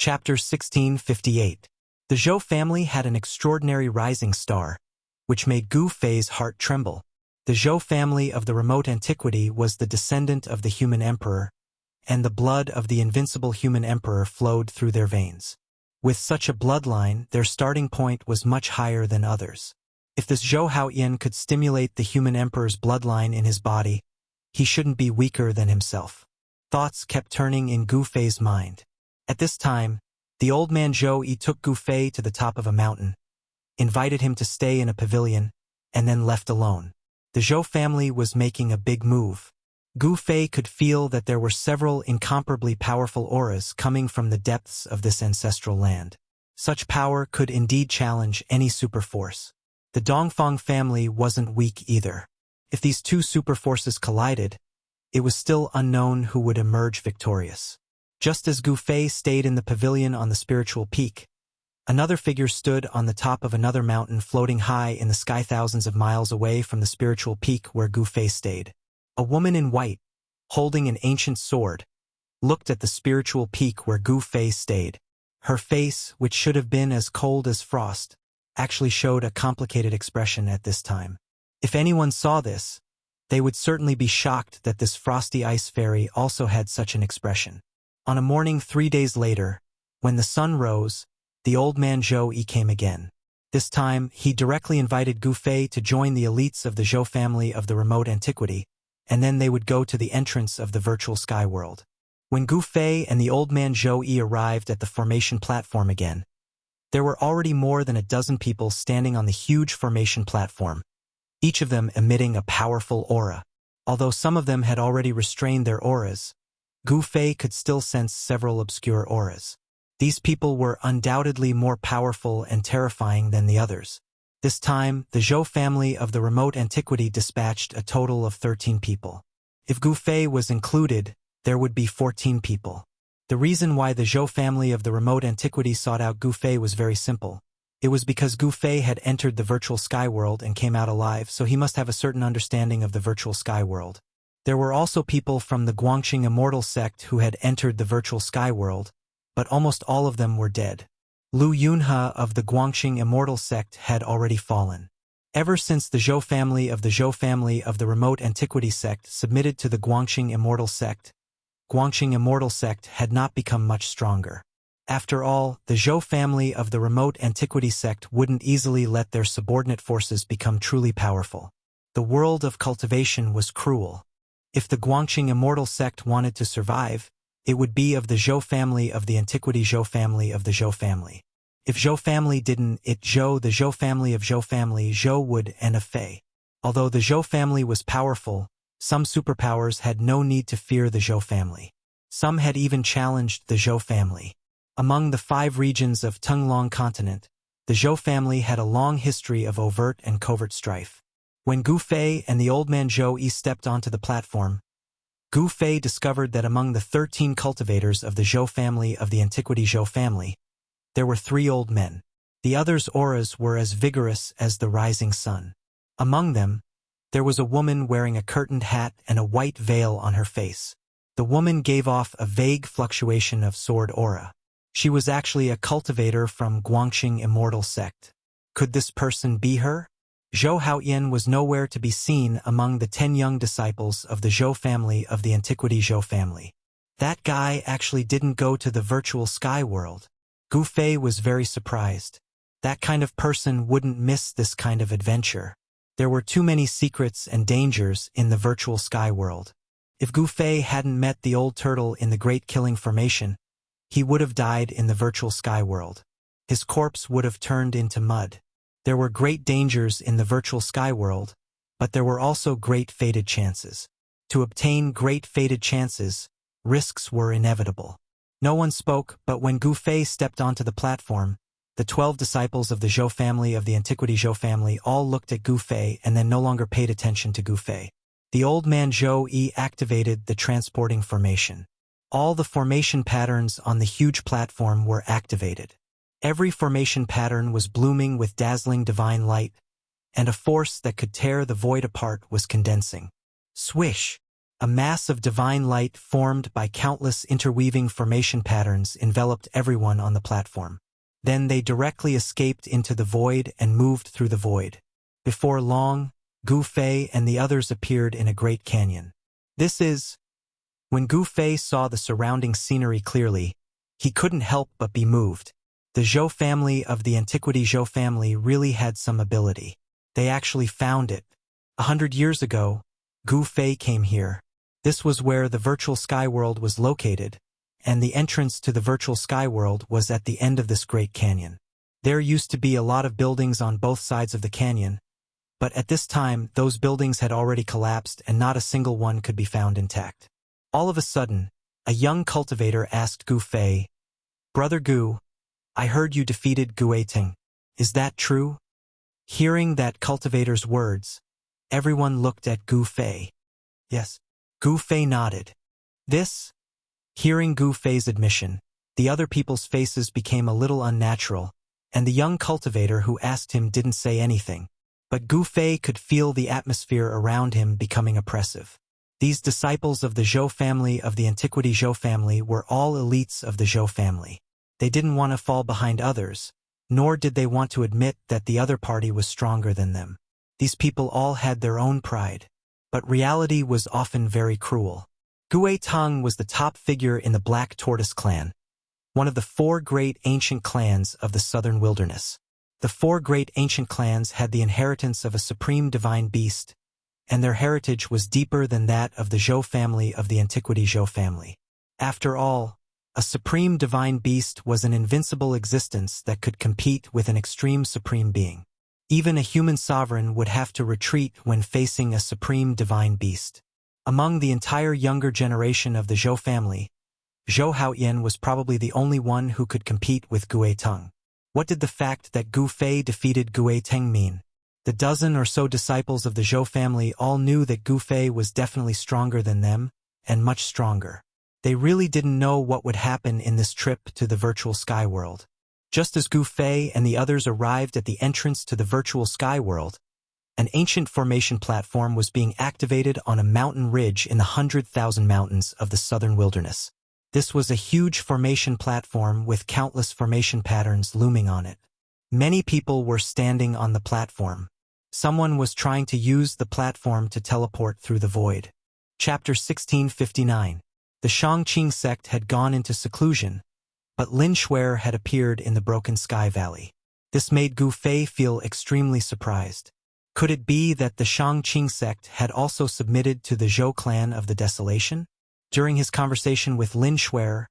Chapter 1658. The Zhou family had an extraordinary rising star, which made Gu Fei's heart tremble. The Zhou family of the remote antiquity was the descendant of the human emperor, and the blood of the invincible human emperor flowed through their veins. With such a bloodline, their starting point was much higher than others. If this Zhou Haoyan could stimulate the human emperor's bloodline in his body, he shouldn't be weaker than himself. Thoughts kept turning in Gu Fei's mind. At this time, the old man Zhou Yi took Gu Fei to the top of a mountain, invited him to stay in a pavilion, and then left alone. The Zhou family was making a big move. Gu Fei could feel that there were several incomparably powerful auras coming from the depths of this ancestral land. Such power could indeed challenge any superforce. The Dongfang family wasn't weak either. If these two superforces collided, it was still unknown who would emerge victorious. Just as Gu Fei stayed in the pavilion on the spiritual peak, another figure stood on the top of another mountain floating high in the sky thousands of miles away from the spiritual peak where Gu Fei stayed. A woman in white, holding an ancient sword, looked at the spiritual peak where Gu Fei stayed. Her face, which should have been as cold as frost, actually showed a complicated expression at this time. If anyone saw this, they would certainly be shocked that this frosty ice fairy also had such an expression. On a morning 3 days later, when the sun rose, the old man Zhou Yi came again. This time, he directly invited Gu Fei to join the elites of the Zhou family of the remote antiquity, and then they would go to the entrance of the virtual sky world. When Gu Fei and the old man Zhou Yi arrived at the formation platform again, there were already more than a dozen people standing on the huge formation platform, each of them emitting a powerful aura. Although some of them had already restrained their auras, Gu Fei could still sense several obscure auras. These people were undoubtedly more powerful and terrifying than the others. This time, the Zhou family of the remote antiquity dispatched a total of 13 people. If Gu Fei was included, there would be 14 people. The reason why the Zhou family of the remote antiquity sought out Gu Fei was very simple. It was because Gu Fei had entered the virtual sky world and came out alive, so he must have a certain understanding of the virtual sky world. There were also people from the Guangxing Immortal sect who had entered the virtual sky world, but almost all of them were dead. Lu Yunhe of the Guangxing Immortal sect had already fallen. Ever since the Zhou family of the remote antiquity sect submitted to the Guangxing Immortal sect, Guangxing Immortal sect had not become much stronger. After all, the Zhou family of the remote antiquity sect wouldn't easily let their subordinate forces become truly powerful. The world of cultivation was cruel. If the Guangxing Immortal sect wanted to survive, it would be of the Zhou family of the antiquity Zhou family of the Zhou family. If Zhou family didn't, the Zhou family of Zhou family, Zhou would and a Fei. Although the Zhou family was powerful, some superpowers had no need to fear the Zhou family. Some had even challenged the Zhou family. Among the 5 regions of Tunglong continent, the Zhou family had a long history of overt and covert strife. When Gu Fei and the old man Zhou Yi stepped onto the platform, Gu Fei discovered that among the 13 cultivators of the Zhou family of the antiquity Zhou family, there were 3 old men. The others' auras were as vigorous as the rising sun. Among them, there was a woman wearing a curtained hat and a white veil on her face. The woman gave off a vague fluctuation of sword aura. She was actually a cultivator from Guangxing Immortal sect. Could this person be her? Zhou Haoyan was nowhere to be seen among the 10 young disciples of the Zhou family of the antiquity Zhou family. That guy actually didn't go to the virtual sky world. Gu Fei was very surprised. That kind of person wouldn't miss this kind of adventure. There were too many secrets and dangers in the virtual sky world. If Gu Fei hadn't met the old turtle in the Great Killing Formation, he would have died in the virtual sky world. His corpse would have turned into mud. There were great dangers in the virtual sky world, but there were also great fated chances. To obtain great fated chances, risks were inevitable. No one spoke, but when Gu Fei stepped onto the platform, the 12 disciples of the Zhou family of the antiquity Zhou family all looked at Gu Fei and then no longer paid attention to Gu Fei. The old man Zhou Yi activated the transporting formation. All the formation patterns on the huge platform were activated. Every formation pattern was blooming with dazzling divine light, and a force that could tear the void apart was condensing. Swish! A mass of divine light formed by countless interweaving formation patterns enveloped everyone on the platform. Then they directly escaped into the void and moved through the void. Before long, Gu Fei and the others appeared in a great canyon. When Gu Fei saw the surrounding scenery clearly, he couldn't help but be moved. The Zhou family of the antiquity Zhou family really had some ability. They actually found it. 100 years ago, Gu Fei came here. This was where the virtual sky world was located, and the entrance to the virtual sky world was at the end of this great canyon. There used to be a lot of buildings on both sides of the canyon, but at this time those buildings had already collapsed and not a single one could be found intact. All of a sudden, a young cultivator asked Gu Fei, "Brother Gu, I heard you defeated Guiting. Is that true?" Hearing that cultivator's words, everyone looked at Gu Fei. Yes. Gu Fei nodded. Hearing Gu Fei's admission, the other people's faces became a little unnatural, and the young cultivator who asked him didn't say anything. But Gu Fei could feel the atmosphere around him becoming oppressive. These disciples of the Zhou family of the antiquity Zhou family were all elites of the Zhou family. They didn't want to fall behind others, nor did they want to admit that the other party was stronger than them. These people all had their own pride. But reality was often very cruel. Guitang was the top figure in the Black Tortoise clan, one of the 4 great ancient clans of the southern wilderness. The 4 great ancient clans had the inheritance of a supreme divine beast, and their heritage was deeper than that of the Zhou family of the antiquity Zhou family. After all, a supreme divine beast was an invincible existence that could compete with an extreme supreme being. Even a human sovereign would have to retreat when facing a supreme divine beast. Among the entire younger generation of the Zhou family, Zhou Haoyan was probably the only one who could compete with Guitang. What did the fact that Gu Fei defeated Guitang mean? The dozen or so disciples of the Zhou family all knew that Gu Fei was definitely stronger than them, and much stronger. They really didn't know what would happen in this trip to the virtual sky world. Just as Gu Fei and the others arrived at the entrance to the virtual sky world, an ancient formation platform was being activated on a mountain ridge in the 100,000 mountains of the southern wilderness. This was a huge formation platform with countless formation patterns looming on it. Many people were standing on the platform. Someone was trying to use the platform to teleport through the void. Chapter 1659. The Shangqing sect had gone into seclusion, but Lin Shuer had appeared in the Broken Sky Valley. This made Gu Fei feel extremely surprised. Could it be that the Shangqing sect had also submitted to the Zhou clan of the Desolation? During his conversation with Lin Shuer,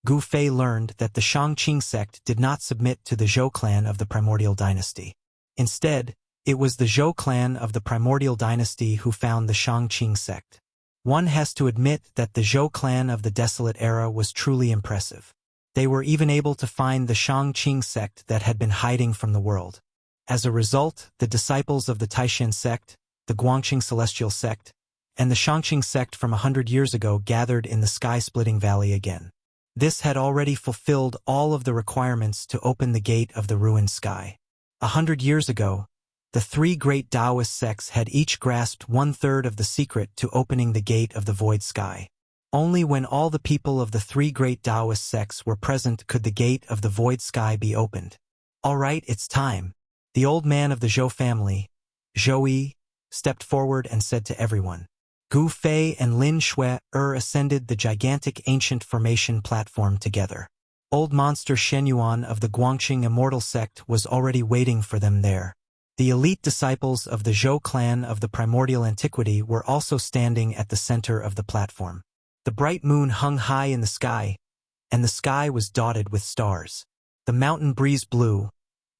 Gu Fei learned that the Shangqing sect did not submit to the Zhou clan of the Primordial Dynasty. Instead, it was the Zhou clan of the Primordial Dynasty who found the Shangqing sect. One has to admit that the Zhou clan of the Desolate Era was truly impressive. They were even able to find the Shangqing sect that had been hiding from the world. As a result, the disciples of the Taishan sect, the Guangqing Celestial sect, and the Shangqing sect from 100 years ago gathered in the sky-splitting valley again. This had already fulfilled all of the requirements to open the gate of the ruined sky. 100 years ago, the 3 great Taoist sects had each grasped 1/3 of the secret to opening the gate of the void sky. Only when all the people of the 3 great Taoist sects were present could the gate of the void sky be opened. "All right, it's time." The old man of the Zhou family, Zhou Yi, stepped forward and said to everyone. Gu Fei and Lin Shuer ascended the gigantic ancient formation platform together. Old monster Shen Yuan of the Guangqing Immortal sect was already waiting for them there. The elite disciples of the Zhou clan of the primordial antiquity were also standing at the center of the platform. The bright moon hung high in the sky, and the sky was dotted with stars. The mountain breeze blew,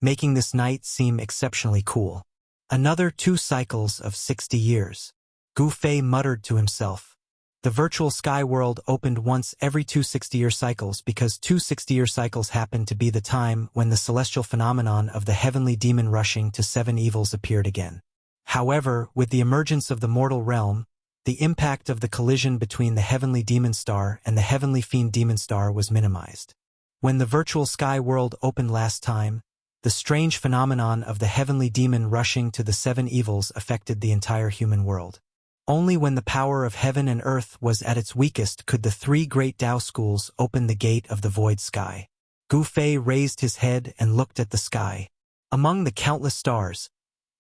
making this night seem exceptionally cool. Another 2 cycles of 60 years. Gu Fei muttered to himself. The virtual sky world opened once every 2 60-year cycles because 2 60-year cycles happened to be the time when the celestial phenomenon of the heavenly demon rushing to 7 evils appeared again. However, with the emergence of the mortal realm, the impact of the collision between the heavenly demon star and the heavenly fiend demon star was minimized. When the virtual sky world opened last time, the strange phenomenon of the heavenly demon rushing to the 7 evils affected the entire human world. Only when the power of heaven and earth was at its weakest could the three great Tao schools open the gate of the void sky. Gu Fei raised his head and looked at the sky. Among the countless stars,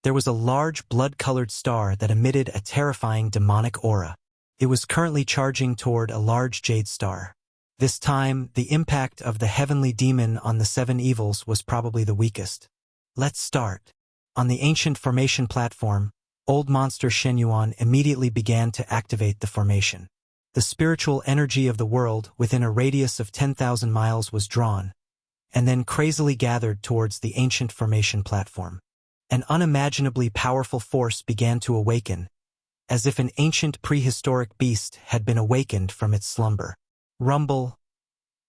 there was a large blood-colored star that emitted a terrifying demonic aura. It was currently charging toward a large jade star. This time, the impact of the heavenly demon on the seven evils was probably the weakest. Let's start. On the ancient formation platform, Old Monster Shenyuan immediately began to activate the formation. The spiritual energy of the world within a radius of 10,000 miles was drawn, and then crazily gathered towards the ancient formation platform. An unimaginably powerful force began to awaken, as if an ancient prehistoric beast had been awakened from its slumber. Rumble.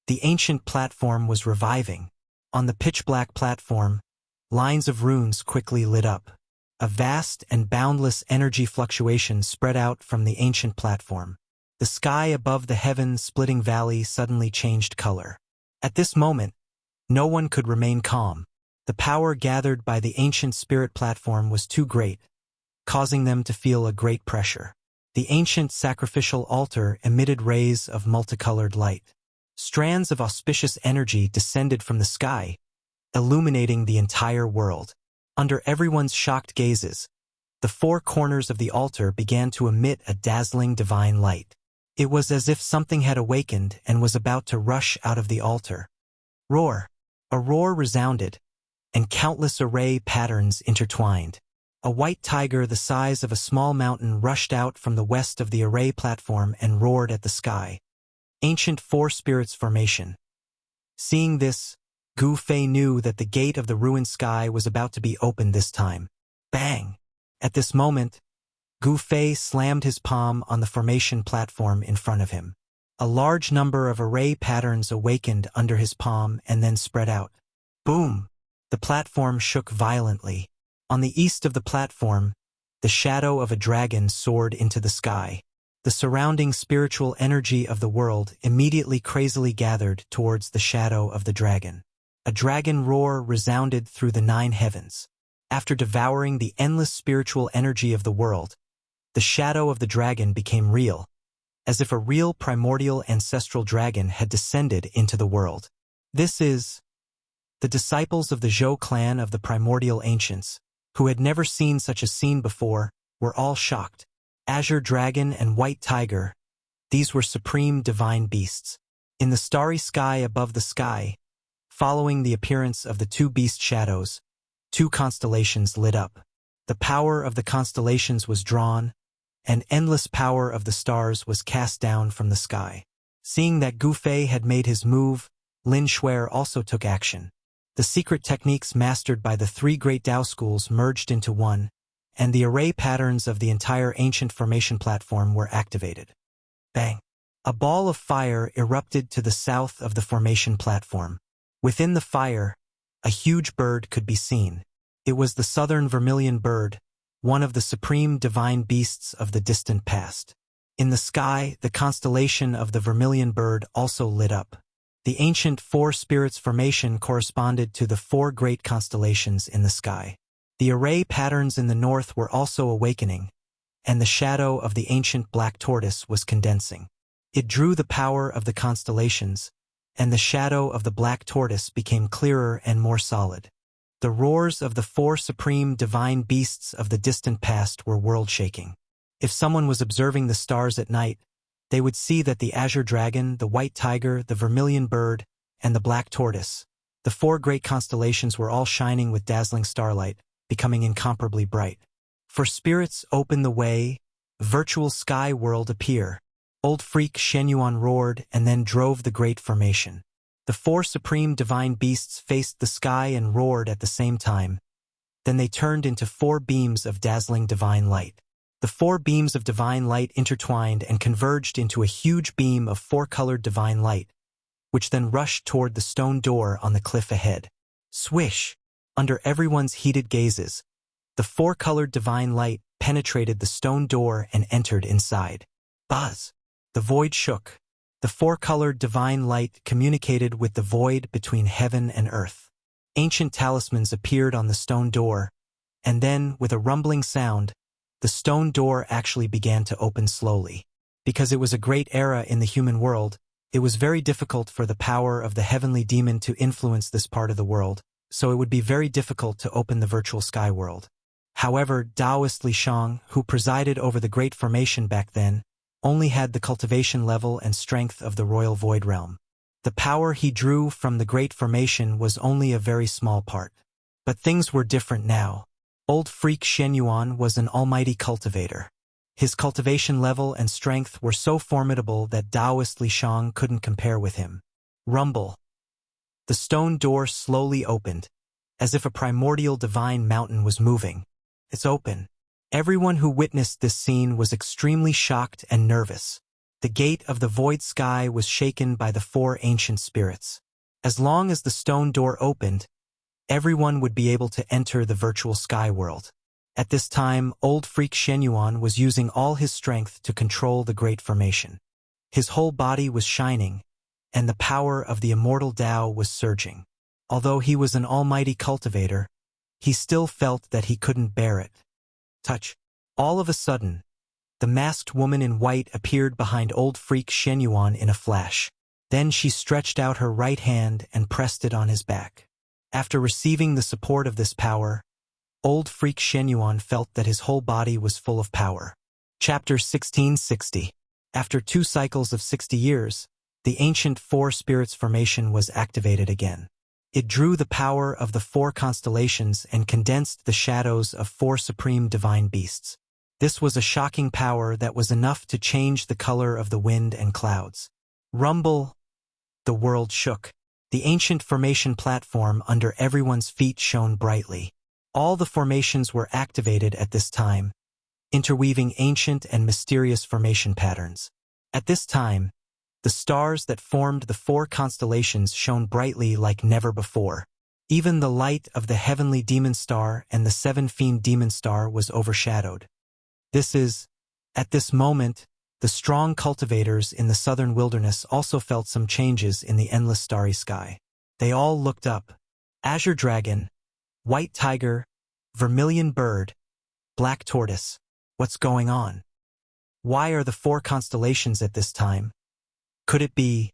The ancient platform was reviving. On the pitch-black platform, lines of runes quickly lit up. A vast and boundless energy fluctuation spread out from the ancient platform. The sky above the heaven-splitting valley suddenly changed color. At this moment, no one could remain calm. The power gathered by the ancient spirit platform was too great, causing them to feel a great pressure. The ancient sacrificial altar emitted rays of multicolored light. Strands of auspicious energy descended from the sky, illuminating the entire world. Under everyone's shocked gazes, the four corners of the altar began to emit a dazzling divine light. It was as if something had awakened and was about to rush out of the altar. Roar! A roar resounded, and countless array patterns intertwined. A white tiger the size of a small mountain rushed out from the west of the array platform and roared at the sky. Ancient Four Spirits Formation. Seeing this, Gu Fei knew that the gate of the ruined sky was about to be opened this time. Bang! At this moment, Gu Fei slammed his palm on the formation platform in front of him. A large number of array patterns awakened under his palm and then spread out. Boom! The platform shook violently. On the east of the platform, the shadow of a dragon soared into the sky. The surrounding spiritual energy of the world immediately crazily gathered towards the shadow of the dragon. A dragon roar resounded through the 9 heavens. After devouring the endless spiritual energy of the world, the shadow of the dragon became real, as if a real primordial ancestral dragon had descended into the world. This is the disciples of the Zhou clan of the primordial ancients, who had never seen such a scene before, were all shocked. Azure dragon and white tiger, these were supreme divine beasts. In the starry sky above the sky, following the appearance of the 2 beast shadows, 2 constellations lit up. The power of the constellations was drawn, and endless power of the stars was cast down from the sky. Seeing that Gu Fei had made his move, Lin Shuer also took action. The secret techniques mastered by the 3 great Tao schools merged into one, and the array patterns of the entire ancient formation platform were activated. Bang! A ball of fire erupted to the south of the formation platform. Within the fire, a huge bird could be seen. It was the southern vermilion bird, one of the supreme divine beasts of the distant past. In the sky, the constellation of the vermilion bird also lit up. The ancient 4 spirits formation corresponded to the 4 great constellations in the sky. The array patterns in the north were also awakening, and the shadow of the ancient black tortoise was condensing. It drew the power of the constellations, and the shadow of the black tortoise became clearer and more solid. The roars of the 4 supreme divine beasts of the distant past were world-shaking. If someone was observing the stars at night, they would see that the azure dragon, the white tiger, the vermilion bird, and the black tortoise, the 4 great constellations, were all shining with dazzling starlight, becoming incomparably bright. For spirits open the way, virtual sky world appear. Old freak Shenyuan roared and then drove the great formation. The 4 supreme divine beasts faced the sky and roared at the same time. Then they turned into 4 beams of dazzling divine light. The 4 beams of divine light intertwined and converged into a huge beam of 4-colored divine light, which then rushed toward the stone door on the cliff ahead. Swish! Under everyone's heated gazes, the 4-colored divine light penetrated the stone door and entered inside. Buzz! The void shook. The 4-colored divine light communicated with the void between heaven and earth. Ancient talismans appeared on the stone door, and then, with a rumbling sound, the stone door actually began to open slowly. Because it was a great era in the human world, it was very difficult for the power of the heavenly demon to influence this part of the world, so it would be very difficult to open the virtual sky world. However, Taoist Li Shang, who presided over the Great Formation back then, only had the cultivation level and strength of the Royal Void Realm. The power he drew from the Great Formation was only a very small part. But things were different now. Old Freak Shen Yuan was an almighty cultivator. His cultivation level and strength were so formidable that Taoist Li Shang couldn't compare with him. Rumble. The stone door slowly opened, as if a primordial divine mountain was moving. It's open. Everyone who witnessed this scene was extremely shocked and nervous. The gate of the void sky was shaken by the four ancient spirits. As long as the stone door opened, everyone would be able to enter the virtual sky world. At this time, old Freak Shen Yuan was using all his strength to control the Great Formation. His whole body was shining, and the power of the immortal Tao was surging. Although he was an almighty cultivator, he still felt that he couldn't bear it. Touch. All of a sudden, the masked woman in white appeared behind old Freak Shen Yuan in a flash. Then she stretched out her right hand and pressed it on his back. After receiving the support of this power, old Freak Shen Yuan felt that his whole body was full of power. Chapter 1660. After 2 cycles of 60 years, the ancient four spirits formation was activated again. It drew the power of the 4 constellations and condensed the shadows of 4 supreme divine beasts. This was a shocking power that was enough to change the color of the wind and clouds. Rumble. The world shook. The ancient formation platform under everyone's feet shone brightly. All the formations were activated at this time, interweaving ancient and mysterious formation patterns. At this time, the stars that formed the 4 constellations shone brightly like never before. Even the light of the heavenly demon star and the 7 fiend demon star was overshadowed. At this moment, the strong cultivators in the southern wilderness also felt some changes in the endless starry sky. They all looked up. Azure dragon, white tiger, vermilion bird, black tortoise. What's going on? Why are the 4 constellations at this time? Could it be?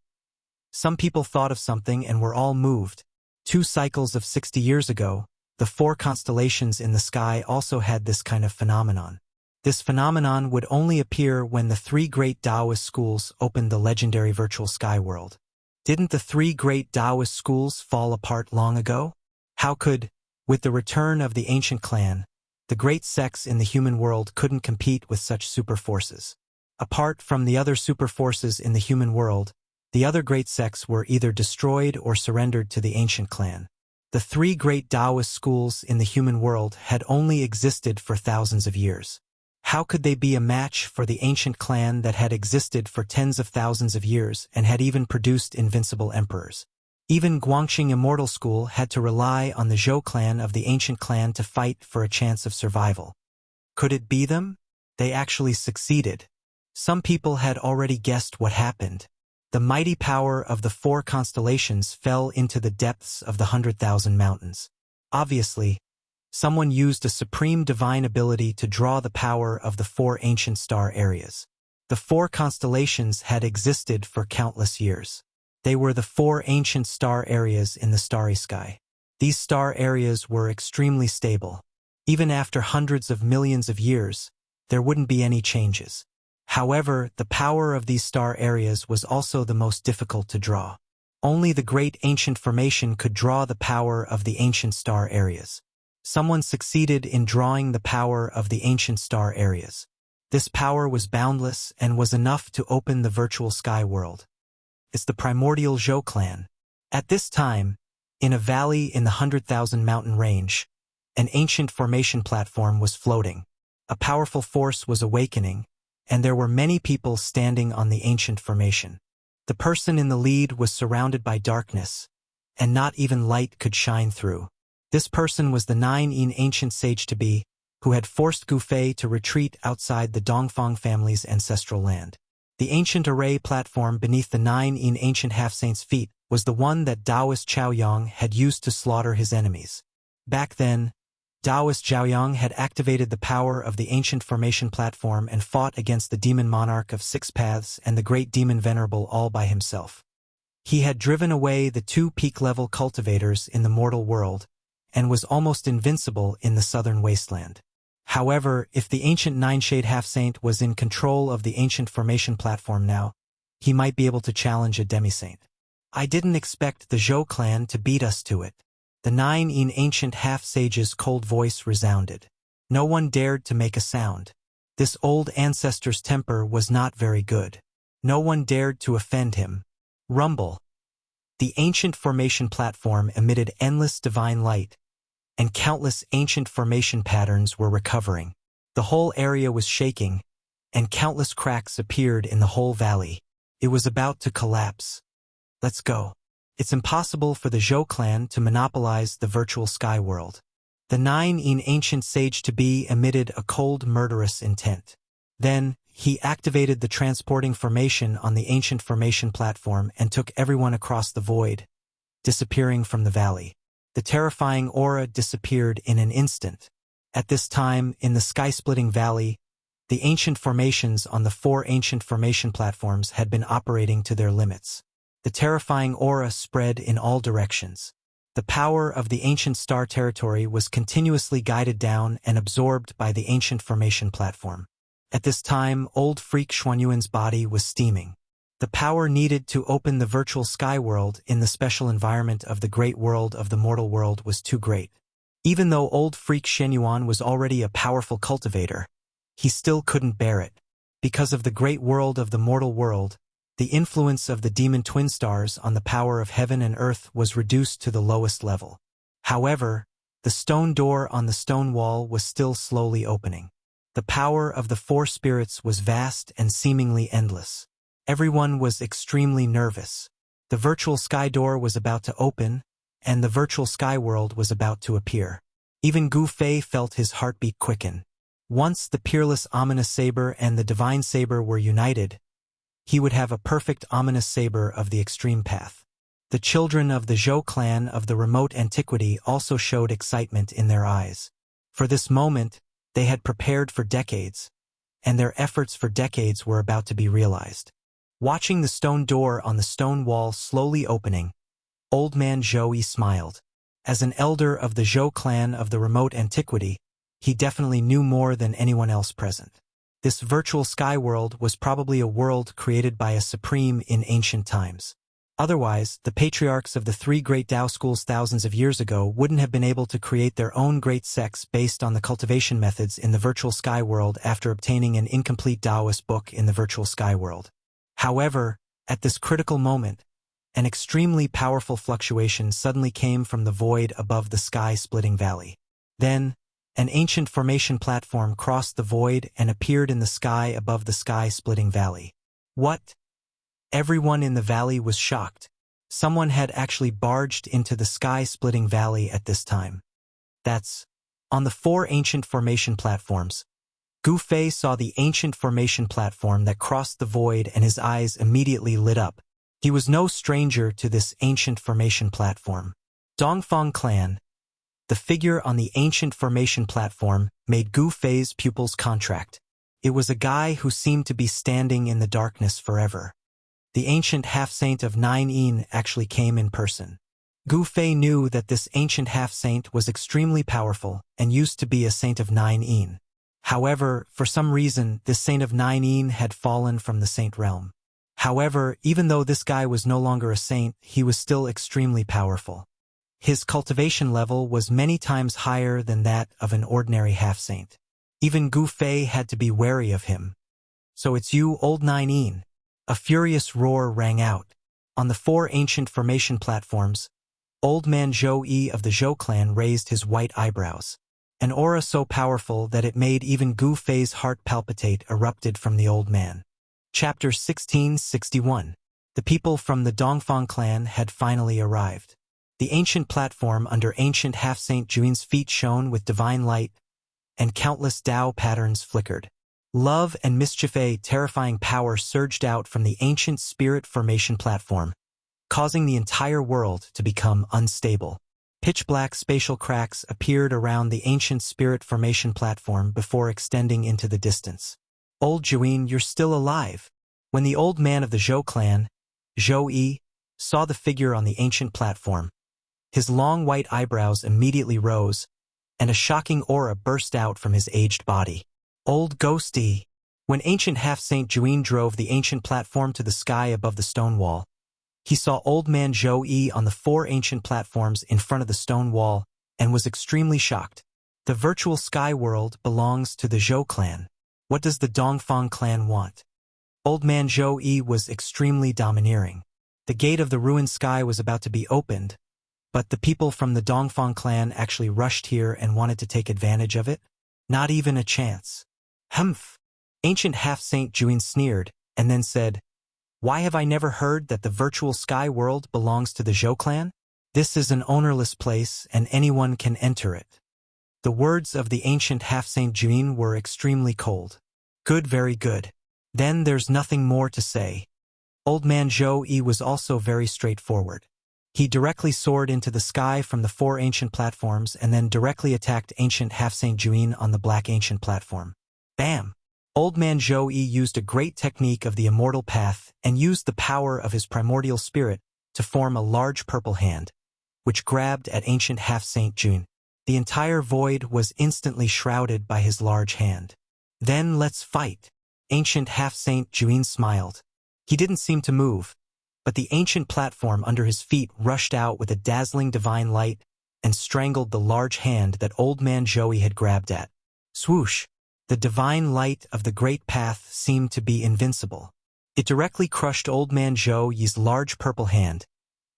Some people thought of something and were all moved. 2 cycles of 60 years ago, the 4 constellations in the sky also had this kind of phenomenon. This phenomenon would only appear when the 3 great Taoist schools opened the legendary virtual sky world. Didn't the 3 great Taoist schools fall apart long ago? How could, with the return of the ancient clan, the great sects in the human world couldn't compete with such super forces? Apart from the other super forces in the human world, the other great sects were either destroyed or surrendered to the ancient clan. The 3 great Taoist schools in the human world had only existed for thousands of years. How could they be a match for the ancient clan that had existed for tens of thousands of years and had even produced invincible emperors? Even Guangxing Immortal School had to rely on the Zhou clan of the ancient clan to fight for a chance of survival. Could it be them? They actually succeeded. Some people had already guessed what happened. The mighty power of the 4 constellations fell into the depths of the 100,000 mountains. Obviously, someone used a supreme divine ability to draw the power of the 4 ancient star areas. The 4 constellations had existed for countless years. They were the 4 ancient star areas in the starry sky. These star areas were extremely stable. Even after hundreds of millions of years, there wouldn't be any changes. However, the power of these star areas was also the most difficult to draw. Only the great ancient formation could draw the power of the ancient star areas. Someone succeeded in drawing the power of the ancient star areas. This power was boundless and was enough to open the virtual sky world. It's the primordial Zhou clan. At this time, in a valley in the 100,000 mountain range, an ancient formation platform was floating. A powerful force was awakening, and there were many people standing on the ancient formation. The person in the lead was surrounded by darkness, and not even light could shine through. This person was the 9-yin ancient sage-to-be, who had forced Gu Fei to retreat outside the Dongfang family's ancestral land. The ancient array platform beneath the 9-yin ancient half-saint's feet was the one that Taoist Chao Yang had used to slaughter his enemies. Back then, Taoist Zhaoyang had activated the power of the ancient formation platform and fought against the demon monarch of Six Paths and the great demon venerable all by himself. He had driven away the two peak-level cultivators in the mortal world and was almost invincible in the southern wasteland. However, if the ancient Nine-Shade Half-Saint was in control of the ancient formation platform now, he might be able to challenge a demi-saint. I didn't expect the Zhou clan to beat us to it. The nine ancient half-sage's cold voice resounded. No one dared to make a sound. This old ancestor's temper was not very good. No one dared to offend him. Rumble. The ancient formation platform emitted endless divine light, and countless ancient formation patterns were recovering. The whole area was shaking, and countless cracks appeared in the whole valley. It was about to collapse. Let's go. It's impossible for the Zhou clan to monopolize the virtual sky world. The nine ancient sage to be emitted a cold murderous intent. Then, he activated the transporting formation on the ancient formation platform and took everyone across the void, disappearing from the valley. The terrifying aura disappeared in an instant. At this time, in the sky-splitting valley, the ancient formations on the four ancient formation platforms had been operating to their limits. The terrifying aura spread in all directions. The power of the ancient star territory was continuously guided down and absorbed by the ancient formation platform. At this time, old freak Xuanyuan's body was steaming. The power needed to open the virtual sky world in the special environment of the great world of the mortal world was too great. Even though old freak Xuanyuan was already a powerful cultivator, he still couldn't bear it. Because of the great world of the mortal world, the influence of the demon twin stars on the power of heaven and earth was reduced to the lowest level. However, the stone door on the stone wall was still slowly opening. The power of the four spirits was vast and seemingly endless. Everyone was extremely nervous. The virtual sky door was about to open, and the virtual sky world was about to appear. Even Gu Fei felt his heartbeat quicken. Once the peerless ominous saber and the divine saber were united, he would have a perfect ominous saber of the extreme path. The children of the Zhou clan of the remote antiquity also showed excitement in their eyes. For this moment, they had prepared for decades, and their efforts for decades were about to be realized. Watching the stone door on the stone wall slowly opening, Old Man Zhou smiled. As an elder of the Zhou clan of the remote antiquity, he definitely knew more than anyone else present. This virtual sky world was probably a world created by a supreme in ancient times. Otherwise, the patriarchs of the three great Tao schools thousands of years ago wouldn't have been able to create their own great sects based on the cultivation methods in the virtual sky world after obtaining an incomplete Taoist book in the virtual sky world. However, at this critical moment, an extremely powerful fluctuation suddenly came from the void above the sky-splitting valley. Then, an ancient formation platform crossed the void and appeared in the sky above the sky-splitting valley. What? Everyone in the valley was shocked. Someone had actually barged into the sky-splitting valley at this time. That's on the four ancient formation platforms. Gu Fei saw the ancient formation platform that crossed the void and his eyes immediately lit up. He was no stranger to this ancient formation platform. Dongfang clan. The figure on the ancient formation platform made Gu Fei's pupils contract. It was a guy who seemed to be standing in the darkness forever. The ancient half-saint of Nine actually came in person. Gu Fei knew that this ancient half-saint was extremely powerful and used to be a saint of Nine. However, for some reason, this saint of Nine had fallen from the saint realm. However, even though this guy was no longer a saint, he was still extremely powerful. His cultivation level was many times higher than that of an ordinary half-saint. Even Gu Fei had to be wary of him. "So it's you, old Nine." A furious roar rang out. On the four ancient formation platforms, Old Man Zhou of the Zhou clan raised his white eyebrows. An aura so powerful that it made even Gu Fei's heart palpitate erupted from the old man. Chapter 1661. The people from the Dongfang clan had finally arrived. The ancient platform under ancient half-saint Juin's feet shone with divine light, and countless Tao patterns flickered. Love and mischief, a terrifying power surged out from the ancient spirit formation platform, causing the entire world to become unstable. Pitch-black spatial cracks appeared around the ancient spirit formation platform before extending into the distance. Old Juin, you're still alive. When the old man of the Zhou clan, Zhou Yi, saw the figure on the ancient platform, his long white eyebrows immediately rose, and a shocking aura burst out from his aged body. Old Ghosty. When ancient half-saint Juin drove the ancient platform to the sky above the stone wall, he saw old man Zhou Yi on the 4 ancient platforms in front of the stone wall and was extremely shocked. The virtual sky world belongs to the Zhou clan. What does the Dongfang clan want? Old man Zhou Yi was extremely domineering. The gate of the ruined sky was about to be opened, but the people from the Dongfang clan actually rushed here and wanted to take advantage of it? Not even a chance. Humph! Ancient half-saint Juin sneered, and then said, "Why have I never heard that the virtual sky world belongs to the Zhou clan? This is an ownerless place and anyone can enter it." The words of the ancient half-saint Juin were extremely cold. Good, very good. Then there's nothing more to say. Old man Zhou Yi was also very straightforward. He directly soared into the sky from the 4 ancient platforms and then directly attacked ancient half-saint Juin on the black ancient platform. Bam! Old man Zhou Yi used a great technique of the immortal path and used the power of his primordial spirit to form a large purple hand, which grabbed at ancient half-saint Juin. The entire void was instantly shrouded by his large hand. Then let's fight. Ancient half-saint Juin smiled. He didn't seem to move, but the ancient platform under his feet rushed out with a dazzling divine light and strangled the large hand that old man Zhou Yi had grabbed at. Swoosh! The divine light of the great path seemed to be invincible. It directly crushed old man Zhou Yi's large purple hand,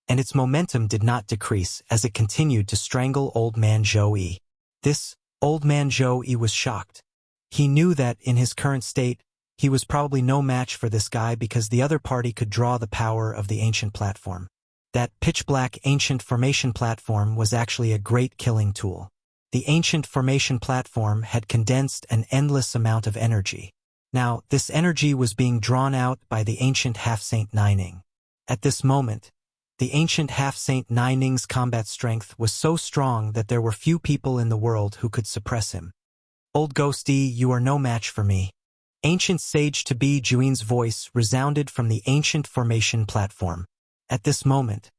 and its momentum did not decrease as it continued to strangle old man Zhou Yi. This old man Zhou Yi was shocked. He knew that, in his current state, he was probably no match for this guy because the other party could draw the power of the ancient platform. That pitch-black ancient formation platform was actually a great killing tool. The ancient formation platform had condensed an endless amount of energy. Now, this energy was being drawn out by the ancient half-saint Nining. At this moment, the ancient half-saint Nining's combat strength was so strong that there were few people in the world who could suppress him. Old Ghosty, you are no match for me. Ancient sage Tabi Juin's voice resounded from the ancient formation platform. At this moment,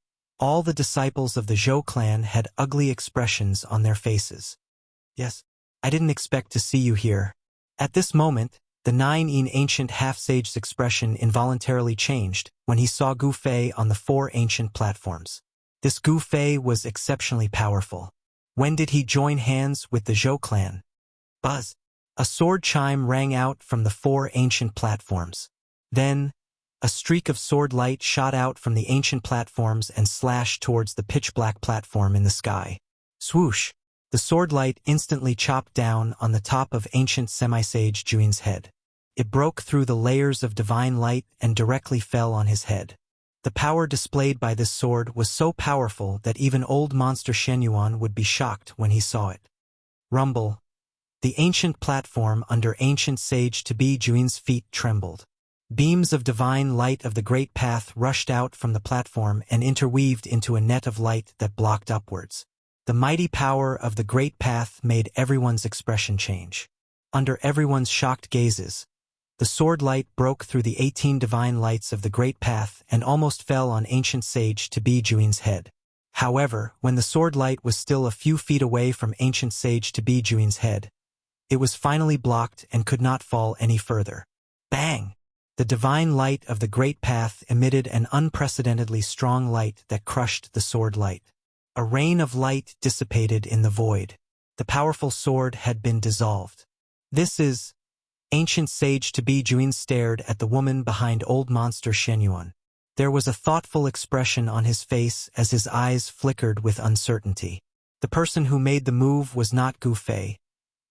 all the disciples of the Zhou clan had ugly expressions on their faces. Yes, I didn't expect to see you here. At this moment, the Nine-Yin ancient half-sage's expression involuntarily changed when he saw Gu Fei on the 4 ancient platforms. This Gu Fei was exceptionally powerful. When did he join hands with the Zhou clan? Buzz! A sword chime rang out from the 4 ancient platforms. Then, a streak of sword light shot out from the ancient platforms and slashed towards the pitch-black platform in the sky. Swoosh! The sword light instantly chopped down on the top of ancient semi-sage Juin's head. It broke through the layers of divine light and directly fell on his head. The power displayed by this sword was so powerful that even old monster Shenyuan would be shocked when he saw it. Rumble! The ancient platform under ancient sage Tabi Juin's feet trembled. Beams of divine light of the great path rushed out from the platform and interweaved into a net of light that blocked upwards. The mighty power of the great path made everyone's expression change. Under everyone's shocked gazes, the sword light broke through the 18 divine lights of the great path and almost fell on ancient sage Tabi Juin's head. However, when the sword light was still a few feet away from ancient sage Tabi Juin's head, it was finally blocked and could not fall any further. Bang! The divine light of the great path emitted an unprecedentedly strong light that crushed the sword light. A rain of light dissipated in the void. The powerful sword had been dissolved. This is... Ancient sage Tabi Juin stared at the woman behind old monster Shenyuan. There was a thoughtful expression on his face as his eyes flickered with uncertainty. The person who made the move was not Gu Fei,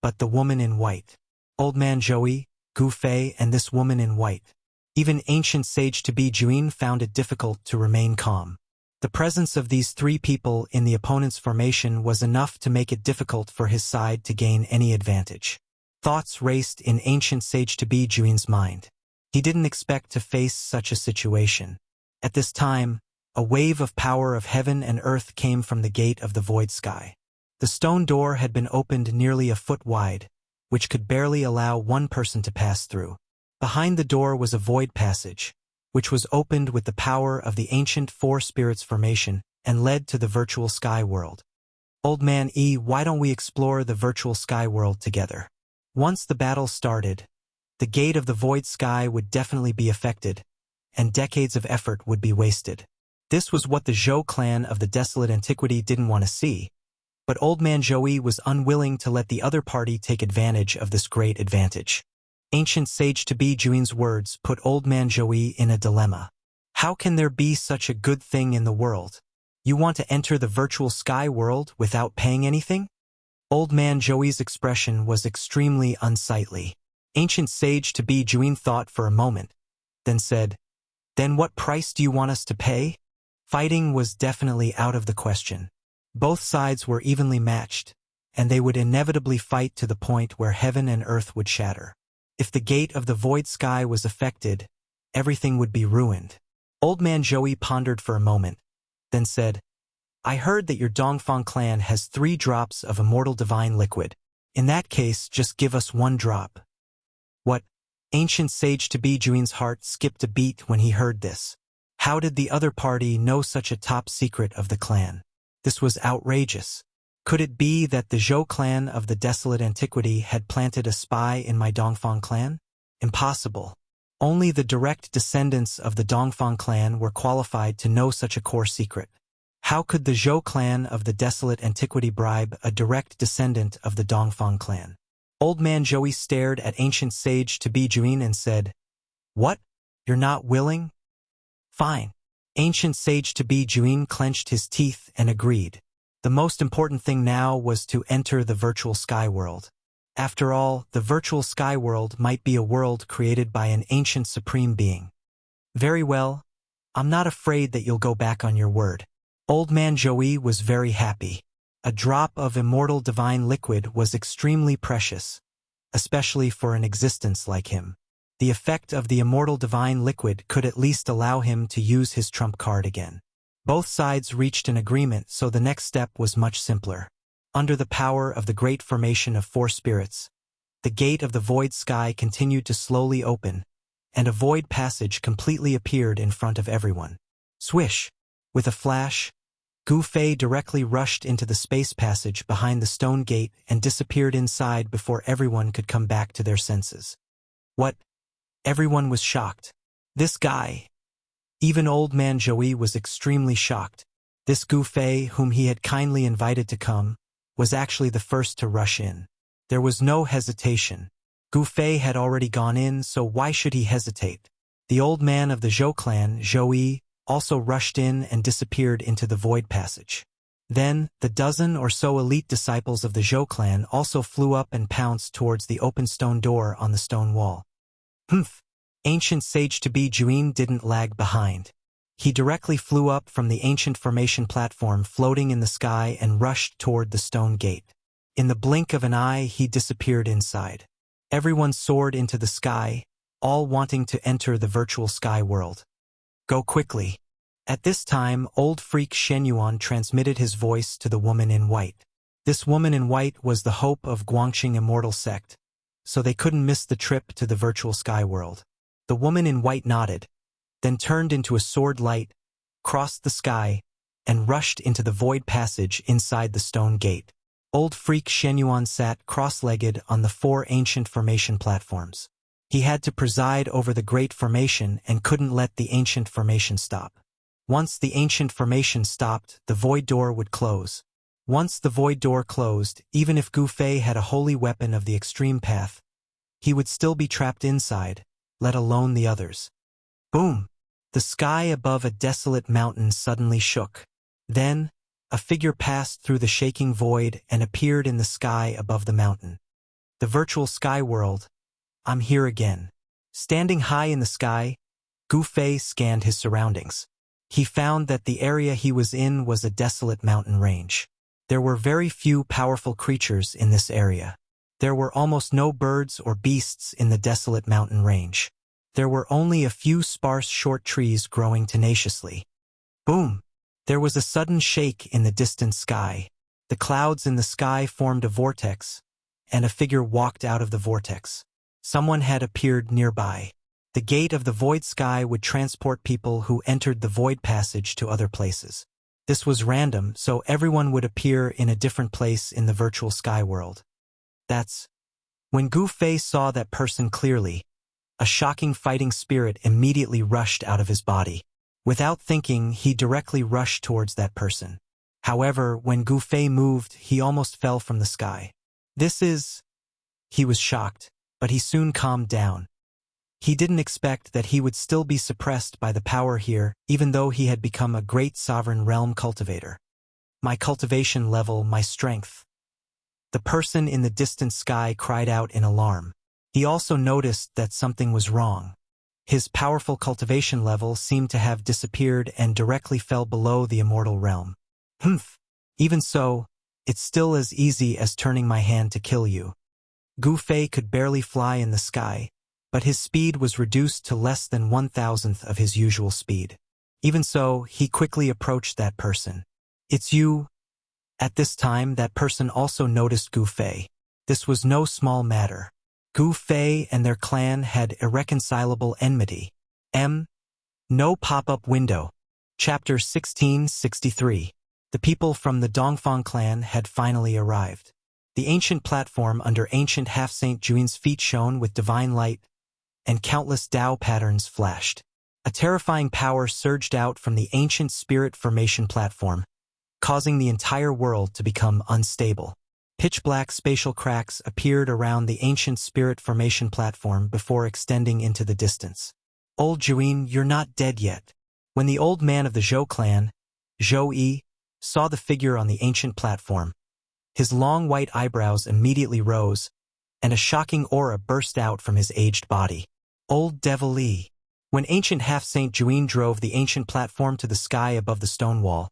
but the woman in white. Old man Zhou Yi, Gu Fei, and this woman in white. Even ancient sage Tabi Juin found it difficult to remain calm. The presence of these 3 people in the opponent's formation was enough to make it difficult for his side to gain any advantage. Thoughts raced in ancient sage Tabi Juin's mind. He didn't expect to face such a situation. At this time, A wave of power of heaven and earth came from the gate of the void sky. The stone door had been opened nearly a foot wide, which could barely allow one person to pass through. Behind the door was a void passage, which was opened with the power of the ancient four spirits formation and led to the virtual sky world. Old Man E, why don't we explore the virtual sky world together? Once the battle started, the gate of the void sky would definitely be affected, and decades of effort would be wasted. This was what the Zhou clan of the desolate antiquity didn't want to see, but Old Man Zhou was unwilling to let the other party take advantage of this great advantage. Ancient sage Tabi Juin's words put Old Man Zhou in a dilemma. How can there be such a good thing in the world? You want to enter the virtual sky world without paying anything? Old Man Zhou's expression was extremely unsightly. Ancient sage Tabi Juin thought for a moment, then said, "Then what price do you want us to pay?" Fighting was definitely out of the question. Both sides were evenly matched, and they would inevitably fight to the point where heaven and earth would shatter. If the gate of the void sky was affected, everything would be ruined. Old Man Zhou pondered for a moment, then said, "I heard that your Dongfang clan has 3 drops of immortal divine liquid. In that case, just give us 1 drop." What? Ancient sage Tabi Juin's heart skipped a beat when he heard this. How did the other party know such a top secret of the clan? This was outrageous. Could it be that the Zhou clan of the desolate antiquity had planted a spy in my Dongfang clan? Impossible. Only the direct descendants of the Dongfang clan were qualified to know such a core secret. How could the Zhou clan of the desolate antiquity bribe a direct descendant of the Dongfang clan? Old Man Zhou stared at ancient sage Tabi Juin and said, "What? You're not willing? Fine." Ancient sage Tabi Juin clenched his teeth and agreed. The most important thing now was to enter the virtual sky world. After all, the virtual sky world might be a world created by an ancient supreme being. "Very well. I'm not afraid that you'll go back on your word." Old Man Zhou was very happy. A drop of immortal divine liquid was extremely precious, especially for an existence like him. The effect of the immortal divine liquid could at least allow him to use his trump card again. Both sides reached an agreement, so the next step was much simpler. Under the power of the great formation of 4 spirits, the gate of the void sky continued to slowly open, and a void passage completely appeared in front of everyone. Swish! With a flash, Gu Fei directly rushed into the space passage behind the stone gate and disappeared inside before everyone could come back to their senses. What? Everyone was shocked. This guy. Even Old Man Zhou was extremely shocked. This Gu Fei, whom he had kindly invited to come, was actually the first to rush in. There was no hesitation. Gu Fei had already gone in, so why should he hesitate? The old man of the Zhou clan, Zhou, also rushed in and disappeared into the void passage. Then, the dozen or so elite disciples of the Zhou clan also flew up and pounced towards the open stone door on the stone wall. Humph! Ancient sage Tabi Juin didn't lag behind. He directly flew up from the ancient formation platform floating in the sky and rushed toward the stone gate. In the blink of an eye, he disappeared inside. Everyone soared into the sky, all wanting to enter the virtual sky world. Go quickly. At this time, old freak Shen Yuan transmitted his voice to the woman in white. This woman in white was the hope of Guangxing Immortal sect, so they couldn't miss the trip to the virtual sky world. The woman in white nodded, then turned into a sword light, crossed the sky, and rushed into the void passage inside the stone gate. Old freak Shen Yuan sat cross-legged on the 4 ancient formation platforms. He had to preside over the great formation and couldn't let the ancient formation stop. Once the ancient formation stopped, the void door would close. Once the void door closed, even if Gu Fei had a holy weapon of the extreme path, he would still be trapped inside, let alone the others. Boom! The sky above a desolate mountain suddenly shook. Then, a figure passed through the shaking void and appeared in the sky above the mountain. The virtual sky world. I'm here again. Standing high in the sky, Gu Fei scanned his surroundings. He found that the area he was in was a desolate mountain range. There were very few powerful creatures in this area. There were almost no birds or beasts in the desolate mountain range. There were only a few sparse short trees growing tenaciously. Boom! There was a sudden shake in the distant sky. The clouds in the sky formed a vortex, and a figure walked out of the vortex. Someone had appeared nearby. The gate of the void sky would transport people who entered the void passage to other places. This was random, so everyone would appear in a different place in the virtual sky world. When Gu Fei saw that person clearly, a shocking fighting spirit immediately rushed out of his body. Without thinking, he directly rushed towards that person. However, when Gu Fei moved, he almost fell from the sky. He was shocked, but he soon calmed down. He didn't expect that he would still be suppressed by the power here, even though he had become a great sovereign realm cultivator. My cultivation level, my strength. The person in the distant sky cried out in alarm. He also noticed that something was wrong. His powerful cultivation level seemed to have disappeared and directly fell below the immortal realm. Even so, it's still as easy as turning my hand to kill you. Gu Fei could barely fly in the sky, but his speed was reduced to less than 1,000th of his usual speed. Even so, he quickly approached that person. It's you. At this time, that person also noticed Gu Fei. This was no small matter. Gu Fei and their clan had irreconcilable enmity. No pop-up window. Chapter 1663. The people from the Dongfang clan had finally arrived. The ancient platform under ancient half-Saint Juin's feet shone with divine light, and countless Dao patterns flashed. A terrifying power surged out from the ancient spirit formation platform, causing the entire world to become unstable. Pitch-black spatial cracks appeared around the ancient spirit formation platform before extending into the distance. Old Juin, you're not dead yet. When the old man of the Zhou clan, Zhou Yi, saw the figure on the ancient platform, his long white eyebrows immediately rose, and a shocking aura burst out from his aged body. Old Devil Yi. When ancient half-Saint Juin drove the ancient platform to the sky above the stone wall,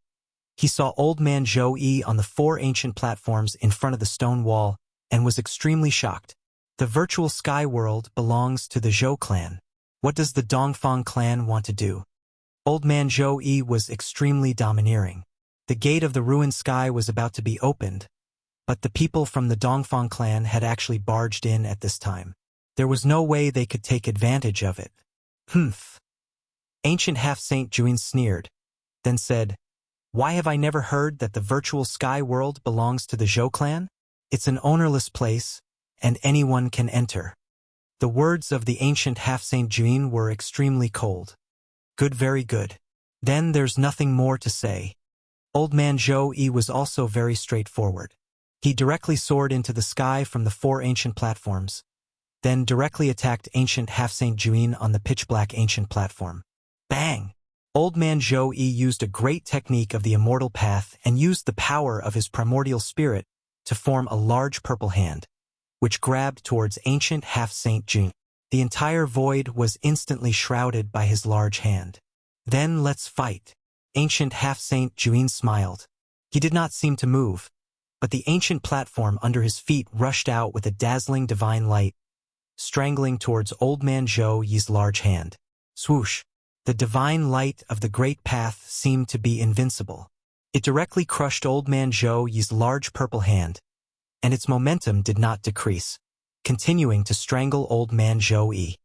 he saw old man Zhou Yi on the 4 ancient platforms in front of the stone wall and was extremely shocked. The virtual sky world belongs to the Zhou clan. What does the Dongfang clan want to do? Old man Zhou Yi was extremely domineering. The gate of the ruined sky was about to be opened, but the people from the Dongfang clan had actually barged in at this time. There was no way they could take advantage of it. Ancient half-Saint Juin sneered, then said, "Why have I never heard that the virtual sky world belongs to the Zhou clan? It's an ownerless place, and anyone can enter." The words of the ancient half-Saint Juin were extremely cold. Good, very good. Then there's nothing more to say. Old man Zhou Yi was also very straightforward. He directly soared into the sky from the 4 ancient platforms, then directly attacked ancient half-Saint Juin on the pitch-black ancient platform. Bang! Old man Zhou Yi used a great technique of the immortal path and used the power of his primordial spirit to form a large purple hand, which grabbed towards ancient half-Saint Juin. The entire void was instantly shrouded by his large hand. Then let's fight. Ancient half-Saint Juin smiled. He did not seem to move, but the ancient platform under his feet rushed out with a dazzling divine light, strangling towards old man Zhou Yi's large hand. Swoosh! The divine light of the great path seemed to be invincible. It directly crushed old man Zhou Yi's large purple hand, and its momentum did not decrease, continuing to strangle old man Zhou Yi.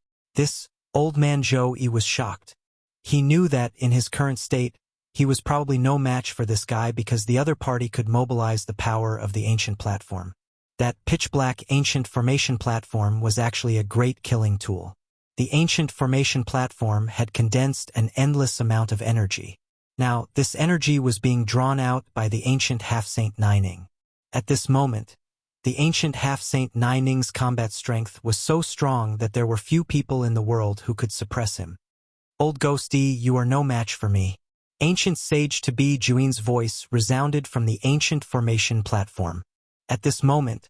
Old man Zhou Yi was shocked. He knew that, in his current state, he was probably no match for this guy because the other party could mobilize the power of the ancient platform. That pitch-black ancient formation platform was actually a great killing tool. The ancient formation platform had condensed an endless amount of energy. Now, this energy was being drawn out by the ancient half-Saint Nining. At this moment, the ancient half-Saint Nining's combat strength was so strong that there were few people in the world who could suppress him. Old Ghosty, you are no match for me. Ancient Sage-to-be Juin's voice resounded from the ancient formation platform. At this moment,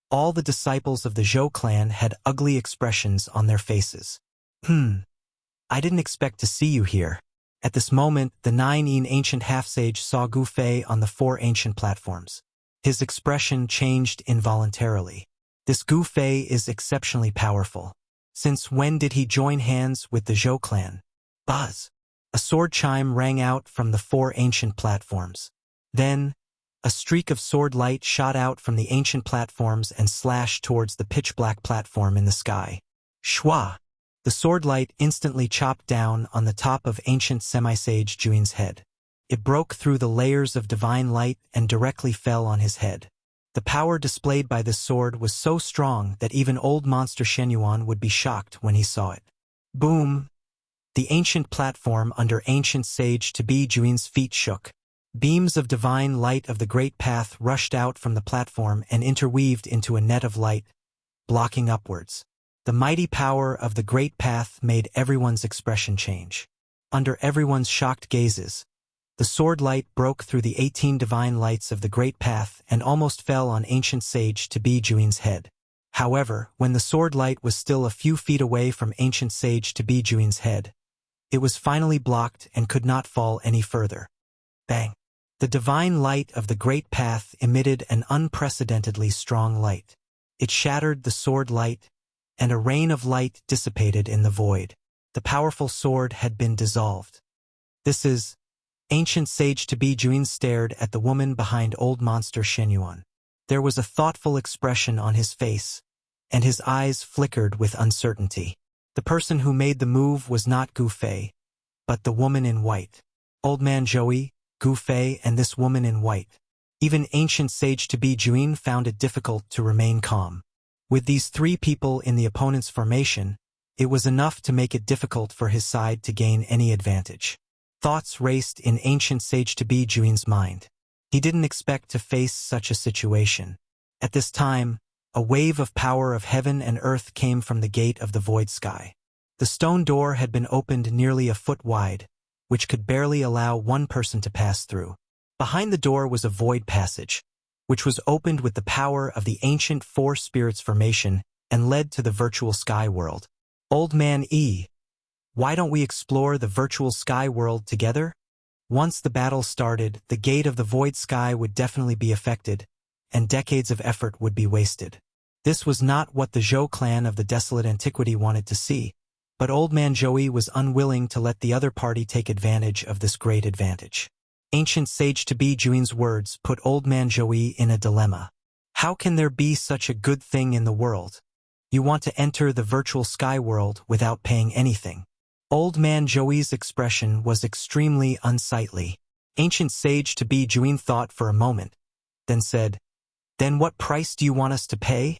all the disciples of the Zhou clan had ugly expressions on their faces. I didn't expect to see you here. At this moment, the 9 ancient half-sage saw Gu Fei on the 4 ancient platforms. His expression changed involuntarily. This Gu Fei is exceptionally powerful. Since when did he join hands with the Zhou clan? Buzz! A sword chime rang out from the 4 ancient platforms. Then, a streak of sword light shot out from the ancient platforms and slashed towards the pitch-black platform in the sky. Shwa! The sword light instantly chopped down on the top of ancient semi-sage Juin's head. It broke through the layers of divine light and directly fell on his head. The power displayed by this sword was so strong that even old monster Shenyuan would be shocked when he saw it. Boom! The ancient platform under ancient sage Tabi Juin's feet shook. Beams of divine light of the great path rushed out from the platform and interweaved into a net of light, blocking upwards. The mighty power of the great path made everyone's expression change. Under everyone's shocked gazes, the sword light broke through the 18 divine lights of the great path and almost fell on ancient sage Tabi Juin's head. However, when the sword light was still a few feet away from ancient sage Tabi Juin's head, it was finally blocked and could not fall any further. Bang! The divine light of the great path emitted an unprecedentedly strong light. It shattered the sword light, and a rain of light dissipated in the void. The powerful sword had been dissolved. This is... Ancient sage Tabi Juin stared at the woman behind old monster Shenyuan. There was a thoughtful expression on his face, and his eyes flickered with uncertainty. The person who made the move was not Gu Fei, but the woman in white. Old man Joey, Gu Fei, and this woman in white. Even ancient sage Tabi Juin found it difficult to remain calm. With these 3 people in the opponent's formation, it was enough to make it difficult for his side to gain any advantage. Thoughts raced in ancient sage Tabi Juin's mind. He didn't expect to face such a situation. At this time, a wave of power of heaven and earth came from the gate of the void sky. The stone door had been opened nearly a foot wide, which could barely allow one person to pass through. Behind the door was a void passage, which was opened with the power of the ancient 4 spirits formation and led to the virtual sky world. Old man E, why don't we explore the virtual sky world together? Once the battle started, the gate of the void sky would definitely be affected, and decades of effort would be wasted. This was not what the Zhou clan of the desolate antiquity wanted to see, but old man Joey was unwilling to let the other party take advantage of this great advantage. Ancient sage Tabi Juin's words put old man Joey in a dilemma. How can there be such a good thing in the world? You want to enter the virtual sky world without paying anything. Old man Joey's expression was extremely unsightly. Ancient sage Tabi Juin thought for a moment, then said, "Then what price do you want us to pay?"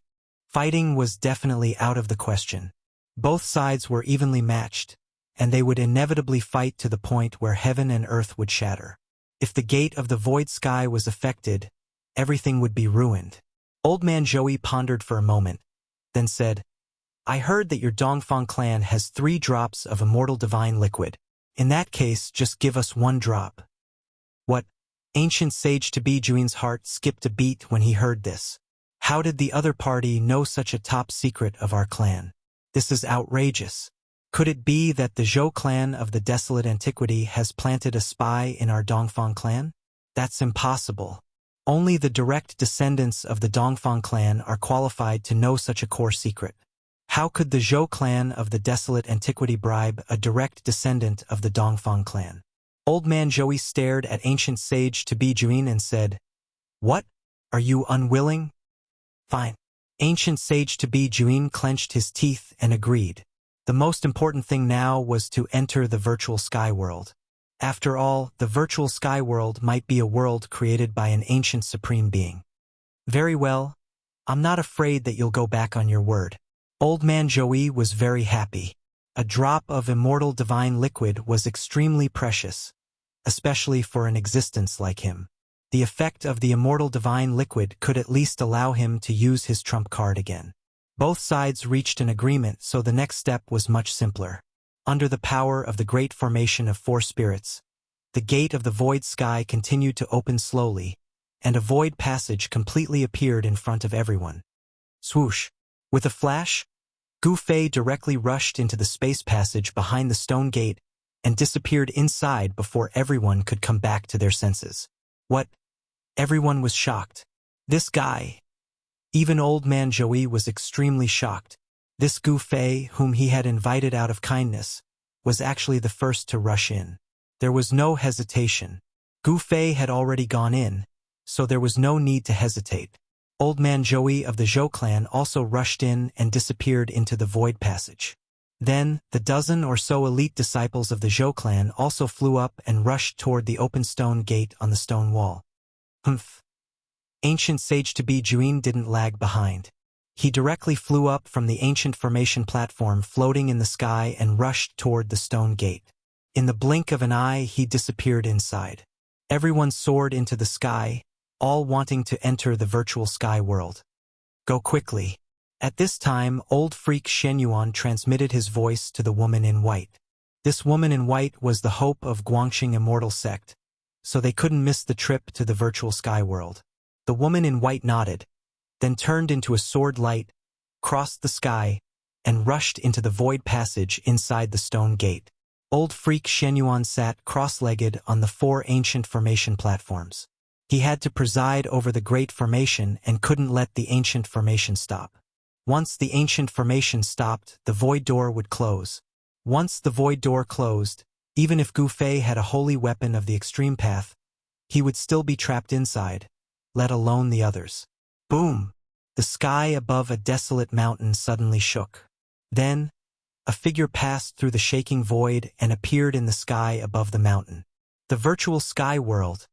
Fighting was definitely out of the question. Both sides were evenly matched, and they would inevitably fight to the point where heaven and earth would shatter. If the gate of the void sky was affected, everything would be ruined. Old man Joey pondered for a moment, then said, "I heard that your Dongfang clan has 3 drops of immortal divine liquid. In that case, just give us 1 drop." What? Ancient sage Tabi Juin's heart skipped a beat when he heard this. How did the other party know such a top secret of our clan? This is outrageous. Could it be that the Zhou clan of the desolate antiquity has planted a spy in our Dongfang clan? That's impossible. Only the direct descendants of the Dongfang clan are qualified to know such a core secret. How could the Zhou clan of the desolate antiquity bribe a direct descendant of the Dongfang clan? Old man Joey stared at ancient sage Tabi Juin and said, "What? Are you unwilling?" "Fine." Ancient sage Tabi Juin clenched his teeth and agreed. The most important thing now was to enter the virtual sky world. After all, the virtual sky world might be a world created by an ancient supreme being. "Very well. I'm not afraid that you'll go back on your word." Old man Joey was very happy. A drop of immortal divine liquid was extremely precious, especially for an existence like him. The effect of the immortal divine liquid could at least allow him to use his trump card again. Both sides reached an agreement, so the next step was much simpler. Under the power of the great formation of 4 spirits, the gate of the void sky continued to open slowly, and a void passage completely appeared in front of everyone. Swoosh! With a flash, Gu Fei directly rushed into the space passage behind the stone gate and disappeared inside before everyone could come back to their senses. What? Everyone was shocked. This guy. Even old man Joey was extremely shocked. This Gu Fei, whom he had invited out of kindness, was actually the first to rush in. There was no hesitation. Gu Fei had already gone in, so there was no need to hesitate. Old Man Joey of the Zhou clan also rushed in and disappeared into the void passage. Then, the dozen or so elite disciples of the Zhou clan also flew up and rushed toward the open stone gate on the stone wall. Humph. Ancient sage-to-be Juin didn't lag behind. He directly flew up from the ancient formation platform floating in the sky and rushed toward the stone gate. In the blink of an eye, he disappeared inside. Everyone soared into the sky, all wanting to enter the virtual sky world. Go quickly. At this time, old freak Shen Yuan transmitted his voice to the woman in white. This woman in white was the hope of Guangxing Immortal sect, so they couldn't miss the trip to the virtual sky world. The woman in white nodded, then turned into a sword light, crossed the sky, and rushed into the void passage inside the stone gate. Old freak Shen Yuan sat cross-legged on the 4 ancient formation platforms. He had to preside over the great formation and couldn't let the ancient formation stop. Once the ancient formation stopped, the void door would close. Once the void door closed, even if Gu Fei had a holy weapon of the extreme path, he would still be trapped inside, let alone the others. Boom! The sky above a desolate mountain suddenly shook. Then, a figure passed through the shaking void and appeared in the sky above the mountain. The virtual sky world.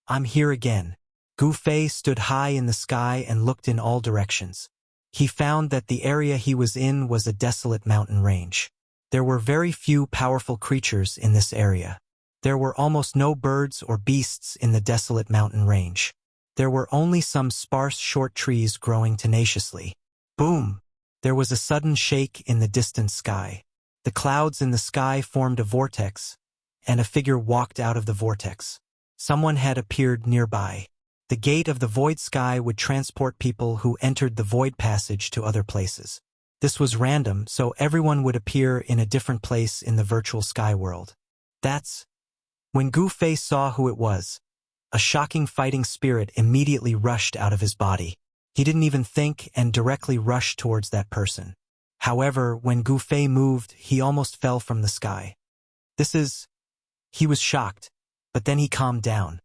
I'm here again. Gu Fei stood high in the sky and looked in all directions. He found that the area he was in was a desolate mountain range. There were very few powerful creatures in this area. There were almost no birds or beasts in the desolate mountain range. There were only some sparse short trees growing tenaciously. Boom! There was a sudden shake in the distant sky. The clouds in the sky formed a vortex, and a figure walked out of the vortex. Someone had appeared nearby. The gate of the void sky would transport people who entered the void passage to other places. This was random, so everyone would appear in a different place in the virtual sky world. That's when Gu Fei saw who it was. A shocking fighting spirit immediately rushed out of his body. He didn't even think and directly rushed towards that person. However, when Gu Fei moved, he almost fell from the sky. He was shocked, but then he calmed down.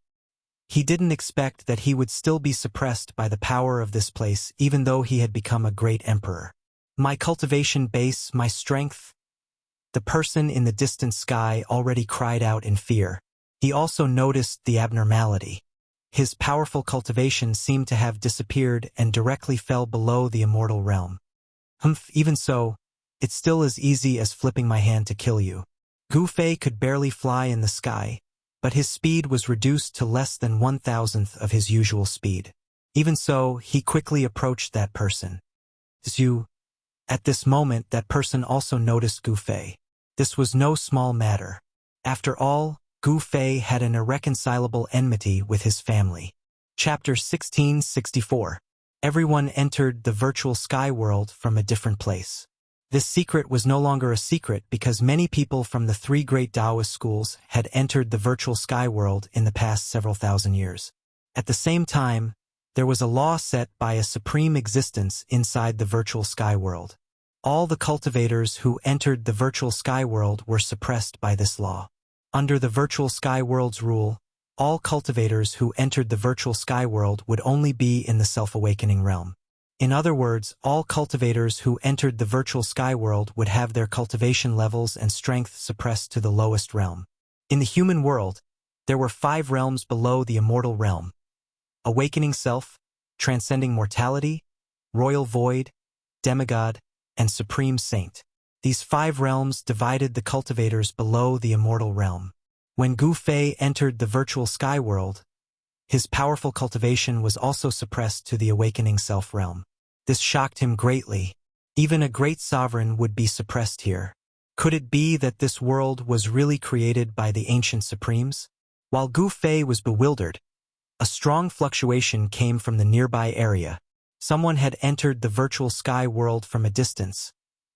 He didn't expect that he would still be suppressed by the power of this place even though he had become a great emperor. My cultivation base, my strength. The person in the distant sky already cried out in fear. He also noticed the abnormality. His powerful cultivation seemed to have disappeared and directly fell below the immortal realm. Humph, even so, it's still as easy as flipping my hand to kill you. Gu Fei could barely fly in the sky, but his speed was reduced to less than 1,000th of his usual speed. Even so, he quickly approached that person. Zhu. At this moment, that person also noticed Gu Fei. This was no small matter. After all, Gu Fei had an irreconcilable enmity with his family. Chapter 1664. Everyone entered the virtual sky world from a different place. This secret was no longer a secret because many people from the 3 great Taoist schools had entered the virtual sky world in the past several thousand years. At the same time, there was a law set by a supreme existence inside the virtual sky world. All the cultivators who entered the virtual sky world were suppressed by this law. Under the virtual sky world's rule, all cultivators who entered the virtual sky world would only be in the self-awakening realm. In other words, all cultivators who entered the virtual sky world would have their cultivation levels and strength suppressed to the lowest realm. In the human world, there were 5 realms below the immortal realm: awakening self, transcending mortality, royal void, demigod, and supreme saint. These 5 realms divided the cultivators below the immortal realm. When Gu Fei entered the virtual sky world, his powerful cultivation was also suppressed to the awakening self realm. This shocked him greatly. Even a great sovereign would be suppressed here. Could it be that this world was really created by the ancient supremes? While Gu Fei was bewildered, a strong fluctuation came from the nearby area. Someone had entered the virtual sky world from a distance,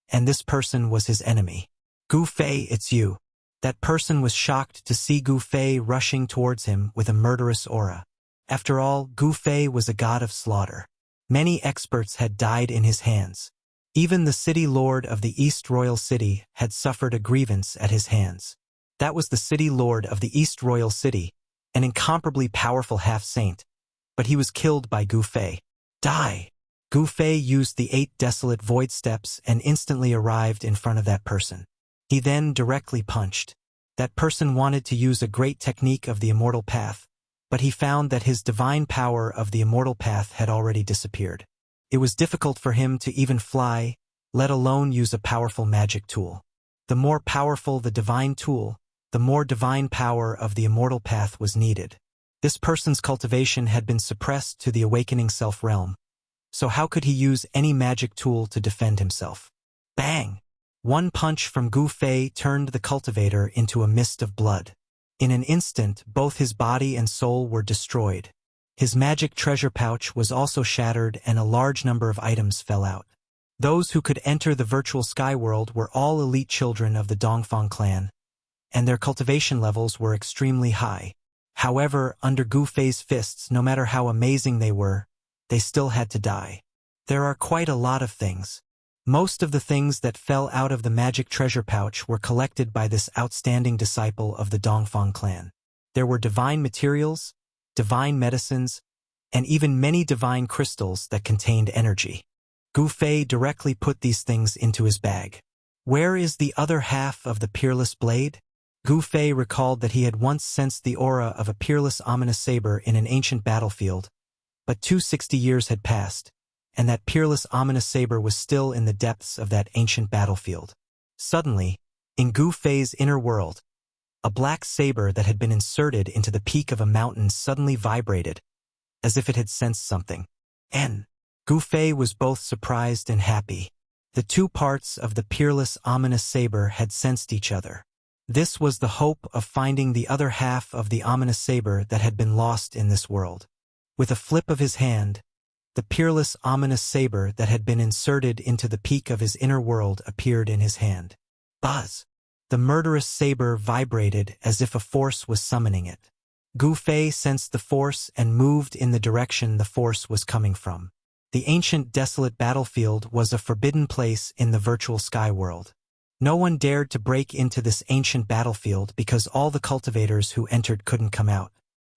and this person was his enemy. Gu Fei, it's you. That person was shocked to see Gu Fei rushing towards him with a murderous aura. After all, Gu Fei was a god of slaughter. Many experts had died in his hands. Even the city lord of the East Royal City had suffered a grievance at his hands. That was the city lord of the East Royal City, an incomparably powerful half-saint, but he was killed by Gu Fei. Die! Gu Fei used the 8 desolate void steps and instantly arrived in front of that person. He then directly punched. That person wanted to use a great technique of the immortal path, but he found that his divine power of the immortal path had already disappeared. It was difficult for him to even fly, let alone use a powerful magic tool. The more powerful the divine tool, the more divine power of the immortal path was needed. This person's cultivation had been suppressed to the awakening self-realm, so how could he use any magic tool to defend himself? Bang! One punch from Gu Fei turned the cultivator into a mist of blood. In an instant, both his body and soul were destroyed. His magic treasure pouch was also shattered and a large number of items fell out. Those who could enter the virtual sky world were all elite children of the Dongfang clan, and their cultivation levels were extremely high. However, under Gu Fei's fists, no matter how amazing they still had to die. There are quite a lot of things. Most of the things that fell out of the magic treasure pouch were collected by this outstanding disciple of the Dongfang clan. There were divine materials, divine medicines, and even many divine crystals that contained energy. Gu Fei directly put these things into his bag. Where is the other half of the peerless blade? Gu Fei recalled that he had once sensed the aura of a peerless ominous saber in an ancient battlefield, but 260 years had passed, and that peerless ominous saber was still in the depths of that ancient battlefield. Suddenly, in Gu Fei's inner world, a black saber that had been inserted into the peak of a mountain suddenly vibrated, as if it had sensed something. Gu Fei was both surprised and happy. The two parts of the peerless ominous saber had sensed each other. This was the hope of finding the other half of the ominous saber that had been lost in this world. With a flip of his hand, the peerless ominous saber that had been inserted into the peak of his inner world appeared in his hand. Buzz! The murderous saber vibrated as if a force was summoning it. Gu Fei sensed the force and moved in the direction the force was coming from. The ancient desolate battlefield was a forbidden place in the virtual sky world. No one dared to break into this ancient battlefield because all the cultivators who entered couldn't come out.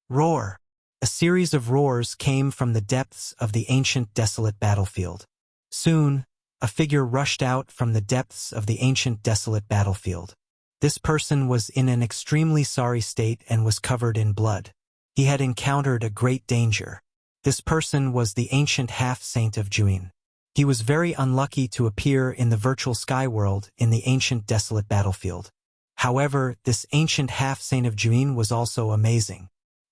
Roar! A series of roars came from the depths of the ancient desolate battlefield. Soon, a figure rushed out from the depths of the ancient desolate battlefield. This person was in an extremely sorry state and was covered in blood. He had encountered a great danger. This person was the ancient half-saint of Juin. He was very unlucky to appear in the virtual sky world in the ancient desolate battlefield. However, this ancient half-saint of Juin was also amazing.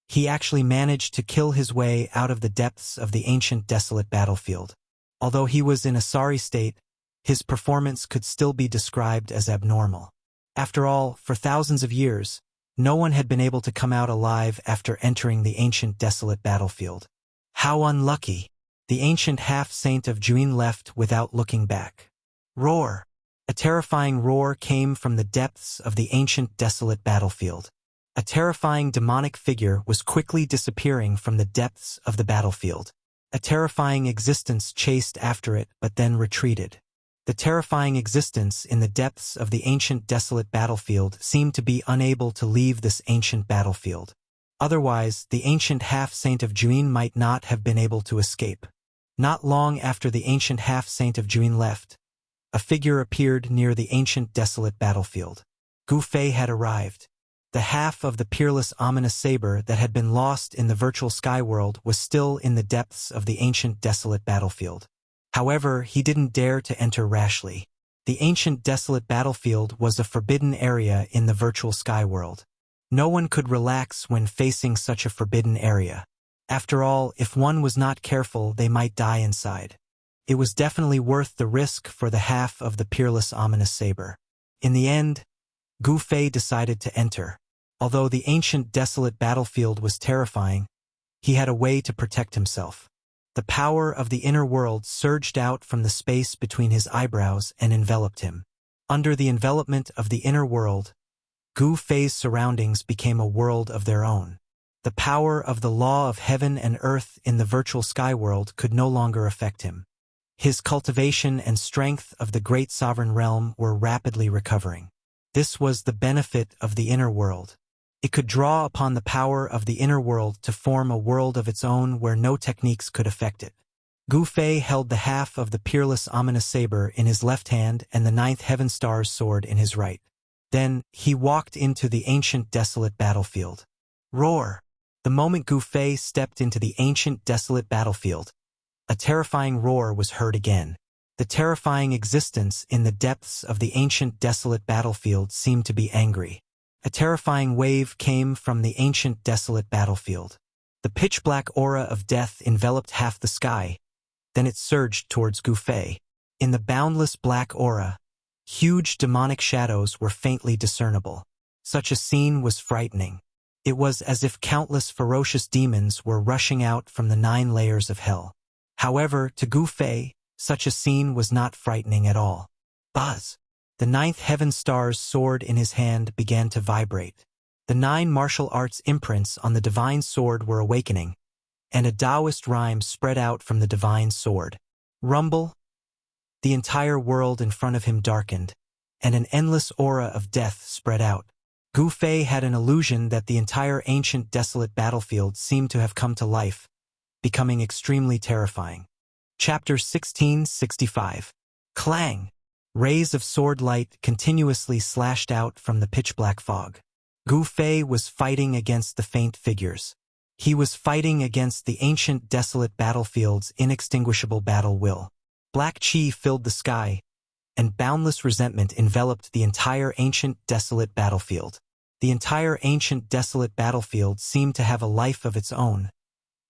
He actually managed to kill his way out of the depths of the ancient desolate battlefield. Although he was in a sorry state, his performance could still be described as abnormal. After all, for thousands of years, no one had been able to come out alive after entering the ancient desolate battlefield. How unlucky! The ancient half-saint of Juin left without looking back. Roar! A terrifying roar came from the depths of the ancient desolate battlefield. A terrifying demonic figure was quickly disappearing from the depths of the battlefield. A terrifying existence chased after it but then retreated. The terrifying existence in the depths of the ancient desolate battlefield seemed to be unable to leave this ancient battlefield. Otherwise, the ancient half-saint of Juin might not have been able to escape. Not long after the ancient half-saint of Juin left, a figure appeared near the ancient desolate battlefield. Gu Fei had arrived. The half of the peerless ominous saber that had been lost in the virtual sky world was still in the depths of the ancient desolate battlefield. However, he didn't dare to enter rashly. The ancient desolate battlefield was a forbidden area in the virtual sky world. No one could relax when facing such a forbidden area. After all, if one was not careful, they might die inside. It was definitely worth the risk for the half of the peerless ominous saber. In the end, Gu Fei decided to enter. Although the ancient desolate battlefield was terrifying, he had a way to protect himself. The power of the inner world surged out from the space between his eyebrows and enveloped him. Under the envelopment of the inner world, Gu Fei's surroundings became a world of their own. The power of the law of heaven and earth in the virtual sky world could no longer affect him. His cultivation and strength of the great sovereign realm were rapidly recovering. This was the benefit of the inner world. It could draw upon the power of the inner world to form a world of its own where no techniques could affect it. Gu Fei held the half of the peerless ominous saber in his left hand and the ninth heaven star's sword in his right. Then, he walked into the ancient desolate battlefield. Roar! The moment Gu Fei stepped into the ancient desolate battlefield, a terrifying roar was heard again. The terrifying existence in the depths of the ancient desolate battlefield seemed to be angry. A terrifying wave came from the ancient desolate battlefield. The pitch-black aura of death enveloped half the sky. Then it surged towards Gu Fei. In the boundless black aura, huge demonic shadows were faintly discernible. Such a scene was frightening. It was as if countless ferocious demons were rushing out from the 9 layers of hell. However, to Gu Fei, such a scene was not frightening at all. Buzz! The 9th heaven star's sword in his hand began to vibrate. The 9 martial arts imprints on the divine sword were awakening, and a Taoist rhyme spread out from the divine sword. Rumble! The entire world in front of him darkened, and an endless aura of death spread out. Gu Fei had an illusion that the entire ancient desolate battlefield seemed to have come to life, becoming extremely terrifying. Chapter 1665. Clang! Rays of sword light continuously slashed out from the pitch-black fog. Gu Fei was fighting against the faint figures. He was fighting against the ancient desolate battlefield's inextinguishable battle will. Black chi filled the sky, and boundless resentment enveloped the entire ancient desolate battlefield. The entire ancient desolate battlefield seemed to have a life of its own,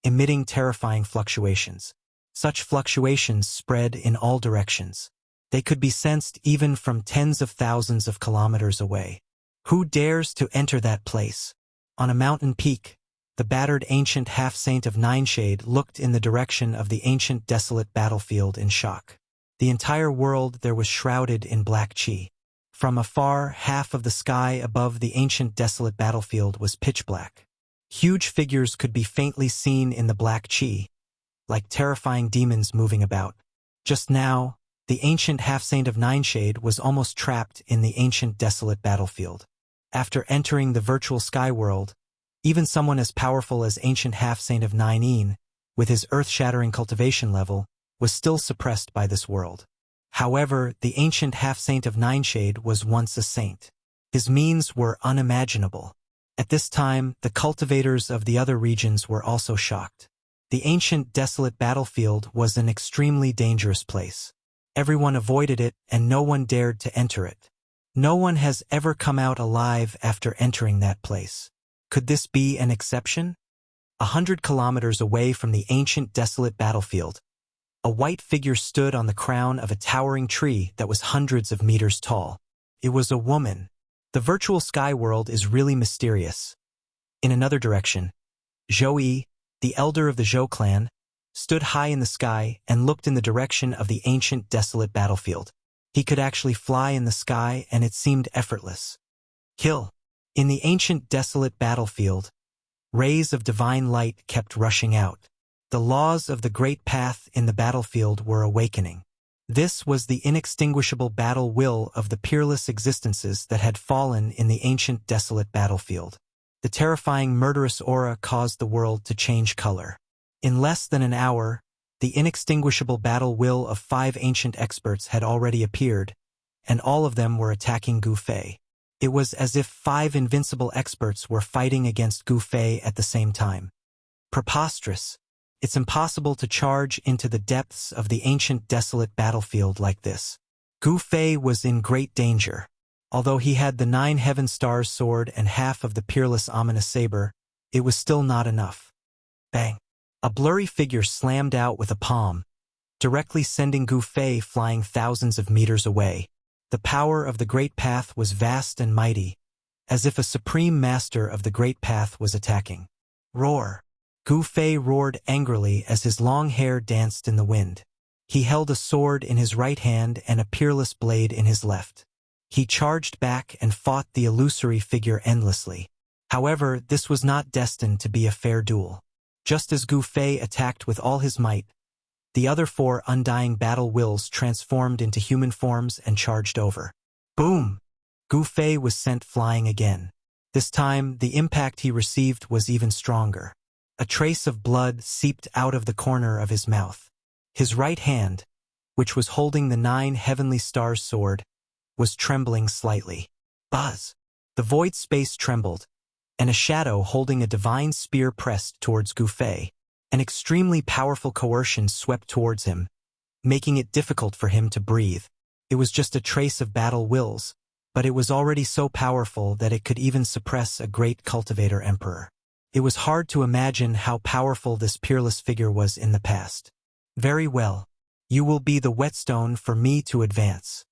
emitting terrifying fluctuations. Such fluctuations spread in all directions. They could be sensed even from tens of thousands of kilometers away. Who dares to enter that place? On a mountain peak, the battered ancient half-saint of Nineshade looked in the direction of the ancient desolate battlefield in shock. The entire world there was shrouded in black chi. From afar, half of the sky above the ancient desolate battlefield was pitch black. Huge figures could be faintly seen in the black chi, like terrifying demons moving about. Just now, the ancient half-saint of Nineshade was almost trapped in the ancient desolate battlefield. After entering the virtual sky world, even someone as powerful as ancient half-saint of Nine, with his earth-shattering cultivation level, was still suppressed by this world. However, the ancient half-saint of Nineshade was once a saint. His means were unimaginable. At this time, the cultivators of the other regions were also shocked. The ancient desolate battlefield was an extremely dangerous place. Everyone avoided it, and no one dared to enter it. No one has ever come out alive after entering that place. Could this be an exception? 100 kilometers away from the ancient desolate battlefield, a white figure stood on the crown of a towering tree that was hundreds of meters tall. It was a woman. The virtual sky world is really mysterious. In another direction, Zhou Yi, the elder of the Zhou clan, stood high in the sky and looked in the direction of the ancient desolate battlefield. He could actually fly in the sky, and it seemed effortless. Kill. In the ancient desolate battlefield, rays of divine light kept rushing out. The laws of the great path in the battlefield were awakening. This was the inextinguishable battle will of the peerless existences that had fallen in the ancient desolate battlefield. The terrifying murderous aura caused the world to change color. In less than an hour, the inextinguishable battle will of 5 ancient experts had already appeared, and all of them were attacking Gu Fei. It was as if 5 invincible experts were fighting against Gu Fei at the same time. Preposterous. It's impossible to charge into the depths of the ancient desolate battlefield like this. Gu Fei was in great danger. Although he had the 9 heaven stars sword and half of the peerless ominous saber, it was still not enough. Bang! A blurry figure slammed out with a palm, directly sending Gu Fei flying thousands of meters away. The power of the Great Path was vast and mighty, as if a supreme master of the Great Path was attacking. Roar! Gu Fei roared angrily as his long hair danced in the wind. He held a sword in his right hand and a peerless blade in his left. He charged back and fought the illusory figure endlessly. However, this was not destined to be a fair duel. Just as Gu Fei attacked with all his might, the other 4 undying battle wills transformed into human forms and charged over. Boom! Gu Fei was sent flying again. This time, the impact he received was even stronger. A trace of blood seeped out of the corner of his mouth. His right hand, which was holding the 9 heavenly stars sword, was trembling slightly. Buzz! The void space trembled, and a shadow holding a divine spear pressed towards Gu Fei. An extremely powerful coercion swept towards him, making it difficult for him to breathe. It was just a trace of battle wills, but it was already so powerful that it could even suppress a great cultivator emperor. It was hard to imagine how powerful this peerless figure was in the past. Very well. You will be the whetstone for me to advance.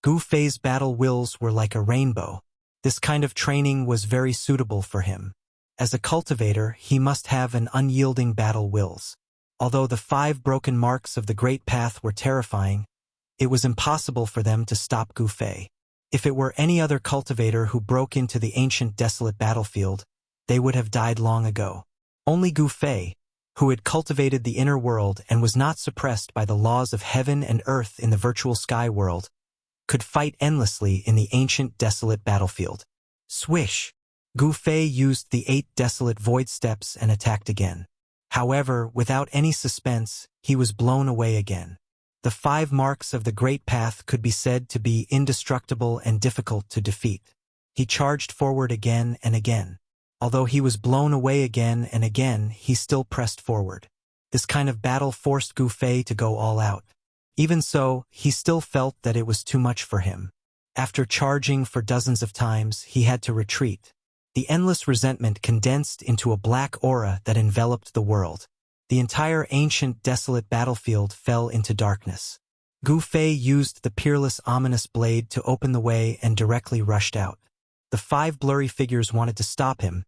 Gu Fei's battle wills were like a rainbow. This kind of training was very suitable for him. As a cultivator, he must have an unyielding battle wills. Although the 5 broken marks of the Great Path were terrifying, it was impossible for them to stop Gu Fei. If it were any other cultivator who broke into the ancient desolate battlefield, they would have died long ago. Only Gu Fei, who had cultivated the inner world and was not suppressed by the laws of heaven and earth in the virtual sky world, could fight endlessly in the ancient desolate battlefield. Swish! Gu Fei used the 8 desolate void steps and attacked again. However, without any suspense, he was blown away again. The 5 marks of the Great Path could be said to be indestructible and difficult to defeat. He charged forward again and again. Although he was blown away again and again, he still pressed forward. This kind of battle forced Gu Fei to go all out. Even so, he still felt that it was too much for him. After charging for dozens of times, he had to retreat. The endless resentment condensed into a black aura that enveloped the world. The entire ancient desolate battlefield fell into darkness. Gu Fei used the peerless ominous blade to open the way and directly rushed out. The 5 blurry figures wanted to stop him,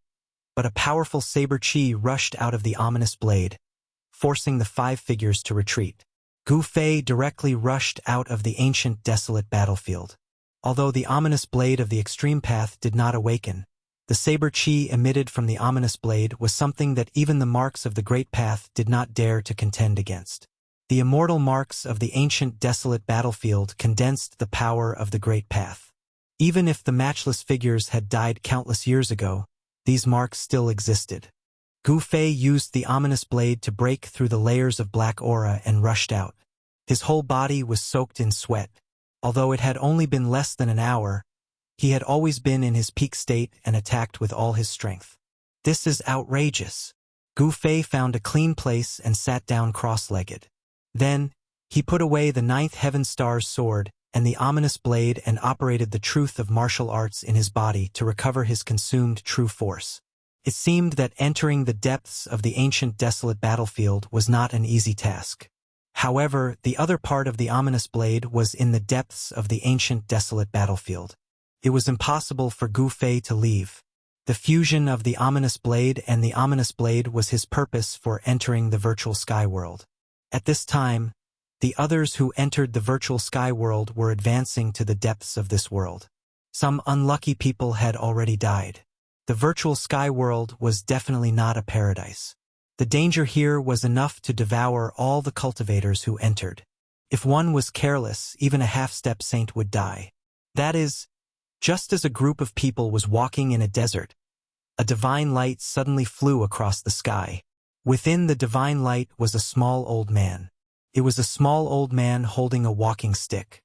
but a powerful saber chi rushed out of the ominous blade, forcing the 5 figures to retreat. Gu Fei directly rushed out of the ancient desolate battlefield. Although the ominous blade of the extreme path did not awaken, the saber chi emitted from the ominous blade was something that even the marks of the Great Path did not dare to contend against. The immortal marks of the ancient desolate battlefield condensed the power of the Great Path. Even if the matchless figures had died countless years ago, these marks still existed. Gu Fei used the ominous blade to break through the layers of black aura and rushed out. His whole body was soaked in sweat. Although it had only been less than an hour, he had always been in his peak state and attacked with all his strength. This is outrageous. Gu Fei found a clean place and sat down cross-legged. Then, he put away the 9th Heaven Star's sword and the ominous blade and operated the truth of martial arts in his body to recover his consumed true force. It seemed that entering the depths of the ancient desolate battlefield was not an easy task. However, the other part of the ominous blade was in the depths of the ancient desolate battlefield. It was impossible for Gu Fei to leave. The fusion of the ominous blade and the ominous blade was his purpose for entering the virtual sky world. At this time, the others who entered the virtual sky world were advancing to the depths of this world. Some unlucky people had already died. The virtual sky world was definitely not a paradise. The danger here was enough to devour all the cultivators who entered. If one was careless, even a half-step saint would die. That is, just as a group of people was walking in a desert, a divine light suddenly flew across the sky. Within the divine light was a small old man. It was a small old man holding a walking stick.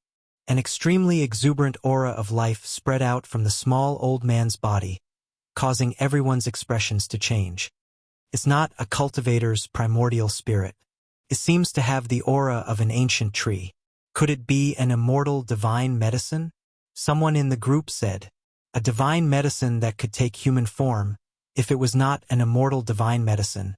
An extremely exuberant aura of life spread out from the small old man's body, causing everyone's expressions to change. It's not a cultivator's primordial spirit. It seems to have the aura of an ancient tree. Could it be an immortal divine medicine? Someone in the group said, a divine medicine that could take human form. If it was not an immortal divine medicine,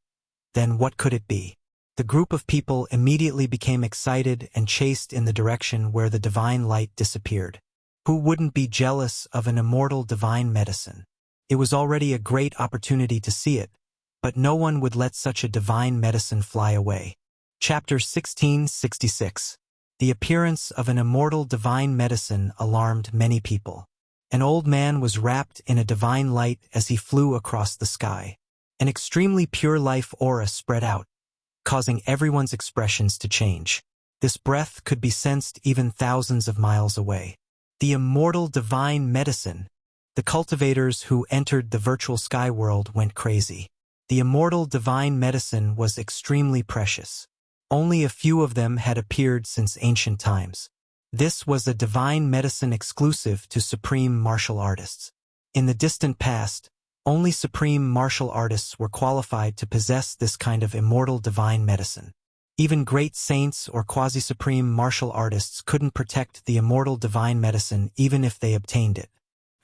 then what could it be? The group of people immediately became excited and chased in the direction where the divine light disappeared. Who wouldn't be jealous of an immortal divine medicine? It was already a great opportunity to see it, but no one would let such a divine medicine fly away. Chapter 1666. The appearance of an immortal divine medicine alarmed many people. An old man was wrapped in a divine light as he flew across the sky. An extremely pure life aura spread out, causing everyone's expressions to change. This breath could be sensed even thousands of miles away. The immortal divine medicine. The cultivators who entered the virtual sky world went crazy. The immortal divine medicine was extremely precious. Only a few of them had appeared since ancient times. This was a divine medicine exclusive to supreme martial artists. In the distant past, only supreme martial artists were qualified to possess this kind of immortal divine medicine. Even great saints or quasi-supreme martial artists couldn't protect the immortal divine medicine even if they obtained it.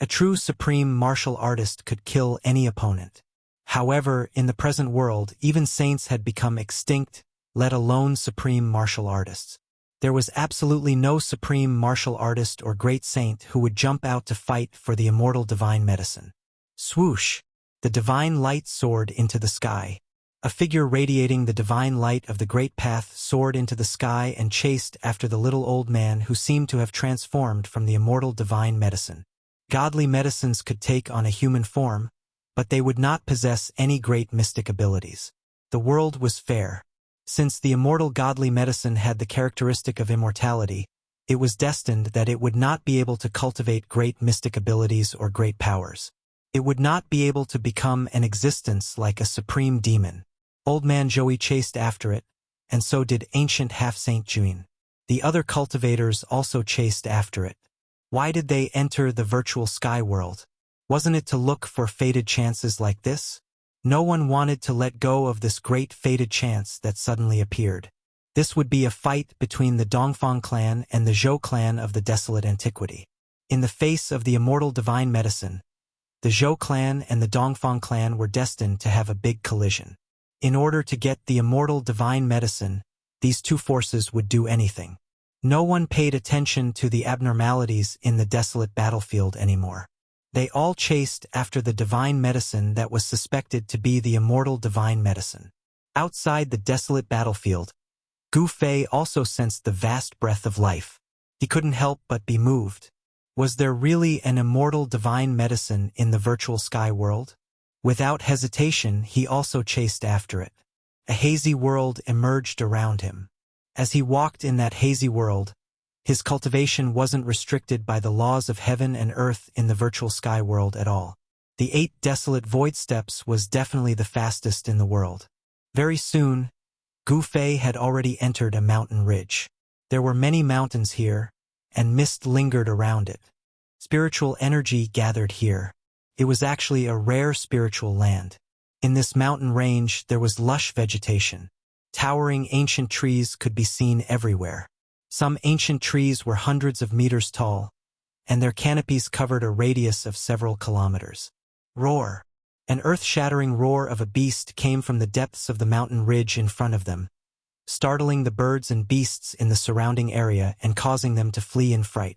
A true supreme martial artist could kill any opponent. However, in the present world, even saints had become extinct, let alone supreme martial artists. There was absolutely no supreme martial artist or great saint who would jump out to fight for the immortal divine medicine. Swoosh! The divine light soared into the sky. A figure radiating the divine light of the great path soared into the sky and chased after the little old man who seemed to have transformed from the immortal divine medicine. Godly medicines could take on a human form, but they would not possess any great mystic abilities. The world was fair. Since the immortal godly medicine had the characteristic of immortality, it was destined that it would not be able to cultivate great mystic abilities or great powers. It would not be able to become an existence like a supreme demon. Old Man Joey chased after it, and so did ancient half-saint Juin. The other cultivators also chased after it. Why did they enter the virtual sky world? Wasn't it to look for fated chances like this? No one wanted to let go of this great fated chance that suddenly appeared. This would be a fight between the Dongfang clan and the Zhou clan of the desolate antiquity. In the face of the immortal divine medicine, the Zhou clan and the Dongfang clan were destined to have a big collision. In order to get the immortal divine medicine, these two forces would do anything. No one paid attention to the abnormalities in the desolate battlefield anymore. They all chased after the divine medicine that was suspected to be the immortal divine medicine. Outside the desolate battlefield, Gu Fei also sensed the vast breath of life. He couldn't help but be moved. Was there really an immortal divine medicine in the virtual sky world? Without hesitation, he also chased after it. A hazy world emerged around him. As he walked in that hazy world, his cultivation wasn't restricted by the laws of heaven and earth in the virtual sky world at all. The 8 desolate void steps was definitely the fastest in the world. Very soon, Gu Fei had already entered a mountain ridge. There were many mountains here, and mist lingered around it. Spiritual energy gathered here. It was actually a rare spiritual land. In this mountain range, there was lush vegetation. Towering ancient trees could be seen everywhere. Some ancient trees were hundreds of meters tall, and their canopies covered a radius of several kilometers. Roar! An earth-shattering roar of a beast came from the depths of the mountain ridge in front of them, startling the birds and beasts in the surrounding area and causing them to flee in fright.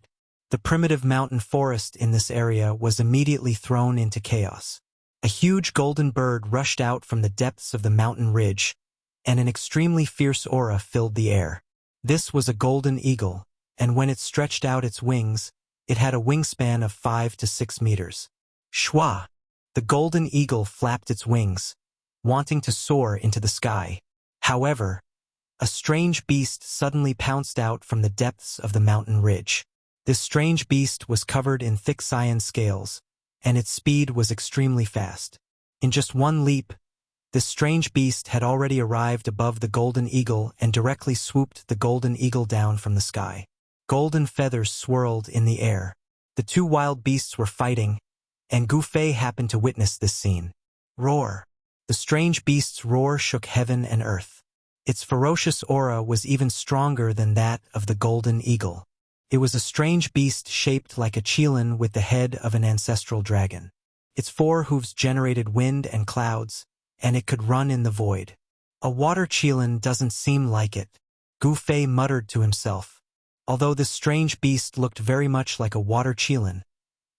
The primitive mountain forest in this area was immediately thrown into chaos. A huge golden bird rushed out from the depths of the mountain ridge, and an extremely fierce aura filled the air. This was a golden eagle, and when it stretched out its wings, it had a wingspan of 5 to 6 meters. Shwa! The golden eagle flapped its wings, wanting to soar into the sky. However, a strange beast suddenly pounced out from the depths of the mountain ridge. This strange beast was covered in thick cyan scales, and its speed was extremely fast. In just one leap, this strange beast had already arrived above the golden eagle and directly swooped the golden eagle down from the sky. Golden feathers swirled in the air. The two wild beasts were fighting, and Gu Fei happened to witness this scene. Roar! The strange beast's roar shook heaven and earth. Its ferocious aura was even stronger than that of the golden eagle. It was a strange beast shaped like a qilin with the head of an ancestral dragon. Its 4 hooves generated wind and clouds, and it could run in the void. A water qilin doesn't seem like it, Gu Fei muttered to himself. Although this strange beast looked very much like a water qilin,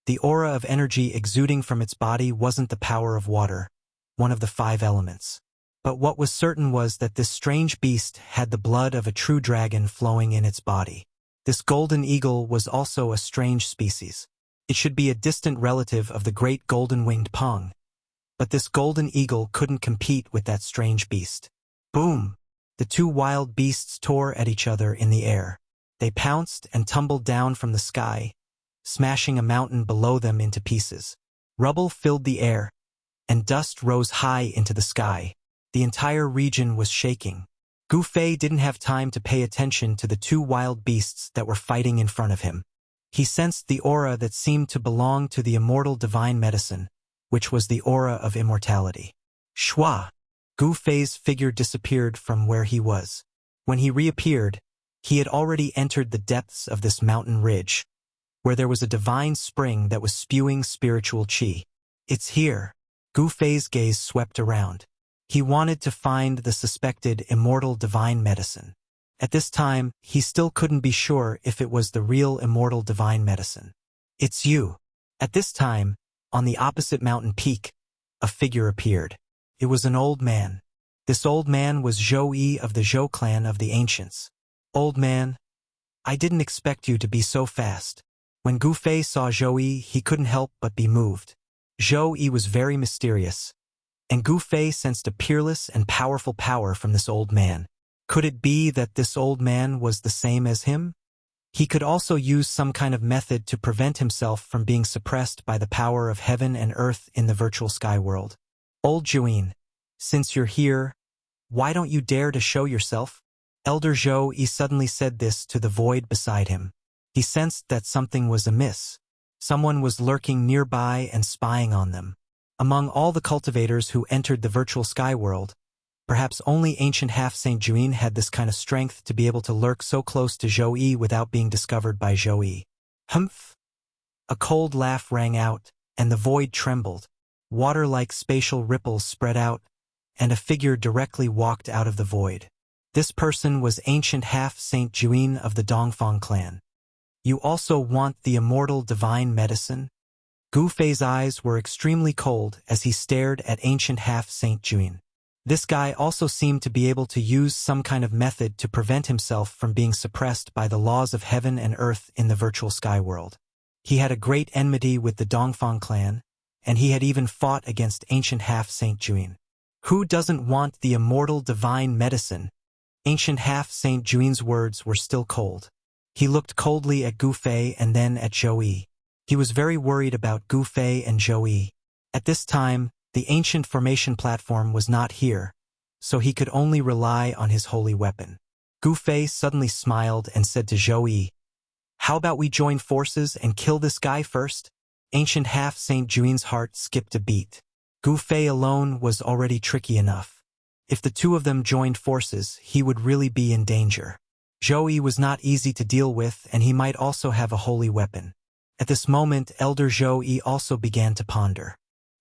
the aura of energy exuding from its body wasn't the power of water, one of the 5 elements. But what was certain was that this strange beast had the blood of a true dragon flowing in its body. This golden eagle was also a strange species. It should be a distant relative of the great golden-winged Peng. But this golden eagle couldn't compete with that strange beast. Boom! The 2 wild beasts tore at each other in the air. They pounced and tumbled down from the sky, smashing a mountain below them into pieces. Rubble filled the air, and dust rose high into the sky. The entire region was shaking. Gu Fei didn't have time to pay attention to the two wild beasts that were fighting in front of him. He sensed the aura that seemed to belong to the immortal divine medicine, which was the aura of immortality. Shua! Gu Fei's figure disappeared from where he was. When he reappeared, he had already entered the depths of this mountain ridge, where there was a divine spring that was spewing spiritual qi. It's here. Gu Fei's gaze swept around. He wanted to find the suspected immortal divine medicine. At this time, he still couldn't be sure if it was the real immortal divine medicine. It's you. At this time, on the opposite mountain peak, a figure appeared. It was an old man. This old man was Zhou Yi of the Zhou clan of the ancients. Old man, I didn't expect you to be so fast. When Gu Fei saw Zhou Yi, he couldn't help but be moved. Zhou Yi was very mysterious, and Gu Fei sensed a peerless and powerful power from this old man. Could it be that this old man was the same as him? He could also use some kind of method to prevent himself from being suppressed by the power of heaven and earth in the virtual sky world. Old Juin, since you're here, why don't you dare to show yourself? Elder Zhou Yi suddenly said this to the void beside him. He sensed that something was amiss. Someone was lurking nearby and spying on them. Among all the cultivators who entered the virtual sky world, perhaps only ancient half-Saint Juin had this kind of strength to be able to lurk so close to Zhou Yi without being discovered by Zhou Yi. Humph! A cold laugh rang out, and the void trembled. Water-like spatial ripples spread out, and a figure directly walked out of the void. This person was ancient half-Saint Juin of the Dongfang clan. You also want the immortal divine medicine? Gu Fei's eyes were extremely cold as he stared at ancient half-Saint Juin. This guy also seemed to be able to use some kind of method to prevent himself from being suppressed by the laws of heaven and earth in the virtual sky world. He had a great enmity with the Dongfang clan, and he had even fought against ancient half-Saint Juin. Who doesn't want the immortal divine medicine? Ancient half-Saint Juin's words were still cold. He looked coldly at Gu Fei and then at Zhou Yi. He was very worried about Gu Fei and Zhou Yi. At this time, the ancient formation platform was not here, so he could only rely on his holy weapon. Gu Fei suddenly smiled and said to Zhou Yi, "How about we join forces and kill this guy first?" Ancient half-Saint Juin's heart skipped a beat. Gu Fei alone was already tricky enough. If the two of them joined forces, he would really be in danger. Zhou Yi was not easy to deal with, and he might also have a holy weapon. At this moment, Elder Zhou Yi also began to ponder.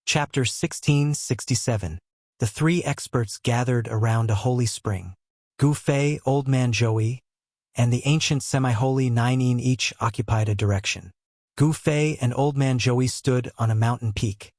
Chapter 1667. The three experts gathered around a holy spring. Gu Fei, Old Man Zhou Yi, and the ancient semi-holy Nine each occupied a direction. Gu Fei and Old Man Zhou Yi stood on a mountain peak,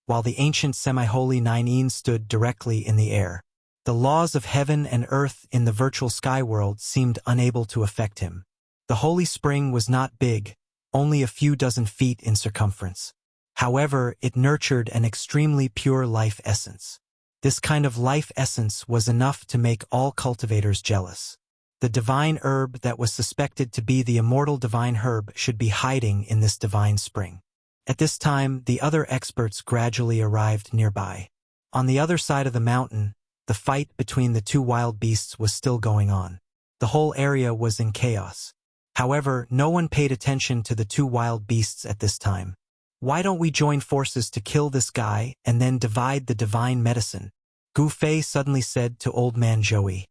while the ancient semi-holy Nine stood directly in the air. The laws of heaven and earth in the virtual sky world seemed unable to affect him. The holy spring was not big, only a few dozen feet in circumference. However, it nurtured an extremely pure life essence. This kind of life essence was enough to make all cultivators jealous. The divine herb that was suspected to be the immortal divine herb should be hiding in this divine spring. At this time, the other experts gradually arrived nearby. On the other side of the mountain, the fight between the two wild beasts was still going on. The whole area was in chaos. However, no one paid attention to the two wild beasts at this time. "Why don't we join forces to kill this guy and then divide the divine medicine?" Gu Fei suddenly said to Old Man Zhou Yi.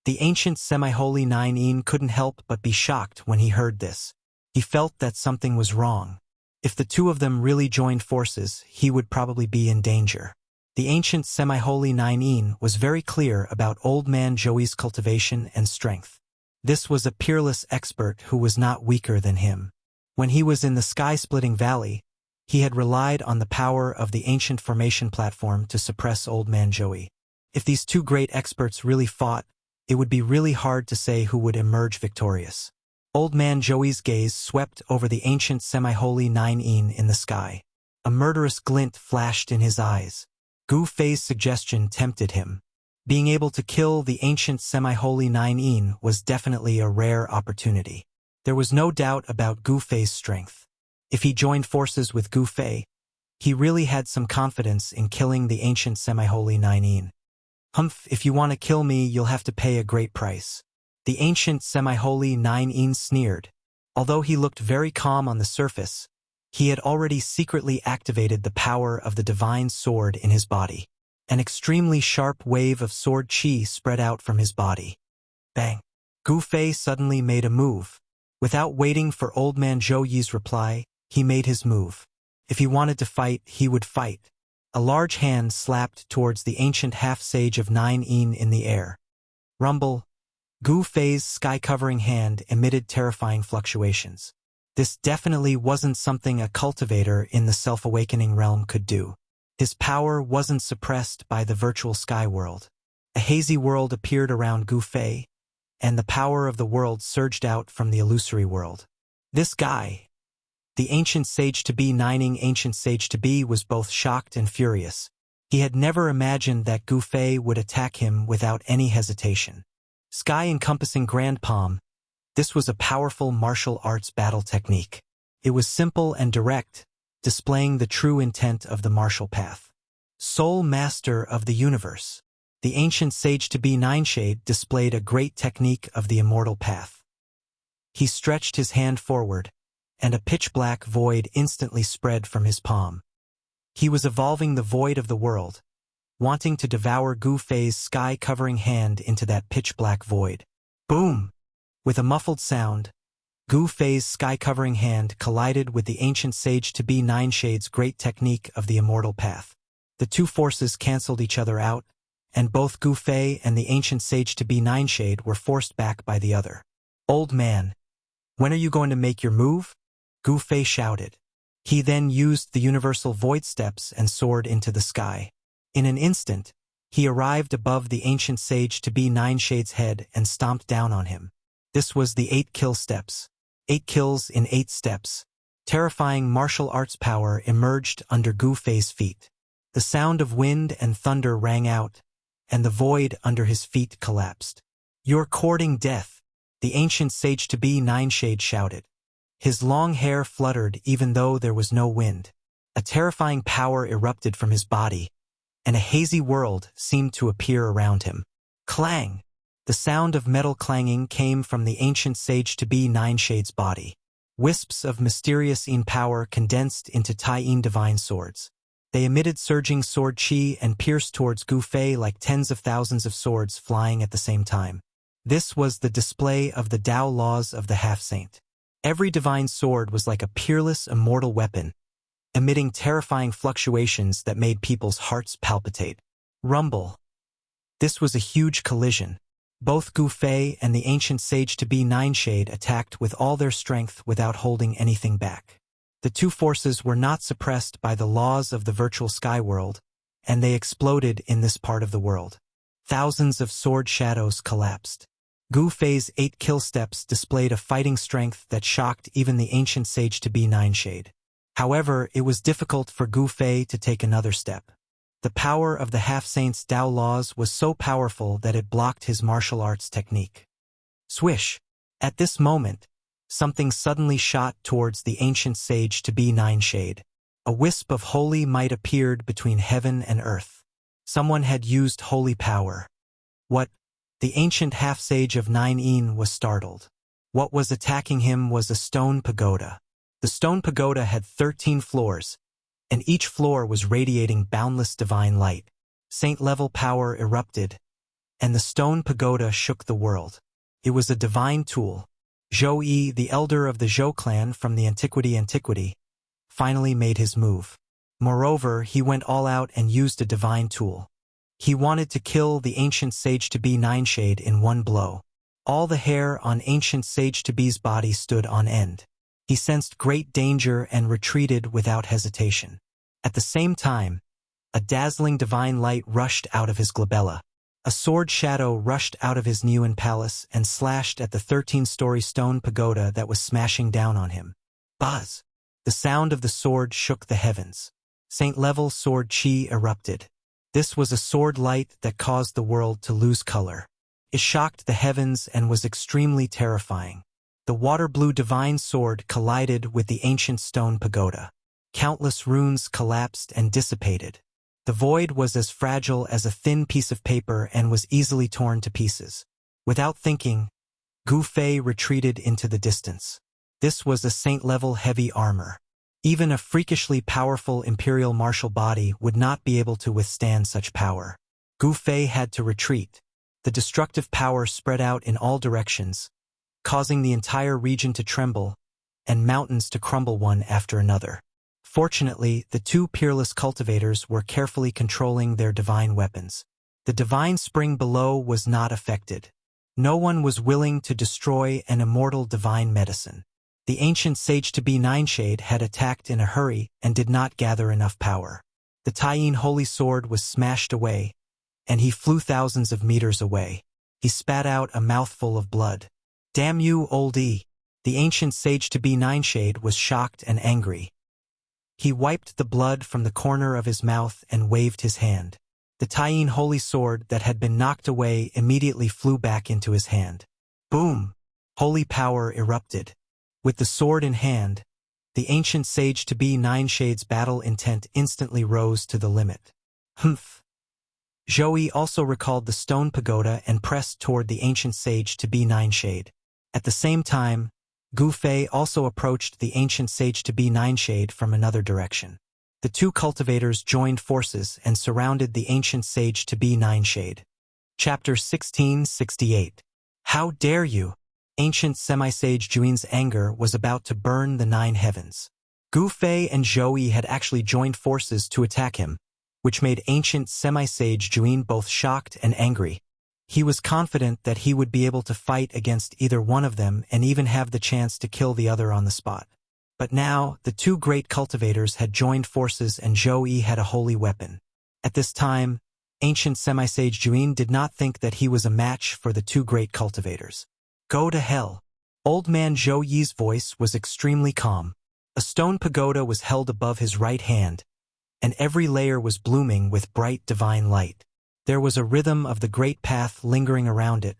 The ancient semi-holy Nine couldn't help but be shocked when he heard this. He felt that something was wrong. If the two of them really joined forces, he would probably be in danger. The ancient semi-holy Nine was very clear about Old Man Zhou Yi's cultivation and strength. This was a peerless expert who was not weaker than him. When he was in the sky-splitting valley, he had relied on the power of the ancient formation platform to suppress Old Man Zhou Yi. If these two great experts really fought, it would be really hard to say who would emerge victorious. Old Man Zhou Yi's gaze swept over the ancient semi-holy Nine in the sky. A murderous glint flashed in his eyes. Gu Fei's suggestion tempted him. Being able to kill the ancient semi-holy Nine was definitely a rare opportunity. There was no doubt about Gu Fei's strength. If he joined forces with Gu Fei, he really had some confidence in killing the ancient semi-holy Nine-Yin. Humph, if you want to kill me, you'll have to pay a great price. The ancient semi-holy Nine-Yin sneered. Although he looked very calm on the surface, he had already secretly activated the power of the divine sword in his body. An extremely sharp wave of sword chi spread out from his body. Bang! Gu Fei suddenly made a move. Without waiting for old man Zhou Yi's reply, he made his move. If he wanted to fight, he would fight. A large hand slapped towards the ancient half-sage of Nine-Yin in the air. Rumble! Gu Fei's sky-covering hand emitted terrifying fluctuations. This definitely wasn't something a cultivator in the self-awakening realm could do. His power wasn't suppressed by the virtual sky world. A hazy world appeared around Gu Fei, and the power of the world surged out from the illusory world. This guy, the ancient sage-to-be Nining ancient sage-to-be, was both shocked and furious. He had never imagined that Gu Fei would attack him without any hesitation. Sky-encompassing Grand Palm, this was a powerful martial arts battle technique. It was simple and direct, displaying the true intent of the martial path. Sole master of the universe, the ancient sage-to-be Nineshade displayed a great technique of the immortal path. He stretched his hand forward, and a pitch-black void instantly spread from his palm. He was evolving the void of the world, wanting to devour Gu Fei's sky-covering hand into that pitch-black void. Boom! With a muffled sound, Gu Fei's sky-covering hand collided with the ancient sage-to-be Nineshade's great technique of the immortal path. The two forces cancelled each other out, and both Gu Fei and the ancient sage-to-be Nineshade were forced back by the other. Old man, when are you going to make your move? Gu Fei shouted. He then used the universal void steps and soared into the sky. In an instant, he arrived above the ancient sage-to-be Nineshade's head and stomped down on him. This was the 8 kill steps. 8 kills in 8 steps. Terrifying martial arts power emerged under Gu Fei's feet. The sound of wind and thunder rang out, and the void under his feet collapsed. You're courting death, the ancient sage-to-be Nineshade shouted. His long hair fluttered even though there was no wind. A terrifying power erupted from his body, and a hazy world seemed to appear around him. Clang! The sound of metal clanging came from the ancient sage-to-be Nineshade's body. Wisps of mysterious Yin power condensed into Tai-Yin divine swords. They emitted surging sword chi and pierced towards Gu Fei like tens of thousands of swords flying at the same time. This was the display of the Tao laws of the half-saint. Every divine sword was like a peerless, immortal weapon, emitting terrifying fluctuations that made people's hearts palpitate. Rumble. This was a huge collision. Both Gu Fei and the ancient sage-to-be Nineshade attacked with all their strength without holding anything back. The two forces were not suppressed by the laws of the virtual sky world, and they exploded in this part of the world. Thousands of sword shadows collapsed. Gu Fei's 8 kill steps displayed a fighting strength that shocked even the ancient sage-to-be Nineshade. However, it was difficult for Gu Fei to take another step. The power of the half-saint's Tao laws was so powerful that it blocked his martial arts technique. Swish! At this moment, something suddenly shot towards the ancient sage-to-be Nineshade. A wisp of holy might appeared between heaven and earth. Someone had used holy power. What? The ancient half-sage of Nine-Yin was startled. What was attacking him was a stone pagoda. The stone pagoda had 13 floors, and each floor was radiating boundless divine light. Saint-level power erupted, and the stone pagoda shook the world. It was a divine tool. Zhou Yi, the elder of the Zhou clan from the antiquity, finally made his move. Moreover, he went all out and used a divine tool. He wanted to kill the ancient sage-to-be Nineshade in one blow. All the hair on ancient sage-to-be's body stood on end. He sensed great danger and retreated without hesitation. At the same time, a dazzling divine light rushed out of his glabella. A sword shadow rushed out of his Niuan palace and slashed at the 13-story stone pagoda that was smashing down on him. Buzz! The sound of the sword shook the heavens. Saint-level sword chi erupted. This was a sword light that caused the world to lose color. It shocked the heavens and was extremely terrifying. The water-blue divine sword collided with the ancient stone pagoda. Countless runes collapsed and dissipated. The void was as fragile as a thin piece of paper and was easily torn to pieces. Without thinking, Gu Fei retreated into the distance. This was a saint-level heavy armor. Even a freakishly powerful imperial martial body would not be able to withstand such power. Gu Fei had to retreat. The destructive power spread out in all directions, causing the entire region to tremble and mountains to crumble one after another. Fortunately, the two peerless cultivators were carefully controlling their divine weapons. The divine spring below was not affected. No one was willing to destroy an immortal divine medicine. The ancient sage-to-be Nineshade had attacked in a hurry and did not gather enough power. The Taiyin holy sword was smashed away, and he flew thousands of meters away. He spat out a mouthful of blood. "Damn you, oldie!" The ancient sage-to-be Nineshade was shocked and angry. He wiped the blood from the corner of his mouth and waved his hand. The Taiyin holy sword that had been knocked away immediately flew back into his hand. Boom! Holy power erupted. With the sword in hand, the ancient sage-to-be Nineshade's battle intent instantly rose to the limit. Humph! Zhou also recalled the stone pagoda and pressed toward the ancient sage-to-be Nineshade. At the same time, Gu Fei also approached the ancient sage-to-be Nineshade from another direction. The two cultivators joined forces and surrounded the ancient sage-to-be Nineshade. Chapter 1668. How dare you! Ancient semi-sage Juin's anger was about to burn the 9 heavens. Gu Fei and Zhou had actually joined forces to attack him, which made ancient semi-sage Juin both shocked and angry. He was confident that he would be able to fight against either one of them and even have the chance to kill the other on the spot. But now, the two great cultivators had joined forces and Zhou had a holy weapon. At this time, ancient semi-sage Juin did not think that he was a match for the two great cultivators. Go to hell. Old man Zhou Yi's voice was extremely calm. A stone pagoda was held above his right hand, and every layer was blooming with bright divine light. There was a rhythm of the great path lingering around it,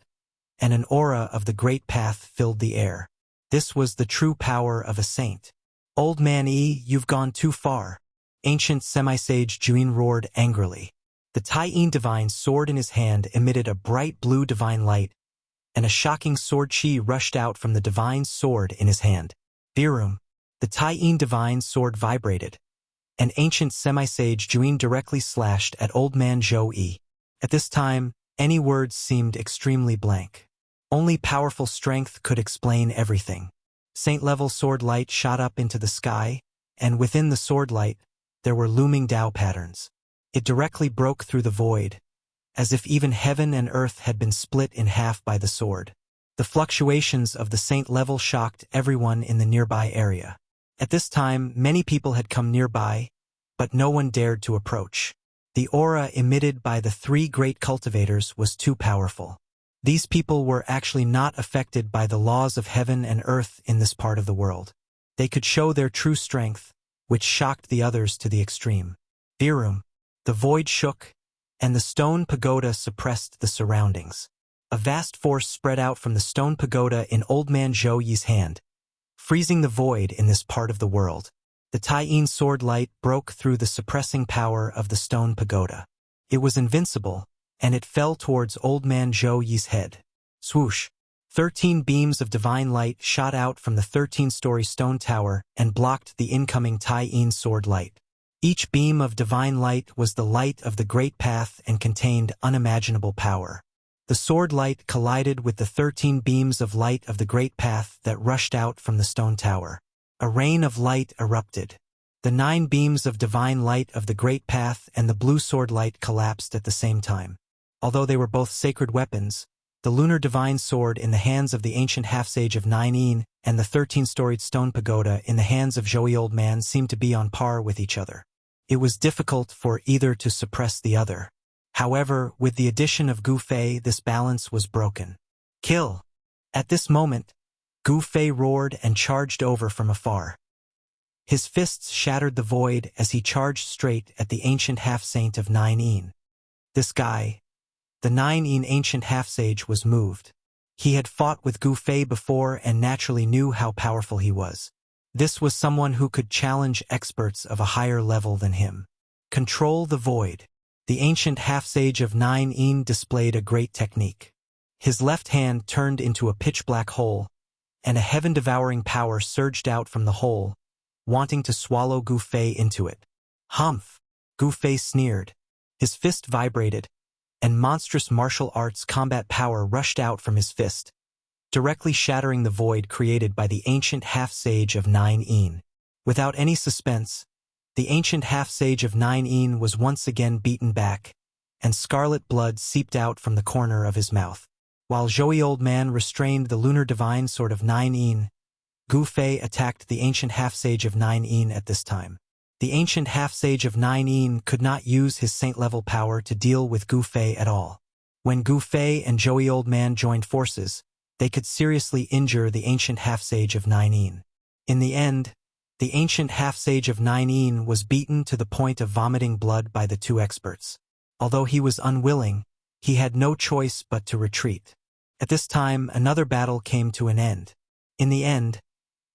and an aura of the great path filled the air. This was the true power of a saint. Old man Yi, you've gone too far. Ancient semi-sage Juin roared angrily. The Taiyin divine sword in his hand emitted a bright blue divine light, and a shocking sword chi rushed out from the divine sword in his hand. Birum. The Taiyin divine sword vibrated, and ancient semi-sage Juin directly slashed at old man Zhou. At this time, any words seemed extremely blank. Only powerful strength could explain everything. Saint-level sword light shot up into the sky, and within the sword light, there were looming Tao patterns. It directly broke through the void, as if even heaven and earth had been split in half by the sword. The fluctuations of the saint level shocked everyone in the nearby area. At this time, many people had come nearby, but no one dared to approach. The aura emitted by the three great cultivators was too powerful. These people were actually not affected by the laws of heaven and earth in this part of the world. They could show their true strength, which shocked the others to the extreme. Birum. The void shook, and the stone pagoda suppressed the surroundings. A vast force spread out from the stone pagoda in old man Zhou Yi's hand, freezing the void in this part of the world. The Taiyin sword light broke through the suppressing power of the stone pagoda. It was invincible, and it fell towards old man Zhou Yi's head. Swoosh! 13 beams of divine light shot out from the 13-story stone tower and blocked the incoming Taiyin sword light. Each beam of divine light was the light of the great path and contained unimaginable power. The sword light collided with the 13 beams of light of the great path that rushed out from the stone tower. A rain of light erupted. The 9 beams of divine light of the great path and the blue sword light collapsed at the same time. Although they were both sacred weapons, the lunar divine sword in the hands of the ancient half-sage of Ninein and the 13-storied stone pagoda in the hands of Zhou old man seemed to be on par with each other. It was difficult for either to suppress the other. However, with the addition of Gu Fei, this balance was broken. Kill! At this moment, Gu Fei roared and charged over from afar. His fists shattered the void as he charged straight at the ancient half-saint of Ninein. This guy, the Ninein ancient half-sage, was moved. He had fought with Gu Fei before and naturally knew how powerful he was. This was someone who could challenge experts of a higher level than him. Control the void. The ancient half-sage of Nine Yin displayed a great technique. His left hand turned into a pitch-black hole, and a heaven-devouring power surged out from the hole, wanting to swallow Gu Fei into it. Humph! Gu Fei sneered. His fist vibrated, and monstrous martial arts combat power rushed out from his fist, directly shattering the void created by the ancient half-sage of Nine Yin. Without any suspense, the ancient half-sage of Nine Yin was once again beaten back, and scarlet blood seeped out from the corner of his mouth. While Zhou Old Man restrained the lunar divine sword of Nine Yin, Gu Fei attacked the ancient half-sage of Nine Yin at this time. The ancient half-sage of Nine Yin could not use his saint-level power to deal with Gu Fei at all. When Gu Fei and Zhou Old Man joined forces, they could seriously injure the ancient half-sage of Nine Yin. In the end, the ancient half-sage of Nine Yin was beaten to the point of vomiting blood by the two experts. Although he was unwilling, he had no choice but to retreat. At this time, another battle came to an end. In the end,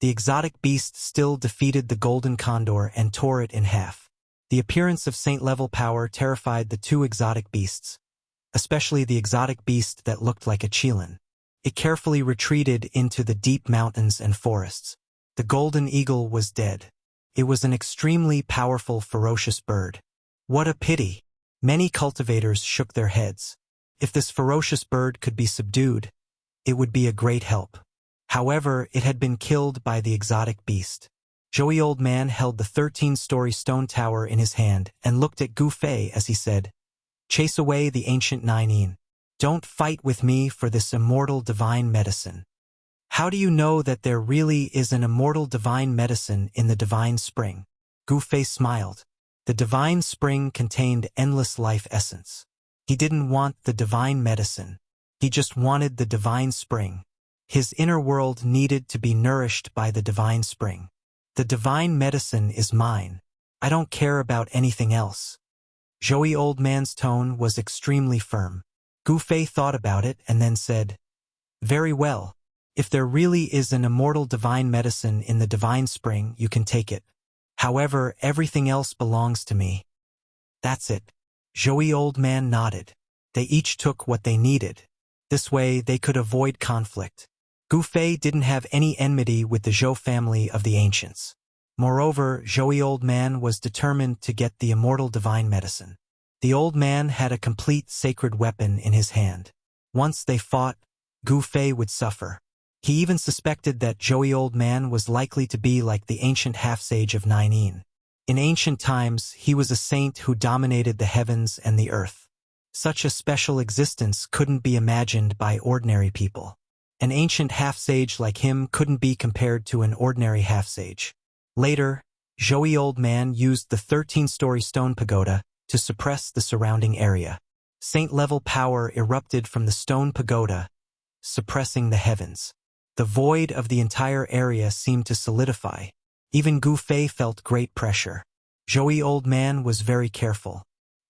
the exotic beast still defeated the golden condor and tore it in half. The appearance of saint-level power terrified the two exotic beasts, especially the exotic beast that looked like a qilin. It carefully retreated into the deep mountains and forests. The golden eagle was dead. It was an extremely powerful, ferocious bird. What a pity! Many cultivators shook their heads. If this ferocious bird could be subdued, it would be a great help. However, it had been killed by the exotic beast. Zhou Old Man held the 13-story stone tower in his hand and looked at Gu Fei as he said, "Chase away the ancient Nine Yin. Don't fight with me for this immortal divine medicine." How do you know that there really is an immortal divine medicine in the divine spring? Gu Fei smiled. The divine spring contained endless life essence. He didn't want the divine medicine. He just wanted the divine spring. His inner world needed to be nourished by the divine spring. The divine medicine is mine. I don't care about anything else. Zhou Old Man's tone was extremely firm. Gu Fei thought about it and then said, "Very well. If there really is an immortal divine medicine in the divine spring, you can take it. However, everything else belongs to me." "That's it." Zhou Old Man nodded. They each took what they needed. This way, they could avoid conflict. Gu Fei didn't have any enmity with the Zhou family of the ancients. Moreover, Zhou Old Man was determined to get the immortal divine medicine. The old man had a complete sacred weapon in his hand. Once they fought, Gu Fei would suffer. He even suspected that Zhou Old Man was likely to be like the ancient half-sage of Nine Yin. In ancient times, he was a saint who dominated the heavens and the earth. Such a special existence couldn't be imagined by ordinary people. An ancient half-sage like him couldn't be compared to an ordinary half-sage. Later, Zhou Old Man used the 13-story stone pagoda to suppress the surrounding area. Saint-level power erupted from the stone pagoda, suppressing the heavens. The void of the entire area seemed to solidify. Even Gu Fei felt great pressure. Zhou Old Man was very careful.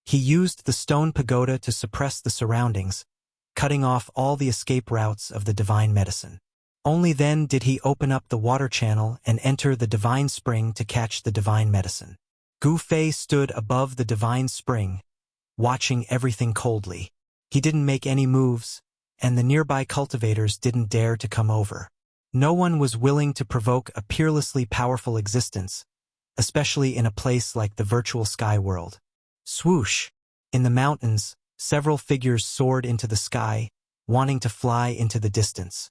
He used the stone pagoda to suppress the surroundings, cutting off all the escape routes of the divine medicine. Only then did he open up the water channel and enter the divine spring to catch the divine medicine. Gu Fei stood above the divine spring, watching everything coldly. He didn't make any moves, and the nearby cultivators didn't dare to come over. No one was willing to provoke a peerlessly powerful existence, especially in a place like the virtual sky world. Swoosh! In the mountains, several figures soared into the sky, wanting to fly into the distance.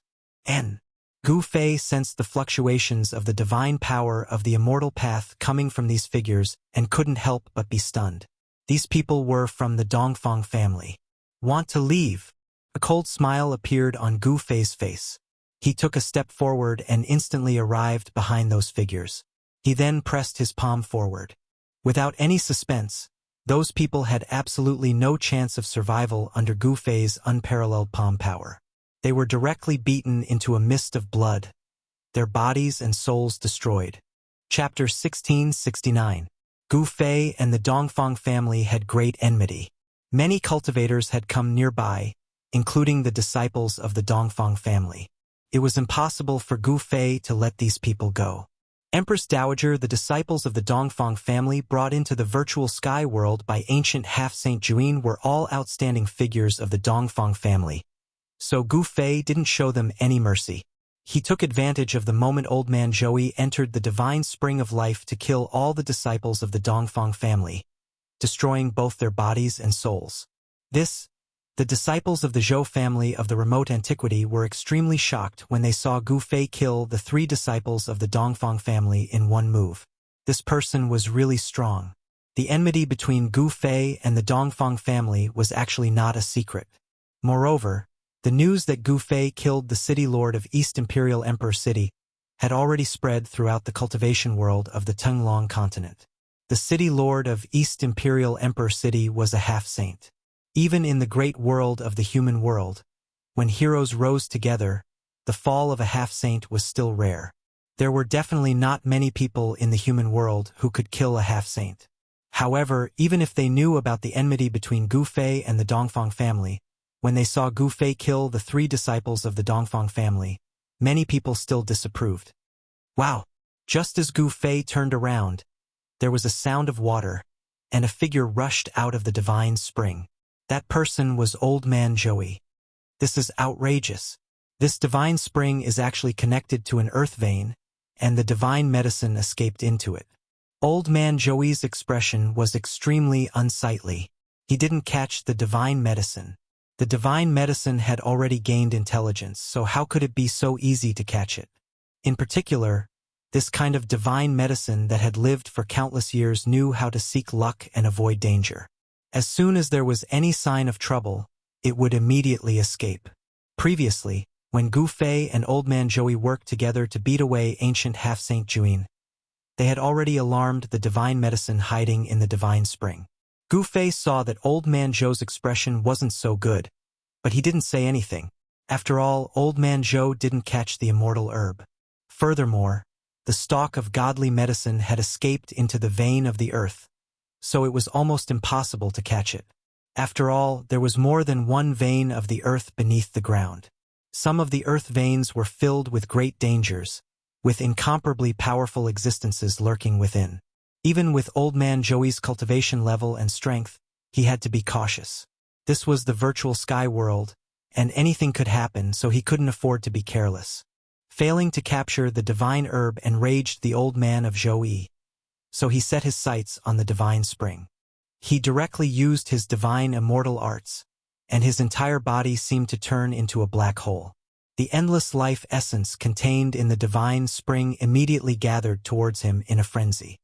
Gu Fei sensed the fluctuations of the divine power of the immortal path coming from these figures and couldn't help but be stunned. These people were from the Dongfang family. Want to leave? A cold smile appeared on Gu Fei's face. He took a step forward and instantly arrived behind those figures. He then pressed his palm forward. Without any suspense, those people had absolutely no chance of survival under Gu Fei's unparalleled palm power. They were directly beaten into a mist of blood, their bodies and souls destroyed. Chapter 1669. Gu Fei and the Dongfang family had great enmity. Many cultivators had come nearby, including the disciples of the Dongfang family. It was impossible for Gu Fei to let these people go. Empress Dowager, the disciples of the Dongfang family brought into the virtual sky world by ancient half-Saint Juin were all outstanding figures of the Dongfang family. So Gu Fei didn't show them any mercy. He took advantage of the moment Old Man Zhou entered the divine spring of life to kill all the disciples of the Dongfang family, destroying both their bodies and souls. The disciples of the Zhou family of the remote antiquity were extremely shocked when they saw Gu Fei kill the 3 disciples of the Dongfang family in one move. This person was really strong. The enmity between Gu Fei and the Dongfang family was actually not a secret. Moreover, the news that Gu Fei killed the city lord of East Imperial Emperor City had already spread throughout the cultivation world of the Tenglong continent. The city lord of East Imperial Emperor City was a half-saint. Even in the great world of the human world, when heroes rose together, the fall of a half-saint was still rare. There were definitely not many people in the human world who could kill a half-saint. However, even if they knew about the enmity between Gu Fei and the Dongfang family, when they saw Gu Fei kill the 3 disciples of the Dongfang family, many people still disapproved. Wow! Just as Gu Fei turned around, there was a sound of water, and a figure rushed out of the divine spring. That person was Old Man Zhou. This is outrageous. This divine spring is actually connected to an earth vein, and the divine medicine escaped into it. Old Man Zhou's expression was extremely unsightly. He didn't catch the divine medicine. The divine medicine had already gained intelligence, so how could it be so easy to catch it? In particular, this kind of divine medicine that had lived for countless years knew how to seek luck and avoid danger. As soon as there was any sign of trouble, it would immediately escape. Previously, when Gu Fei and Old Man Zhou worked together to beat away ancient half-Saint Juin, they had already alarmed the divine medicine hiding in the divine spring. Gu Fei saw that Old Man Zhou's expression wasn't so good, but he didn't say anything. After all, Old Man Zhou didn't catch the immortal herb. Furthermore, the stalk of godly medicine had escaped into the vein of the earth, so it was almost impossible to catch it. After all, there was more than one vein of the earth beneath the ground. Some of the earth veins were filled with great dangers, with incomparably powerful existences lurking within. Even with Old Man Zhou's cultivation level and strength, he had to be cautious. This was the virtual sky world, and anything could happen, so he couldn't afford to be careless. Failing to capture the divine herb enraged the Old Man of Zhou, so he set his sights on the divine spring. He directly used his divine immortal arts, and his entire body seemed to turn into a black hole. The endless life essence contained in the divine spring immediately gathered towards him in a frenzy.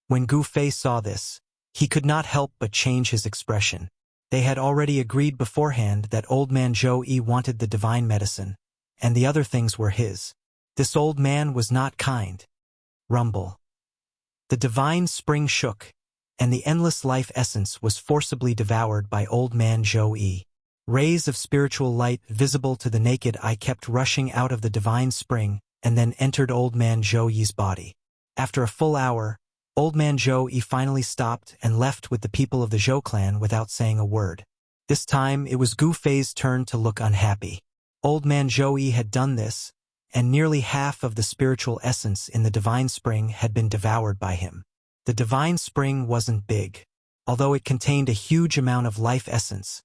When Gu Fei saw this, he could not help but change his expression. They had already agreed beforehand that Old Man Zhou wanted the divine medicine, and the other things were his. This old man was not kind. Rumble. The divine spring shook, and the endless life essence was forcibly devoured by Old Man Zhou. Rays of spiritual light visible to the naked eye kept rushing out of the divine spring and then entered Old Man Zhou's body. After a full hour, Old Man Zhou finally stopped and left with the people of the Zhou clan without saying a word. This time it was Gu Fei's turn to look unhappy. Old Man Zhou had done this, and nearly half of the spiritual essence in the divine spring had been devoured by him. The divine spring wasn't big. Although it contained a huge amount of life essence,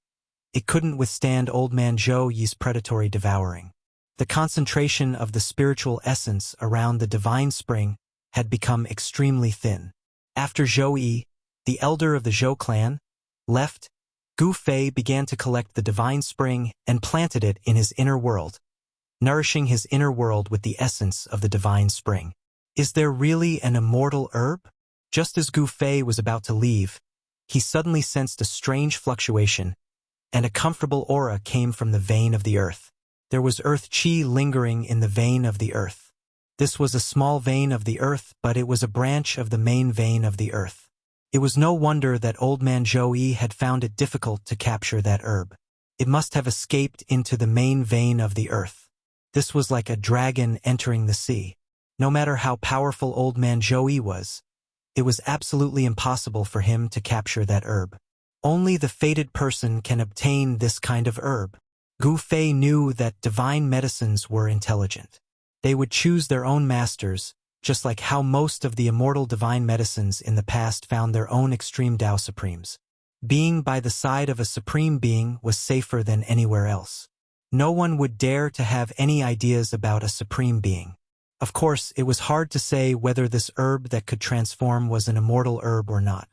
it couldn't withstand Old Man Zhou's predatory devouring. The concentration of the spiritual essence around the divine spring had become extremely thin. After Zhou, the elder of the Zhou clan, left, Gu Fei began to collect the divine spring and planted it in his inner world, nourishing his inner world with the essence of the divine spring. Is there really an immortal herb? Just as Gu Fei was about to leave, he suddenly sensed a strange fluctuation, and a comfortable aura came from the vein of the earth. There was earth chi lingering in the vein of the earth. This was a small vein of the earth, but it was a branch of the main vein of the earth. It was no wonder that Old Man Zhou had found it difficult to capture that herb. It must have escaped into the main vein of the earth. This was like a dragon entering the sea. No matter how powerful Old Man Zhou was, it was absolutely impossible for him to capture that herb. Only the fated person can obtain this kind of herb. Gu Fei knew that divine medicines were intelligent. They would choose their own masters, just like how most of the immortal divine medicines in the past found their own extreme Tao Supremes. Being by the side of a supreme being was safer than anywhere else. No one would dare to have any ideas about a supreme being. Of course, it was hard to say whether this herb that could transform was an immortal herb or not.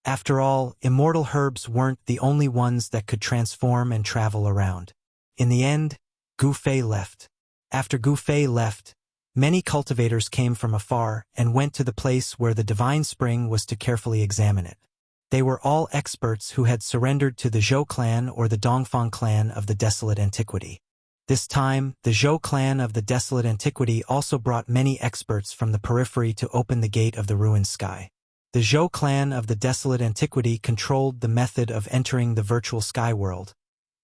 After all, immortal herbs weren't the only ones that could transform and travel around. In the end, Gu Fei left. After Gu Fei left, many cultivators came from afar and went to the place where the divine spring was to carefully examine it. They were all experts who had surrendered to the Zhou clan or the Dongfang clan of the Desolate Antiquity. This time, the Zhou clan of the Desolate Antiquity also brought many experts from the periphery to open the gate of the ruined sky. The Zhou clan of the Desolate Antiquity controlled the method of entering the virtual sky world,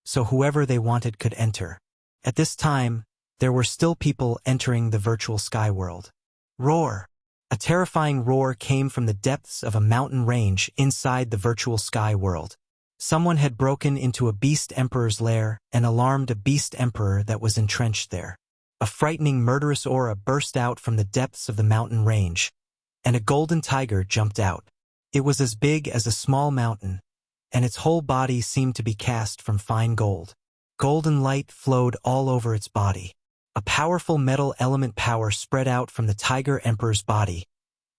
so whoever they wanted could enter. At this time, there were still people entering the virtual sky world. Roar! A terrifying roar came from the depths of a mountain range inside the virtual sky world. Someone had broken into a beast emperor's lair and alarmed a beast emperor that was entrenched there. A frightening murderous aura burst out from the depths of the mountain range, and a golden tiger jumped out. It was as big as a small mountain, and its whole body seemed to be cast from fine gold. Golden light flowed all over its body. A powerful metal element power spread out from the tiger emperor's body,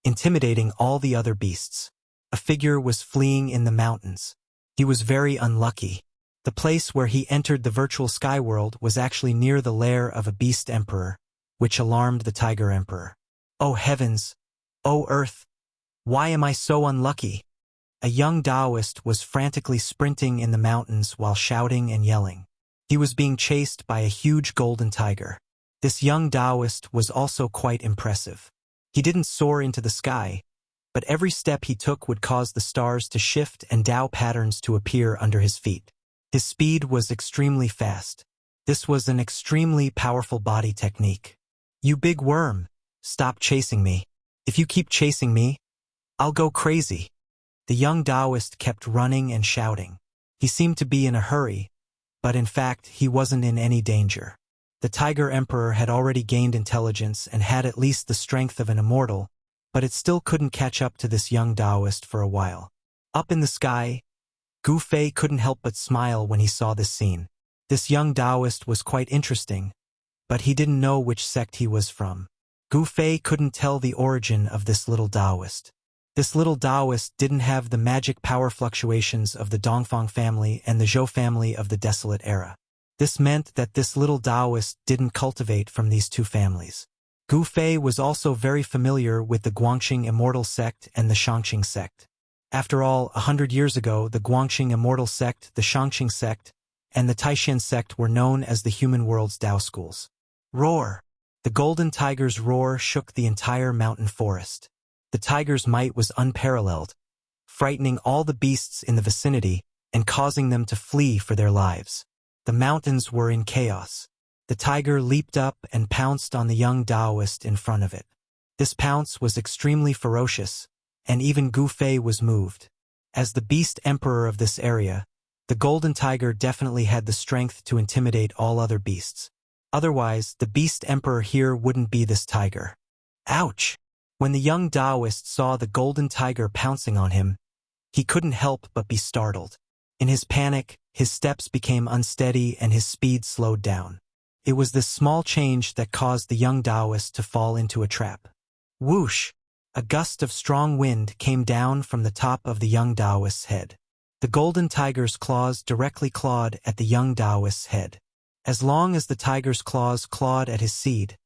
intimidating all the other beasts. A figure was fleeing in the mountains. He was very unlucky. The place where he entered the virtual sky world was actually near the lair of a beast emperor, which alarmed the tiger emperor. Oh heavens! Oh earth! Why am I so unlucky? A young Taoist was frantically sprinting in the mountains while shouting and yelling. He was being chased by a huge golden tiger. This young Taoist was also quite impressive. He didn't soar into the sky, but every step he took would cause the stars to shift and Tao patterns to appear under his feet. His speed was extremely fast. This was an extremely powerful body technique. You big worm, stop chasing me. If you keep chasing me, I'll go crazy. The young Taoist kept running and shouting. He seemed to be in a hurry, but in fact he wasn't in any danger. The Tiger Emperor had already gained intelligence and had at least the strength of an immortal, but it still couldn't catch up to this young Taoist for a while. Up in the sky, Gu Fei couldn't help but smile when he saw this scene. This young Taoist was quite interesting, but he didn't know which sect he was from. Gu Fei couldn't tell the origin of this little Taoist. This little Taoist didn't have the magic power fluctuations of the Dongfang family and the Zhou family of the Desolate Era. This meant that this little Taoist didn't cultivate from these two families. Gu Fei was also very familiar with the Guangxing Immortal sect and the Shangqing sect. After all, 100 years ago, the Guangxing Immortal sect, the Shangqing sect, and the Taishan sect were known as the human world's Tao schools. Roar! The golden tiger's roar shook the entire mountain forest. The tiger's might was unparalleled, frightening all the beasts in the vicinity and causing them to flee for their lives. The mountains were in chaos. The tiger leaped up and pounced on the young Taoist in front of it. This pounce was extremely ferocious, and even Gu Fei was moved. As the beast emperor of this area, the golden tiger definitely had the strength to intimidate all other beasts. Otherwise, the beast emperor here wouldn't be this tiger. Ouch! When the young Taoist saw the golden tiger pouncing on him, he couldn't help but be startled. In his panic, his steps became unsteady and his speed slowed down. It was this small change that caused the young Taoist to fall into a trap. Whoosh! A gust of strong wind came down from the top of the young Taoist's head. The golden tiger's claws directly clawed at the young Taoist's head. As long as the tiger's claws clawed at his seed,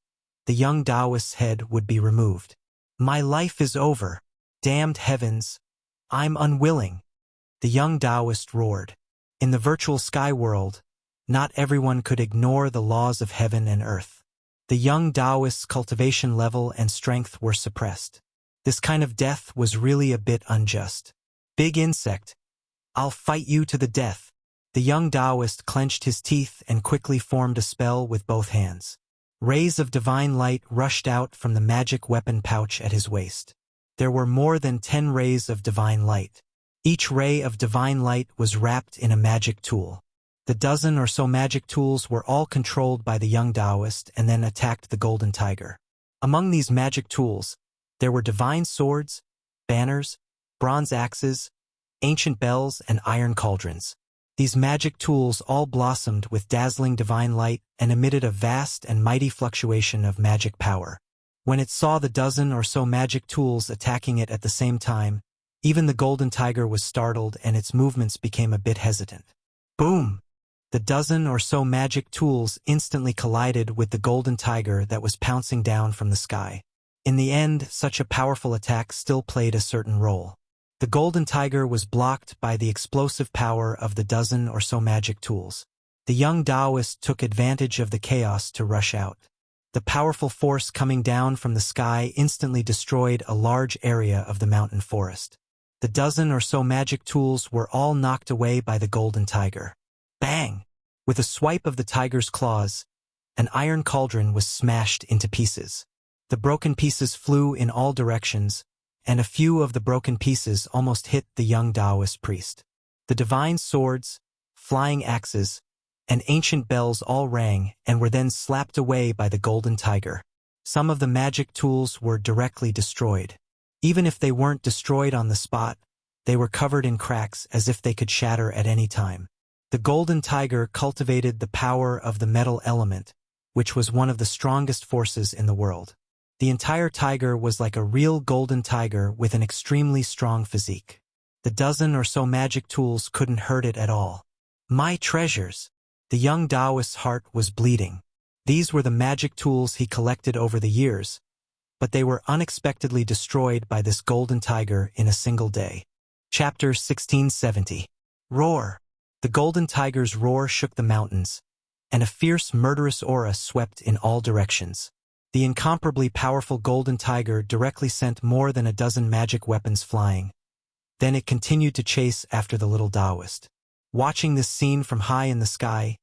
the young Taoist's head would be removed. My life is over. Damned heavens! I'm unwilling. The young Taoist roared. In the virtual sky world, not everyone could ignore the laws of heaven and earth. The young Taoist's cultivation level and strength were suppressed. This kind of death was really a bit unjust. Big insect, I'll fight you to the death. The young Taoist clenched his teeth and quickly formed a spell with both hands. Rays of divine light rushed out from the magic weapon pouch at his waist. There were more than 10 rays of divine light. Each ray of divine light was wrapped in a magic tool. The dozen or so magic tools were all controlled by the young Taoist and then attacked the golden tiger. Among these magic tools, there were divine swords, banners, bronze axes, ancient bells, and iron cauldrons. These magic tools all blossomed with dazzling divine light and emitted a vast and mighty fluctuation of magic power. When it saw the dozen or so magic tools attacking it at the same time, even the golden tiger was startled and its movements became a bit hesitant. Boom! The dozen or so magic tools instantly collided with the golden tiger that was pouncing down from the sky. In the end, such a powerful attack still played a certain role. The golden tiger was blocked by the explosive power of the dozen or so magic tools. The young Taoist took advantage of the chaos to rush out. The powerful force coming down from the sky instantly destroyed a large area of the mountain forest. The dozen or so magic tools were all knocked away by the golden tiger. Bang! With a swipe of the tiger's claws, an iron cauldron was smashed into pieces. The broken pieces flew in all directions, and a few of the broken pieces almost hit the young Taoist priest. The divine swords, flying axes, and ancient bells all rang and were then slapped away by the golden tiger. Some of the magic tools were directly destroyed. Even if they weren't destroyed on the spot, they were covered in cracks as if they could shatter at any time. The golden tiger cultivated the power of the metal element, which was one of the strongest forces in the world. The entire tiger was like a real golden tiger with an extremely strong physique. The dozen or so magic tools couldn't hurt it at all. My treasures! The young Taoist's heart was bleeding. These were the magic tools he collected over the years, but they were unexpectedly destroyed by this golden tiger in a single day. Chapter 1670. Roar! The golden tiger's roar shook the mountains, and a fierce, murderous aura swept in all directions. The incomparably powerful golden tiger directly sent more than a dozen magic weapons flying. Then it continued to chase after the little Taoist. Watching this scene from high in the sky,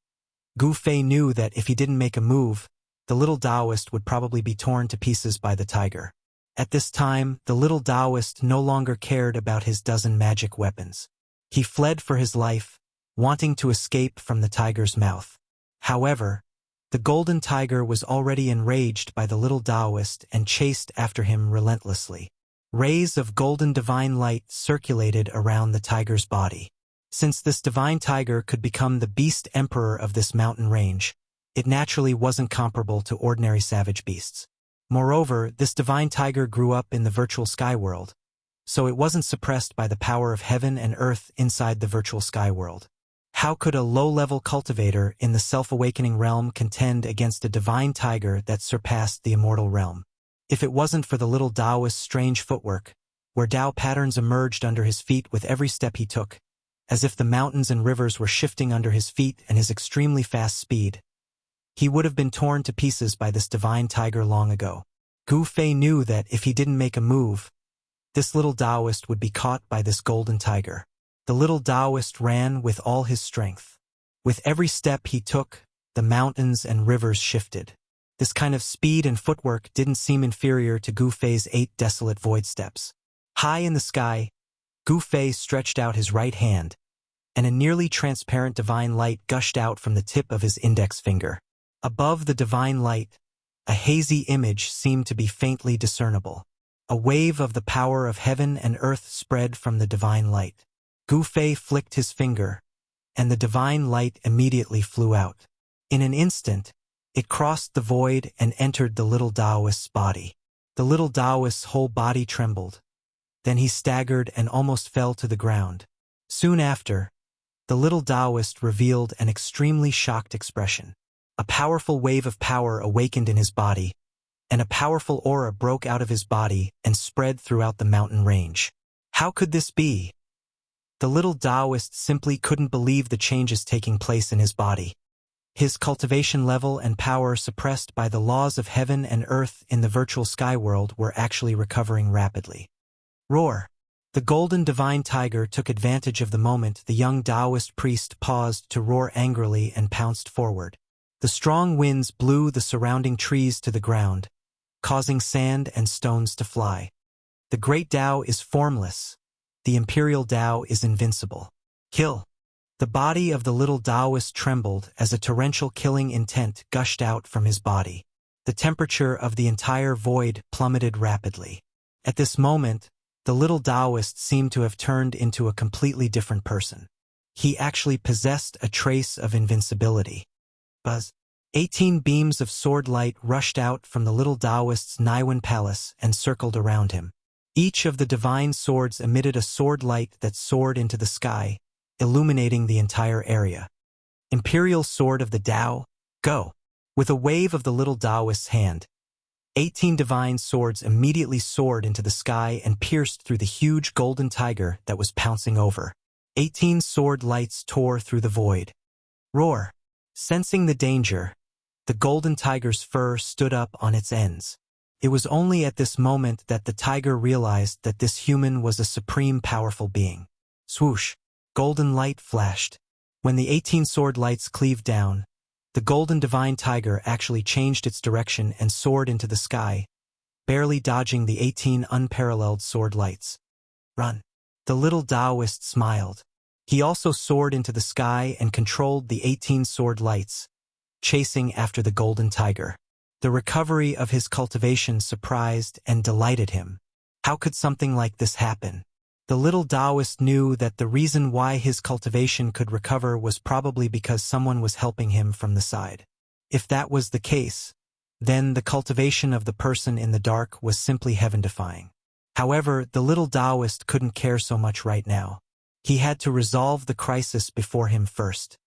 Gu Fei knew that if he didn't make a move, the little Taoist would probably be torn to pieces by the tiger. At this time, the little Taoist no longer cared about his dozen magic weapons. He fled for his life, wanting to escape from the tiger's mouth. However, the golden tiger was already enraged by the little Taoist and chased after him relentlessly. Rays of golden divine light circulated around the tiger's body. Since this divine tiger could become the beast emperor of this mountain range, it naturally wasn't comparable to ordinary savage beasts. Moreover, this divine tiger grew up in the virtual sky world, so it wasn't suppressed by the power of heaven and earth inside the virtual sky world. How could a low-level cultivator in the self-awakening realm contend against a divine tiger that surpassed the immortal realm? If it wasn't for the little Taoist's strange footwork, where Tao patterns emerged under his feet with every step he took, as if the mountains and rivers were shifting under his feet and his extremely fast speed, he would have been torn to pieces by this divine tiger long ago. Gu Fei knew that if he didn't make a move, this little Taoist would be caught by this golden tiger. The little Taoist ran with all his strength. With every step he took, the mountains and rivers shifted. This kind of speed and footwork didn't seem inferior to Gu Fei's 8 desolate void steps. High in the sky, Gu Fei stretched out his right hand, and a nearly transparent divine light gushed out from the tip of his index finger. Above the divine light, a hazy image seemed to be faintly discernible. A wave of the power of heaven and earth spread from the divine light. Gu Fei flicked his finger, and the divine light immediately flew out. In an instant, it crossed the void and entered the little Taoist's body. The little Taoist's whole body trembled. Then he staggered and almost fell to the ground. Soon after, the little Taoist revealed an extremely shocked expression. A powerful wave of power awakened in his body, and a powerful aura broke out of his body and spread throughout the mountain range. How could this be? The little Taoist simply couldn't believe the changes taking place in his body. His cultivation level and power suppressed by the laws of heaven and earth in the virtual sky world were actually recovering rapidly. Roar! The golden divine tiger took advantage of the moment the young Taoist priest paused to roar angrily and pounced forward. The strong winds blew the surrounding trees to the ground, causing sand and stones to fly. The great Tao is formless, the Imperial Tao is invincible. Kill. The body of the little Taoist trembled as a torrential killing intent gushed out from his body. The temperature of the entire void plummeted rapidly. At this moment, the little Taoist seemed to have turned into a completely different person. He actually possessed a trace of invincibility. Buzz. 18 beams of sword light rushed out from the little Taoist's Niwen palace and circled around him. Each of the divine swords emitted a sword light that soared into the sky, illuminating the entire area. Imperial Sword of the Tao, go! With a wave of the little Taoist's hand, 18 divine swords immediately soared into the sky and pierced through the huge golden tiger that was pouncing over. 18 sword lights tore through the void. Roar! Sensing the danger, the golden tiger's fur stood up on its ends. It was only at this moment that the tiger realized that this human was a supreme powerful being. Swoosh! Golden light flashed. When the 18 sword lights cleaved down, the golden divine tiger actually changed its direction and soared into the sky, barely dodging the 18 unparalleled sword lights. Run! The little Taoist smiled. He also soared into the sky and controlled the 18 sword lights, chasing after the golden tiger. The recovery of his cultivation surprised and delighted him. How could something like this happen? The little Taoist knew that the reason why his cultivation could recover was probably because someone was helping him from the side. If that was the case, then the cultivation of the person in the dark was simply heaven-defying. However, the little Taoist couldn't care so much right now. He had to resolve the crisis before him first.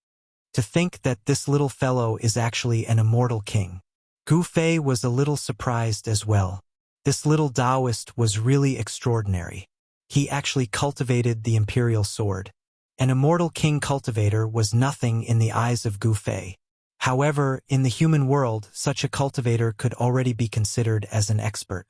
To think that this little fellow is actually an immortal king. Gu Fei was a little surprised as well. This little Taoist was really extraordinary. He actually cultivated the imperial sword. An immortal king cultivator was nothing in the eyes of Gu Fei. However, in the human world, such a cultivator could already be considered as an expert.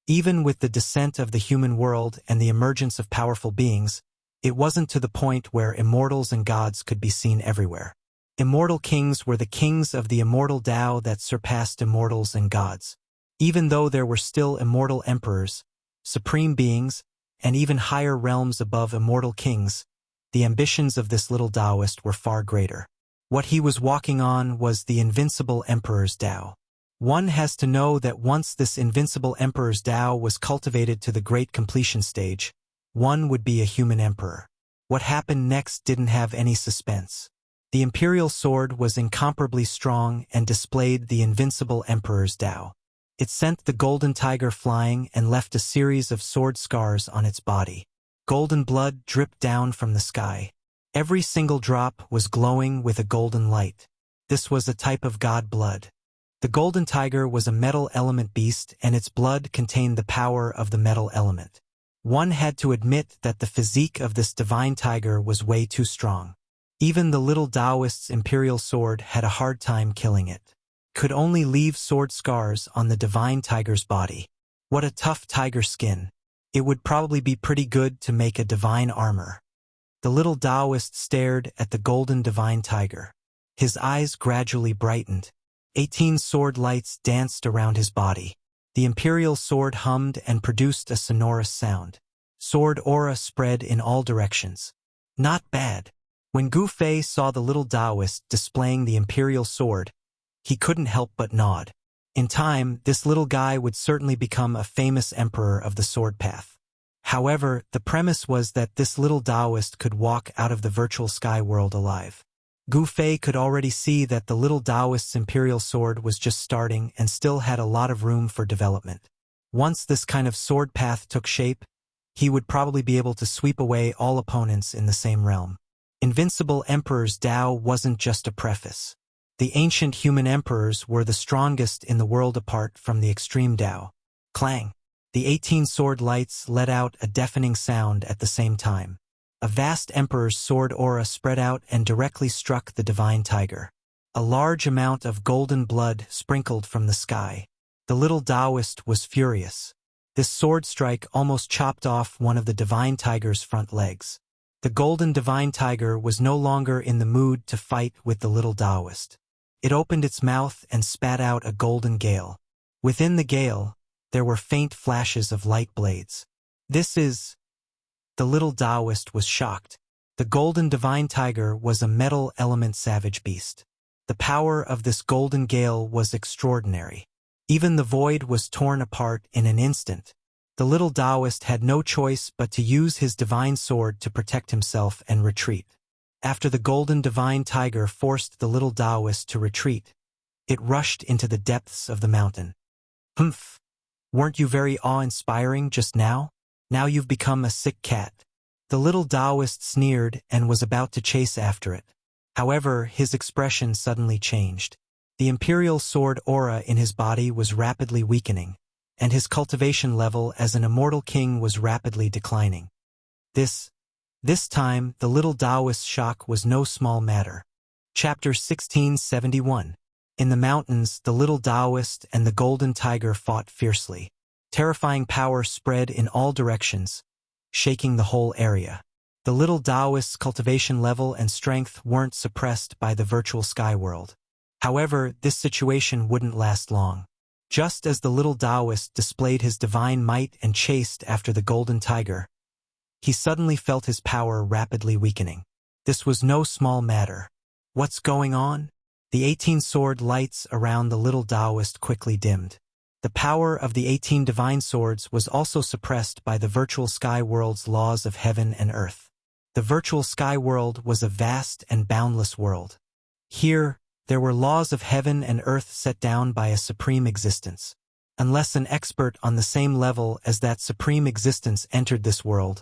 Even with the descent of the human world and the emergence of powerful beings, it wasn't to the point where immortals and gods could be seen everywhere. Immortal kings were the kings of the immortal Tao that surpassed immortals and gods. Even though there were still immortal emperors, supreme beings, and even higher realms above immortal kings, the ambitions of this little Taoist were far greater. What he was walking on was the invincible emperor's Tao. One has to know that once this invincible emperor's Tao was cultivated to the great completion stage, one would be a human emperor. What happened next didn't have any suspense. The imperial sword was incomparably strong and displayed the invincible emperor's Tao. It sent the golden tiger flying and left a series of sword scars on its body. Golden blood dripped down from the sky. Every single drop was glowing with a golden light. This was a type of god blood. The golden tiger was a metal element beast, and its blood contained the power of the metal element. One had to admit that the physique of this divine tiger was way too strong. Even the little Taoist's imperial sword had a hard time killing it. Could only leave sword scars on the divine tiger's body. What a tough tiger skin. It would probably be pretty good to make a divine armor. The little Taoist stared at the golden divine tiger. His eyes gradually brightened. 18 sword lights danced around his body. The imperial sword hummed and produced a sonorous sound. Sword aura spread in all directions. Not bad. When Gu Fei saw the little Taoist displaying the imperial sword, he couldn't help but nod. In time, this little guy would certainly become a famous emperor of the sword path. However, the premise was that this little Taoist could walk out of the virtual sky world alive. Gu Fei could already see that the little Taoist's imperial sword was just starting and still had a lot of room for development. Once this kind of sword path took shape, he would probably be able to sweep away all opponents in the same realm. Invincible Emperor's Tao wasn't just a preface. The ancient human emperors were the strongest in the world apart from the extreme Tao. Clang! The 18 sword lights let out a deafening sound at the same time. A vast emperor's sword aura spread out and directly struck the divine tiger. A large amount of golden blood sprinkled from the sky. The little Taoist was furious. This sword strike almost chopped off one of the divine tiger's front legs. The golden divine tiger was no longer in the mood to fight with the little Taoist. It opened its mouth and spat out a golden gale. Within the gale, there were faint flashes of light blades. The The little Taoist was shocked. The golden divine tiger was a metal element savage beast. The power of this golden gale was extraordinary. Even the void was torn apart in an instant. The little Taoist had no choice but to use his divine sword to protect himself and retreat. After the golden divine tiger forced the little Taoist to retreat, it rushed into the depths of the mountain. Humph! Weren't you very awe-inspiring just now? Now you've become a sick cat. The little Taoist sneered and was about to chase after it. However, his expression suddenly changed. The imperial sword aura in his body was rapidly weakening, and his cultivation level as an immortal king was rapidly declining. This time, the little Taoist's shock was no small matter. Chapter 1671. In the mountains, the little Taoist and the golden tiger fought fiercely. Terrifying power spread in all directions, shaking the whole area. The little Taoist's cultivation level and strength weren't suppressed by the virtual sky world. However, this situation wouldn't last long. Just as the little Taoist displayed his divine might and chased after the golden tiger, he suddenly felt his power rapidly weakening. This was no small matter. What's going on? The 18 sword lights around the little Taoist quickly dimmed. The power of the 18 divine swords was also suppressed by the virtual sky world's laws of heaven and earth. The virtual sky world was a vast and boundless world. Here, there were laws of heaven and earth set down by a supreme existence. Unless an expert on the same level as that supreme existence entered this world,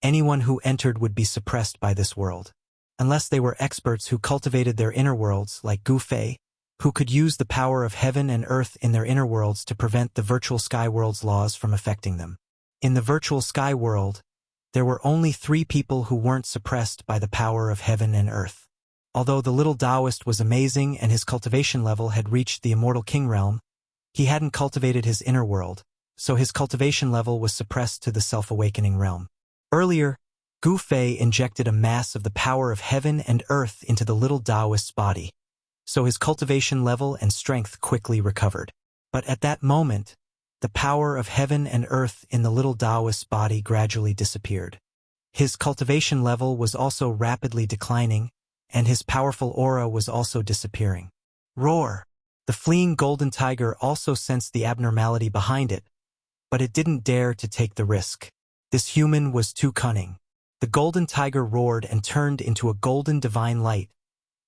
anyone who entered would be suppressed by this world. Unless they were experts who cultivated their inner worlds, like Gu Fei, who could use the power of heaven and earth in their inner worlds to prevent the virtual sky world's laws from affecting them. In the virtual sky world, there were only 3 people who weren't suppressed by the power of heaven and earth. Although the little Taoist was amazing and his cultivation level had reached the immortal king realm, he hadn't cultivated his inner world, so his cultivation level was suppressed to the self-awakening realm. Earlier, Gu Fei injected a mass of the power of heaven and earth into the little Taoist's body, so his cultivation level and strength quickly recovered. But at that moment, the power of heaven and earth in the little Taoist's body gradually disappeared. His cultivation level was also rapidly declining, and his powerful aura was also disappearing. Roar! The fleeing golden tiger also sensed the abnormality behind it, but it didn't dare to take the risk. This human was too cunning. The golden tiger roared and turned into a golden divine light,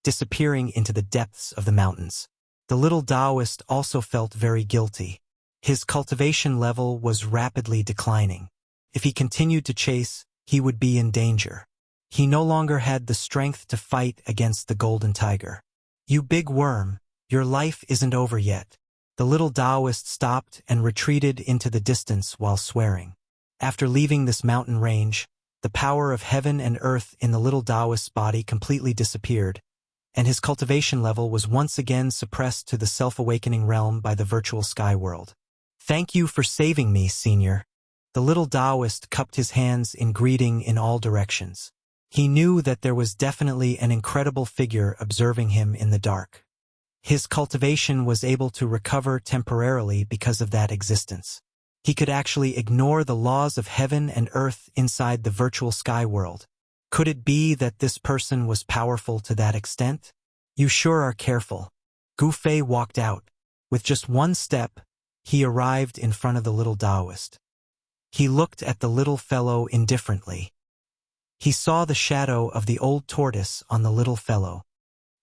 disappearing into the depths of the mountains. The little Taoist also felt very guilty. His cultivation level was rapidly declining. If he continued to chase, he would be in danger. He no longer had the strength to fight against the golden tiger. You big worm, your life isn't over yet. The little Taoist stopped and retreated into the distance while swearing. After leaving this mountain range, the power of heaven and earth in the little Taoist's body completely disappeared, and his cultivation level was once again suppressed to the self-awakening realm by the virtual sky world. Thank you for saving me, Senior. The little Taoist cupped his hands in greeting in all directions. He knew that there was definitely an incredible figure observing him in the dark. His cultivation was able to recover temporarily because of that existence. He could actually ignore the laws of heaven and earth inside the virtual sky world. Could it be that this person was powerful to that extent? You sure are careful. Gu Fei walked out. With just one step, he arrived in front of the little Taoist. He looked at the little fellow indifferently. He saw the shadow of the old tortoise on the little fellow.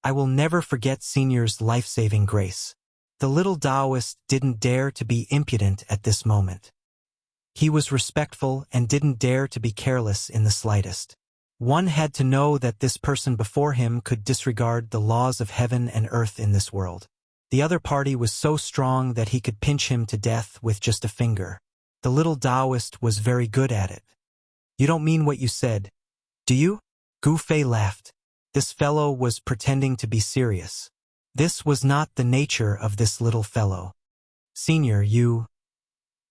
I will never forget Senior's life-saving grace. The little Taoist didn't dare to be impudent at this moment. He was respectful and didn't dare to be careless in the slightest. One had to know that this person before him could disregard the laws of heaven and earth in this world. The other party was so strong that he could pinch him to death with just a finger. The little Taoist was very good at it. You don't mean what you said, do you? Gu Fei laughed. This fellow was pretending to be serious. This was not the nature of this little fellow. Senior, you...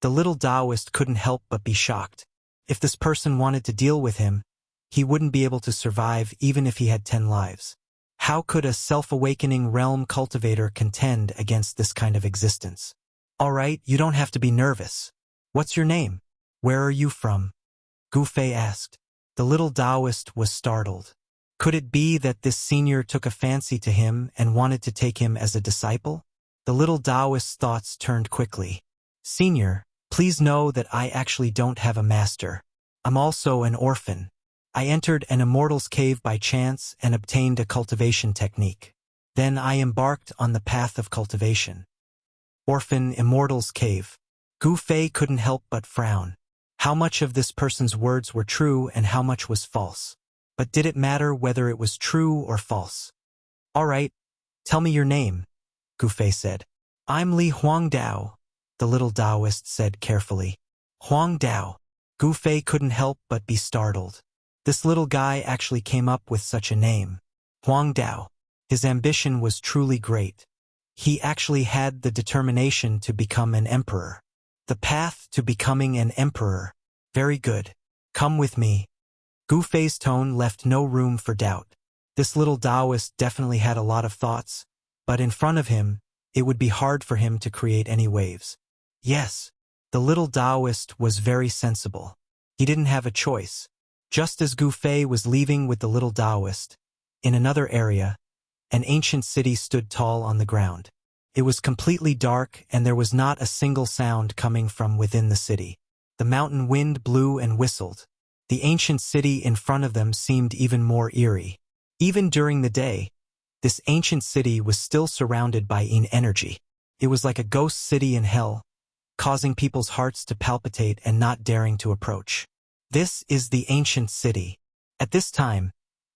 The little Taoist couldn't help but be shocked. If this person wanted to deal with him, he wouldn't be able to survive even if he had 10 lives. How could a self-awakening realm cultivator contend against this kind of existence? All right, you don't have to be nervous. What's your name? Where are you from? Gu Fei asked. The little Taoist was startled. Could it be that this senior took a fancy to him and wanted to take him as a disciple? The little Taoist's thoughts turned quickly. Senior, please know that I actually don't have a master. I'm also an orphan. I entered an immortal's cave by chance and obtained a cultivation technique. Then I embarked on the path of cultivation. Orphan Immortal's cave. Gu Fei couldn't help but frown. How much of this person's words were true and how much was false? But did it matter whether it was true or false? All right, tell me your name, Gu Fei said. I'm Li Huangdao, the little Taoist said carefully. Huangdao. Gu Fei couldn't help but be startled. This little guy actually came up with such a name. Huangdao. His ambition was truly great. He actually had the determination to become an emperor. The path to becoming an emperor. Very good. Come with me. Gu Fei's tone left no room for doubt. This little Taoist definitely had a lot of thoughts, but in front of him, it would be hard for him to create any waves. Yes, the little Taoist was very sensible. He didn't have a choice. Just as Gu Fei was leaving with the little Taoist, in another area, an ancient city stood tall on the ground. It was completely dark and there was not a single sound coming from within the city. The mountain wind blew and whistled. The ancient city in front of them seemed even more eerie. Even during the day, this ancient city was still surrounded by energy. It was like a ghost city in hell, causing people's hearts to palpitate and not daring to approach. This is the ancient city. At this time,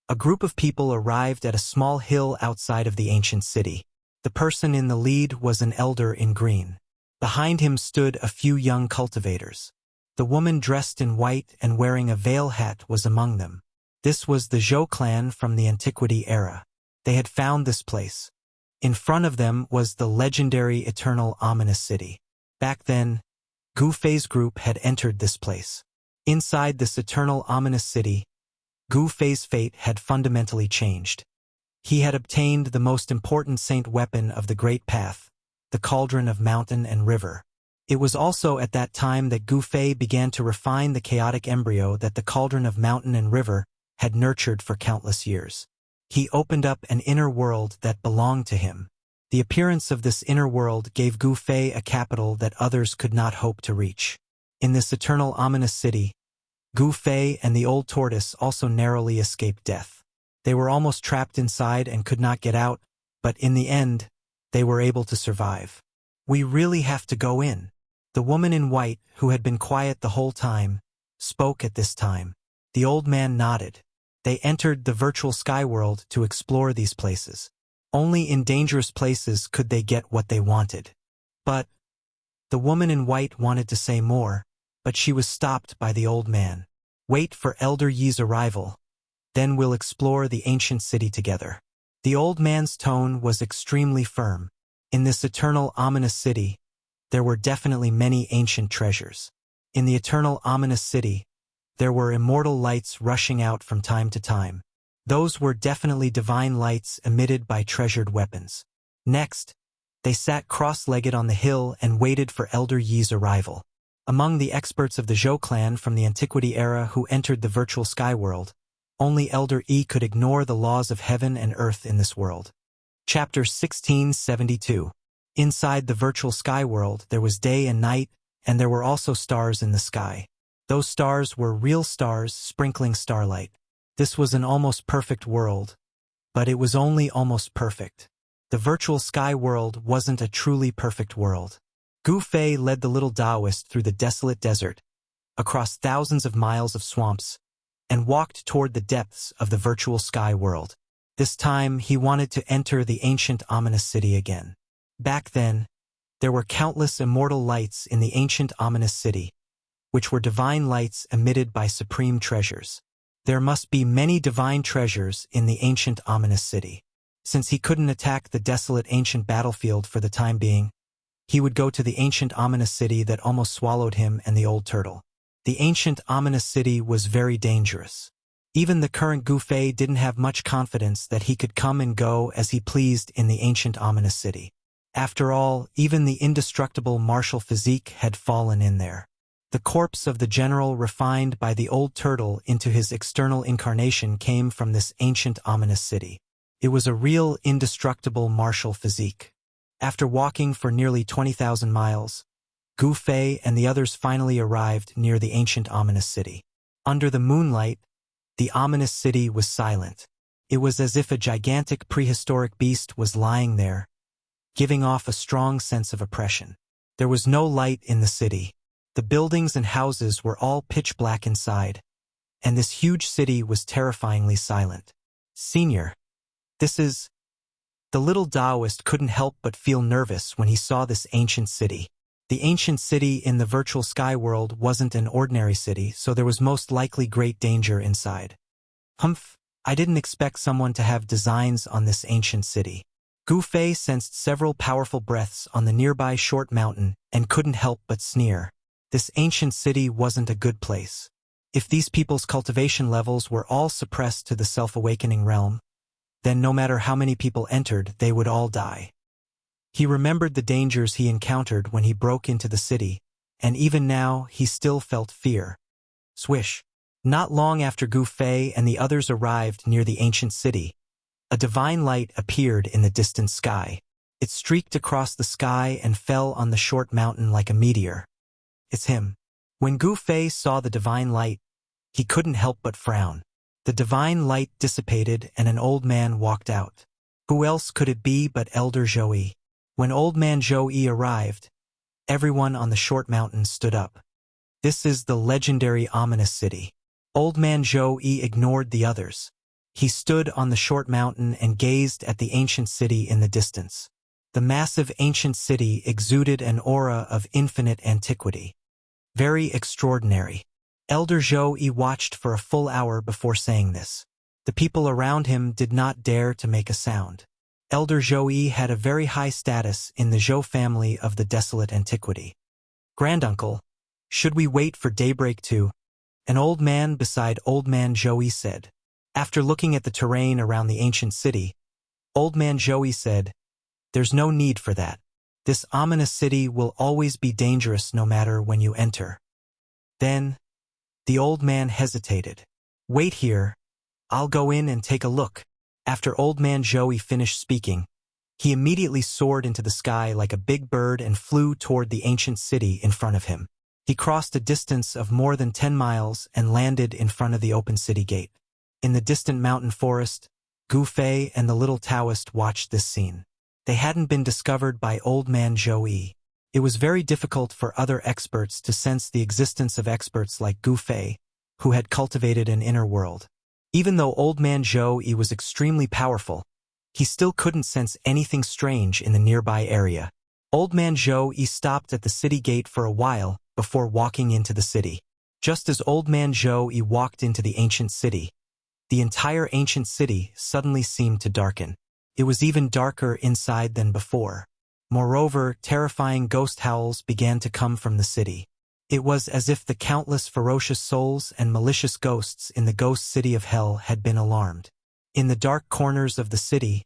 a group of people arrived at a small hill outside of the ancient city. The person in the lead was an elder in green. Behind him stood a few young cultivators. The woman dressed in white and wearing a veil hat was among them. This was the Zhou clan from the antiquity era. They had found this place. In front of them was the legendary eternal ominous city. Back then, Gu Fei's group had entered this place. Inside this eternal ominous city, Gu Fei's fate had fundamentally changed. He had obtained the most important saint weapon of the Great Path, the Cauldron of Mountain and River. It was also at that time that Gu Fei began to refine the chaotic embryo that the Cauldron of Mountain and River had nurtured for countless years. He opened up an inner world that belonged to him. The appearance of this inner world gave Gu Fei a capital that others could not hope to reach. In this eternal ominous city, Gu Fei and the old tortoise also narrowly escaped death. They were almost trapped inside and could not get out, but in the end, they were able to survive. We really have to go in. The woman in white, who had been quiet the whole time, spoke at this time. The old man nodded. They entered the virtual sky world to explore these places. Only in dangerous places could they get what they wanted. But the woman in white wanted to say more, but she was stopped by the old man. Wait for Elder Yi's arrival. Then we'll explore the ancient city together. The old man's tone was extremely firm. In this eternal ominous city, there were definitely many ancient treasures. In the eternal ominous city, there were immortal lights rushing out from time to time. Those were definitely divine lights emitted by treasured weapons. Next, they sat cross-legged on the hill and waited for Elder Yi's arrival. Among the experts of the Zhou clan from the antiquity era who entered the virtual sky world, only Elder Yi could ignore the laws of heaven and earth in this world. Chapter 1672. Inside the virtual sky world there was day and night, and there were also stars in the sky. Those stars were real stars sprinkling starlight. This was an almost perfect world, but it was only almost perfect. The virtual sky world wasn't a truly perfect world. Gu Fei led the little Taoist through the desolate desert, across thousands of miles of swamps, and walked toward the depths of the virtual sky world. This time he wanted to enter the ancient ominous city again. Back then, there were countless immortal lights in the ancient ominous city, which were divine lights emitted by supreme treasures. There must be many divine treasures in the ancient ominous city. Since he couldn't attack the desolate ancient battlefield for the time being, he would go to the ancient ominous city that almost swallowed him and the old turtle. The ancient ominous city was very dangerous. Even the current Gu Fei didn't have much confidence that he could come and go as he pleased in the ancient ominous city. After all, even the indestructible martial physique had fallen in there. The corpse of the general refined by the old turtle into his external incarnation came from this ancient ominous city. It was a real indestructible martial physique. After walking for nearly 20,000 miles, Gu Fei and the others finally arrived near the ancient ominous city. Under the moonlight, the ominous city was silent. It was as if a gigantic prehistoric beast was lying there, giving off a strong sense of oppression. There was no light in the city. The buildings and houses were all pitch black inside, and this huge city was terrifyingly silent. Senior, this is... The little Taoist couldn't help but feel nervous when he saw this ancient city. The ancient city in the virtual sky world wasn't an ordinary city, so there was most likely great danger inside. Humph, I didn't expect someone to have designs on this ancient city. Gu Fei sensed several powerful breaths on the nearby short mountain and couldn't help but sneer. This ancient city wasn't a good place. If these people's cultivation levels were all suppressed to the self-awakening realm, then no matter how many people entered, they would all die. He remembered the dangers he encountered when he broke into the city, and even now he still felt fear. Swish. Not long after Gu Fei and the others arrived near the ancient city, a divine light appeared in the distant sky. It streaked across the sky and fell on the short mountain like a meteor. It's him. When Gu Fei saw the divine light, he couldn't help but frown. The divine light dissipated and an old man walked out. Who else could it be but Elder Zhou? When Old Man Zhou arrived, everyone on the short mountain stood up. This is the legendary ominous city. Old Man Zhou ignored the others. He stood on the short mountain and gazed at the ancient city in the distance. The massive ancient city exuded an aura of infinite antiquity. Very extraordinary. Elder Zhou watched for a full hour before saying this. The people around him did not dare to make a sound. Elder Zhou had a very high status in the Zhou family of the desolate antiquity. Granduncle, should we wait for daybreak too? An old man beside Old Man Zhou said. After looking at the terrain around the ancient city, Old Man Zhou said, "There's no need for that. This ominous city will always be dangerous no matter when you enter." Then, the old man hesitated. "Wait here. I'll go in and take a look." After Old Man Zhou finished speaking, he immediately soared into the sky like a big bird and flew toward the ancient city in front of him. He crossed a distance of more than 10 miles and landed in front of the open city gate. In the distant mountain forest, Gu Fei and the little Taoist watched this scene. They hadn't been discovered by Old Man Zhou. It was very difficult for other experts to sense the existence of experts like Gu Fei, who had cultivated an inner world. Even though Old Man Zhou was extremely powerful, he still couldn't sense anything strange in the nearby area. Old Man Zhou stopped at the city gate for a while before walking into the city. Just as Old Man Zhou walked into the ancient city, the entire ancient city suddenly seemed to darken. It was even darker inside than before. Moreover, terrifying ghost howls began to come from the city. It was as if the countless ferocious souls and malicious ghosts in the ghost city of hell had been alarmed. In the dark corners of the city,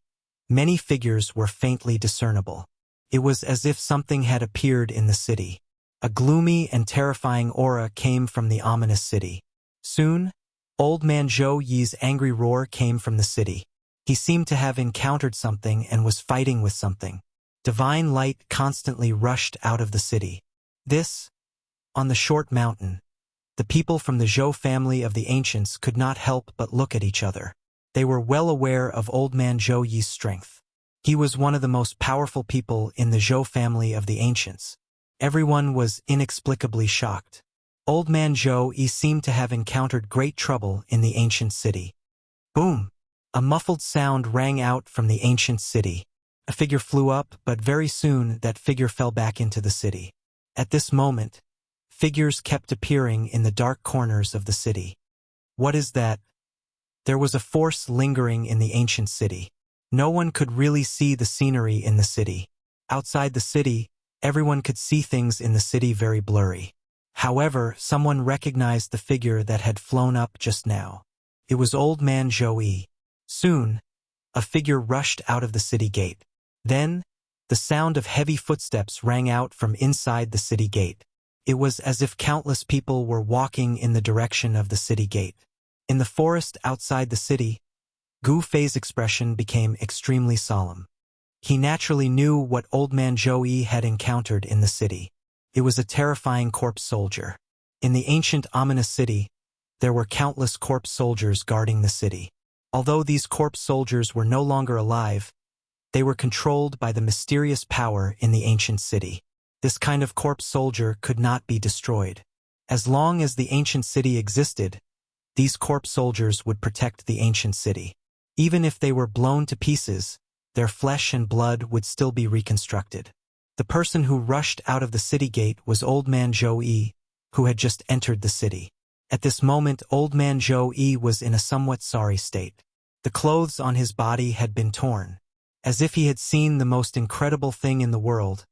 many figures were faintly discernible. It was as if something had appeared in the city. A gloomy and terrifying aura came from the ominous city. Soon, Old Man Zhou's angry roar came from the city. He seemed to have encountered something and was fighting with something. Divine light constantly rushed out of the city. On the short mountain, the people from the Zhou family of the ancients could not help but look at each other. They were well aware of Old Man Zhou's strength. He was one of the most powerful people in the Zhou family of the ancients. Everyone was inexplicably shocked. Old Man Zhou seemed to have encountered great trouble in the ancient city. Boom! A muffled sound rang out from the ancient city. A figure flew up, but very soon that figure fell back into the city. At this moment, figures kept appearing in the dark corners of the city. What is that? There was a force lingering in the ancient city. No one could really see the scenery in the city. Outside the city, everyone could see things in the city very blurry. However, someone recognized the figure that had flown up just now. It was Old Man Zhou. Soon, a figure rushed out of the city gate. Then, the sound of heavy footsteps rang out from inside the city gate. It was as if countless people were walking in the direction of the city gate. In the forest outside the city, Gu Fei's expression became extremely solemn. He naturally knew what Old Man Zhou had encountered in the city. It was a terrifying corpse soldier. In the ancient ominous city, there were countless corpse soldiers guarding the city. Although these corpse soldiers were no longer alive, they were controlled by the mysterious power in the ancient city. This kind of corpse soldier could not be destroyed. As long as the ancient city existed, these corpse soldiers would protect the ancient city. Even if they were blown to pieces, their flesh and blood would still be reconstructed. The person who rushed out of the city gate was Old Man Zhou, who had just entered the city. At this moment, Old Man Zhou was in a somewhat sorry state. The clothes on his body had been torn. As if he had seen the most incredible thing in the world,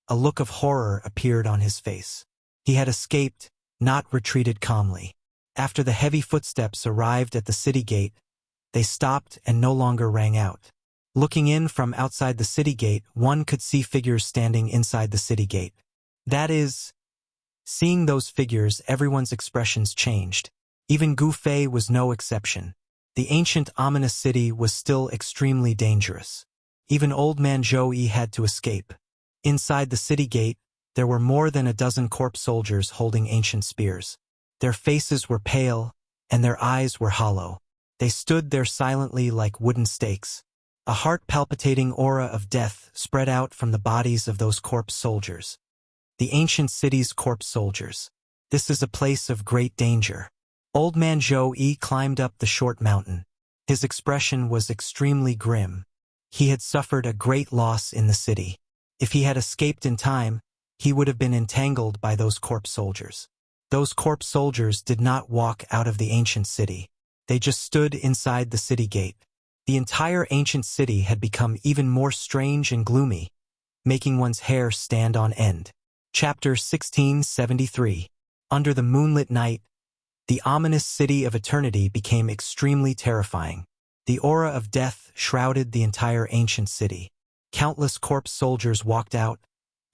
a look of horror appeared on his face. He had escaped, not retreated calmly. After the heavy footsteps arrived at the city gate, they stopped and no longer rang out. Looking in from outside the city gate, one could see figures standing inside the city gate. That is, seeing those figures, everyone's expressions changed. Even Gu Fei was no exception. The ancient ominous city was still extremely dangerous. Even Old Man Zhou had to escape. Inside the city gate, there were more than a dozen corpse soldiers holding ancient spears. Their faces were pale, and their eyes were hollow. They stood there silently like wooden stakes. A heart-palpitating aura of death spread out from the bodies of those corpse soldiers. The ancient city's corpse soldiers. This is a place of great danger. Old Man Zhou climbed up the short mountain. His expression was extremely grim. He had suffered a great loss in the city. If he had escaped in time, he would have been entangled by those corpse soldiers. Those corpse soldiers did not walk out of the ancient city. They just stood inside the city gate. The entire ancient city had become even more strange and gloomy, making one's hair stand on end. Chapter 1673. Under the moonlit night, the ominous city of eternity became extremely terrifying. The aura of death shrouded the entire ancient city. Countless corpse soldiers walked out,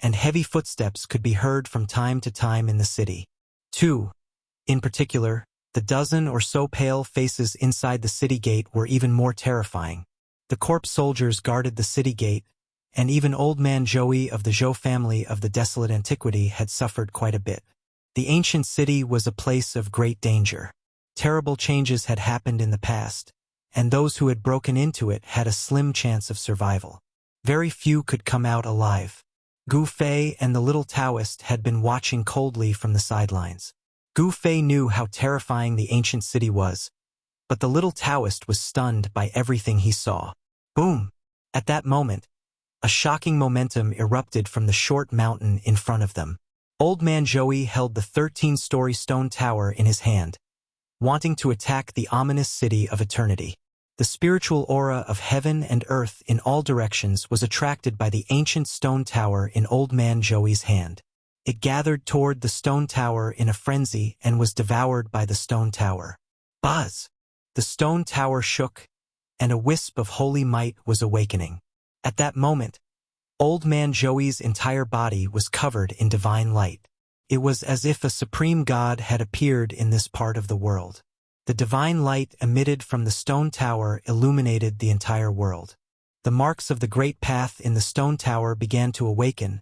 and heavy footsteps could be heard from time to time in the city. Two, in particular, the dozen or so pale faces inside the city gate were even more terrifying. The corpse soldiers guarded the city gate, and even Old Man Zhou of the Zhou family of the desolate antiquity had suffered quite a bit. The ancient city was a place of great danger. Terrible changes had happened in the past, and those who had broken into it had a slim chance of survival. Very few could come out alive. Gu Fei and the little Taoist had been watching coldly from the sidelines. Gu Fei knew how terrifying the ancient city was, but the little Taoist was stunned by everything he saw. Boom! At that moment, a shocking momentum erupted from the short mountain in front of them. Old Man Zhou held the 13-story stone tower in his hand, wanting to attack the ominous city of eternity. The spiritual aura of heaven and earth in all directions was attracted by the ancient stone tower in Old Man Zhou's hand. It gathered toward the stone tower in a frenzy and was devoured by the stone tower. Buzz! The stone tower shook, and a wisp of holy might was awakening. At that moment, Old Man Zhou's entire body was covered in divine light. It was as if a supreme god had appeared in this part of the world. The divine light emitted from the stone tower illuminated the entire world. The marks of the great path in the stone tower began to awaken,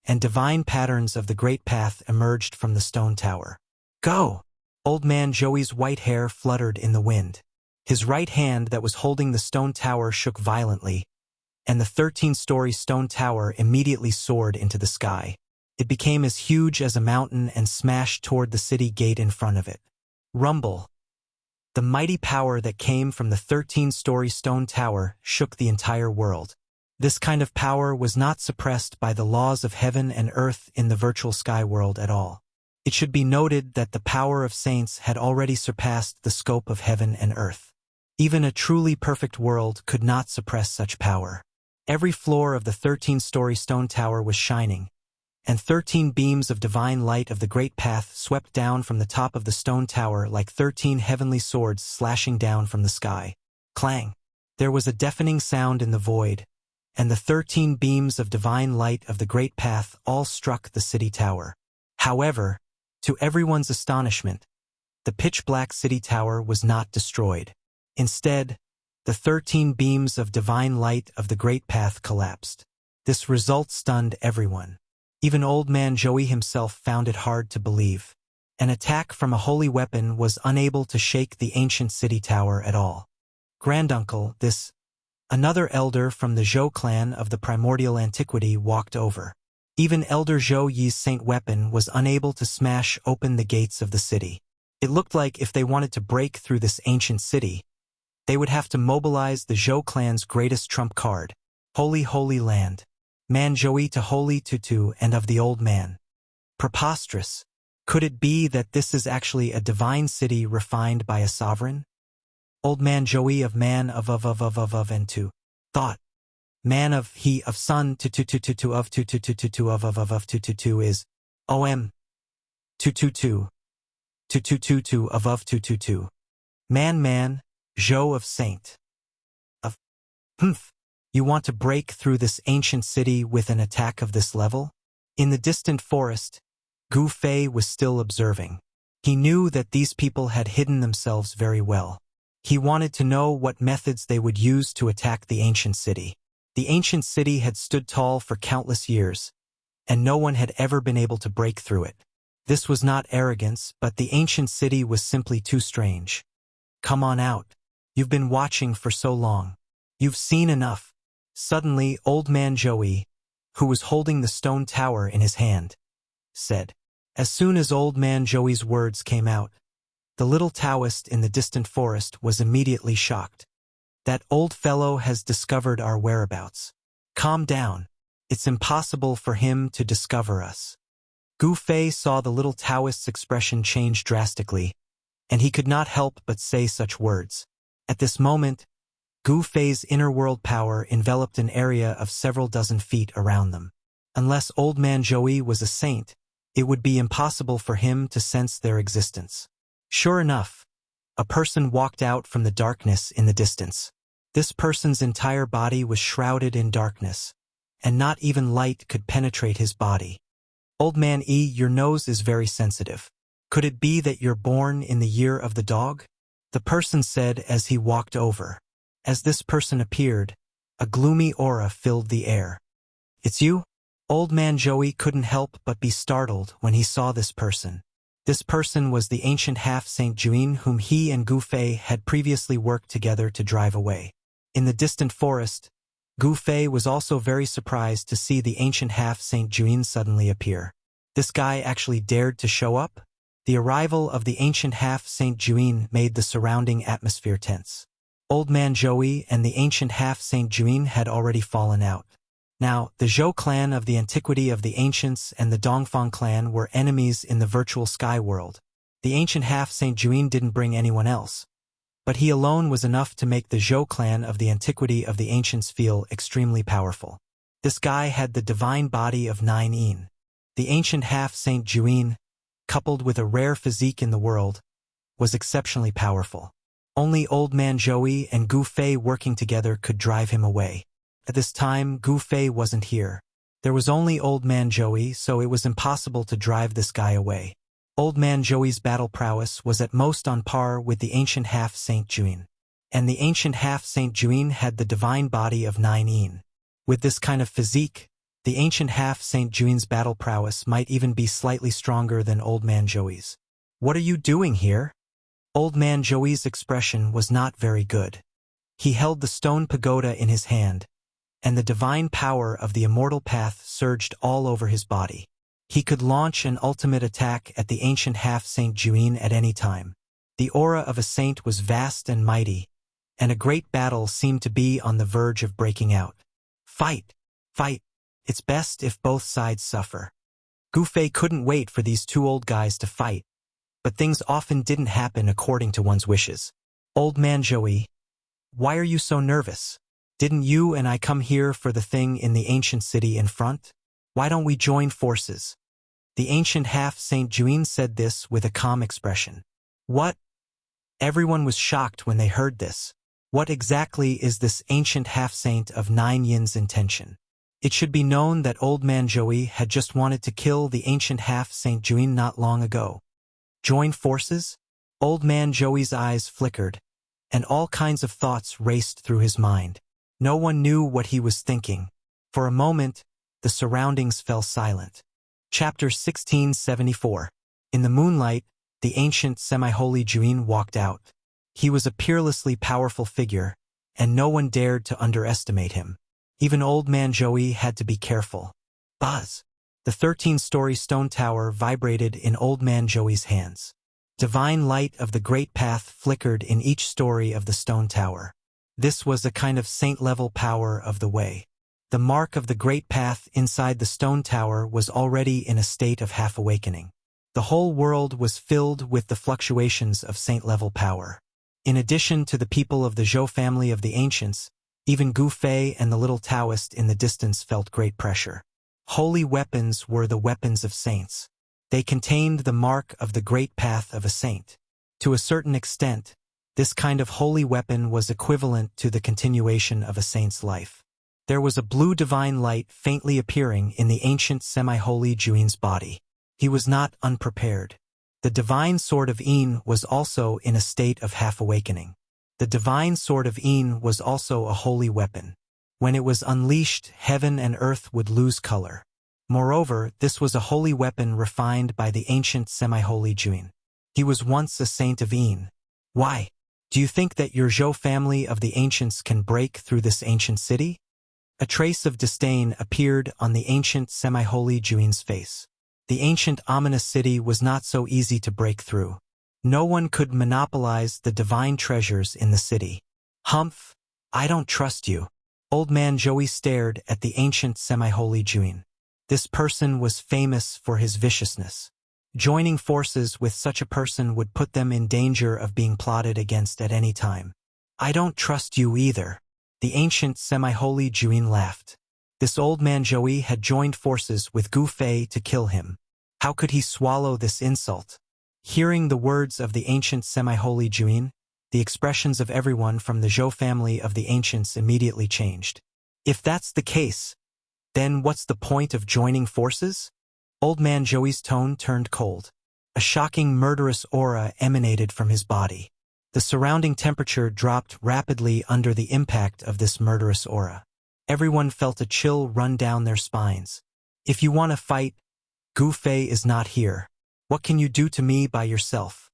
and divine patterns of the great path emerged from the stone tower. Go! Old Man Zhou's white hair fluttered in the wind. His right hand that was holding the stone tower shook violently, and the 13-story stone tower immediately soared into the sky. It became as huge as a mountain and smashed toward the city gate in front of it. Rumble! The mighty power that came from the 13-story stone tower shook the entire world. This kind of power was not suppressed by the laws of heaven and earth in the virtual sky world at all. It should be noted that the power of saints had already surpassed the scope of heaven and earth. Even a truly perfect world could not suppress such power. Every floor of the 13-story stone tower was shining, and 13 beams of divine light of the great path swept down from the top of the stone tower like 13 heavenly swords slashing down from the sky. Clang! There was a deafening sound in the void, and the 13 beams of divine light of the great path all struck the city tower. However, to everyone's astonishment, the pitch-black city tower was not destroyed. Instead, the 13 beams of divine light of the Great Path collapsed. This result stunned everyone. Even Old Man Joey himself found it hard to believe. An attack from a holy weapon was unable to shake the ancient city tower at all. Granduncle, another elder from the Zhou clan of the primordial antiquity, walked over. Even Elder Zhou Yi's saint weapon was unable to smash open the gates of the city. It looked like if they wanted to break through this ancient city, they would have to mobilize the Zhou clan's greatest trump card, Holy Holy Land. Man Joey to Holy Tutu and of the Old Man. Preposterous. Could it be that this is actually a divine city refined by a sovereign? Old Man Joey of man of and to. Thought. Man of he of son to of to of to is om. To of Man, Zhou of saint. Of. You want to break through this ancient city with an attack of this level? In the distant forest, Gu Fei was still observing. He knew that these people had hidden themselves very well. He wanted to know what methods they would use to attack the ancient city. The ancient city had stood tall for countless years, and no one had ever been able to break through it. This was not arrogance, but the ancient city was simply too strange. Come on out. You've been watching for so long. You've seen enough. Suddenly, Old Man Joey, who was holding the stone tower in his hand, said. As soon as Old Man Joey's words came out, the little Taoist in the distant forest was immediately shocked. That old fellow has discovered our whereabouts. Calm down. It's impossible for him to discover us. Gu Fei saw the little Taoist's expression change drastically, and he could not help but say such words. At this moment, Gu Fei's inner world power enveloped an area of several dozen feet around them. Unless Old Man Joey was a saint, it would be impossible for him to sense their existence. Sure enough, a person walked out from the darkness in the distance. This person's entire body was shrouded in darkness, and not even light could penetrate his body. Old Man E, your nose is very sensitive. Could it be that you're born in the year of the dog? The person said as he walked over. As this person appeared, a gloomy aura filled the air. It's you? Old Man Joey couldn't help but be startled when he saw this person. This person was the ancient half-Saint Juin whom he and Gu Fei had previously worked together to drive away. In the distant forest, Gu Fei was also very surprised to see the ancient half-Saint Juin suddenly appear. This guy actually dared to show up? The arrival of the ancient half-Saint Juin made the surrounding atmosphere tense. Old Man Joey and the ancient half-Saint Juin had already fallen out. Now, the Zhou clan of the antiquity of the ancients and the Dongfang clan were enemies in the virtual sky world. The ancient half-Saint Juin didn't bring anyone else, but he alone was enough to make the Zhou clan of the antiquity of the ancients feel extremely powerful. This guy had the divine body of 9 Yin. The ancient half-Saint Juin, coupled with a rare physique in the world, was exceptionally powerful. Only Old Man Joey and Gu Fei working together could drive him away. At this time, Gu Fei wasn't here. There was only Old Man Joey, so it was impossible to drive this guy away. Old Man Joey's battle prowess was at most on par with the ancient half-Saint Juin. And the ancient half-Saint Juin had the divine body of 9 Yin. With this kind of physique, the ancient half-Saint Juin's battle prowess might even be slightly stronger than Old Man Joey's. What are you doing here? Old Man Joey's expression was not very good. He held the stone pagoda in his hand, and the divine power of the immortal path surged all over his body. He could launch an ultimate attack at the ancient half-Saint Juin at any time. The aura of a saint was vast and mighty, and a great battle seemed to be on the verge of breaking out. Fight! Fight! It's best if both sides suffer. Gu Fei couldn't wait for these two old guys to fight, but things often didn't happen according to one's wishes. Old Man Joey, why are you so nervous? Didn't you and I come here for the thing in the ancient city in front? Why don't we join forces? The ancient half-Saint Juin said this with a calm expression. What? Everyone was shocked when they heard this. What exactly is this ancient half-saint of 9 Yin's intention? It should be known that Old Man Joey had just wanted to kill the ancient half-Saint Juin not long ago. Join forces? Old Man Joey's eyes flickered, and all kinds of thoughts raced through his mind. No one knew what he was thinking. For a moment, the surroundings fell silent. Chapter 1674. In the moonlight, the ancient semi-holy Juin walked out. He was a peerlessly powerful figure, and no one dared to underestimate him. Even Old Man Joey had to be careful. Buzz! The 13-story stone tower vibrated in Old Man Joey's hands. Divine light of the great path flickered in each story of the stone tower. This was a kind of saint-level power of the way. The mark of the great path inside the stone tower was already in a state of half-awakening. The whole world was filled with the fluctuations of saint-level power. In addition to the people of the Zhou family of the ancients, even Gu Fei and the little Taoist in the distance felt great pressure. Holy weapons were the weapons of saints. They contained the mark of the great path of a saint. To a certain extent, this kind of holy weapon was equivalent to the continuation of a saint's life. There was a blue divine light faintly appearing in the ancient semi-holy Juin's body. He was not unprepared. The divine sword of Yin was also in a state of half-awakening. The divine sword of Yin was also a holy weapon. When it was unleashed, heaven and earth would lose color. Moreover, this was a holy weapon refined by the ancient semi-holy Juin. He was once a saint of Yin. Why? Do you think that your Zhou family of the ancients can break through this ancient city? A trace of disdain appeared on the ancient semi-holy Juin's face. The ancient ominous city was not so easy to break through. No one could monopolize the divine treasures in the city. Humph! I don't trust you. Old Man Joey stared at the ancient semi-holy Juin. This person was famous for his viciousness. Joining forces with such a person would put them in danger of being plotted against at any time. I don't trust you either. The ancient semi-holy Juin laughed. This Old Man Joey had joined forces with Gu Fei to kill him. How could he swallow this insult? Hearing the words of the ancient semi-holy Juin, the expressions of everyone from the Zhou family of the ancients immediately changed. If that's the case, then what's the point of joining forces? Old Man Joey's tone turned cold. A shocking murderous aura emanated from his body. The surrounding temperature dropped rapidly under the impact of this murderous aura. Everyone felt a chill run down their spines. If you want to fight, Gu Fei is not here. What can you do to me by yourself?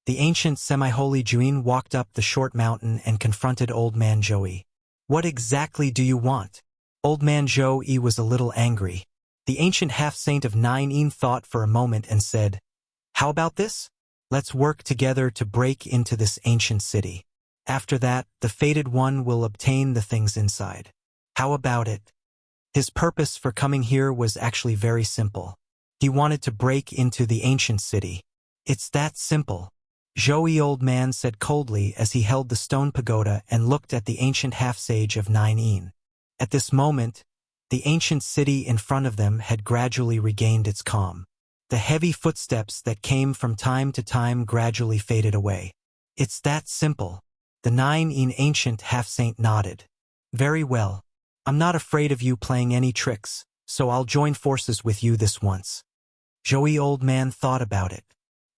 The ancient semi-holy Juin walked up the short mountain and confronted Old Man Joey. What exactly do you want? Old Man Joey was a little angry. The ancient half-saint of Nine Yin thought for a moment and said, "How about this? Let's work together to break into this ancient city. After that, the fated one will obtain the things inside. How about it?" His purpose for coming here was actually very simple. He wanted to break into the ancient city. It's that simple. Joey Old Man said coldly as he held the stone pagoda and looked at the ancient half-sage of Nine Yin. At this moment, the ancient city in front of them had gradually regained its calm. The heavy footsteps that came from time to time gradually faded away. It's that simple. The Nine Yin ancient half-saint nodded. Very well. I'm not afraid of you playing any tricks, so I'll join forces with you this once. Joey Old Man thought about it.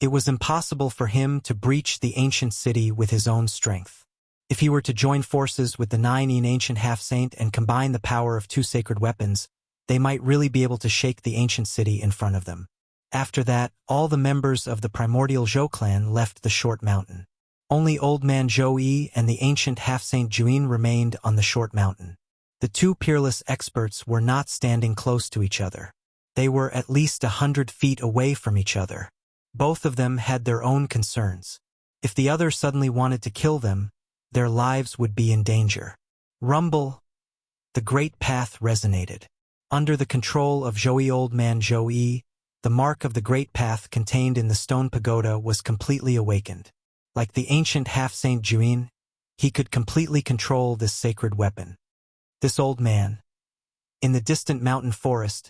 It was impossible for him to breach the ancient city with his own strength. If he were to join forces with the Nine Yin ancient half-saint and combine the power of two sacred weapons, they might really be able to shake the ancient city in front of them. After that, all the members of the primordial Zhou clan left the short mountain. Only Old Man Joey and the ancient half-saint Juin remained on the short mountain. The two peerless experts were not standing close to each other. They were at least 100 feet away from each other. Both of them had their own concerns. If the other suddenly wanted to kill them, their lives would be in danger. Rumble! The great path resonated. Under the control of Joey Old Man Joey, the mark of the great path contained in the stone pagoda was completely awakened. Like the ancient half-saint Juin, he could completely control this sacred weapon. This old man. In the distant mountain forest,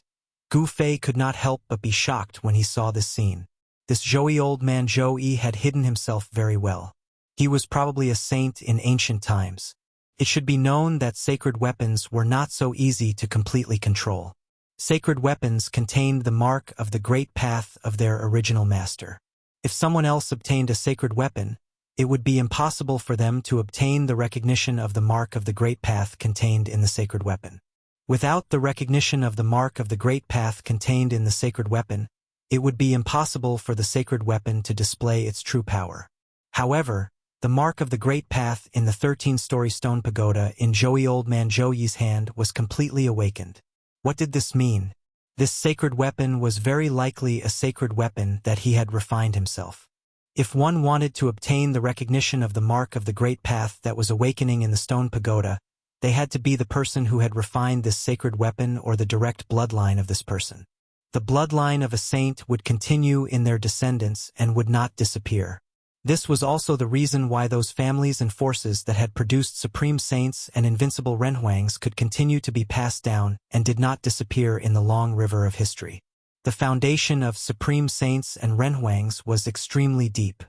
Gu Fei could not help but be shocked when he saw this scene. This Joey Old Man Joey had hidden himself very well. He was probably a saint in ancient times. It should be known that sacred weapons were not so easy to completely control. Sacred weapons contained the mark of the great path of their original master. If someone else obtained a sacred weapon, it would be impossible for them to obtain the recognition of the mark of the great path contained in the sacred weapon. Without the recognition of the mark of the great path contained in the sacred weapon, it would be impossible for the sacred weapon to display its true power. However, the mark of the great path in the 13-story stone pagoda in Joey Old Man Joey's hand was completely awakened. What did this mean? This sacred weapon was very likely a sacred weapon that he had refined himself. If one wanted to obtain the recognition of the mark of the great path that was awakening in the stone pagoda, they had to be the person who had refined this sacred weapon or the direct bloodline of this person. The bloodline of a saint would continue in their descendants and would not disappear. This was also the reason why those families and forces that had produced supreme saints and invincible renhuangs could continue to be passed down and did not disappear in the long river of history. The foundation of supreme saints and renhuangs was extremely deep.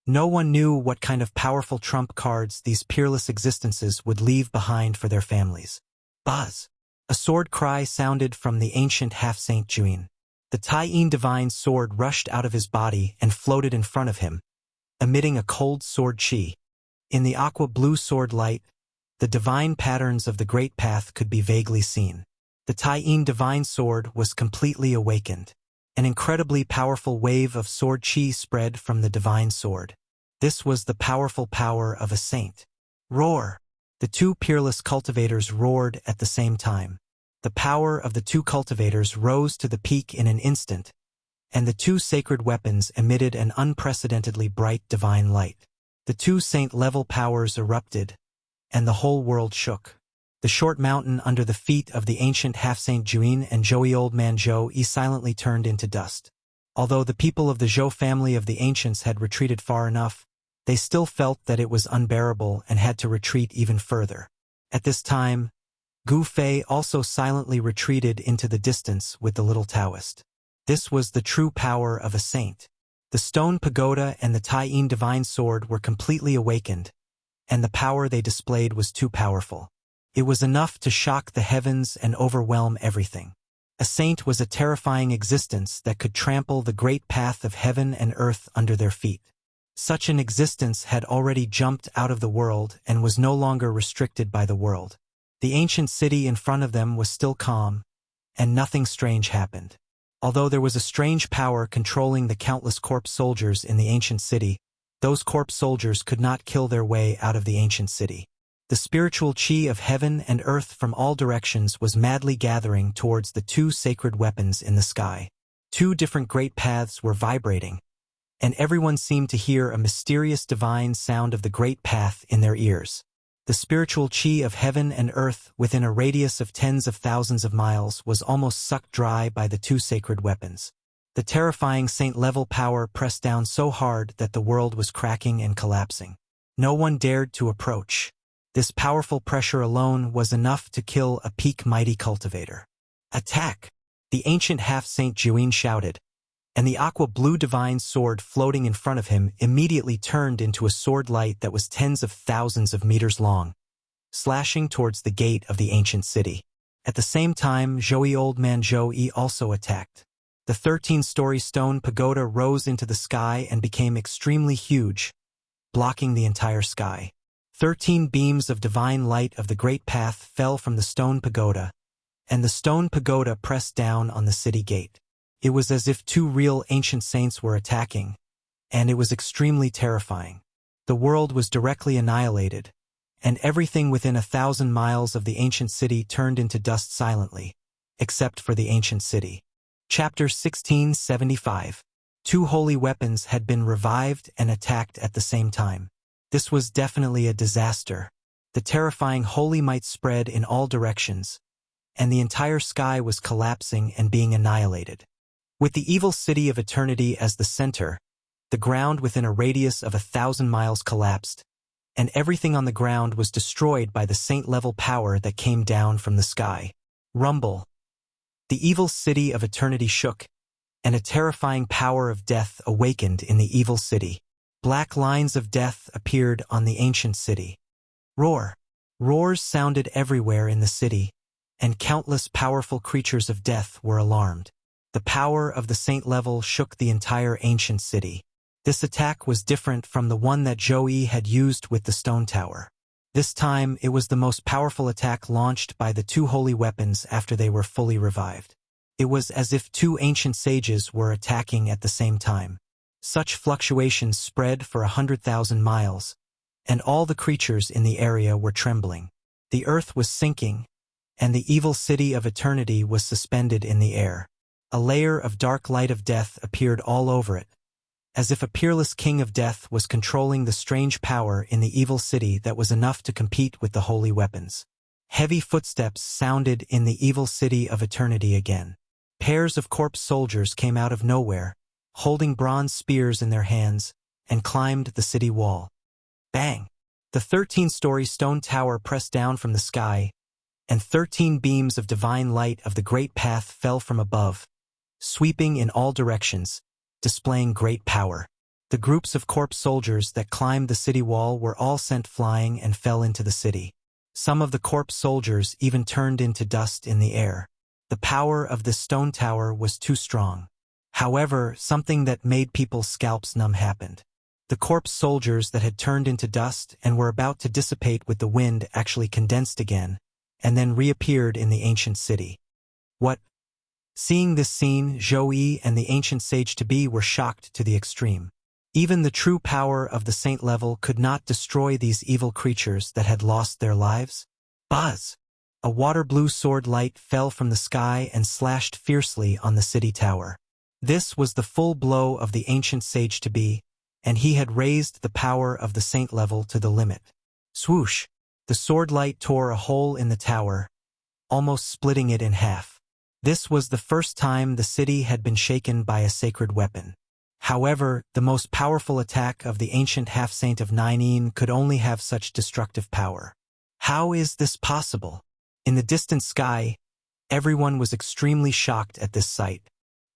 No one knew what kind of powerful trump cards these peerless existences would leave behind for their families. Buzz! A sword cry sounded from the ancient half-saint Juin. The Taiyin divine sword rushed out of his body and floated in front of him, emitting a cold sword chi. In the aqua-blue sword light, the divine patterns of the great path could be vaguely seen. The Taiyin divine sword was completely awakened. An incredibly powerful wave of sword chi spread from the divine sword. This was the powerful power of a saint. Roar! The two peerless cultivators roared at the same time. The power of the two cultivators rose to the peak in an instant, and the two sacred weapons emitted an unprecedentedly bright divine light. The two saint-level powers erupted, and the whole world shook. The short mountain under the feet of the ancient half-saint Juin and Joey Old Man Joey silently turned into dust. Although the people of the Zhou family of the ancients had retreated far enough, they still felt that it was unbearable and had to retreat even further. At this time, Gu Fei also silently retreated into the distance with the little Taoist. This was the true power of a saint. The stone pagoda and the Taiyin divine sword were completely awakened, and the power they displayed was too powerful. It was enough to shock the heavens and overwhelm everything. A saint was a terrifying existence that could trample the great path of heaven and earth under their feet. Such an existence had already jumped out of the world and was no longer restricted by the world. The ancient city in front of them was still calm, and nothing strange happened. Although there was a strange power controlling the countless corpse soldiers in the ancient city, those corpse soldiers could not kill their way out of the ancient city. The spiritual chi of heaven and earth from all directions was madly gathering towards the two sacred weapons in the sky. Two different great paths were vibrating, and everyone seemed to hear a mysterious divine sound of the great path in their ears. The spiritual chi of heaven and earth within a radius of tens of thousands of miles was almost sucked dry by the two sacred weapons. The terrifying saint-level power pressed down so hard that the world was cracking and collapsing. No one dared to approach. This powerful pressure alone was enough to kill a peak mighty cultivator. Attack! The ancient half-saint Juin shouted, and the aqua-blue divine sword floating in front of him immediately turned into a sword light that was tens of thousands of meters long, slashing towards the gate of the ancient city. At the same time, Joey Old Man Joey also attacked. The 13-story stone pagoda rose into the sky and became extremely huge, blocking the entire sky. 13 beams of divine light of the great path fell from the stone pagoda, and the stone pagoda pressed down on the city gate. It was as if two real ancient saints were attacking, and it was extremely terrifying. The world was directly annihilated, and everything within 1,000 miles of the ancient city turned into dust silently, except for the ancient city. Chapter 1675. Two holy weapons had been revived and attacked at the same time. This was definitely a disaster. The terrifying holy might spread in all directions, and the entire sky was collapsing and being annihilated. With the evil city of eternity as the center, the ground within a radius of 1,000 miles collapsed, and everything on the ground was destroyed by the saint-level power that came down from the sky. Rumble. The evil city of eternity shook, and a terrifying power of death awakened in the evil city. Black lines of death appeared on the ancient city. Roar. Roars sounded everywhere in the city, and countless powerful creatures of death were alarmed. The power of the saint level shook the entire ancient city. This attack was different from the one that Zhou had used with the stone tower. This time, it was the most powerful attack launched by the two holy weapons after they were fully revived. It was as if two ancient sages were attacking at the same time. Such fluctuations spread for 100,000 miles, and all the creatures in the area were trembling. The earth was sinking, and the evil city of eternity was suspended in the air. A layer of dark light of death appeared all over it, as if a peerless king of death was controlling the strange power in the evil city that was enough to compete with the holy weapons. Heavy footsteps sounded in the evil city of eternity again. Pairs of corpse soldiers came out of nowhere, holding bronze spears in their hands, and climbed the city wall. Bang! The 13-story stone tower pressed down from the sky, and 13 beams of divine light of the great path fell from above, sweeping in all directions, displaying great power. The groups of corpse soldiers that climbed the city wall were all sent flying and fell into the city. Some of the corpse soldiers even turned into dust in the air. The power of this stone tower was too strong. However, something that made people's scalps numb happened. The corpse soldiers that had turned into dust and were about to dissipate with the wind actually condensed again, and then reappeared in the ancient city. What? Seeing this scene, Zhou and the ancient sage-to-be were shocked to the extreme. Even the true power of the saint level could not destroy these evil creatures that had lost their lives. Buzz! A water-blue sword light fell from the sky and slashed fiercely on the city tower. This was the full blow of the ancient sage-to-be, and he had raised the power of the saint level to the limit. Swoosh! The sword light tore a hole in the tower, almost splitting it in half. This was the first time the city had been shaken by a sacred weapon. However, the most powerful attack of the ancient half-saint of Nine could only have such destructive power. How is this possible? In the distant sky, everyone was extremely shocked at this sight.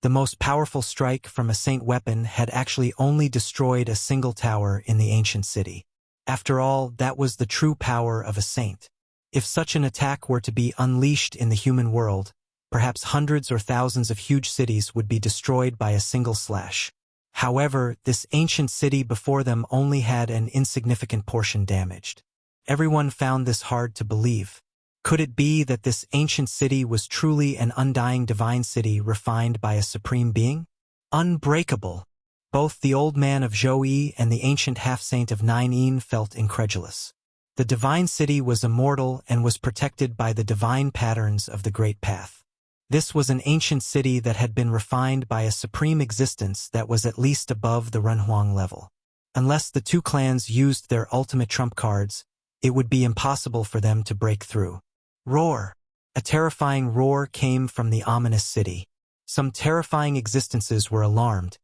The most powerful strike from a saint weapon had actually only destroyed a single tower in the ancient city. After all, that was the true power of a saint. If such an attack were to be unleashed in the human world, perhaps hundreds or thousands of huge cities would be destroyed by a single slash. However, this ancient city before them only had an insignificant portion damaged. Everyone found this hard to believe. Could it be that this ancient city was truly an undying divine city refined by a supreme being? Unbreakable! Both the old man of Zhou and the ancient half-saint of Nine felt incredulous. The divine city was immortal and was protected by the divine patterns of the Great Path. This was an ancient city that had been refined by a supreme existence that was at least above the Renhuang level. Unless the two clans used their ultimate trump cards, it would be impossible for them to break through. Roar! A terrifying roar came from the ominous city. Some terrifying existences were alarmed,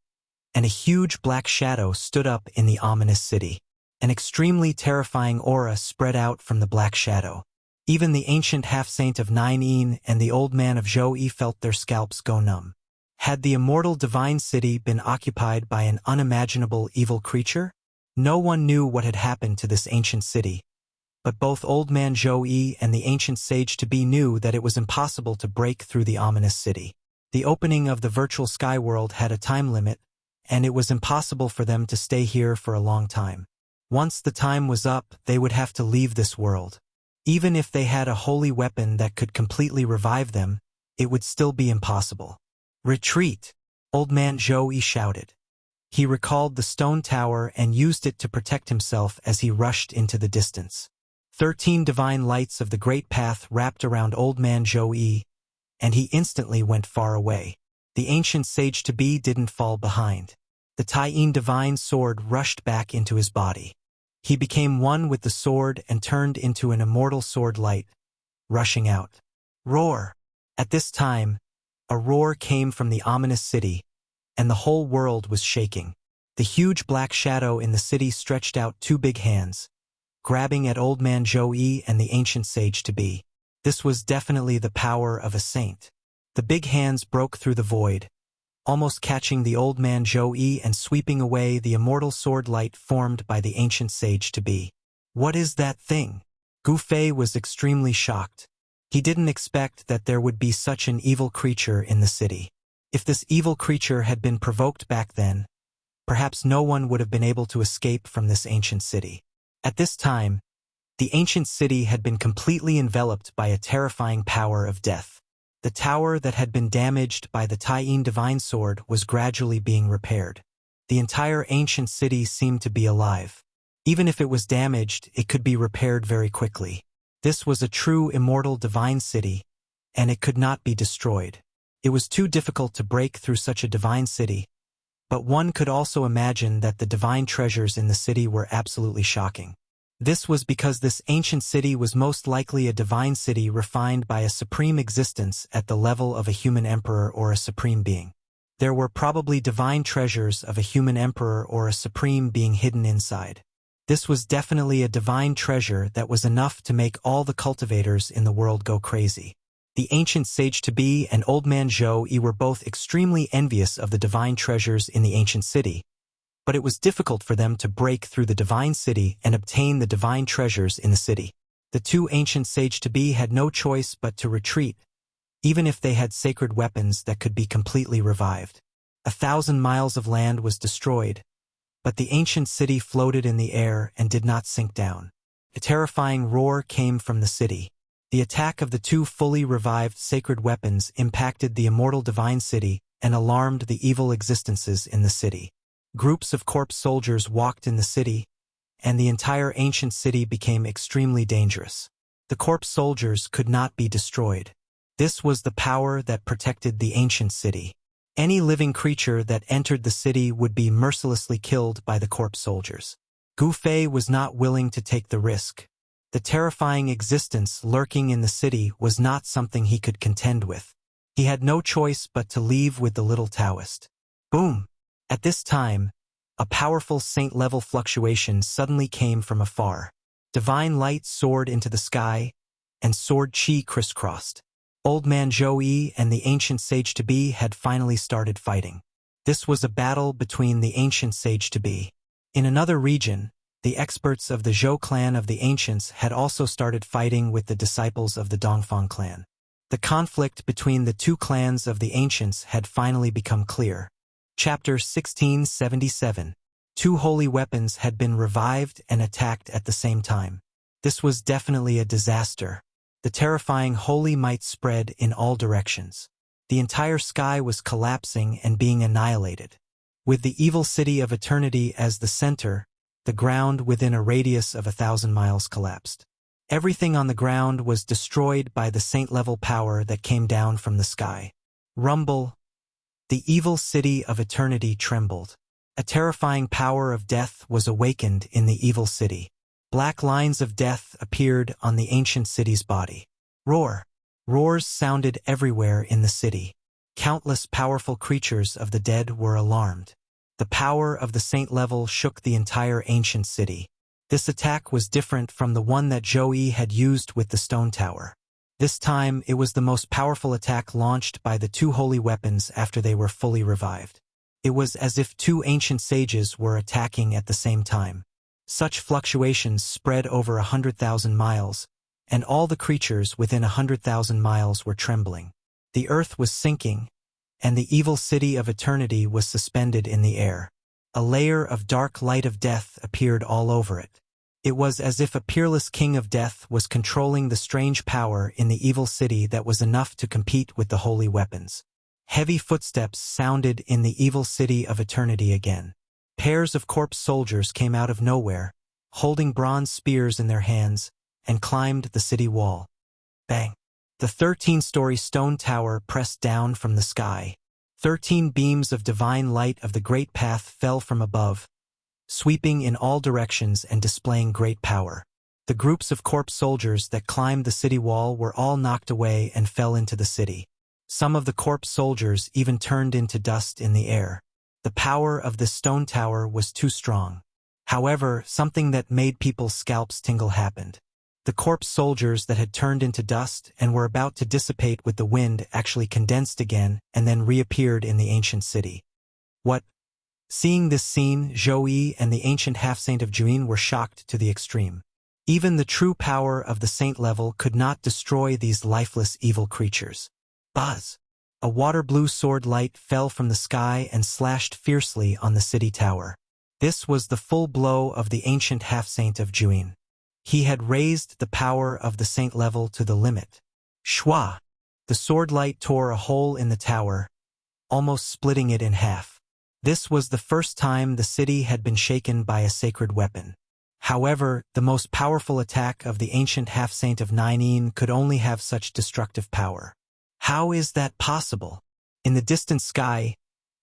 and a huge black shadow stood up in the ominous city. An extremely terrifying aura spread out from the black shadow. Even the ancient half-saint of Nine and the old man of Zhou felt their scalps go numb. Had the immortal divine city been occupied by an unimaginable evil creature? No one knew what had happened to this ancient city, but both old man Zhou and the ancient sage-to-be knew that it was impossible to break through the ominous city. The opening of the virtual sky world had a time limit, and it was impossible for them to stay here for a long time. Once the time was up, they would have to leave this world. Even if they had a holy weapon that could completely revive them, it would still be impossible. Retreat! Old man Zhou shouted. He recalled the stone tower and used it to protect himself as he rushed into the distance. 13 divine lights of the great path wrapped around old man Zhou, and he instantly went far away. The ancient sage-to-be didn't fall behind. The Taiyin divine sword rushed back into his body. He became one with the sword and turned into an immortal sword light, rushing out. Roar! At this time, a roar came from the ominous city, and the whole world was shaking. The huge black shadow in the city stretched out two big hands, grabbing at old man Zhou and the ancient sage-to-be. This was definitely the power of a saint. The big hands broke through the void, almost catching the old man Zhou and sweeping away the immortal sword light formed by the ancient sage-to-be. What is that thing? Gu Fei was extremely shocked. He didn't expect that there would be such an evil creature in the city. If this evil creature had been provoked back then, perhaps no one would have been able to escape from this ancient city. At this time, the ancient city had been completely enveloped by a terrifying power of death. The tower that had been damaged by the Taiyin divine sword was gradually being repaired. The entire ancient city seemed to be alive. Even if it was damaged, it could be repaired very quickly. This was a true immortal divine city, and it could not be destroyed. It was too difficult to break through such a divine city, but one could also imagine that the divine treasures in the city were absolutely shocking. This was because this ancient city was most likely a divine city refined by a supreme existence at the level of a human emperor or a supreme being. There were probably divine treasures of a human emperor or a supreme being hidden inside. This was definitely a divine treasure that was enough to make all the cultivators in the world go crazy. The ancient sage Tabi and old man Zhou Yi were both extremely envious of the divine treasures in the ancient city, but it was difficult for them to break through the divine city and obtain the divine treasures in the city. The two ancient sage Tabi had no choice but to retreat, even if they had sacred weapons that could be completely revived. 1,000 miles of land was destroyed, but the ancient city floated in the air and did not sink down. A terrifying roar came from the city. The attack of the two fully revived sacred weapons impacted the immortal divine city and alarmed the evil existences in the city. Groups of corpse soldiers walked in the city, and the entire ancient city became extremely dangerous. The corpse soldiers could not be destroyed. This was the power that protected the ancient city. Any living creature that entered the city would be mercilessly killed by the corpse soldiers. Gu Fei was not willing to take the risk. The terrifying existence lurking in the city was not something he could contend with. He had no choice but to leave with the little Taoist. Boom! At this time, a powerful saint-level fluctuation suddenly came from afar. Divine light soared into the sky, and sword chi crisscrossed. Old man Zhou Yi and the ancient sage Tabi had finally started fighting. This was a battle between the ancient sage Tabi. In another region, the experts of the Zhou clan of the ancients had also started fighting with the disciples of the Dongfang clan. The conflict between the two clans of the ancients had finally become clear. Chapter 1677. Two holy weapons had been revived and attacked at the same time. This was definitely a disaster. The terrifying holy might spread in all directions. The entire sky was collapsing and being annihilated. With the evil city of eternity as the center, the ground within a radius of 1,000 miles collapsed. Everything on the ground was destroyed by the saint-level power that came down from the sky. Rumble! The evil city of eternity trembled. A terrifying power of death was awakened in the evil city. Black lines of death appeared on the ancient city's body. Roar! Roars sounded everywhere in the city. Countless powerful creatures of the dead were alarmed. The power of the saint level shook the entire ancient city. This attack was different from the one that Zhou Yi had used with the stone tower. This time, it was the most powerful attack launched by the two holy weapons after they were fully revived. It was as if two ancient sages were attacking at the same time. Such fluctuations spread over 100,000 miles, and all the creatures within 100,000 miles were trembling. The earth was sinking, and the evil city of eternity was suspended in the air. A layer of dark light of death appeared all over it. It was as if a peerless king of death was controlling the strange power in the evil city that was enough to compete with the holy weapons. Heavy footsteps sounded in the evil city of eternity again. Pairs of corpse soldiers came out of nowhere, holding bronze spears in their hands, and climbed the city wall. Bang! The 13-story stone tower pressed down from the sky. 13 beams of divine light of the great path fell from above, sweeping in all directions and displaying great power. The groups of corpse soldiers that climbed the city wall were all knocked away and fell into the city. Some of the corpse soldiers even turned into dust in the air. The power of this stone tower was too strong. However, something that made people's scalps tingle happened. The corpse soldiers that had turned into dust and were about to dissipate with the wind actually condensed again and then reappeared in the ancient city. What? Seeing this scene, Zhou Yi and the ancient half-saint of Juyin were shocked to the extreme. Even the true power of the saint level could not destroy these lifeless evil creatures. Buzz! A water-blue sword light fell from the sky and slashed fiercely on the city tower. This was the full blow of the ancient half-saint of Juin. He had raised the power of the saint level to the limit. Shwa! The sword light tore a hole in the tower, almost splitting it in half. This was the first time the city had been shaken by a sacred weapon. However, the most powerful attack of the ancient half-saint of Ninein could only have such destructive power. How is that possible? In the distant sky,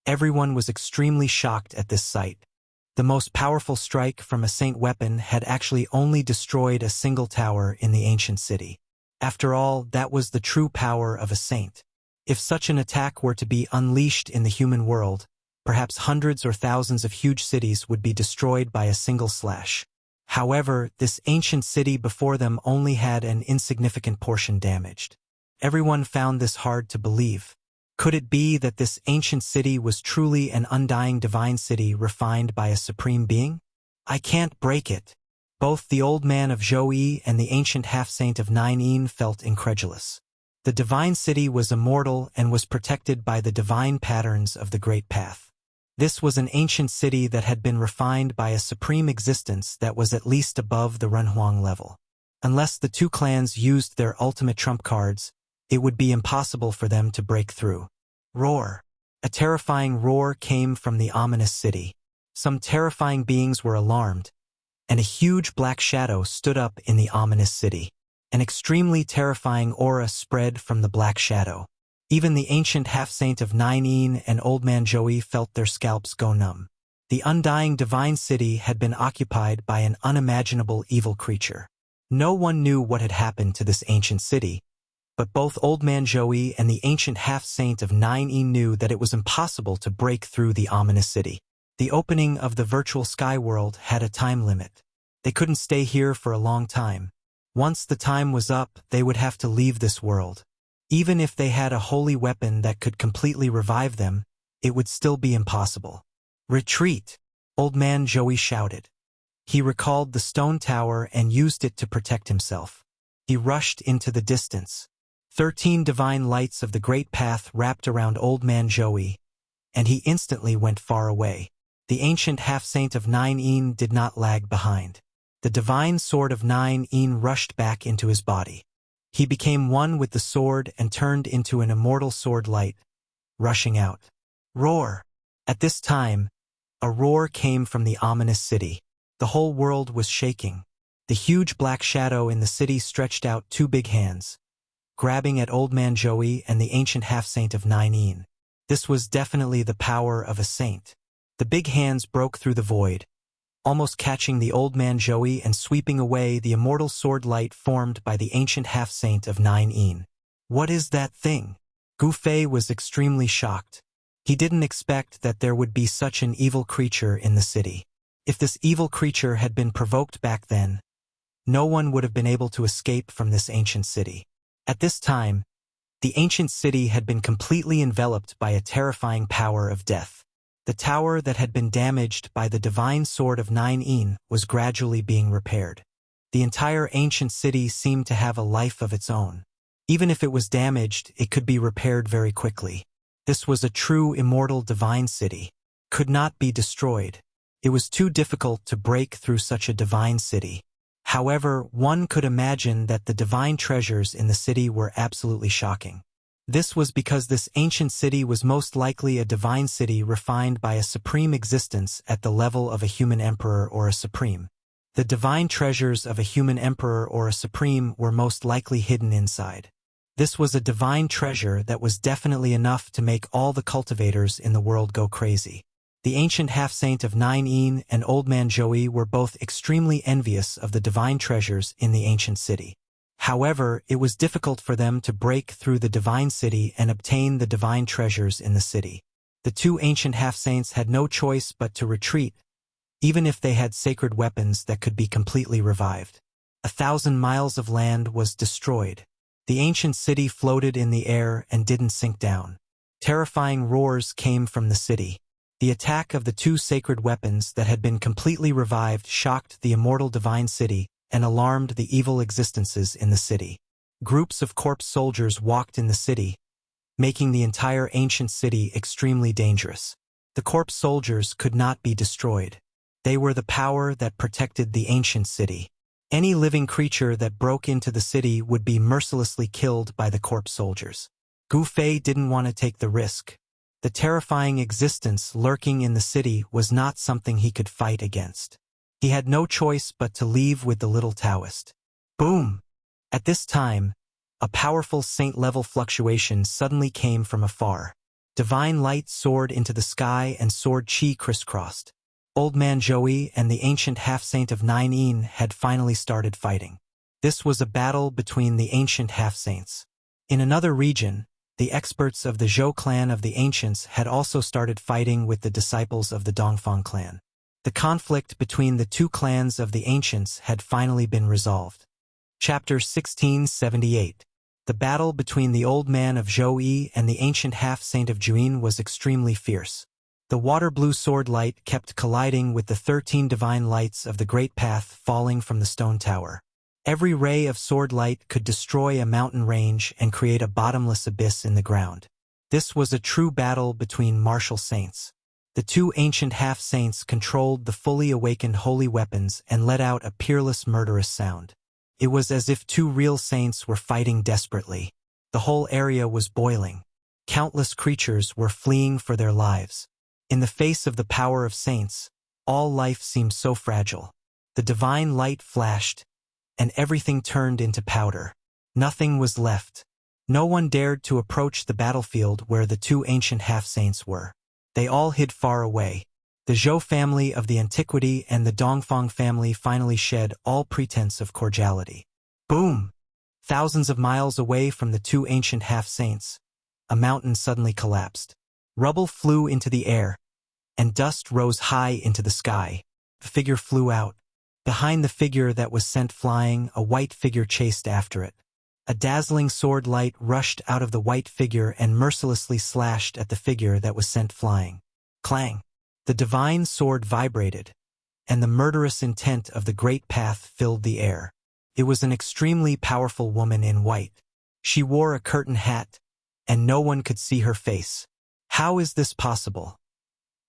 everyone was extremely shocked at this sight. The most powerful strike from a saint weapon had actually only destroyed a single tower in the ancient city. After all, that was the true power of a saint. If such an attack were to be unleashed in the human world, perhaps hundreds or thousands of huge cities would be destroyed by a single slash. However, this ancient city before them only had an insignificant portion damaged. Everyone found this hard to believe. Could it be that this ancient city was truly an undying divine city refined by a supreme being? I can't break it. Both the old man of Zhou and the ancient half-saint of Ninein felt incredulous. The divine city was immortal and was protected by the divine patterns of the Great Path. This was an ancient city that had been refined by a supreme existence that was at least above the Renhuang level. Unless the two clans used their ultimate trump cards, it would be impossible for them to break through. Roar! A terrifying roar came from the ominous city. Some terrifying beings were alarmed, and a huge black shadow stood up in the ominous city. An extremely terrifying aura spread from the black shadow. Even the ancient half-saint of Ninein and Old Man Zhou felt their scalps go numb. The undying divine city had been occupied by an unimaginable evil creature. No one knew what had happened to this ancient city, but both Old Man Zhou and the ancient half-saint of Ninein knew that it was impossible to break through the ominous city. The opening of the virtual sky world had a time limit. They couldn't stay here for a long time. Once the time was up, they would have to leave this world. Even if they had a holy weapon that could completely revive them, it would still be impossible. Retreat! Old Man Zhou shouted. He recalled the stone tower and used it to protect himself. He rushed into the distance. 13 divine lights of the Great Path wrapped around Old Man Zhou, and he instantly went far away. The ancient half-saint of Ninein did not lag behind. The divine sword of Ninein rushed back into his body. He became one with the sword and turned into an immortal sword light, rushing out. Roar! At this time, a roar came from the ominous city. The whole world was shaking. The huge black shadow in the city stretched out two big hands, grabbing at Old Man Zhou and the ancient half-saint of Ninein. This was definitely the power of a saint. The big hands broke through the void, almost catching the Old Man Zhou and sweeping away the immortal sword light formed by the ancient half-saint of Ninein. What is that thing? Gu Fei was extremely shocked. He didn't expect that there would be such an evil creature in the city. If this evil creature had been provoked back then, no one would have been able to escape from this ancient city. At this time, the ancient city had been completely enveloped by a terrifying power of death. The tower that had been damaged by the divine sword of Ninein was gradually being repaired. The entire ancient city seemed to have a life of its own. Even if it was damaged, it could be repaired very quickly. This was a true immortal divine city. Could not be destroyed. It was too difficult to break through such a divine city. However, one could imagine that the divine treasures in the city were absolutely shocking. This was because this ancient city was most likely a divine city refined by a supreme existence at the level of a human emperor or a supreme. The divine treasures of a human emperor or a supreme were most likely hidden inside. This was a divine treasure that was definitely enough to make all the cultivators in the world go crazy. The ancient half-saint of Ninein and Old Man Zhou were both extremely envious of the divine treasures in the ancient city. However, it was difficult for them to break through the divine city and obtain the divine treasures in the city. The two ancient half-saints had no choice but to retreat, even if they had sacred weapons that could be completely revived. 1,000 miles of land was destroyed. The ancient city floated in the air and didn't sink down. Terrifying roars came from the city. The attack of the two sacred weapons that had been completely revived shocked the immortal divine city, and alarmed the evil existences in the city. Groups of corpse soldiers walked in the city, making the entire ancient city extremely dangerous. The corpse soldiers could not be destroyed. They were the power that protected the ancient city. Any living creature that broke into the city would be mercilessly killed by the corpse soldiers. Gu Fei didn't want to take the risk. The terrifying existence lurking in the city was not something he could fight against. He had no choice but to leave with the little Taoist. Boom! At this time, a powerful saint-level fluctuation suddenly came from afar. Divine light soared into the sky and sword chi crisscrossed. Old Man Joey and the ancient half-saint of Nine Yin had finally started fighting. This was a battle between the ancient half-saints. In another region, the experts of the Zhou clan of the ancients had also started fighting with the disciples of the Dongfang clan. The conflict between the two clans of the ancients had finally been resolved. Chapter 1678. The battle between the old man of Zhou Yi and the ancient half-saint of Juyin was extremely fierce. The water-blue sword light kept colliding with the 13 divine lights of the Great Path falling from the stone tower. Every ray of sword light could destroy a mountain range and create a bottomless abyss in the ground. This was a true battle between martial saints. The two ancient half-saints controlled the fully awakened holy weapons and let out a peerless murderous sound. It was as if two real saints were fighting desperately. The whole area was boiling. Countless creatures were fleeing for their lives. In the face of the power of saints, all life seemed so fragile. The divine light flashed, and everything turned into powder. Nothing was left. No one dared to approach the battlefield where the two ancient half-saints were. They all hid far away. The Zhou family of the antiquity and the Dongfang family finally shed all pretense of cordiality. Boom! Thousands of miles away from the two ancient half-saints, a mountain suddenly collapsed. Rubble flew into the air, and dust rose high into the sky. The figure flew out. Behind the figure that was sent flying, a white figure chased after it. A dazzling sword light rushed out of the white figure and mercilessly slashed at the figure that was sent flying. Clang! The divine sword vibrated, and the murderous intent of the Great Path filled the air. It was an extremely powerful woman in white. She wore a curtain hat, and no one could see her face. How is this possible?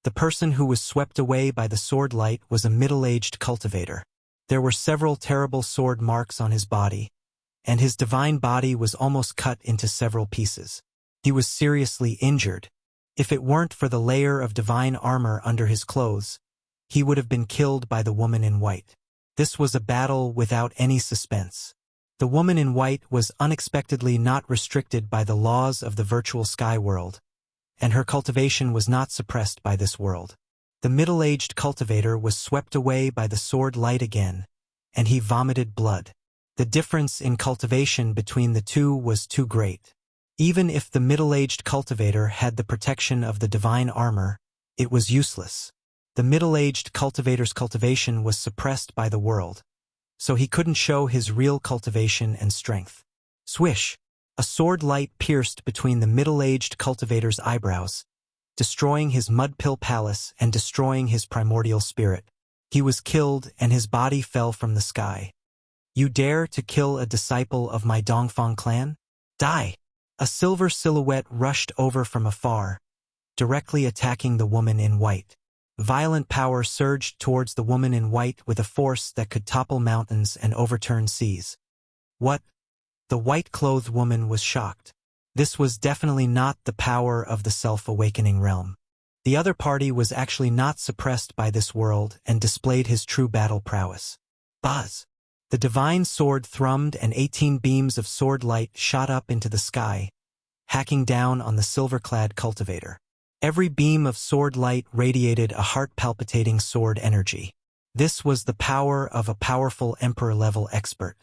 The person who was swept away by the sword light was a middle-aged cultivator. There were several terrible sword marks on his body, and his divine body was almost cut into several pieces. He was seriously injured. If it weren't for the layer of divine armor under his clothes, he would have been killed by the woman in white. This was a battle without any suspense. The woman in white was unexpectedly not restricted by the laws of the virtual sky world, and her cultivation was not suppressed by this world. The middle-aged cultivator was swept away by the sword light again, and he vomited blood. The difference in cultivation between the two was too great. Even if the middle-aged cultivator had the protection of the divine armor, it was useless. The middle-aged cultivator's cultivation was suppressed by the world, so he couldn't show his real cultivation and strength. Swish! A sword light pierced between the middle-aged cultivator's eyebrows, destroying his mud-pill palace and destroying his primordial spirit. He was killed and his body fell from the sky. You dare to kill a disciple of my Dongfang clan? Die! A silver silhouette rushed over from afar, directly attacking the woman in white. Violent power surged towards the woman in white with a force that could topple mountains and overturn seas. What? The white-clothed woman was shocked. This was definitely not the power of the self-awakening realm. The other party was actually not suppressed by this world and displayed his true battle prowess. Buzz! The divine sword thrummed and 18 beams of sword light shot up into the sky, hacking down on the silver-clad cultivator. Every beam of sword light radiated a heart-palpitating sword energy. This was the power of a powerful emperor-level expert.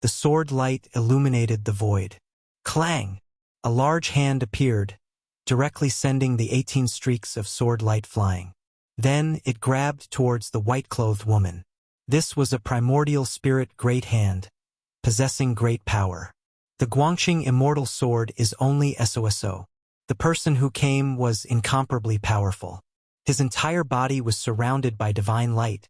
The sword light illuminated the void. Clang! A large hand appeared, directly sending the 18 streaks of sword light flying. Then it grabbed towards the white-clothed woman. This was a primordial spirit great hand, possessing great power. The Guangqing Immortal sword is only SOSO. The person who came was incomparably powerful. His entire body was surrounded by divine light,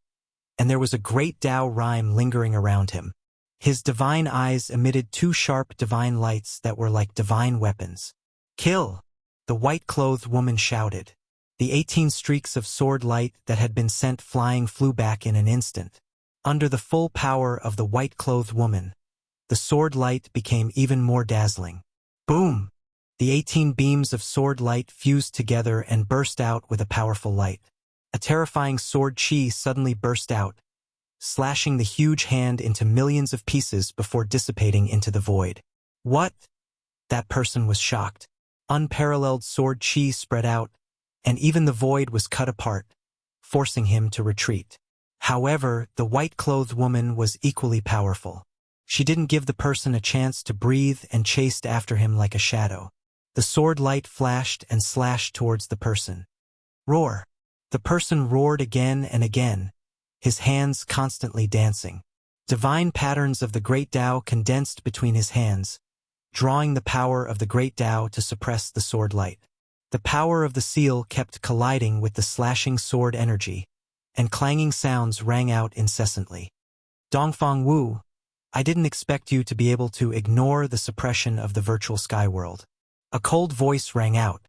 and there was a great Tao rhyme lingering around him. His divine eyes emitted two sharp divine lights that were like divine weapons. "Kill!" the white-clothed woman shouted. The 18 streaks of sword light that had been sent flying flew back in an instant. Under the full power of the white-clothed woman, the sword light became even more dazzling. Boom! The 18 beams of sword light fused together and burst out with a powerful light. A terrifying sword chi suddenly burst out, slashing the huge hand into millions of pieces before dissipating into the void. What? That person was shocked. Unparalleled sword chi spread out, and even the void was cut apart, forcing him to retreat. However, the white-clothed woman was equally powerful. She didn't give the person a chance to breathe and chased after him like a shadow. The sword light flashed and slashed towards the person. Roar! The person roared again and again, his hands constantly dancing. Divine patterns of the Great Tao condensed between his hands, drawing the power of the Great Tao to suppress the sword light. The power of the seal kept colliding with the slashing sword energy, and clanging sounds rang out incessantly. Dongfang Wu, I didn't expect you to be able to ignore the suppression of the virtual sky world. A cold voice rang out.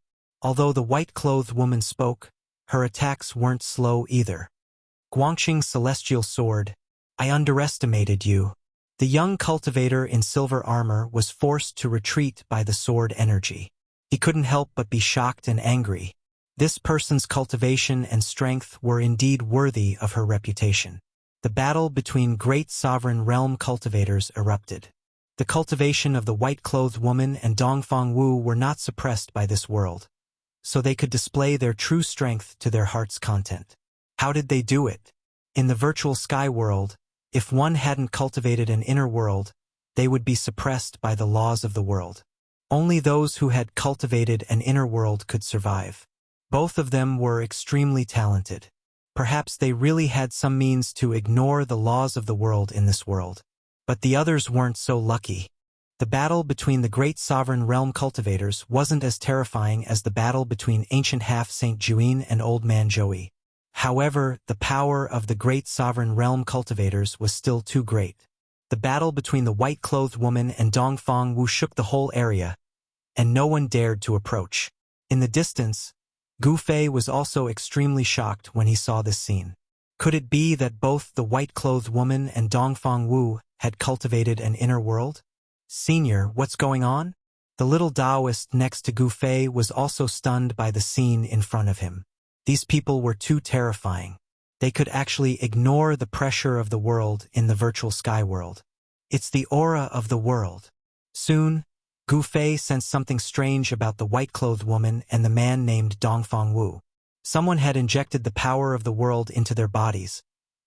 Although the white-clothed woman spoke, her attacks weren't slow either. Guangxing's celestial sword, I underestimated you. The young cultivator in silver armor was forced to retreat by the sword energy. He couldn't help but be shocked and angry. This person's cultivation and strength were indeed worthy of her reputation. The battle between great sovereign realm cultivators erupted. The cultivation of the white-clothed woman and Dongfang Wu were not suppressed by this world, so they could display their true strength to their heart's content. How did they do it? In the virtual sky world, if one hadn't cultivated an inner world, they would be suppressed by the laws of the world. Only those who had cultivated an inner world could survive. Both of them were extremely talented. Perhaps they really had some means to ignore the laws of the world in this world. But the others weren't so lucky. The battle between the great sovereign realm cultivators wasn't as terrifying as the battle between ancient half-Saint Juin and Old Man Joey. However, the power of the great sovereign realm cultivators was still too great. The battle between the white-clothed woman and Dongfang Wu shook the whole area, and no one dared to approach. In the distance, Gu Fei was also extremely shocked when he saw this scene. Could it be that both the white-clothed woman and Dongfang Wu had cultivated an inner world? Senior, what's going on? The little Taoist next to Gu Fei was also stunned by the scene in front of him. These people were too terrifying. They could actually ignore the pressure of the world in the virtual sky world. It's the aura of the world. Soon, Gu Fei sensed something strange about the white-clothed woman and the man named Dongfang Wu. Someone had injected the power of the world into their bodies,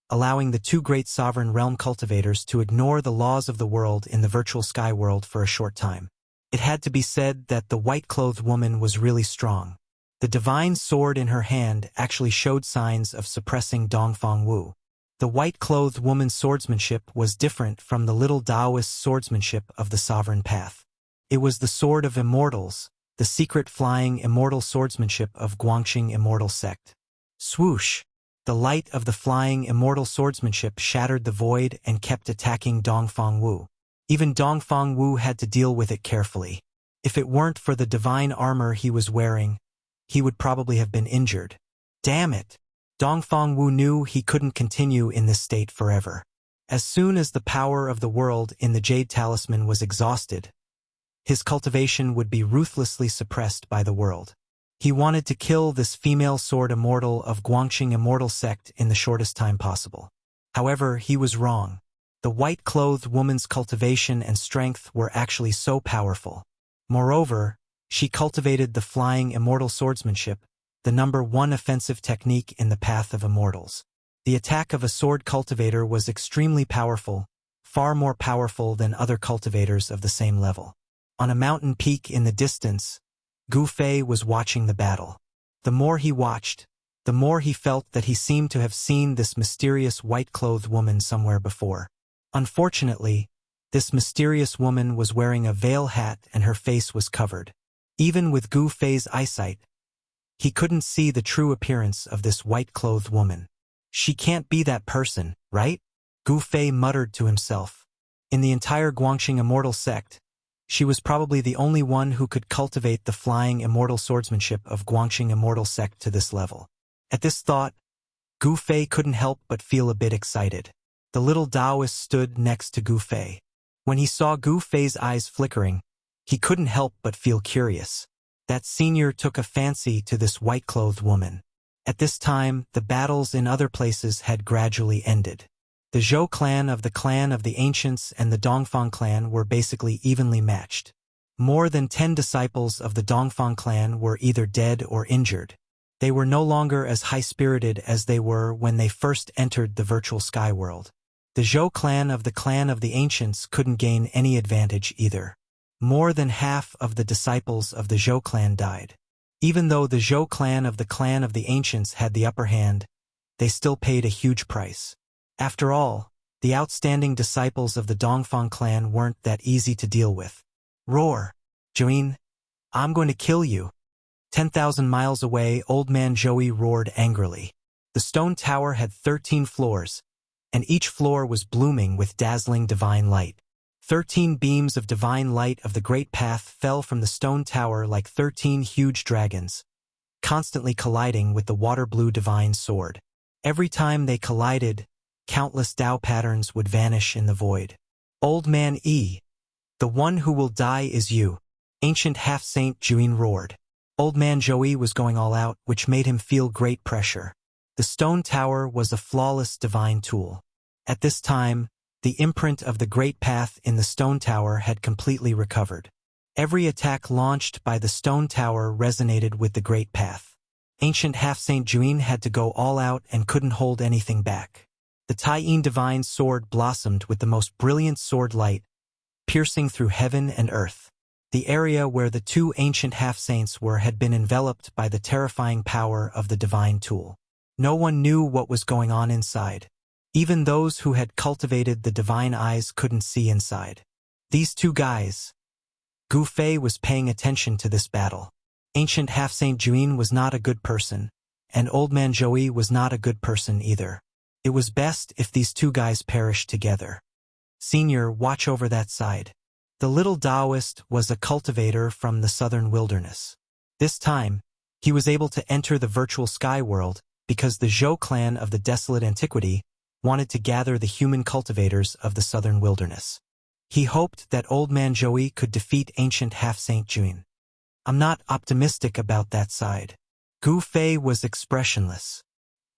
allowing the two great sovereign realm cultivators to ignore the laws of the world in the virtual sky world for a short time. It had to be said that the white-clothed woman was really strong. The divine sword in her hand actually showed signs of suppressing Dongfang Wu. The white-clothed woman's swordsmanship was different from the little Taoist swordsmanship of the sovereign path. It was the sword of immortals, the secret flying immortal swordsmanship of Guangxing Immortal sect. Swoosh! The light of the flying immortal swordsmanship shattered the void and kept attacking Dongfang Wu. Even Dongfang Wu had to deal with it carefully. If it weren't for the divine armor he was wearing, he would probably have been injured. Damn it! Dongfang Wu knew he couldn't continue in this state forever. As soon as the power of the world in the Jade Talisman was exhausted, his cultivation would be ruthlessly suppressed by the world. He wanted to kill this female sword immortal of Guangxing Immortal sect in the shortest time possible. However, he was wrong. The white-clothed woman's cultivation and strength were actually so powerful. Moreover, she cultivated the flying immortal swordsmanship, the #1 offensive technique in the path of immortals. The attack of a sword cultivator was extremely powerful, far more powerful than other cultivators of the same level. On a mountain peak in the distance, Gu Fei was watching the battle. The more he watched, the more he felt that he seemed to have seen this mysterious white-clothed woman somewhere before. Unfortunately, this mysterious woman was wearing a veil hat and her face was covered. Even with Gu Fei's eyesight, he couldn't see the true appearance of this white-clothed woman. She can't be that person, right? Gu Fei muttered to himself. In the entire Guangxing Immortal sect, she was probably the only one who could cultivate the flying immortal swordsmanship of Guangxing Immortal sect to this level. At this thought, Gu Fei couldn't help but feel a bit excited. The little Taoist stood next to Gu Fei. When he saw Gu Fei's eyes flickering, he couldn't help but feel curious. That senior took a fancy to this white-clothed woman. At this time, the battles in other places had gradually ended. The Zhou clan of the Ancients and the Dongfang clan were basically evenly matched. More than 10 disciples of the Dongfang clan were either dead or injured. They were no longer as high-spirited as they were when they first entered the virtual sky world. The Zhou clan of the Ancients couldn't gain any advantage either. More than half of the disciples of the Zhou clan died. Even though the Zhou clan of the Ancients had the upper hand, they still paid a huge price. After all, the outstanding disciples of the Dongfang clan weren't that easy to deal with. Roar! Join! I'm going to kill you! 10,000 miles away, Old Man Joey roared angrily. The stone tower had 13 floors, and each floor was blooming with dazzling divine light. 13 beams of divine light of the Great Path fell from the stone tower like 13 huge dragons, constantly colliding with the water-blue divine sword. Every time they collided, countless Tao patterns would vanish in the void. Old Man E, the one who will die is you, ancient half-saint Juin roared. Old Man Joey was going all out, which made him feel great pressure. The stone tower was a flawless divine tool. At this time, the imprint of the Great Path in the stone tower had completely recovered. Every attack launched by the stone tower resonated with the Great Path. Ancient half-saint Juin had to go all out and couldn't hold anything back. The Taiyin divine sword blossomed with the most brilliant sword light, piercing through heaven and earth. The area where the two ancient half-saints were had been enveloped by the terrifying power of the divine tool. No one knew what was going on inside. Even those who had cultivated the divine eyes couldn't see inside. These two guys. Gu Fei was paying attention to this battle. Ancient half-saint Juin was not a good person, and Old Man Joey was not a good person either. It was best if these two guys perished together. Senior, watch over that side. The little Taoist was a cultivator from the southern wilderness. This time, he was able to enter the virtual sky world because the Zhou clan of the desolate antiquity wanted to gather the human cultivators of the southern wilderness. He hoped that Old Man Joey could defeat ancient half-saint Juin. I'm not optimistic about that side. Gu Fei was expressionless.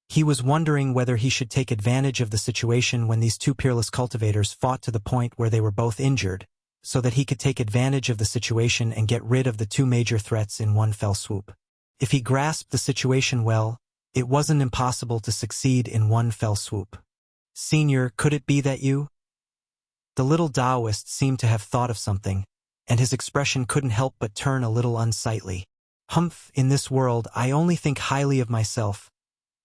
He was wondering whether he should take advantage of the situation when these two peerless cultivators fought to the point where they were both injured, so that he could take advantage of the situation and get rid of the two major threats in one fell swoop. If he grasped the situation well, it wasn't impossible to succeed in one fell swoop. Senior, could it be that you? The little Taoist seemed to have thought of something, and his expression couldn't help but turn a little unsightly. Humph, in this world I only think highly of myself,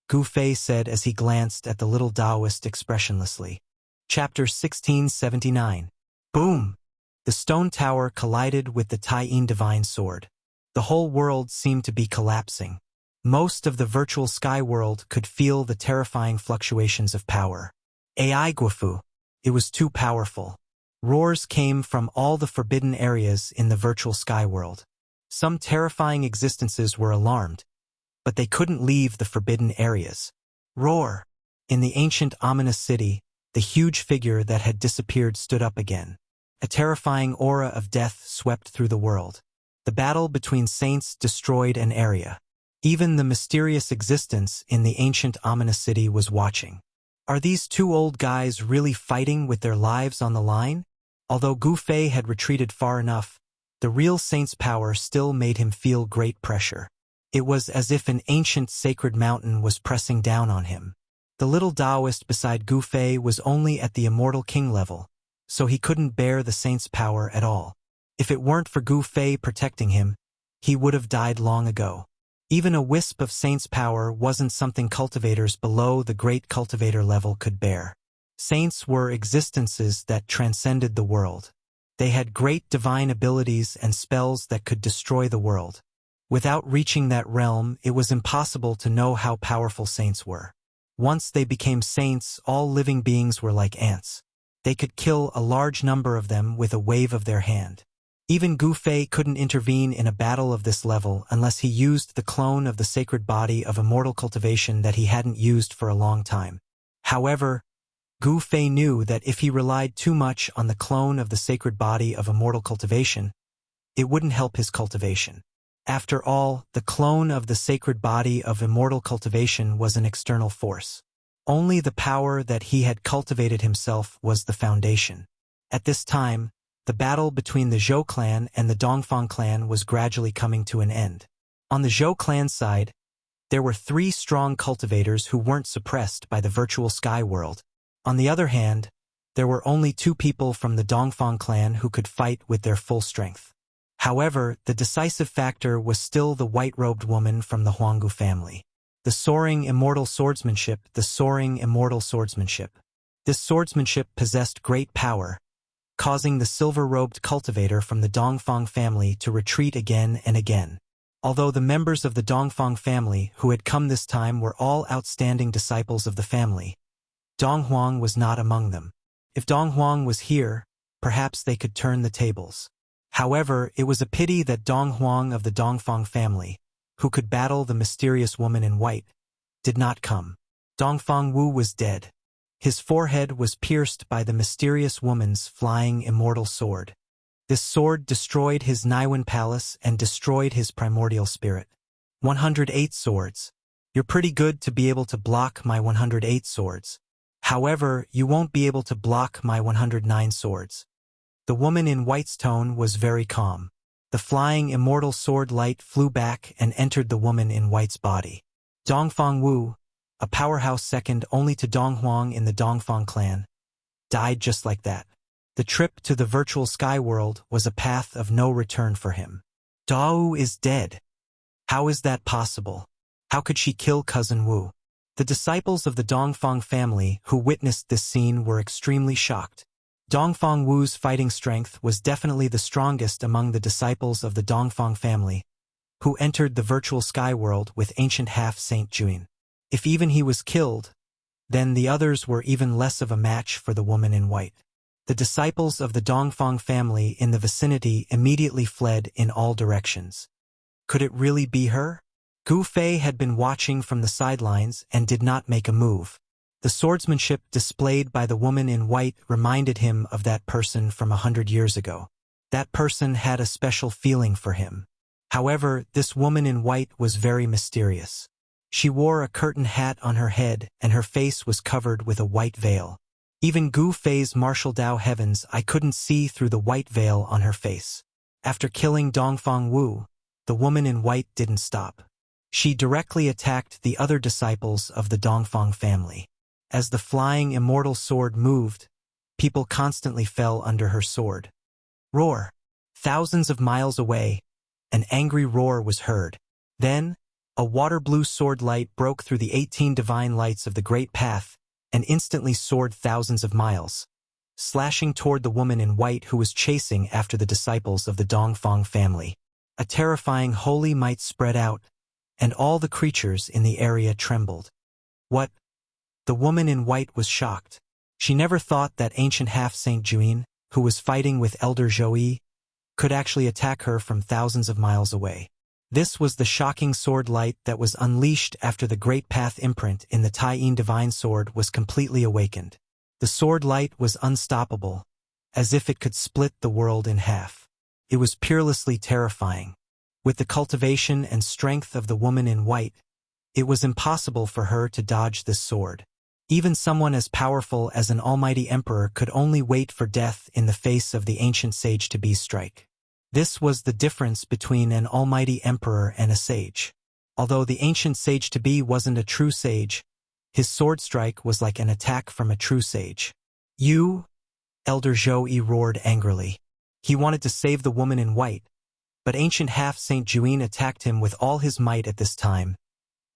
Gu Fei said as he glanced at the little Taoist expressionlessly. Chapter 1679. Boom! The stone tower collided with the Taiyin divine sword. The whole world seemed to be collapsing. Most of the virtual sky world could feel the terrifying fluctuations of power. Ai Guofu. It was too powerful. Roars came from all the forbidden areas in the virtual sky world. Some terrifying existences were alarmed, but they couldn't leave the forbidden areas. Roar! In the ancient ominous city, the huge figure that had disappeared stood up again. A terrifying aura of death swept through the world. The battle between saints destroyed an area. Even the mysterious existence in the ancient ominous city was watching. Are these two old guys really fighting with their lives on the line? Although Gu Fei had retreated far enough, the real saint's power still made him feel great pressure. It was as if an ancient sacred mountain was pressing down on him. The little Taoist beside Gu Fei was only at the immortal king level, so he couldn't bear the saint's power at all. If it weren't for Gu Fei protecting him, he would have died long ago. Even a wisp of saint's power wasn't something cultivators below the great cultivator level could bear. Saints were existences that transcended the world. They had great divine abilities and spells that could destroy the world. Without reaching that realm, it was impossible to know how powerful saints were. Once they became saints, all living beings were like ants. They could kill a large number of them with a wave of their hand. Even Gu Fei couldn't intervene in a battle of this level unless he used the clone of the sacred body of immortal cultivation that he hadn't used for a long time. However, Gu Fei knew that if he relied too much on the clone of the sacred body of immortal cultivation, it wouldn't help his cultivation. After all, the clone of the sacred body of immortal cultivation was an external force. Only the power that he had cultivated himself was the foundation. At this time, the battle between the Zhou clan and the Dongfang clan was gradually coming to an end. On the Zhou clan side, there were 3 strong cultivators who weren't suppressed by the virtual sky world. On the other hand, there were only 2 people from the Dongfang clan who could fight with their full strength. However, the decisive factor was still the white-robed woman from the Huanggu family. The soaring immortal swordsmanship, the soaring immortal swordsmanship. This swordsmanship possessed great power, causing the silver-robed cultivator from the Dongfang family to retreat again and again. Although the members of the Dongfang family who had come this time were all outstanding disciples of the family, Dong Huang was not among them. If Dong Huang was here, perhaps they could turn the tables. However, it was a pity that Dong Huang of the Dongfang family, who could battle the mysterious woman in white, did not come. Dongfang Wu was dead. His forehead was pierced by the mysterious woman's flying immortal sword. This sword destroyed his Naiwen palace and destroyed his primordial spirit. 108 swords. You're pretty good to be able to block my 108 swords. However, you won't be able to block my 109 swords. The woman in white's tone was very calm. The flying immortal sword light flew back and entered the woman in white's body. Dongfang Wu, a powerhouse second only to Dong Huang in the Dongfang clan, died just like that. The trip to the virtual sky world was a path of no return for him. Dao is dead. How is that possible? How could she kill cousin Wu? The disciples of the Dongfang family who witnessed this scene were extremely shocked. Dongfang Wu's fighting strength was definitely the strongest among the disciples of the Dongfang family, who entered the virtual sky world with ancient half-Saint Juin. If even he was killed, then the others were even less of a match for the woman in white. The disciples of the Dongfang family in the vicinity immediately fled in all directions. Could it really be her? Gu Fei had been watching from the sidelines and did not make a move. The swordsmanship displayed by the woman in white reminded him of that person from 100 years ago. That person had a special feeling for him. However, this woman in white was very mysterious. She wore a curtain hat on her head and her face was covered with a white veil. Even Gu Fei's martial Dao heavens I couldn't see through the white veil on her face. After killing Dongfang Wu, the woman in white didn't stop. She directly attacked the other disciples of the Dongfang family. As the flying immortal sword moved, people constantly fell under her sword. Roar! Thousands of miles away, an angry roar was heard. Then, a water-blue sword light broke through the 18 divine lights of the Great Path and instantly soared thousands of miles, slashing toward the woman in white who was chasing after the disciples of the Dongfang family. A terrifying holy might spread out, and all the creatures in the area trembled. What? The woman in white was shocked. She never thought that ancient half-Saint Juin, who was fighting with Elder Zhou, could actually attack her from thousands of miles away. This was the shocking sword light that was unleashed after the Great Path imprint in the Taiyin Divine Sword was completely awakened. The sword light was unstoppable, as if it could split the world in half. It was peerlessly terrifying. With the cultivation and strength of the woman in white, it was impossible for her to dodge this sword. Even someone as powerful as an almighty emperor could only wait for death in the face of the ancient sage-to-be strike. This was the difference between an almighty emperor and a sage. Although the ancient sage-to-be wasn't a true sage, his sword strike was like an attack from a true sage. You? Elder Zhou roared angrily. He wanted to save the woman in white, but ancient half-Saint Juin attacked him with all his might at this time,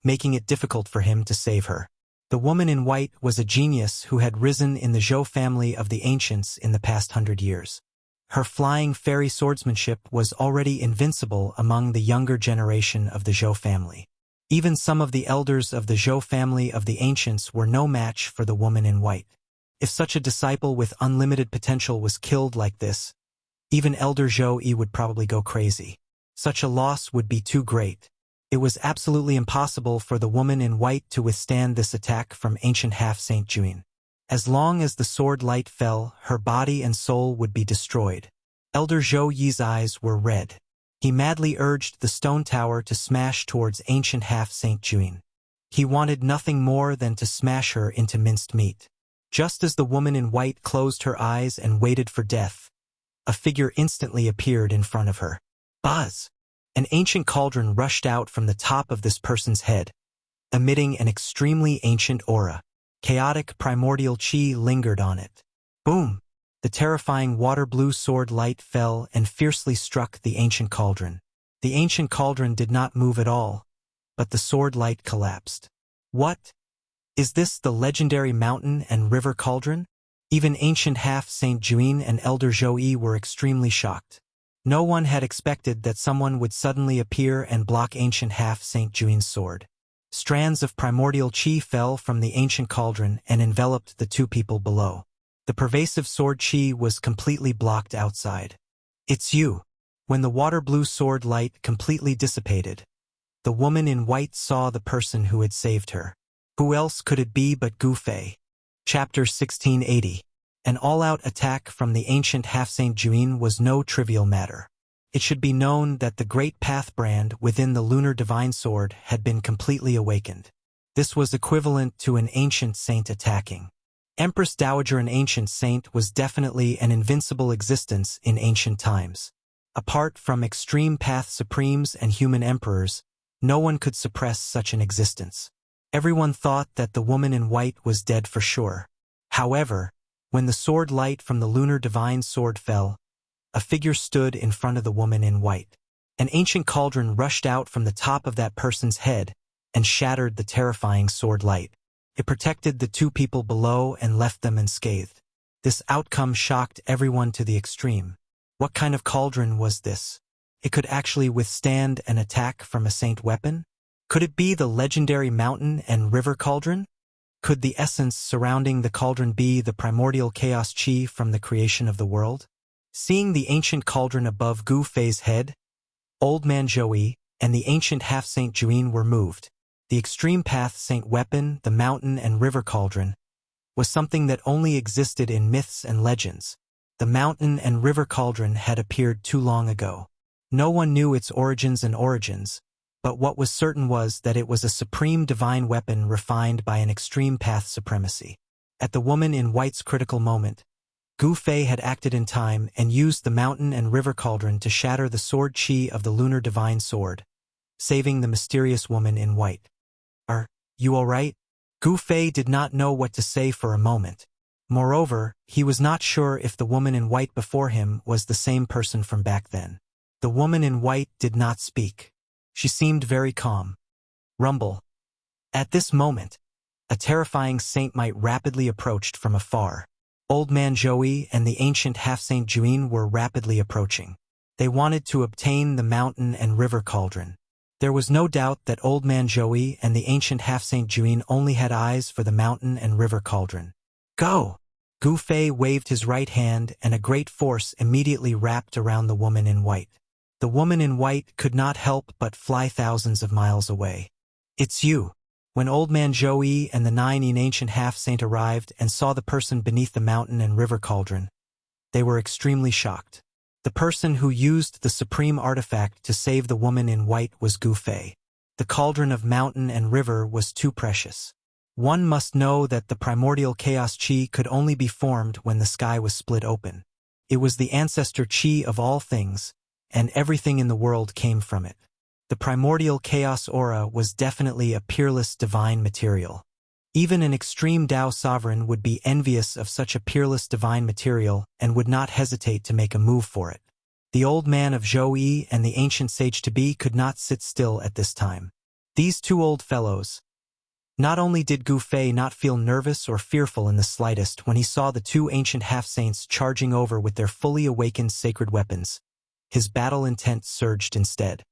making it difficult for him to save her. The woman in white was a genius who had risen in the Zhou family of the ancients in the past 100 years. Her flying fairy swordsmanship was already invincible among the younger generation of the Zhou family. Even some of the elders of the Zhou family of the ancients were no match for the woman in white. If such a disciple with unlimited potential was killed like this, even Elder Zhou Yi would probably go crazy. Such a loss would be too great. It was absolutely impossible for the woman in white to withstand this attack from ancient half-Saint Juin. As long as the sword light fell, her body and soul would be destroyed. Elder Zhou Yi's eyes were red. He madly urged the stone tower to smash towards ancient half-Saint Juin. He wanted nothing more than to smash her into minced meat. Just as the woman in white closed her eyes and waited for death, a figure instantly appeared in front of her. Buzz! An ancient cauldron rushed out from the top of this person's head, emitting an extremely ancient aura. Chaotic primordial chi lingered on it. Boom! The terrifying water-blue sword light fell and fiercely struck the ancient cauldron. The ancient cauldron did not move at all, but the sword light collapsed. What? Is this the legendary mountain and river cauldron? Even ancient half-Saint Juin and Elder Zhou Yi were extremely shocked. No one had expected that someone would suddenly appear and block ancient half-Saint Juin's sword. Strands of primordial chi fell from the ancient cauldron and enveloped the two people below. The pervasive sword chi was completely blocked outside. It's you. When the water-blue sword light completely dissipated, the woman in white saw the person who had saved her. Who else could it be but Gu Fei? Chapter 1680. An all-out attack from the ancient half-Saint Juin was no trivial matter. It should be known that the great path brand within the lunar divine sword had been completely awakened. This was equivalent to an ancient saint attacking. Empress Dowager, an ancient saint, was definitely an invincible existence in ancient times. Apart from extreme path supremes and human emperors, no one could suppress such an existence. Everyone thought that the woman in white was dead for sure. However, when the sword light from the lunar divine sword fell, a figure stood in front of the woman in white. An ancient cauldron rushed out from the top of that person's head and shattered the terrifying sword light. It protected the two people below and left them unscathed. This outcome shocked everyone to the extreme. What kind of cauldron was this? It could actually withstand an attack from a saint weapon? Could it be the legendary mountain and river cauldron? Could the essence surrounding the cauldron be the primordial chaos chi from the creation of the world? Seeing the ancient cauldron above Gu Fei's head, Old Man Zhou Yi and the ancient half-Saint Juin were moved. The extreme path saint weapon, the mountain and river cauldron, was something that only existed in myths and legends. The mountain and river cauldron had appeared too long ago. No one knew its origins, but what was certain was that it was a supreme divine weapon refined by an extreme path supremacy. At the woman in white's critical moment, Gu Fei had acted in time and used the mountain and river cauldron to shatter the sword chi of the lunar divine sword, saving the mysterious woman in white. Are you all right? Gu Fei did not know what to say for a moment. Moreover, he was not sure if the woman in white before him was the same person from back then. The woman in white did not speak. She seemed very calm. Rumble. At this moment, a terrifying saint might rapidly approached from afar. Old Man Zhou Yi and the ancient half-Saint Juin were rapidly approaching. They wanted to obtain the mountain and river cauldron. There was no doubt that Old Man Zhou Yi and the ancient half-Saint Juin only had eyes for the mountain and river cauldron. Go! Gu Fei waved his right hand and a great force immediately wrapped around the woman in white. The woman in white could not help but fly thousands of miles away. It's you. When Old Man Zhou Yi and the 9 ancient half-saint arrived and saw the person beneath the mountain and river cauldron, they were extremely shocked. The person who used the supreme artifact to save the woman in white was Gu Fei. The cauldron of mountain and river was too precious. One must know that the primordial chaos chi could only be formed when the sky was split open. It was the ancestor chi of all things, and everything in the world came from it. The primordial chaos aura was definitely a peerless divine material. Even an extreme Tao sovereign would be envious of such a peerless divine material and would not hesitate to make a move for it. The old man of Zhou Yi and the ancient sage to-be could not sit still at this time. These two old fellows. Not only did Gu Fei not feel nervous or fearful in the slightest when he saw the 2 ancient half-saints charging over with their fully awakened sacred weapons, his battle intent surged instead.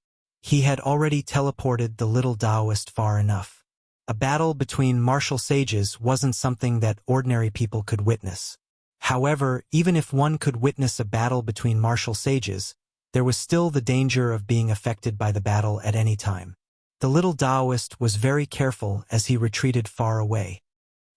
He had already teleported the little Taoist far enough. A battle between martial sages wasn't something that ordinary people could witness. However, even if one could witness a battle between martial sages, there was still the danger of being affected by the battle at any time. The little Taoist was very careful as he retreated far away.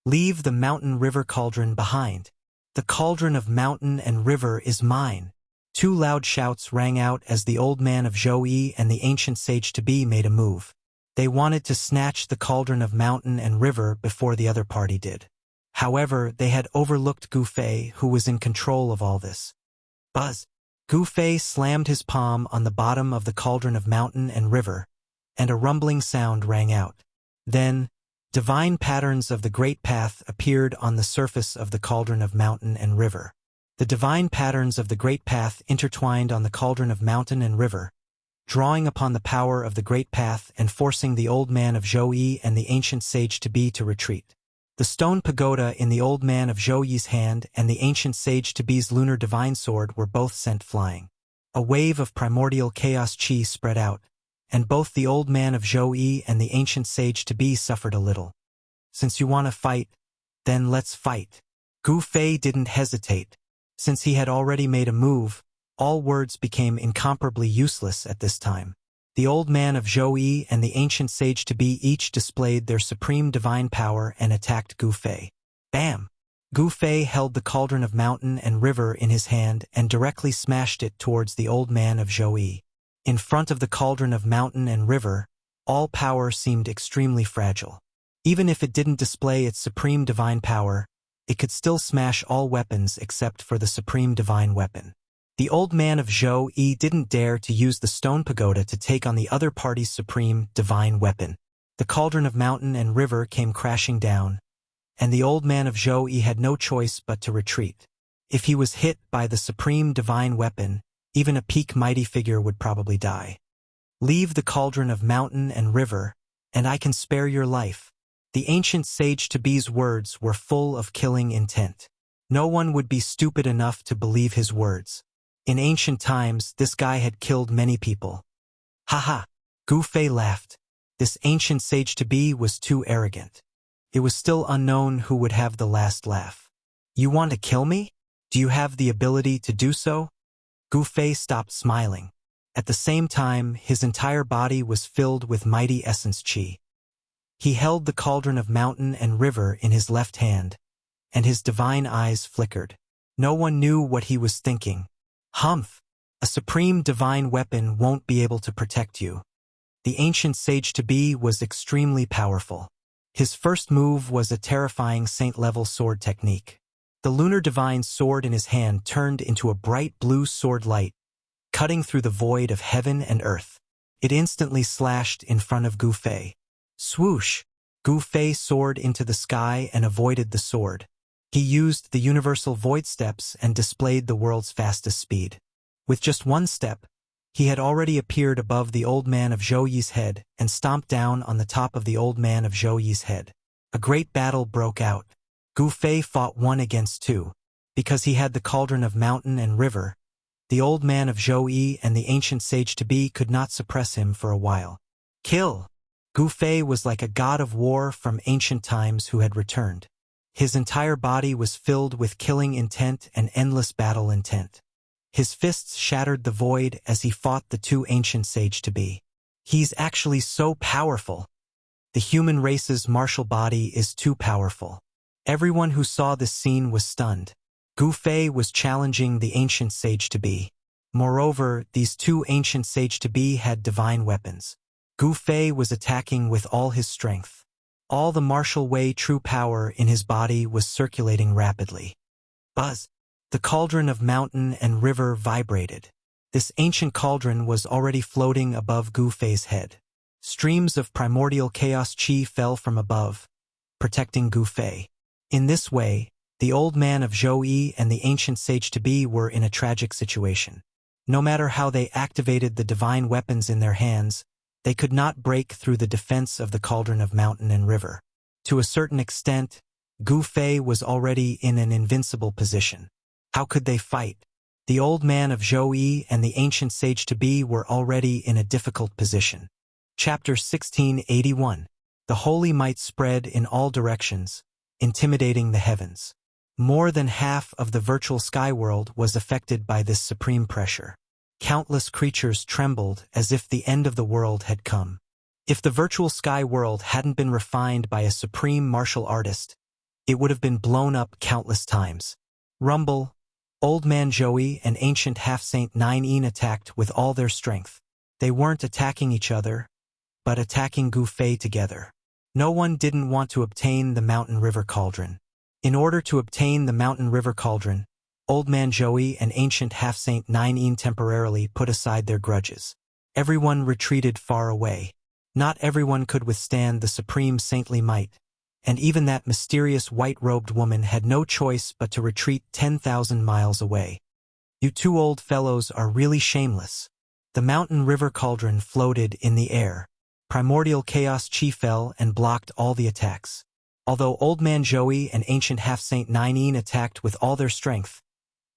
Leave the mountain river cauldron behind. The cauldron of mountain and river is mine. Two loud shouts rang out as the old man of Zhou and the ancient sage-to-be made a move. They wanted to snatch the cauldron of mountain and river before the other party did. However, they had overlooked Gu Fei, who was in control of all this. Buzz! Gu Fei slammed his palm on the bottom of the cauldron of mountain and river, and a rumbling sound rang out. Then, divine patterns of the Great Path appeared on the surface of the cauldron of mountain and river. The divine patterns of the Great Path intertwined on the cauldron of mountain and river, drawing upon the power of the Great Path and forcing the old man of Zhou and the ancient sage-to-be to retreat. The stone pagoda in the old man of Zhou's hand and the ancient sage-to-be's lunar divine sword were both sent flying. A wave of primordial chaos chi spread out, and both the old man of Zhou and the ancient sage-to-be suffered a little. Since you want to fight, then let's fight. Gu Fei didn't hesitate. Since he had already made a move, all words became incomparably useless at this time. The old man of Zhou and the ancient sage-to-be each displayed their supreme divine power and attacked Gu Fei. Bam! Gu Fei held the cauldron of mountain and river in his hand and directly smashed it towards the old man of Zhou. In front of the cauldron of mountain and river, all power seemed extremely fragile. Even if it didn't display its supreme divine power, it could still smash all weapons except for the supreme divine weapon. The old man of Zhou didn't dare to use the stone pagoda to take on the other party's supreme divine weapon. The cauldron of mountain and river came crashing down, and the old man of Zhou had no choice but to retreat. If he was hit by the supreme divine weapon, even a peak mighty figure would probably die. Leave the cauldron of mountain and river, and I can spare your life. The ancient sage-to-be's words were full of killing intent. No one would be stupid enough to believe his words. In ancient times, this guy had killed many people. Haha! Gu Fei laughed. This ancient sage-to-be was too arrogant. It was still unknown who would have the last laugh. You want to kill me? Do you have the ability to do so? Gu Fei stopped smiling. At the same time, his entire body was filled with mighty essence chi. He held the cauldron of mountain and river in his left hand, and his divine eyes flickered. No one knew what he was thinking. Humph! A supreme divine weapon won't be able to protect you. The ancient sage-to-be was extremely powerful. His first move was a terrifying saint-level sword technique. The lunar divine sword in his hand turned into a bright blue sword light, cutting through the void of heaven and earth. It instantly slashed in front of Gu Fei. Swoosh! Gu Fei soared into the sky and avoided the sword. He used the universal void steps and displayed the world's fastest speed. With just one step, he had already appeared above the old man of Zhou's head and stomped down on the top of the old man of Zhou's head. A great battle broke out. Gu Fei fought 1 against 2. Because he had the cauldron of mountain and river, the old man of Zhou and the ancient sage-to-be could not suppress him for a while. Kill! Gu Fei was like a god of war from ancient times who had returned. His entire body was filled with killing intent and endless battle intent. His fists shattered the void as he fought the 2 ancient sage-to-be. He's actually so powerful. The human race's martial body is too powerful. Everyone who saw this scene was stunned. Gu Fei was challenging the ancient sage-to-be. Moreover, these 2 ancient sage-to-be had divine weapons. Gu Fei was attacking with all his strength. All the martial way true power in his body was circulating rapidly. Buzz! The cauldron of mountain and river vibrated. This ancient cauldron was already floating above Gu Fei's head. Streams of primordial chaos chi fell from above, protecting Gu Fei. In this way, the old man of Zhou and the ancient sage-to-be were in a tragic situation. No matter how they activated the divine weapons in their hands, they could not break through the defense of the cauldron of mountain and river. To a certain extent, Gu Fei was already in an invincible position. How could they fight? The old man of Zhou and the ancient sage to be were already in a difficult position. Chapter 1681. The holy might spread in all directions, intimidating the heavens. More than half of the virtual sky world was affected by this supreme pressure. Countless creatures trembled as if the end of the world had come. If the virtual sky world hadn't been refined by a supreme martial artist, it would have been blown up countless times. Rumble, Old Man Zhou and ancient half-saint Nine attacked with all their strength. They weren't attacking each other, but attacking Gu Fei together. No one didn't want to obtain the Mountain River Cauldron. In order to obtain the Mountain River Cauldron, Old Man Zhou and ancient half-saint Nine temporarily put aside their grudges. Everyone retreated far away. Not everyone could withstand the supreme saintly might, and even that mysterious white-robed woman had no choice but to retreat 10,000 miles away. You two old fellows are really shameless. The Mountain River Cauldron floated in the air. Primordial chaos chi fell and blocked all the attacks. Although Old Man Zhou and ancient half-saint Nine attacked with all their strength,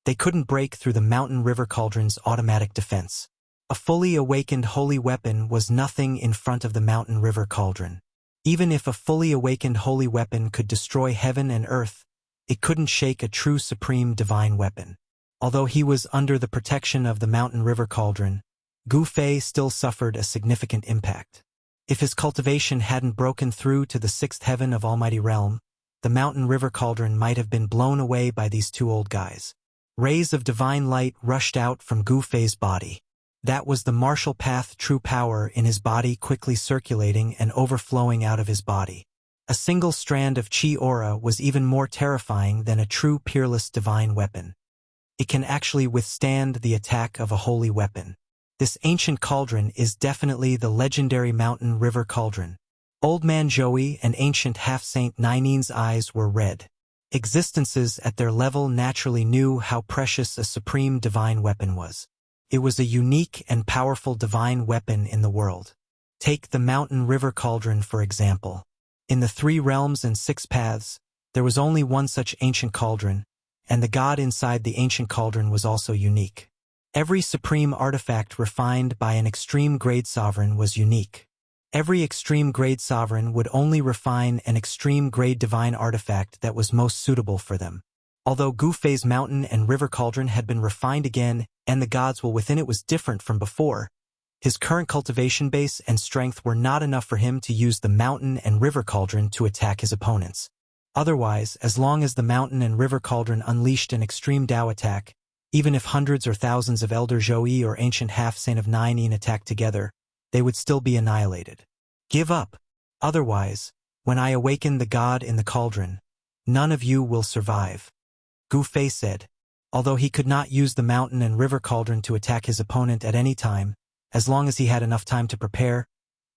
they couldn't break through the Mountain River Cauldron's automatic defense. A fully awakened holy weapon was nothing in front of the Mountain River Cauldron. Even if a fully awakened holy weapon could destroy heaven and earth, it couldn't shake a true supreme divine weapon. Although he was under the protection of the Mountain River Cauldron, Gu Fei still suffered a significant impact. If his cultivation hadn't broken through to the sixth heaven of Almighty Realm, the Mountain River Cauldron might have been blown away by these two old guys. Rays of divine light rushed out from Gu Fei's body. That was the martial path true power in his body quickly circulating and overflowing out of his body. A single strand of chi aura was even more terrifying than a true peerless divine weapon. It can actually withstand the attack of a holy weapon. This ancient cauldron is definitely the legendary Mountain River Cauldron. Old Man Zhou and ancient half-saint Nine's eyes were red. Existences at their level naturally knew how precious a supreme divine weapon was. It was a unique and powerful divine weapon in the world. Take the Mountain River Cauldron for example. In the 3 realms and 6 paths, there was only one such ancient cauldron, and the god inside the ancient cauldron was also unique. Every supreme artifact refined by an extreme grade sovereign was unique. Every extreme grade sovereign would only refine an extreme grade divine artifact that was most suitable for them. Although Gu Fei's mountain and river cauldron had been refined again, and the god's will within it was different from before, his current cultivation base and strength were not enough for him to use the mountain and river cauldron to attack his opponents. Otherwise, as long as the mountain and river cauldron unleashed an extreme Dao attack, even if hundreds or thousands of Elder Zhou or ancient half-saint of Nine attacked together, they would still be annihilated. Give up. Otherwise, when I awaken the god in the cauldron, none of you will survive. Gu Fei said. Although he could not use the mountain and river cauldron to attack his opponent at any time, as long as he had enough time to prepare,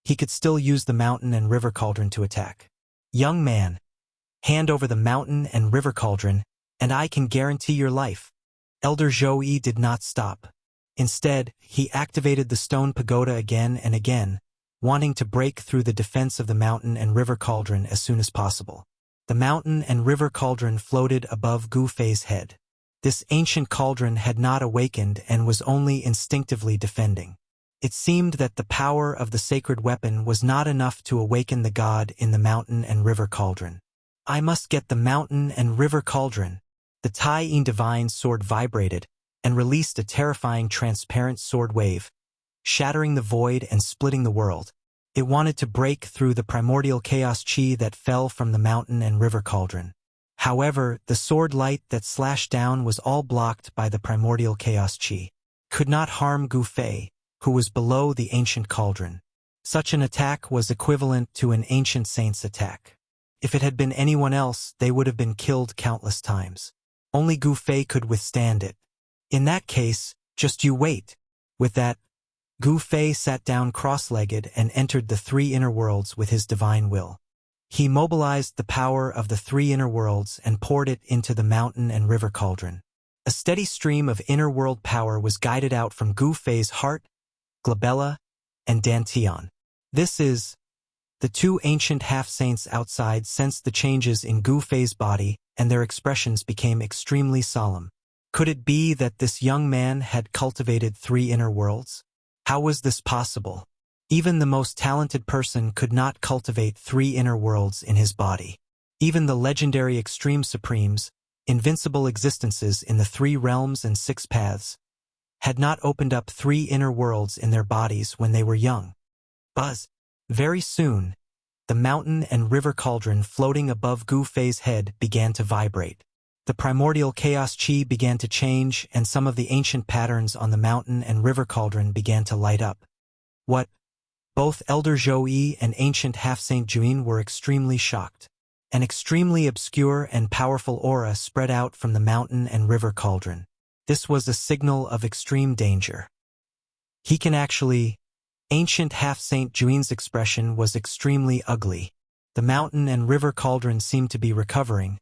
he could still use the mountain and river cauldron to attack. Young man, hand over the mountain and river cauldron, and I can guarantee your life. Elder Zhou did not stop. Instead, he activated the stone pagoda again and again, wanting to break through the defense of the mountain and river cauldron as soon as possible. The mountain and river cauldron floated above Gu Fei's head. This ancient cauldron had not awakened and was only instinctively defending. It seemed that the power of the sacred weapon was not enough to awaken the god in the mountain and river cauldron. I must get the mountain and river cauldron. The Tai-Yin divine sword vibrated and released a terrifying transparent sword wave, shattering the void and splitting the world. It wanted to break through the primordial chaos chi that fell from the mountain and river cauldron. However, the sword light that slashed down was all blocked by the primordial chaos chi. Could not harm Gu Fei, who was below the ancient cauldron. Such an attack was equivalent to an ancient saint's attack. If it had been anyone else, they would have been killed countless times. Only Gu Fei could withstand it. In that case, just you wait. With that, Gu Fei sat down cross-legged and entered the 3 inner worlds with his divine will. He mobilized the power of the 3 inner worlds and poured it into the mountain and river cauldron. A steady stream of inner world power was guided out from Gu Fei's heart, glabella, and dantian. The 2 ancient half-saints outside sensed the changes in Gu Fei's body, and their expressions became extremely solemn. Could it be that this young man had cultivated 3 inner worlds? How was this possible? Even the most talented person could not cultivate 3 inner worlds in his body. Even the legendary Extreme Supremes, invincible existences in the 3 realms and 6 paths, had not opened up 3 inner worlds in their bodies when they were young. Buzz. Very soon, the mountain and river cauldron floating above Gu Fei's head began to vibrate. The primordial chaos chi began to change, and some of the ancient patterns on the mountain and river cauldron began to light up. What? Both Elder Zhou Yi and ancient half-Saint Juin were extremely shocked. An extremely obscure and powerful aura spread out from the mountain and river cauldron. This was a signal of extreme danger. He can actually... Ancient half-Saint Juin's expression was extremely ugly. The mountain and river cauldron seemed to be recovering,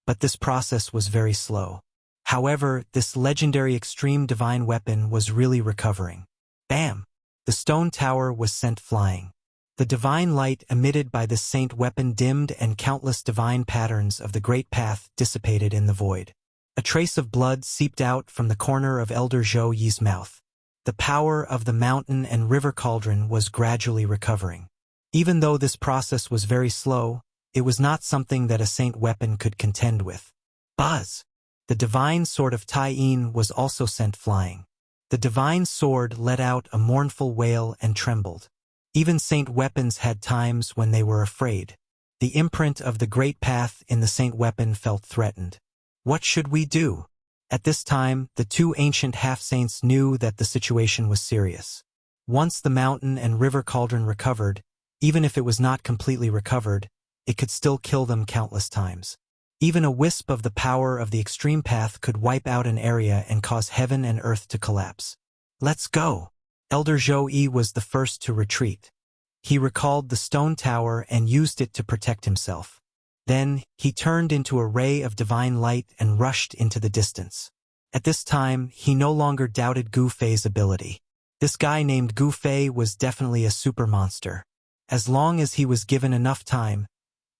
but this process was very slow. However, this legendary extreme divine weapon was really recovering. Bam! The stone tower was sent flying. The divine light emitted by this saint weapon dimmed, and countless divine patterns of the great path dissipated in the void. A trace of blood seeped out from the corner of Elder Zhou Yi's mouth. The power of the mountain and river cauldron was gradually recovering. Even though this process was very slow, it was not something that a saint weapon could contend with. Buzz! The divine sword of Tai Yin was also sent flying. The divine sword let out a mournful wail and trembled. Even saint weapons had times when they were afraid. The imprint of the great path in the saint weapon felt threatened. What should we do? At this time, the 2 ancient half-saints knew that the situation was serious. Once the mountain and river cauldron recovered, even if it was not completely recovered, it could still kill them countless times. Even a wisp of the power of the extreme path could wipe out an area and cause heaven and earth to collapse. Let's go! Elder Zhou Yi was the first to retreat. He recalled the stone tower and used it to protect himself. Then, he turned into a ray of divine light and rushed into the distance. At this time, he no longer doubted Gu Fei's ability. This guy named Gu Fei was definitely a super monster. As long as he was given enough time,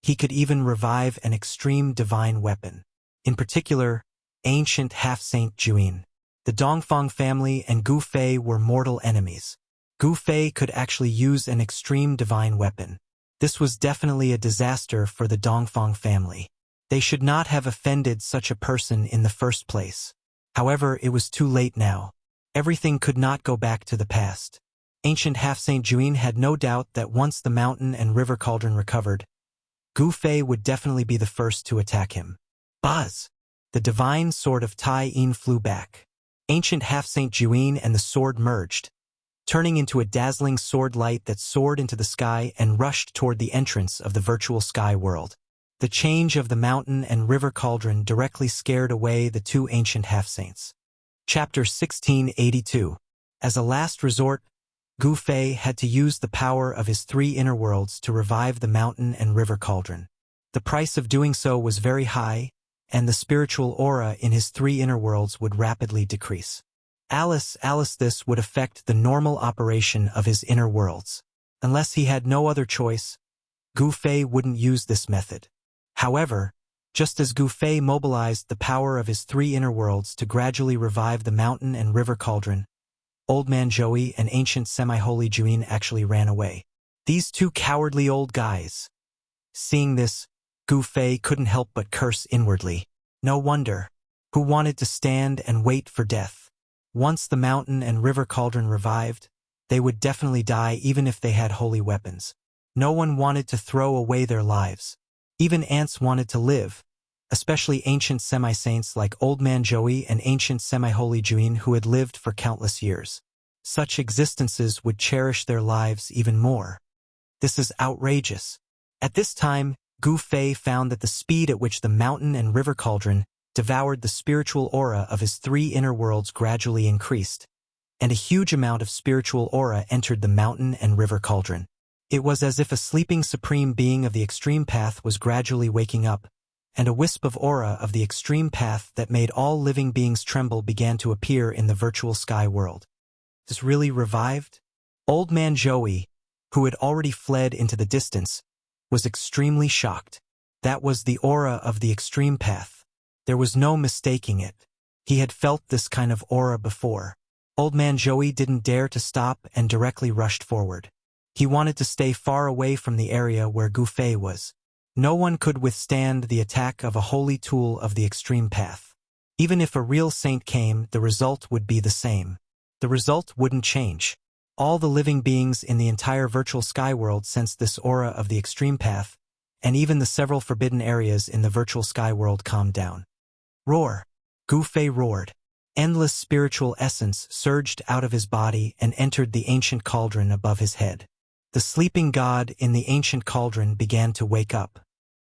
he could even revive an extreme divine weapon. In particular, ancient half-Saint Juin. The Dongfang family and Gu Fei were mortal enemies. Gu Fei could actually use an extreme divine weapon. This was definitely a disaster for the Dongfang family. They should not have offended such a person in the first place. However, it was too late now. Everything could not go back to the past. Ancient half-Saint Juin had no doubt that once the mountain and river cauldron recovered, Gu Fei would definitely be the first to attack him. Buzz! The divine sword of Tai Yin flew back. Ancient half-Saint Juin and the sword merged, turning into a dazzling sword light that soared into the sky and rushed toward the entrance of the virtual sky world. The change of the mountain and river cauldron directly scared away the 2 ancient half-saints. Chapter 1682. As a last resort, Gu Fei had to use the power of his 3 inner worlds to revive the mountain and river cauldron. The price of doing so was very high, and the spiritual aura in his 3 inner worlds would rapidly decrease. This would affect the normal operation of his inner worlds. Unless he had no other choice, Gu Fei wouldn't use this method. However, just as Gu Fei mobilized the power of his 3 inner worlds to gradually revive the mountain and river cauldron, Old Man Zhou and ancient semi-holy Juin actually ran away. These 2 cowardly old guys. Seeing this, Gu Fei couldn't help but curse inwardly. No wonder. Who wanted to stand and wait for death? Once the mountain and river cauldron revived, they would definitely die even if they had holy weapons. No one wanted to throw away their lives. Even ants wanted to live, especially ancient semi-saints like Old Man Zhou and ancient semi-holy Juin who had lived for countless years. Such existences would cherish their lives even more. This is outrageous. At this time, Gu Fei found that the speed at which the mountain and river cauldron devoured the spiritual aura of his 3 inner worlds gradually increased, and a huge amount of spiritual aura entered the mountain and river cauldron. It was as if a sleeping supreme being of the extreme path was gradually waking up, and a wisp of aura of the extreme path that made all living beings tremble began to appear in the virtual sky world. This really revived? Old Man Zhou, who had already fled into the distance, was extremely shocked. That was the aura of the extreme path. There was no mistaking it. He had felt this kind of aura before. Old Man Joey didn't dare to stop and directly rushed forward. He wanted to stay far away from the area where Gu Fei was. No one could withstand the attack of a holy tool of the extreme path. Even if a real saint came, the result would be the same. The result wouldn't change. All the living beings in the entire virtual sky world sensed this aura of the extreme path, and even the several forbidden areas in the virtual sky world calmed down. Roar! Gu Fei roared. Endless spiritual essence surged out of his body and entered the ancient cauldron above his head. The sleeping god in the ancient cauldron began to wake up.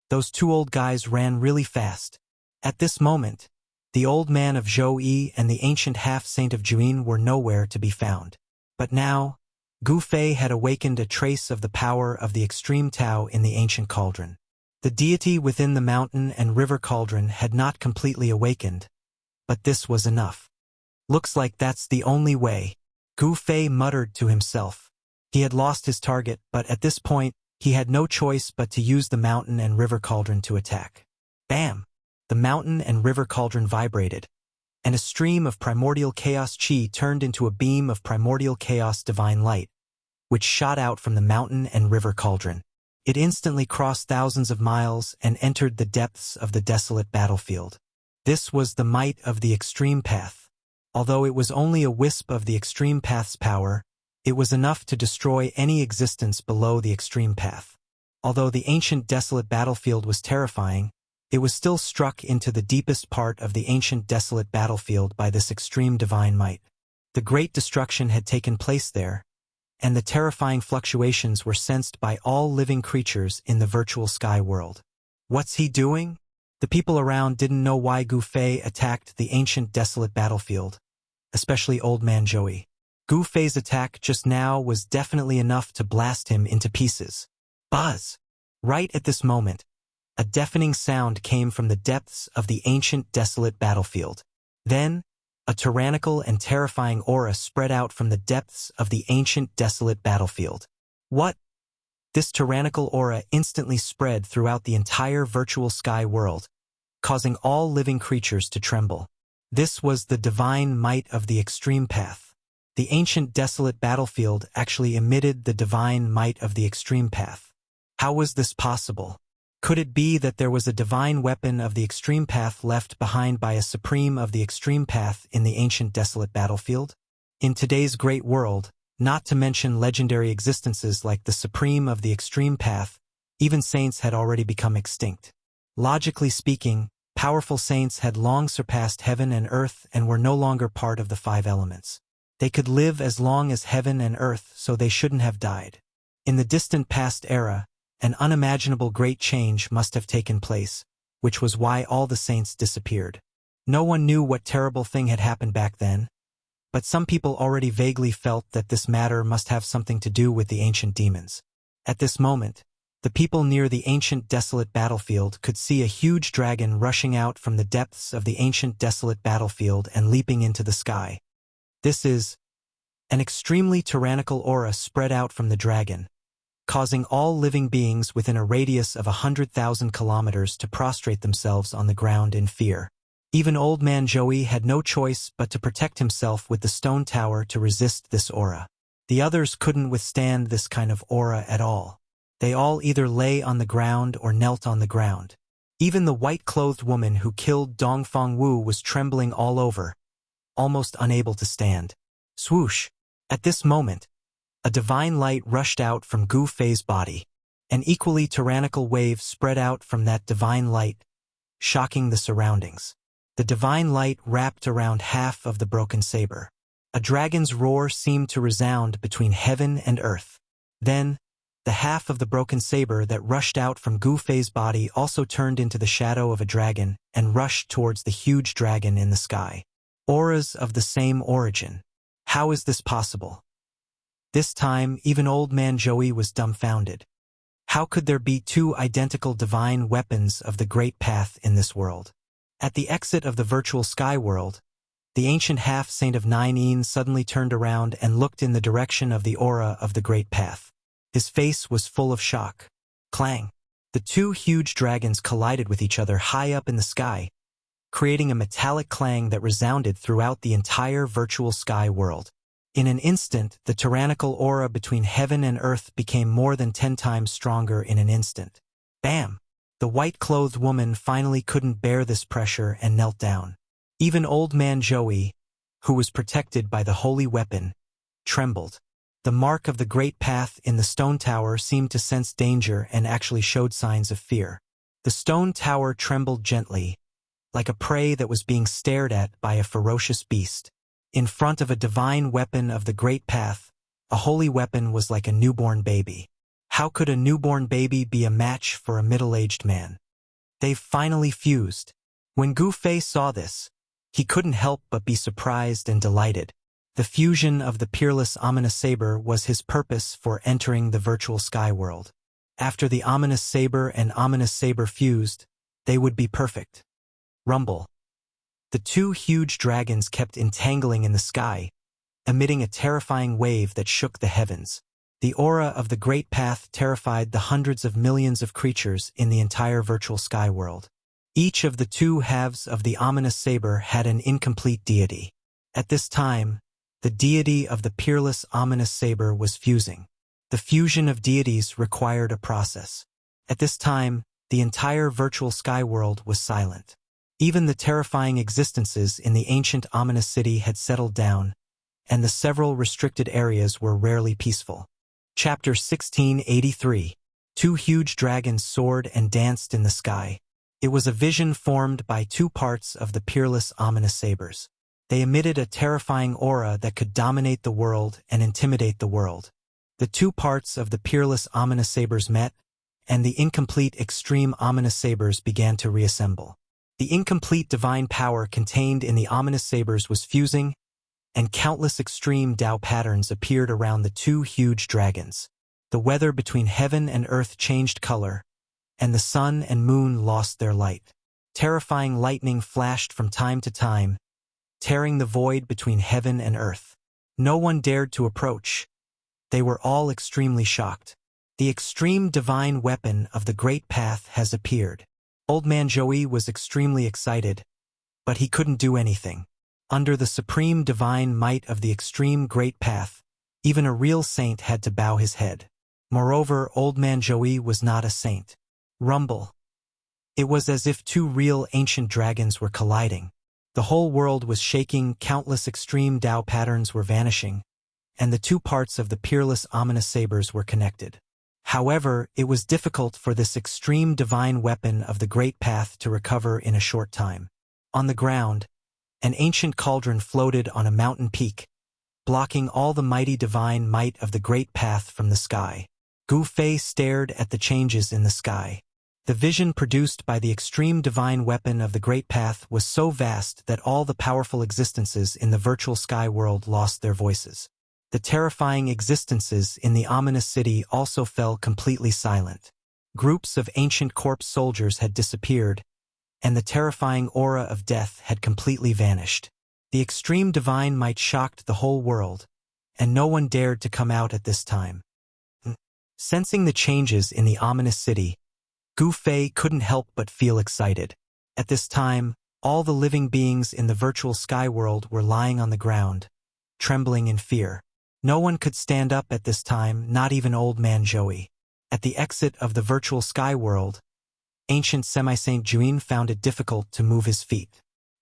Those two old guys ran really fast. At this moment, the old man of Zhou Yi and the ancient half-saint of Juin were nowhere to be found. But now, Gu Fei had awakened a trace of the power of the extreme Tao in the ancient cauldron. The deity within the mountain and river cauldron had not completely awakened, but this was enough. Looks like that's the only way, Gu Fei muttered to himself. He had lost his target, but at this point, he had no choice but to use the mountain and river cauldron to attack. Bam! The mountain and river cauldron vibrated, and a stream of primordial chaos chi turned into a beam of primordial chaos divine light, which shot out from the mountain and river cauldron. It instantly crossed thousands of miles and entered the depths of the desolate battlefield. This was the might of the extreme path. Although it was only a wisp of the extreme path's power, it was enough to destroy any existence below the extreme path. Although the ancient desolate battlefield was terrifying, it was still struck into the deepest part of the ancient desolate battlefield by this extreme divine might. The great destruction had taken place there, and the terrifying fluctuations were sensed by all living creatures in the virtual sky world. What's he doing? The people around didn't know why Gu Fei attacked the ancient desolate battlefield, especially Old Man Joey. Gu Fei's attack just now was definitely enough to blast him into pieces. Buzz! Right at this moment, a deafening sound came from the depths of the ancient desolate battlefield. Then, a tyrannical and terrifying aura spread out from the depths of the ancient desolate battlefield. What? This tyrannical aura instantly spread throughout the entire virtual sky world, causing all living creatures to tremble. This was the divine might of the extreme path. The ancient desolate battlefield actually emitted the divine might of the extreme path. How was this possible? Could it be that there was a divine weapon of the extreme path left behind by a supreme of the extreme path in the ancient desolate battlefield? In today's great world, not to mention legendary existences like the supreme of the extreme path, even saints had already become extinct. Logically speaking, powerful saints had long surpassed heaven and earth and were no longer part of the five elements. They could live as long as heaven and earth, so they shouldn't have died. In the distant past era, an unimaginable great change must have taken place, which was why all the saints disappeared. No one knew what terrible thing had happened back then, but some people already vaguely felt that this matter must have something to do with the ancient demons. At this moment, the people near the ancient desolate battlefield could see a huge dragon rushing out from the depths of the ancient desolate battlefield and leaping into the sky. This is an extremely tyrannical aura spread out from the dragon, causing all living beings within a radius of 100,000 kilometers to prostrate themselves on the ground in fear. Even Old Man Joey had no choice but to protect himself with the stone tower to resist this aura. The others couldn't withstand this kind of aura at all. They all either lay on the ground or knelt on the ground. Even the white-clothed woman who killed Dongfang Wu was trembling all over, almost unable to stand. Swoosh! At this moment, a divine light rushed out from Gu Fei's body. An equally tyrannical wave spread out from that divine light, shocking the surroundings. The divine light wrapped around half of the broken saber. A dragon's roar seemed to resound between heaven and earth. Then, the half of the broken saber that rushed out from Gu Fei's body also turned into the shadow of a dragon and rushed towards the huge dragon in the sky. Auras of the same origin. How is this possible? This time, even Old Man Joey was dumbfounded. How could there be two identical divine weapons of the great path in this world? At the exit of the virtual sky world, the ancient half-saint of Nine suddenly turned around and looked in the direction of the aura of the great path. His face was full of shock. Clang! The two huge dragons collided with each other high up in the sky, creating a metallic clang that resounded throughout the entire virtual sky world. In an instant, the tyrannical aura between heaven and earth became more than 10 times stronger in an instant. Bam! The white-clothed woman finally couldn't bear this pressure and knelt down. Even old man Joey, who was protected by the holy weapon, trembled. The mark of the great path in the stone tower seemed to sense danger and actually showed signs of fear. The stone tower trembled gently, like a prey that was being stared at by a ferocious beast. In front of a divine weapon of the great path, a holy weapon was like a newborn baby. How could a newborn baby be a match for a middle-aged man? They've finally fused. When Gu Fei saw this, he couldn't help but be surprised and delighted. The fusion of the peerless ominous saber was his purpose for entering the virtual sky world. After the ominous saber and ominous saber fused, they would be perfect. Rumble. The two huge dragons kept entangling in the sky, emitting a terrifying wave that shook the heavens. The aura of the great path terrified the hundreds of millions of creatures in the entire virtual sky world. Each of the two halves of the ominous saber had an incomplete deity. At this time, the deity of the peerless ominous saber was fusing. The fusion of deities required a process. At this time, the entire virtual sky world was silent. Even the terrifying existences in the ancient ominous city had settled down, and the several restricted areas were rarely peaceful. Chapter 1683. Two huge dragons soared and danced in the sky. It was a vision formed by two parts of the peerless ominous sabers. They emitted a terrifying aura that could dominate the world and intimidate the world. The two parts of the peerless ominous sabers met, and the incomplete extreme ominous sabers began to reassemble. The incomplete divine power contained in the ominous sabers was fusing, and countless extreme Tao patterns appeared around the two huge dragons. The weather between heaven and earth changed color, and the sun and moon lost their light. Terrifying lightning flashed from time to time, tearing the void between heaven and earth. No one dared to approach. They were all extremely shocked. The extreme divine weapon of the great path has appeared. Old man Joey was extremely excited, but he couldn't do anything. Under the supreme divine might of the extreme great path, even a real saint had to bow his head. Moreover, old man Joey was not a saint. Rumble. It was as if two real ancient dragons were colliding. The whole world was shaking, countless extreme Tao patterns were vanishing, and the two parts of the peerless ominous sabers were connected. However, it was difficult for this extreme divine weapon of the great path to recover in a short time. On the ground, an ancient cauldron floated on a mountain peak, blocking all the mighty divine might of the great path from the sky. Gu Fei stared at the changes in the sky. The vision produced by the extreme divine weapon of the great path was so vast that all the powerful existences in the virtual sky world lost their voices. The terrifying existences in the ominous city also fell completely silent. Groups of ancient corpse soldiers had disappeared, and the terrifying aura of death had completely vanished. The extreme divine might shocked the whole world, and no one dared to come out at this time. Sensing the changes in the ominous city, Gu Fei couldn't help but feel excited. At this time, all the living beings in the virtual sky world were lying on the ground, trembling in fear. No one could stand up at this time, not even old man Joey. At the exit of the virtual sky world, ancient semi-saint Juin found it difficult to move his feet.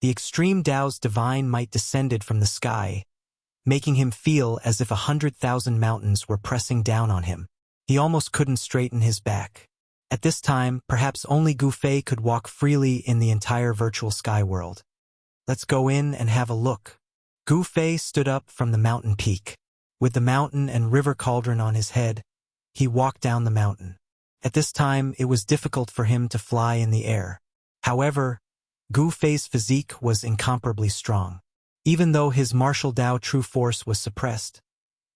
The extreme Tao's divine might descended from the sky, making him feel as if 100,000 mountains were pressing down on him. He almost couldn't straighten his back. At this time, perhaps only Gu Fei could walk freely in the entire virtual sky world. Let's go in and have a look. Gu Fei stood up from the mountain peak. With the mountain and river cauldron on his head, he walked down the mountain. At this time, it was difficult for him to fly in the air. However, Gu Fei's physique was incomparably strong. Even though his martial Tao true force was suppressed,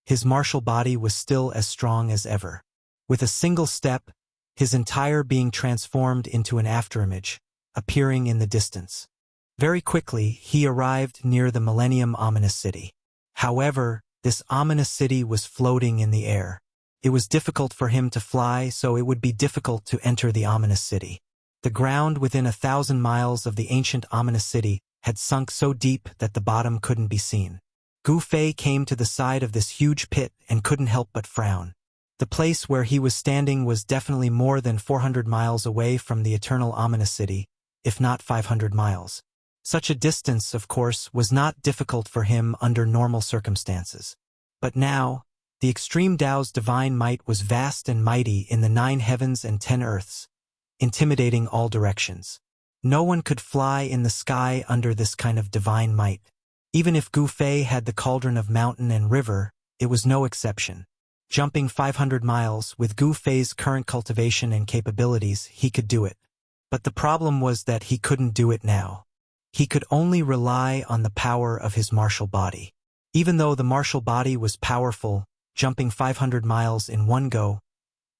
his martial body was still as strong as ever. With a single step, his entire being transformed into an afterimage, appearing in the distance. Very quickly, he arrived near the Millennium Ominous City. However, this ominous city was floating in the air. It was difficult for him to fly, so it would be difficult to enter the ominous city. The ground within 1,000 miles of the ancient ominous city had sunk so deep that the bottom couldn't be seen. Gu Fei came to the side of this huge pit and couldn't help but frown. The place where he was standing was definitely more than 400 miles away from the eternal ominous city, if not 500 miles. Such a distance, of course, was not difficult for him under normal circumstances. But now, the extreme Tao's divine might was vast and mighty in the 9 heavens and 10 earths, intimidating all directions. No one could fly in the sky under this kind of divine might. Even if Gu Fei had the cauldron of mountain and river, it was no exception. Jumping 500 miles, with Gu Fei's current cultivation and capabilities, he could do it. But the problem was that he couldn't do it now. He could only rely on the power of his martial body. Even though the martial body was powerful, jumping 500 miles in one go,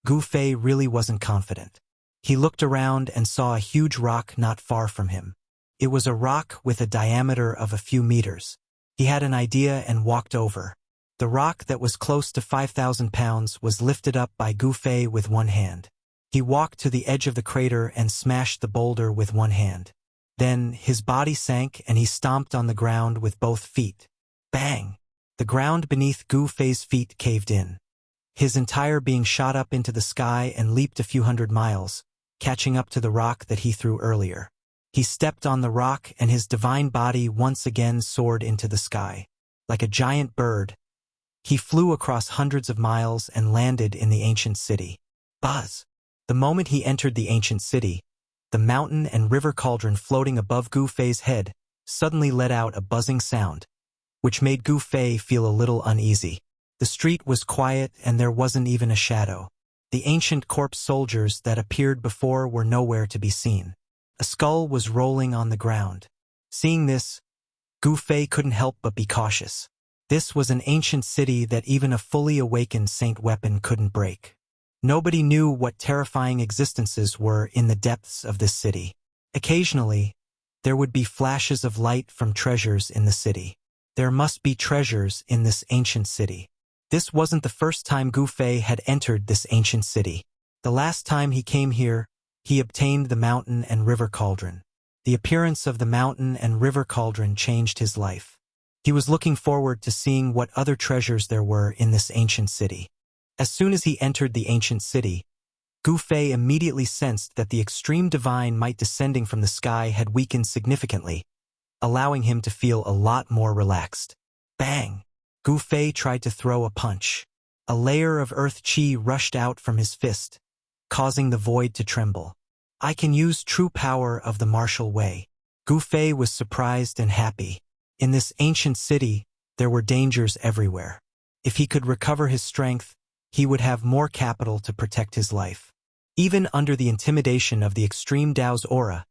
Gu Fei really wasn't confident. He looked around and saw a huge rock not far from him. It was a rock with a diameter of a few meters. He had an idea and walked over. The rock that was close to 5,000 pounds was lifted up by Gu Fei with one hand. He walked to the edge of the crater and smashed the boulder with one hand. Then, his body sank and he stomped on the ground with both feet. Bang! The ground beneath Gu Fei's feet caved in. His entire being shot up into the sky and leaped a few hundred miles, catching up to the rock that he threw earlier. He stepped on the rock and his divine body once again soared into the sky. Like a giant bird, he flew across hundreds of miles and landed in the ancient city. Buzz! The moment he entered the ancient city, the mountain and river cauldron floating above Gu Fei's head suddenly let out a buzzing sound, which made Gu Fei feel a little uneasy. The street was quiet and there wasn't even a shadow. The ancient corpse soldiers that appeared before were nowhere to be seen. A skull was rolling on the ground. Seeing this, Gu Fei couldn't help but be cautious. This was an ancient city that even a fully awakened saint weapon couldn't break. Nobody knew what terrifying existences were in the depths of this city. Occasionally, there would be flashes of light from treasures in the city. There must be treasures in this ancient city. This wasn't the first time Gu Fei had entered this ancient city. The last time he came here, he obtained the mountain and river cauldron. The appearance of the mountain and river cauldron changed his life. He was looking forward to seeing what other treasures there were in this ancient city. As soon as he entered the ancient city, Gu Fei immediately sensed that the extreme divine might descending from the sky had weakened significantly, allowing him to feel a lot more relaxed. Bang! Gu Fei tried to throw a punch. A layer of earth chi rushed out from his fist, causing the void to tremble. I can use true power of the martial way. Gu Fei was surprised and happy. In this ancient city, there were dangers everywhere. If he could recover his strength, he would have more capital to protect his life. Even under the intimidation of the extreme Tao's aura,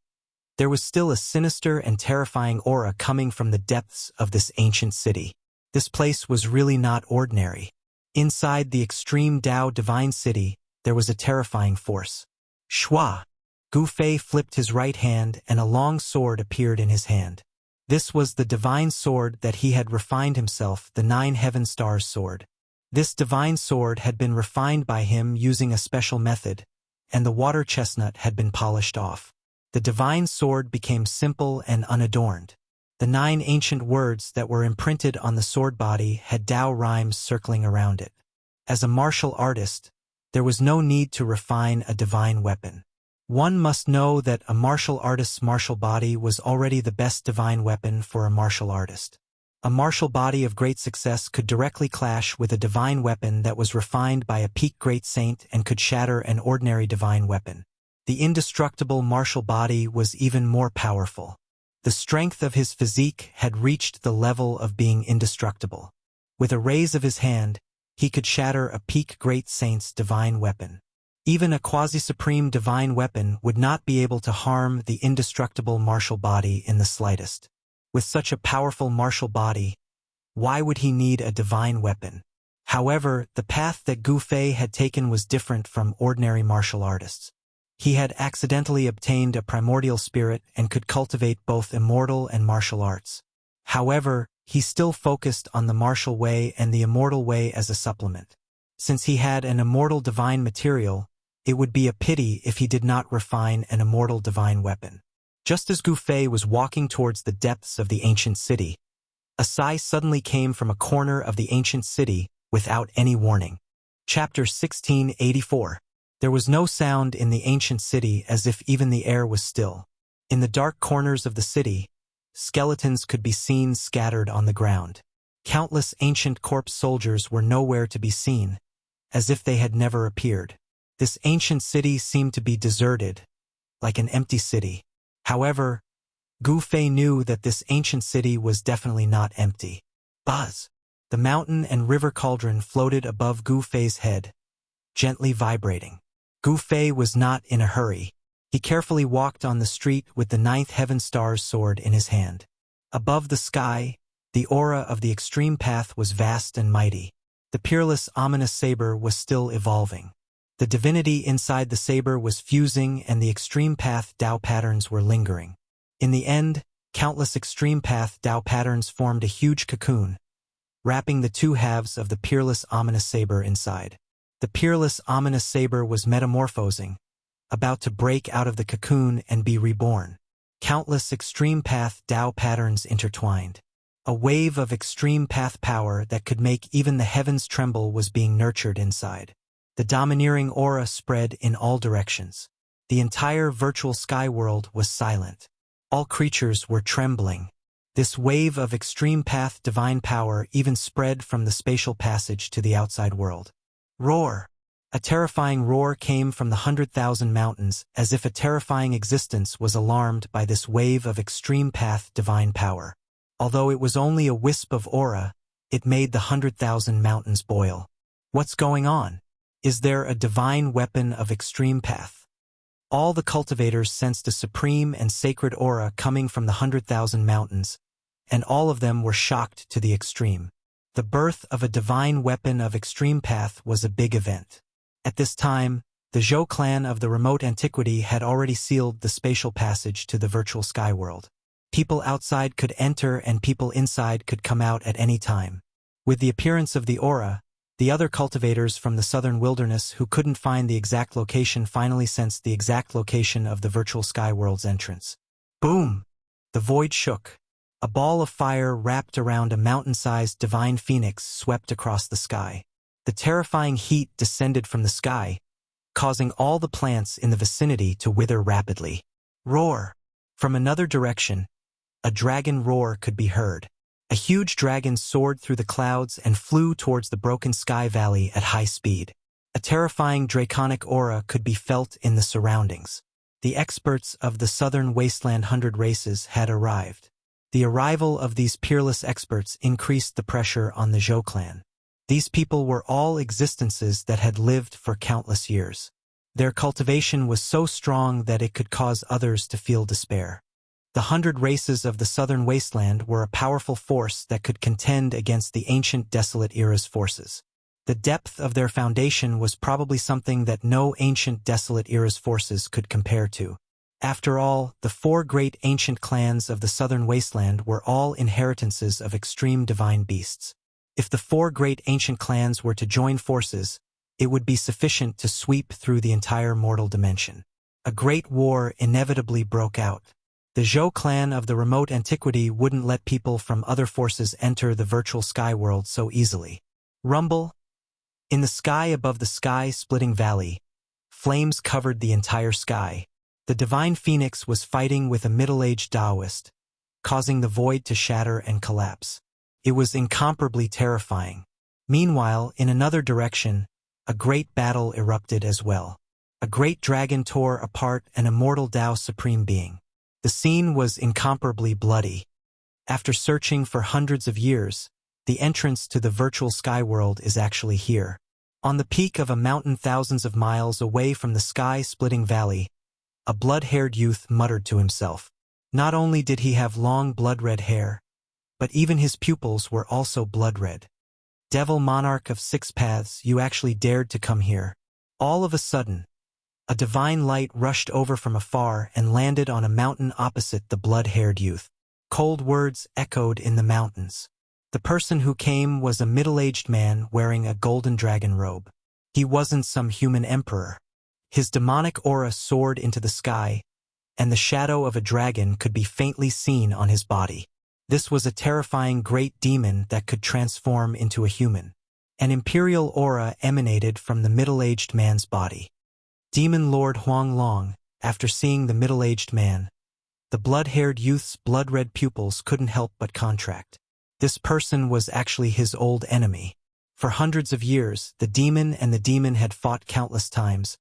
there was still a sinister and terrifying aura coming from the depths of this ancient city. This place was really not ordinary. Inside the extreme Tao divine city, there was a terrifying force. Shua! Gu Fei flipped his right hand and a long sword appeared in his hand. This was the divine sword that he had refined himself, the 9 heaven stars sword. This divine sword had been refined by him using a special method, and the water chestnut had been polished off. The divine sword became simple and unadorned. The 9 ancient words that were imprinted on the sword body had Tao rhymes circling around it. As a martial artist, there was no need to refine a divine weapon. One must know that a martial artist's martial body was already the best divine weapon for a martial artist. A martial body of great success could directly clash with a divine weapon that was refined by a peak great saint and could shatter an ordinary divine weapon. The indestructible martial body was even more powerful. The strength of his physique had reached the level of being indestructible. With a raise of his hand, he could shatter a peak great saint's divine weapon. Even a quasi-supreme divine weapon would not be able to harm the indestructible martial body in the slightest. With such a powerful martial body, why would he need a divine weapon? However, the path that Gu Fei had taken was different from ordinary martial artists. He had accidentally obtained a primordial spirit and could cultivate both immortal and martial arts. However, he still focused on the martial way and the immortal way as a supplement. Since he had an immortal divine material, It would be a pity if he did not refine an immortal divine weapon. Just as Gu Fei was walking towards the depths of the ancient city, a sigh suddenly came from a corner of the ancient city without any warning. Chapter 1684. There was no sound in the ancient city, as if even the air was still. In the dark corners of the city, skeletons could be seen scattered on the ground. Countless ancient corpse soldiers were nowhere to be seen, as if they had never appeared. This ancient city seemed to be deserted, like an empty city. However, Gu Fei knew that this ancient city was definitely not empty. Buzz! The mountain and river cauldron floated above Gu Fei's head, gently vibrating. Gu Fei was not in a hurry. He carefully walked on the street with the ninth heaven star's sword in his hand. Above the sky, the aura of the extreme path was vast and mighty. The peerless, ominous saber was still evolving. The divinity inside the saber was fusing, and the extreme path Tao patterns were lingering. In the end, countless extreme path Tao patterns formed a huge cocoon, wrapping the two halves of the peerless, ominous saber inside. The peerless, ominous saber was metamorphosing, about to break out of the cocoon and be reborn. Countless extreme path Tao patterns intertwined. A wave of extreme path power that could make even the heavens tremble was being nurtured inside. The domineering aura spread in all directions. The entire virtual sky world was silent. All creatures were trembling. This wave of extreme path divine power even spread from the spatial passage to the outside world. Roar! A terrifying roar came from the 100,000 mountains, as if a terrifying existence was alarmed by this wave of extreme path divine power. Although it was only a wisp of aura, it made the 100,000 mountains boil. What's going on? Is there a divine weapon of extreme path? All the cultivators sensed a supreme and sacred aura coming from the 100,000 mountains, and all of them were shocked to the extreme. The birth of a divine weapon of extreme path was a big event. At this time, the Zhou clan of the remote antiquity had already sealed the spatial passage to the virtual sky world. People outside could enter and people inside could come out at any time. With the appearance of the aura, the other cultivators from the southern wilderness who couldn't find the exact location finally sensed the exact location of the virtual sky world's entrance. Boom! The void shook. A ball of fire wrapped around a mountain-sized divine phoenix swept across the sky. The terrifying heat descended from the sky, causing all the plants in the vicinity to wither rapidly. Roar! From another direction, a dragon roar could be heard. A huge dragon soared through the clouds and flew towards the broken sky valley at high speed. A terrifying draconic aura could be felt in the surroundings. The experts of the southern wasteland 100 races had arrived. The arrival of these peerless experts increased the pressure on the Zhou clan. These people were all existences that had lived for countless years. Their cultivation was so strong that it could cause others to feel despair. The 100 races of the southern wasteland were a powerful force that could contend against the ancient desolate era's forces. The depth of their foundation was probably something that no ancient desolate era's forces could compare to. After all, the 4 great ancient clans of the southern wasteland were all inheritances of extreme divine beasts. If the 4 great ancient clans were to join forces, it would be sufficient to sweep through the entire mortal dimension. A great war inevitably broke out. The Zhou clan of the remote antiquity wouldn't let people from other forces enter the virtual sky world so easily. Rumble! In the sky above the sky-splitting valley, flames covered the entire sky. The divine phoenix was fighting with a middle-aged Taoist, causing the void to shatter and collapse. It was incomparably terrifying. Meanwhile, in another direction, a great battle erupted as well. A great dragon tore apart an immortal Tao supreme being. The scene was incomparably bloody. After searching for hundreds of years, the entrance to the virtual sky world is actually here. On the peak of a mountain thousands of miles away from the sky-splitting valley, a blood-haired youth muttered to himself. Not only did he have long blood-red hair, but even his pupils were also blood-red. Devil monarch of 6 paths, you actually dared to come here. All of a sudden, a divine light rushed over from afar and landed on a mountain opposite the blood-haired youth. Cold words echoed in the mountains. The person who came was a middle-aged man wearing a golden dragon robe. He wasn't some human emperor. His demonic aura soared into the sky, and the shadow of a dragon could be faintly seen on his body. This was a terrifying great demon that could transform into a human. An imperial aura emanated from the middle-aged man's body. Demon Lord Huang Long, after seeing the middle-aged man, the blood-haired youth's blood-red pupils couldn't help but contract. This person was actually his old enemy. For hundreds of years, the demon and the demon had fought countless times,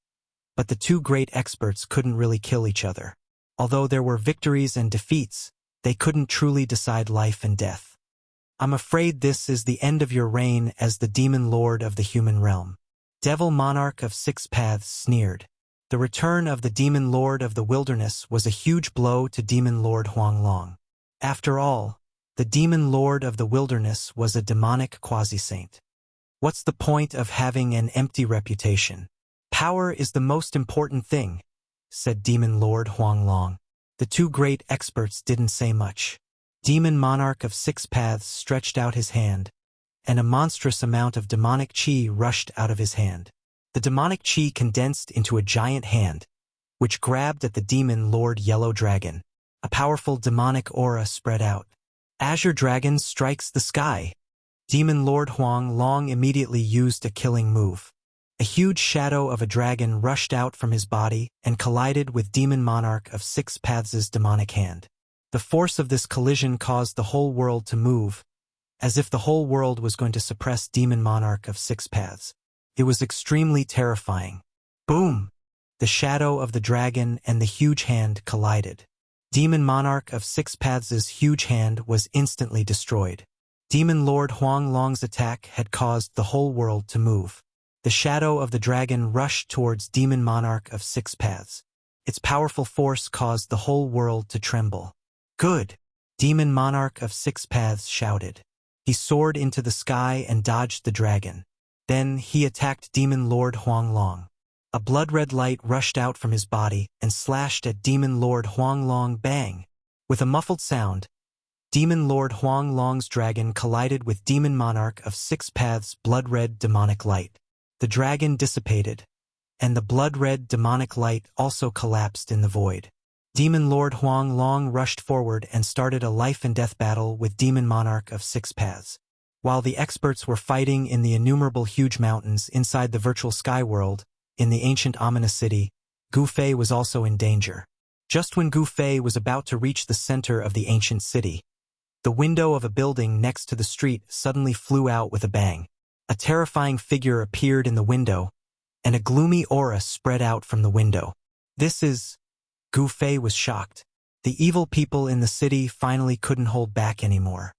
but the two great experts couldn't really kill each other. Although there were victories and defeats, they couldn't truly decide life and death. I'm afraid this is the end of your reign as the demon lord of the human realm. Devil Monarch of Six Paths sneered. The return of the demon lord of the wilderness was a huge blow to demon lord Huang Long. After all, the demon lord of the wilderness was a demonic quasi-saint. What's the point of having an empty reputation? Power is the most important thing, said demon lord Huang Long. The two great experts didn't say much. Demon Monarch of Six Paths stretched out his hand, and a monstrous amount of demonic chi rushed out of his hand. The demonic chi condensed into a giant hand, which grabbed at the demon lord Yellow Dragon. A powerful demonic aura spread out. Azure Dragon strikes the sky. Demon Lord Huang Long immediately used a killing move. A huge shadow of a dragon rushed out from his body and collided with Demon Monarch of Six Paths' demonic hand. The force of this collision caused the whole world to move, as if the whole world was going to suppress Demon Monarch of Six Paths. It was extremely terrifying. Boom! The shadow of the dragon and the huge hand collided. Demon Monarch of Six Paths' huge hand was instantly destroyed. Demon Lord Huang Long's attack had caused the whole world to move. The shadow of the dragon rushed towards Demon Monarch of Six Paths. Its powerful force caused the whole world to tremble. Good! Demon Monarch of Six Paths shouted. He soared into the sky and dodged the dragon. Then he attacked Demon Lord Huang Long. A blood-red light rushed out from his body and slashed at Demon Lord Huang Long. Bang! With a muffled sound, Demon Lord Huang Long's dragon collided with Demon Monarch of Six Paths' blood-red demonic light. The dragon dissipated, and the blood-red demonic light also collapsed in the void. Demon Lord Huang Long rushed forward and started a life-and-death battle with Demon Monarch of Six Paths. While the experts were fighting in the innumerable huge mountains inside the virtual sky world, in the ancient ominous city, Gu Fei was also in danger. Just when Gu Fei was about to reach the center of the ancient city, the window of a building next to the street suddenly flew out with a bang. A terrifying figure appeared in the window, and a gloomy aura spread out from the window. This is... Gu Fei was shocked. The evil people in the city finally couldn't hold back anymore.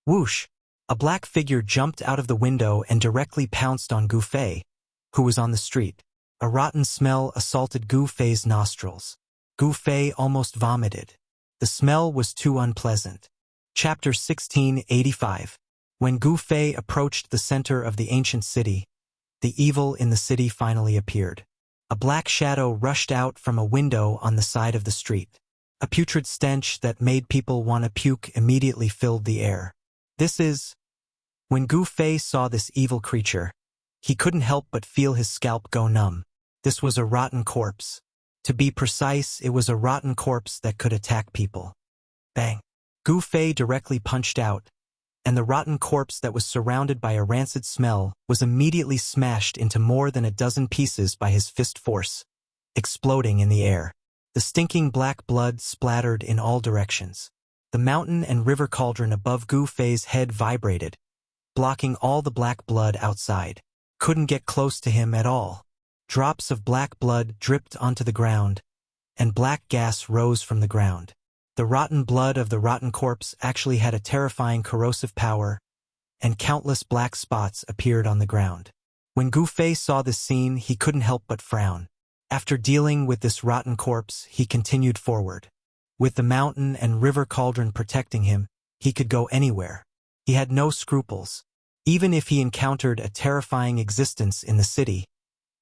Whoosh! A black figure jumped out of the window and directly pounced on Gu Fei, who was on the street. A rotten smell assaulted Gu Fei's nostrils. Gu Fei almost vomited. The smell was too unpleasant. Chapter 1685. When Gu Fei approached the center of the ancient city, the evil in the city finally appeared. A black shadow rushed out from a window on the side of the street. A putrid stench that made people want to puke immediately filled the air. This is... When Gu Fei saw this evil creature, he couldn't help but feel his scalp go numb. This was a rotten corpse. To be precise, it was a rotten corpse that could attack people. Bang! Gu Fei directly punched out, and the rotten corpse that was surrounded by a rancid smell was immediately smashed into more than a dozen pieces by his fist force, exploding in the air. The stinking black blood splattered in all directions. The mountain and river cauldron above Gu Fei's head vibrated, blocking all the black blood outside. Couldn't get close to him at all. Drops of black blood dripped onto the ground, and black gas rose from the ground. The rotten blood of the rotten corpse actually had a terrifying corrosive power, and countless black spots appeared on the ground. When Gu Fei saw this scene, he couldn't help but frown. After dealing with this rotten corpse, he continued forward. With the mountain and river cauldron protecting him, he could go anywhere. He had no scruples. Even if he encountered a terrifying existence in the city,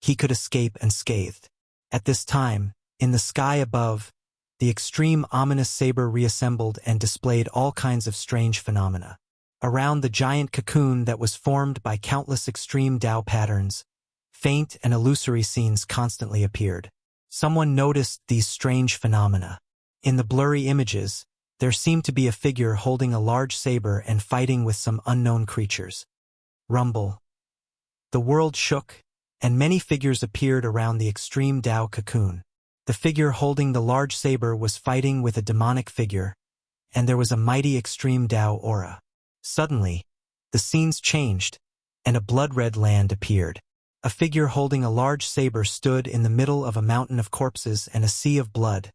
he could escape unscathed. At this time, in the sky above, the extreme ominous saber reassembled and displayed all kinds of strange phenomena. Around the giant cocoon that was formed by countless extreme Tao patterns, Faint and illusory scenes constantly appeared. Someone noticed these strange phenomena. In the blurry images, there seemed to be a figure holding a large saber and fighting with some unknown creatures. Rumble. The world shook, and many figures appeared around the extreme Tao cocoon. The figure holding the large saber was fighting with a demonic figure, and there was a mighty extreme Tao aura. Suddenly, the scenes changed, and a blood-red land appeared. A figure holding a large saber stood in the middle of a mountain of corpses and a sea of blood,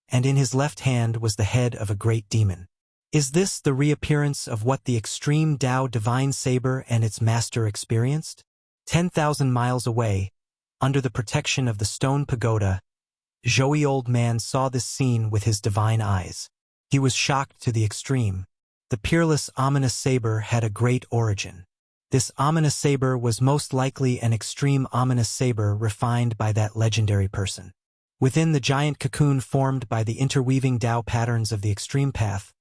and in his left hand was the head of a great demon. Is this the reappearance of what the extreme Tao divine saber and its master experienced? 10,000 miles away, under the protection of the stone pagoda, Zhouyi old man saw this scene with his divine eyes. He was shocked to the extreme. The peerless ominous saber had a great origin. This ominous saber was most likely an extreme ominous saber refined by that legendary person. Within the giant cocoon formed by the interweaving Tao patterns of the extreme path,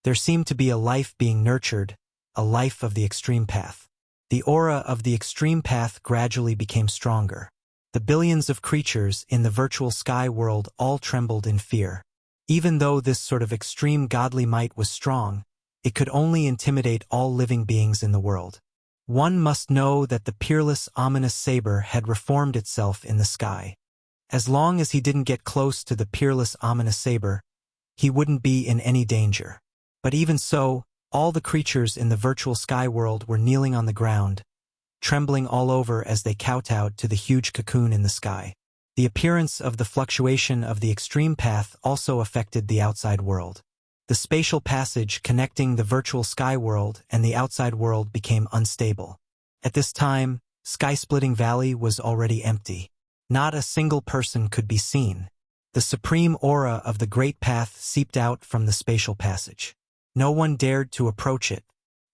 there seemed to be a life being nurtured, a life of the extreme path. The aura of the extreme path gradually became stronger. The billions of creatures in the virtual sky world all trembled in fear. Even though this sort of extreme godly might was strong, it could only intimidate all living beings in the world. One must know that the peerless ominous saber had reformed itself in the sky. As long as he didn't get close to the peerless ominous saber, he wouldn't be in any danger. But even so, all the creatures in the virtual sky world were kneeling on the ground, trembling all over as they kowtowed to the huge cocoon in the sky. The appearance of the fluctuation of the extreme path also affected the outside world. The spatial passage connecting the virtual sky world and the outside world became unstable. At this time, Sky-Splitting Valley was already empty. Not a single person could be seen. The supreme aura of the great path seeped out from the spatial passage. No one dared to approach it.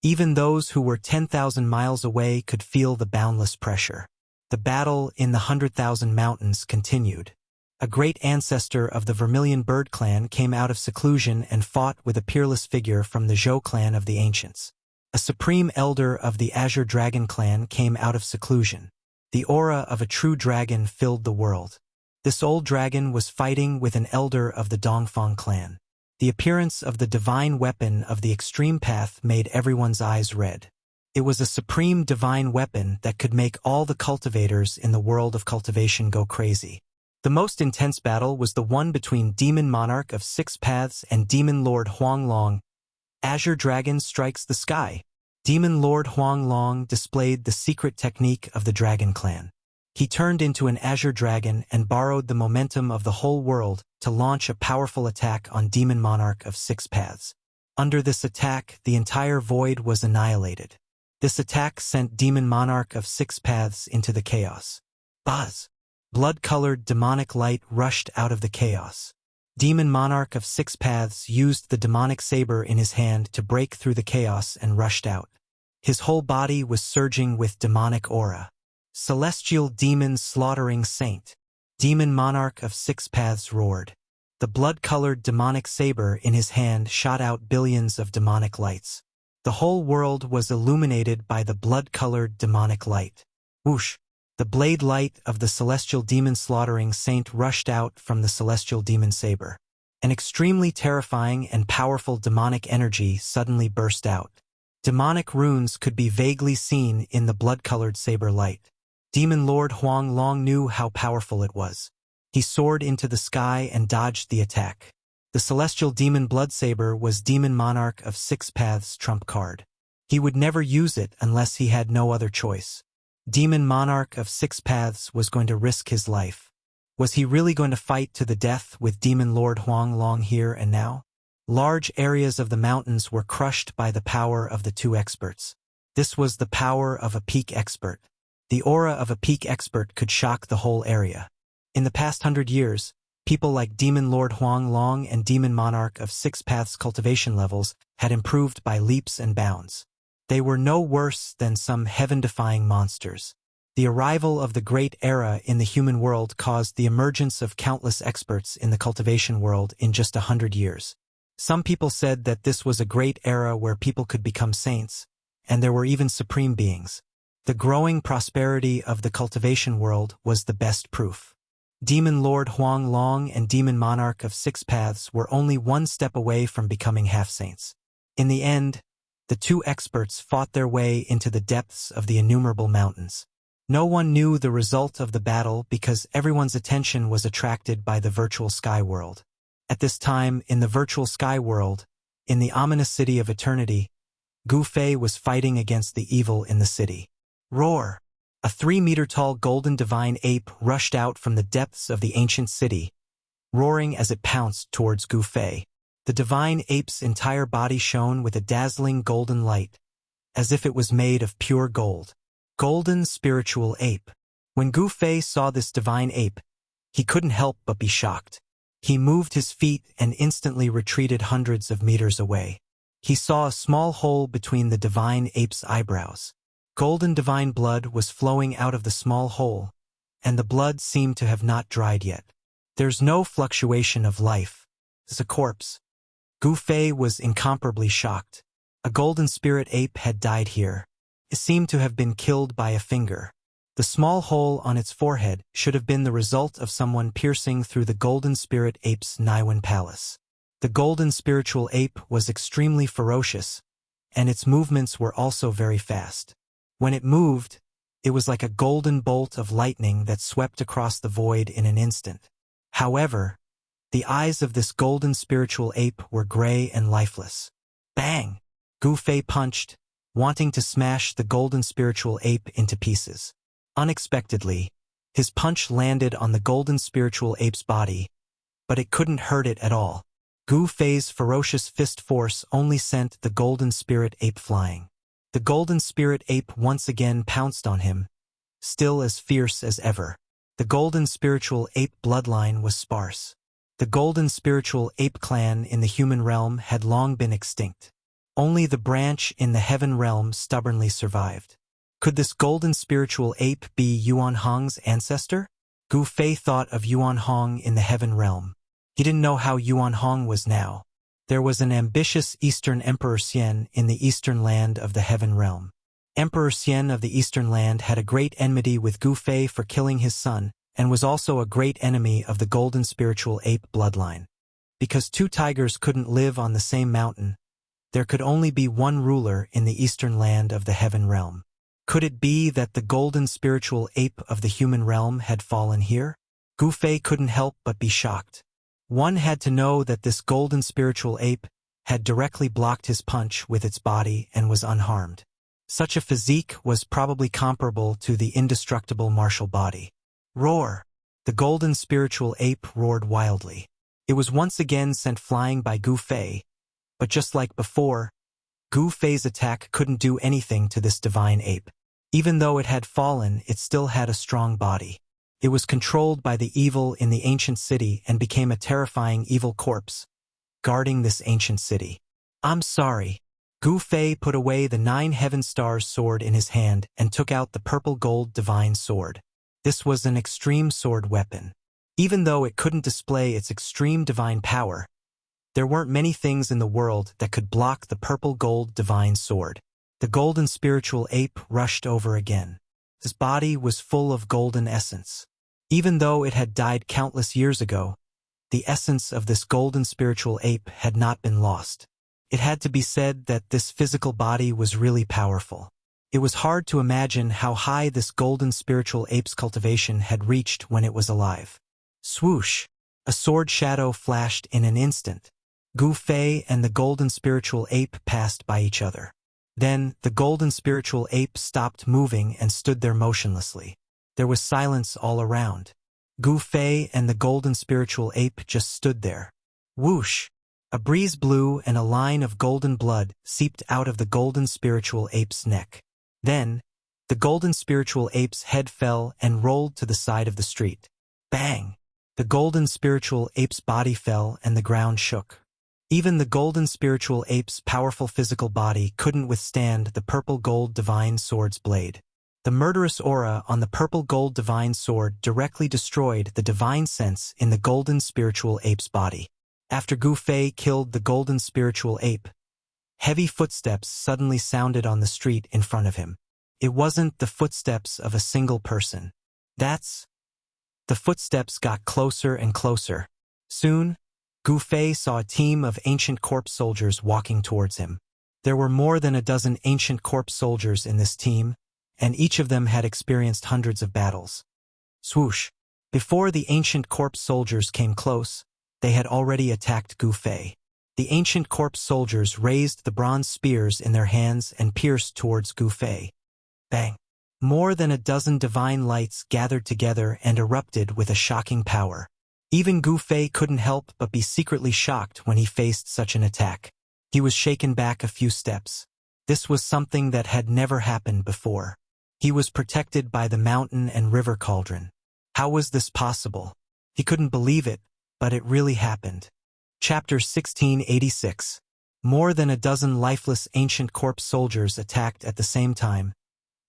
Even those who were 10,000 miles away could feel the boundless pressure. The battle in the 100,000 mountains continued. A great ancestor of the Vermilion Bird clan came out of seclusion and fought with a peerless figure from the Zhou clan of the ancients. A supreme elder of the Azure Dragon clan came out of seclusion. The aura of a true dragon filled the world. This old dragon was fighting with an elder of the Dongfang clan. The appearance of the divine weapon of the extreme path made everyone's eyes red. It was a supreme divine weapon that could make all the cultivators in the world of cultivation go crazy. The most intense battle was the one between Demon Monarch of Six Paths and Demon Lord Huanglong. Azure Dragon strikes the sky. Demon Lord Huanglong displayed the secret technique of the Dragon Clan. He turned into an Azure Dragon and borrowed the momentum of the whole world to launch a powerful attack on Demon Monarch of Six Paths. Under this attack, the entire void was annihilated. This attack sent Demon Monarch of Six Paths into the chaos. Buzz! Blood-colored demonic light rushed out of the chaos. Demon Monarch of Six Paths used the demonic saber in his hand to break through the chaos and rushed out. His whole body was surging with demonic aura. Celestial demon slaughtering saint. Demon Monarch of Six Paths roared. The blood-colored demonic saber in his hand shot out billions of demonic lights. The whole world was illuminated by the blood-colored demonic light. Whoosh! The blade light of the celestial demon slaughtering saint rushed out from the celestial demon saber. An extremely terrifying and powerful demonic energy suddenly burst out. Demonic runes could be vaguely seen in the blood-colored saber light. Demon Lord Huanglong knew how powerful it was. He soared into the sky and dodged the attack. The celestial demon blood saber was Demon Monarch of Six Paths' trump card. He would never use it unless he had no other choice. Demon Monarch of Six Paths was going to risk his life. Was he really going to fight to the death with Demon Lord Huanglong here and now? Large areas of the mountains were crushed by the power of the two experts. This was the power of a peak expert. The aura of a peak expert could shock the whole area. In the past 100 years, people like Demon Lord Huanglong and Demon Monarch of Six Paths cultivation levels had improved by leaps and bounds. They were no worse than some heaven-defying monsters. The arrival of the great era in the human world caused the emergence of countless experts in the cultivation world in just 100 years. Some people said that this was a great era where people could become saints, and there were even supreme beings. The growing prosperity of the cultivation world was the best proof. Demon Lord Huang Long and Demon Monarch of Six Paths were only one step away from becoming half-saints. In the end, the two experts fought their way into the depths of the innumerable mountains. No one knew the result of the battle because everyone's attention was attracted by the virtual sky world. At this time, in the virtual sky world, in the ominous city of eternity, Gu Fei was fighting against the evil in the city. Roar! A 3-meter-tall golden divine ape rushed out from the depths of the ancient city, roaring as it pounced towards Gu Fei. The divine ape's entire body shone with a dazzling golden light, as if it was made of pure gold. Golden spiritual ape. When Gu Fei saw this divine ape, he couldn't help but be shocked. He moved his feet and instantly retreated hundreds of meters away. He saw a small hole between the divine ape's eyebrows. Golden divine blood was flowing out of the small hole, and the blood seemed to have not dried yet. There's no fluctuation of life. It's a corpse. Gu Fei was incomparably shocked. A golden spirit ape had died here. It seemed to have been killed by a finger. The small hole on its forehead should have been the result of someone piercing through the golden spirit ape's Niwen palace. The golden spiritual ape was extremely ferocious, and its movements were also very fast. When it moved, it was like a golden bolt of lightning that swept across the void in an instant. However, the eyes of this golden spiritual ape were gray and lifeless. Bang! Gu Fei punched, wanting to smash the golden spiritual ape into pieces. Unexpectedly, his punch landed on the golden spiritual ape's body, but it couldn't hurt it at all. Gu Fei's ferocious fist force only sent the golden spirit ape flying. The golden spirit ape once again pounced on him, still as fierce as ever. The golden spiritual ape bloodline was sparse. The golden spiritual ape clan in the human realm had long been extinct. Only the branch in the heaven realm stubbornly survived. Could this golden spiritual ape be Yuan Hong's ancestor? Gu Fei thought of Yuan Hong in the heaven realm. He didn't know how Yuan Hong was now. There was an ambitious Eastern Emperor Xian in the eastern land of the heaven realm. Emperor Xian of the eastern land had a great enmity with Gu Fei for killing his son, and was also a great enemy of the golden spiritual ape bloodline. Because two tigers couldn't live on the same mountain, there could only be one ruler in the eastern land of the heaven realm. Could it be that the golden spiritual ape of the human realm had fallen here? Gu Fei couldn't help but be shocked. One had to know that this golden spiritual ape had directly blocked his punch with its body and was unharmed. Such a physique was probably comparable to the indestructible martial body. Roar! The golden spiritual ape roared wildly. It was once again sent flying by Gu Fei, but just like before, Gu Fei's attack couldn't do anything to this divine ape. Even though it had fallen, it still had a strong body. It was controlled by the evil in the ancient city and became a terrifying evil corpse, guarding this ancient city. I'm sorry. Gu Fei put away the 9 heaven stars sword in his hand and took out the purple gold divine sword. This was an extreme sword weapon. Even though it couldn't display its extreme divine power, there weren't many things in the world that could block the purple gold divine sword. The golden spiritual ape rushed over again. His body was full of golden essence. Even though it had died countless years ago, the essence of this golden spiritual ape had not been lost. It had to be said that this physical body was really powerful. It was hard to imagine how high this golden spiritual ape's cultivation had reached when it was alive. Swoosh! A sword shadow flashed in an instant. Gu Fei and the golden spiritual ape passed by each other. Then, the golden spiritual ape stopped moving and stood there motionlessly. There was silence all around. Gu Fei and the golden spiritual ape just stood there. Whoosh! A breeze blew and a line of golden blood seeped out of the golden spiritual ape's neck. Then, the golden spiritual ape's head fell and rolled to the side of the street. Bang! The golden spiritual ape's body fell and the ground shook. Even the golden spiritual ape's powerful physical body couldn't withstand the purple gold divine sword's blade. The murderous aura on the purple gold divine sword directly destroyed the divine sense in the golden spiritual ape's body. After Gu Fei killed the golden spiritual ape, heavy footsteps suddenly sounded on the street in front of him. It wasn't the footsteps of a single person. The footsteps got closer and closer. Soon, Gu Fei saw a team of ancient corpse soldiers walking towards him. There were more than a dozen ancient corpse soldiers in this team, and each of them had experienced hundreds of battles. Swoosh! Before the ancient corpse soldiers came close, they had already attacked Gu Fei. The ancient corpse soldiers raised the bronze spears in their hands and pierced towards Gu Fei. Bang! More than a dozen divine lights gathered together and erupted with a shocking power. Even Gu Fei couldn't help but be secretly shocked when he faced such an attack. He was shaken back a few steps. This was something that had never happened before. He was protected by the mountain and river cauldron. How was this possible? He couldn't believe it, but it really happened. Chapter 1686. More than a dozen lifeless ancient corpse soldiers attacked at the same time,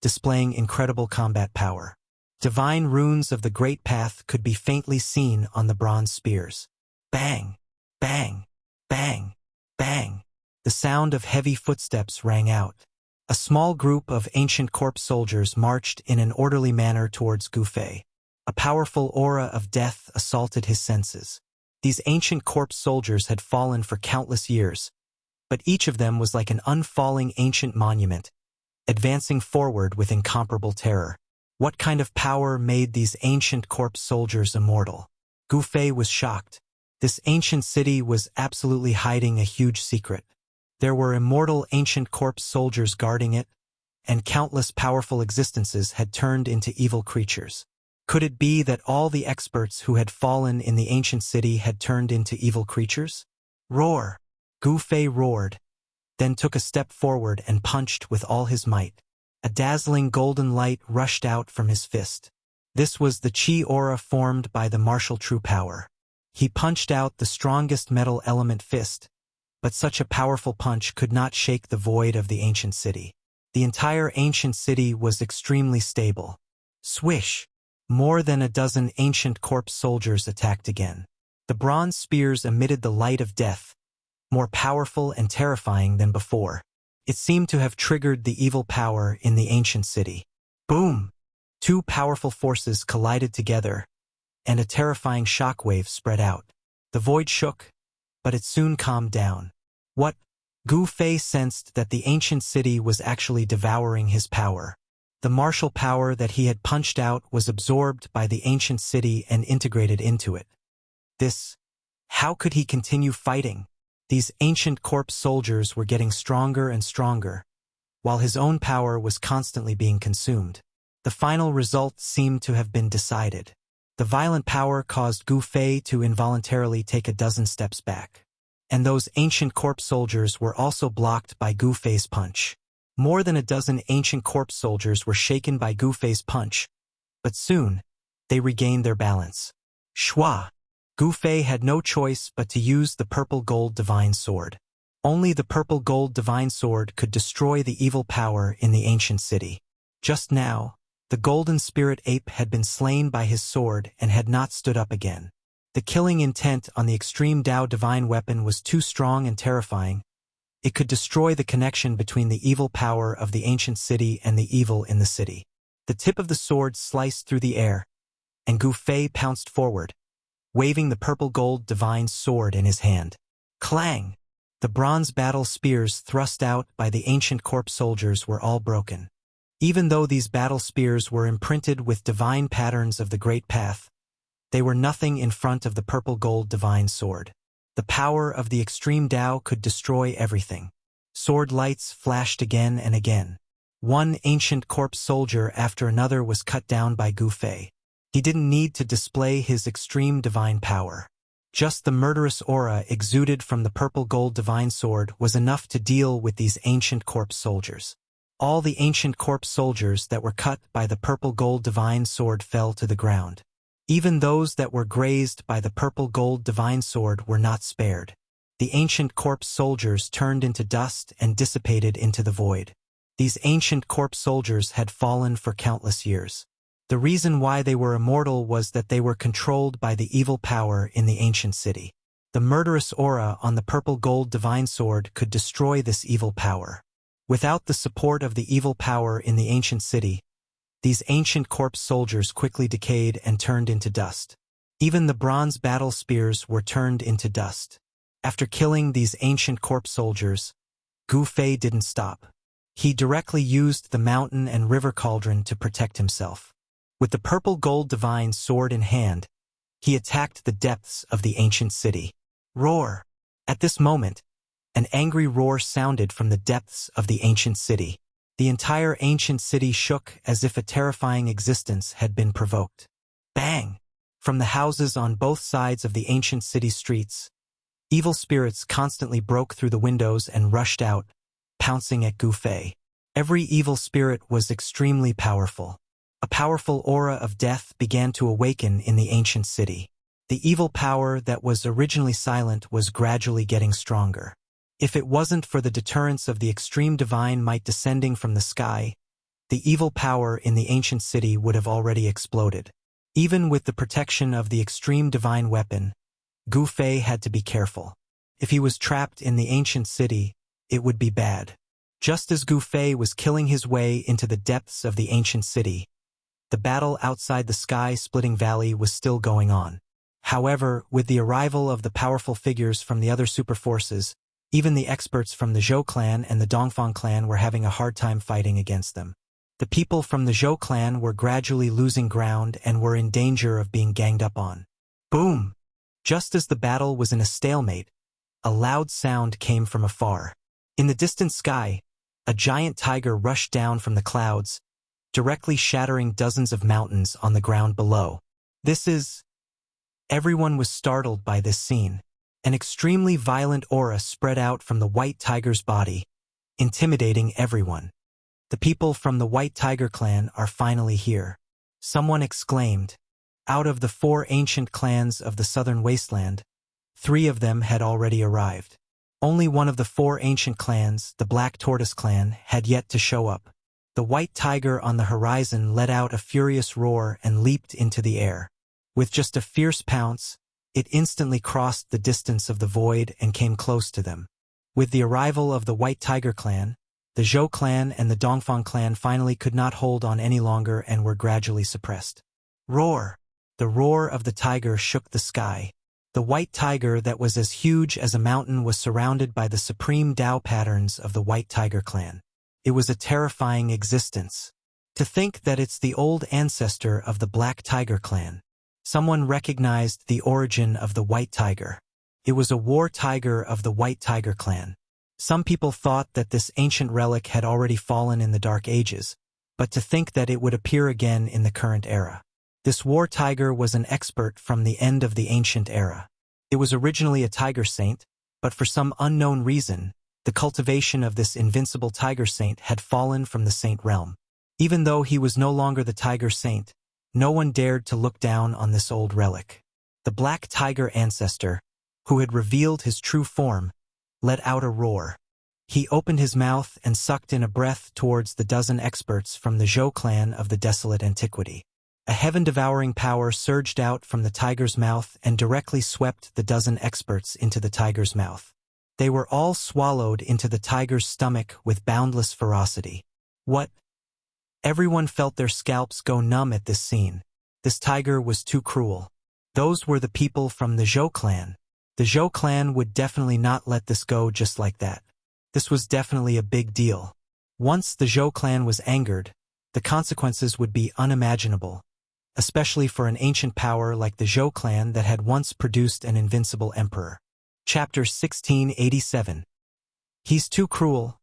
displaying incredible combat power. Divine runes of the Great Path could be faintly seen on the bronze spears. Bang! Bang! Bang! Bang! The sound of heavy footsteps rang out. A small group of ancient corpse soldiers marched in an orderly manner towards Gu Fei. A powerful aura of death assaulted his senses. These ancient corpse soldiers had fallen for countless years, but each of them was like an unfalling ancient monument, advancing forward with incomparable terror. What kind of power made these ancient corpse soldiers immortal? Gu Fei was shocked. This ancient city was absolutely hiding a huge secret. There were immortal ancient corpse soldiers guarding it, and countless powerful existences had turned into evil creatures. Could it be that all the experts who had fallen in the ancient city had turned into evil creatures? Roar! Gu Fei roared, then took a step forward and punched with all his might. A dazzling golden light rushed out from his fist. This was the chi aura formed by the martial true power. He punched out the strongest metal element fist, but such a powerful punch could not shake the void of the ancient city. The entire ancient city was extremely stable. Swish! More than a dozen ancient corpse soldiers attacked again. The bronze spears emitted the light of death, more powerful and terrifying than before. It seemed to have triggered the evil power in the ancient city. Boom! Two powerful forces collided together, and a terrifying shockwave spread out. The void shook, but it soon calmed down. What? Gu Fei sensed that the ancient city was actually devouring his power. The martial power that he had punched out was absorbed by the ancient city and integrated into it. How could he continue fighting? These ancient corpse soldiers were getting stronger and stronger, while his own power was constantly being consumed. The final result seemed to have been decided. The violent power caused Gu Fei to involuntarily take a dozen steps back. And those ancient corpse soldiers were also blocked by Gu Fei's punch. More than a dozen ancient corpse soldiers were shaken by Gu Fei's punch, but soon, they regained their balance. Shwa! Gu Fei had no choice but to use the purple gold divine sword. Only the purple gold divine sword could destroy the evil power in the ancient city. Just now, the golden spirit ape had been slain by his sword and had not stood up again. The killing intent on the extreme Tao divine weapon was too strong and terrifying. It could destroy the connection between the evil power of the ancient city and the evil in the city. The tip of the sword sliced through the air, and Gu Fei pounced forward, waving the purple gold divine sword in his hand. Clang! The bronze battle spears thrust out by the ancient corpse soldiers were all broken. Even though these battle spears were imprinted with divine patterns of the Great Path, they were nothing in front of the purple gold divine sword. The power of the extreme Tao could destroy everything. Sword lights flashed again and again. One ancient corpse soldier after another was cut down by Gu Fei. He didn't need to display his extreme divine power. Just the murderous aura exuded from the purple gold divine sword was enough to deal with these ancient corpse soldiers. All the ancient corpse soldiers that were cut by the purple gold divine sword fell to the ground. Even those that were grazed by the purple gold divine sword were not spared. The ancient corpse soldiers turned into dust and dissipated into the void. These ancient corpse soldiers had fallen for countless years. The reason why they were immortal was that they were controlled by the evil power in the ancient city. The murderous aura on the purple gold divine sword could destroy this evil power. Without the support of the evil power in the ancient city, these ancient corpse soldiers quickly decayed and turned into dust. Even the bronze battle spears were turned into dust. After killing these ancient corpse soldiers, Gu Fei didn't stop. He directly used the mountain and river cauldron to protect himself. With the purple gold divine sword in hand, he attacked the depths of the ancient city. Roar! At this moment, an angry roar sounded from the depths of the ancient city. The entire ancient city shook as if a terrifying existence had been provoked. Bang! From the houses on both sides of the ancient city streets, evil spirits constantly broke through the windows and rushed out, pouncing at Gu Fei. Every evil spirit was extremely powerful. A powerful aura of death began to awaken in the ancient city. The evil power that was originally silent was gradually getting stronger. If it wasn't for the deterrence of the extreme divine might descending from the sky, the evil power in the ancient city would have already exploded. Even with the protection of the extreme divine weapon, Gu Fei had to be careful. If he was trapped in the ancient city, it would be bad. Just as Gu Fei was killing his way into the depths of the ancient city, the battle outside the sky-splitting valley was still going on. However, with the arrival of the powerful figures from the other super forces, even the experts from the Zhou clan and the Dongfang clan were having a hard time fighting against them. The people from the Zhou clan were gradually losing ground and were in danger of being ganged up on. Boom! Just as the battle was in a stalemate, a loud sound came from afar. In the distant sky, a giant tiger rushed down from the clouds, directly shattering dozens of mountains on the ground below. Everyone was startled by this scene. An extremely violent aura spread out from the white tiger's body, intimidating everyone. The people from the White Tiger clan are finally here. Someone exclaimed. Out of the 4 ancient clans of the southern wasteland, 3 of them had already arrived. Only one of the 4 ancient clans, the Black Tortoise clan, had yet to show up. The white tiger on the horizon let out a furious roar and leaped into the air. With just a fierce pounce, it instantly crossed the distance of the void and came close to them. With the arrival of the White Tiger clan, the Zhou clan and the Dongfang clan finally could not hold on any longer and were gradually suppressed. Roar! The roar of the tiger shook the sky. The white tiger that was as huge as a mountain was surrounded by the supreme Tao patterns of the White Tiger clan. It was a terrifying existence. To think that it's the old ancestor of the Black Tiger clan. Someone recognized the origin of the white tiger. It was a war tiger of the White Tiger clan. Some people thought that this ancient relic had already fallen in the Dark Ages, but to think that it would appear again in the current era. This war tiger was an expert from the end of the ancient era. It was originally a tiger saint, but for some unknown reason, the cultivation of this invincible tiger saint had fallen from the saint realm. Even though he was no longer the tiger saint, no one dared to look down on this old relic. The Black Tiger ancestor, who had revealed his true form, let out a roar. He opened his mouth and sucked in a breath towards the dozen experts from the Zhou clan of the desolate antiquity. A heaven-devouring power surged out from the tiger's mouth and directly swept the dozen experts into the tiger's mouth. They were all swallowed into the tiger's stomach with boundless ferocity. What? Everyone felt their scalps go numb at this scene. This tiger was too cruel. Those were the people from the Zhou clan. The Zhou clan would definitely not let this go just like that. This was definitely a big deal. Once the Zhou clan was angered, the consequences would be unimaginable, especially for an ancient power like the Zhou clan that had once produced an invincible emperor. Chapter 1687. He's too cruel.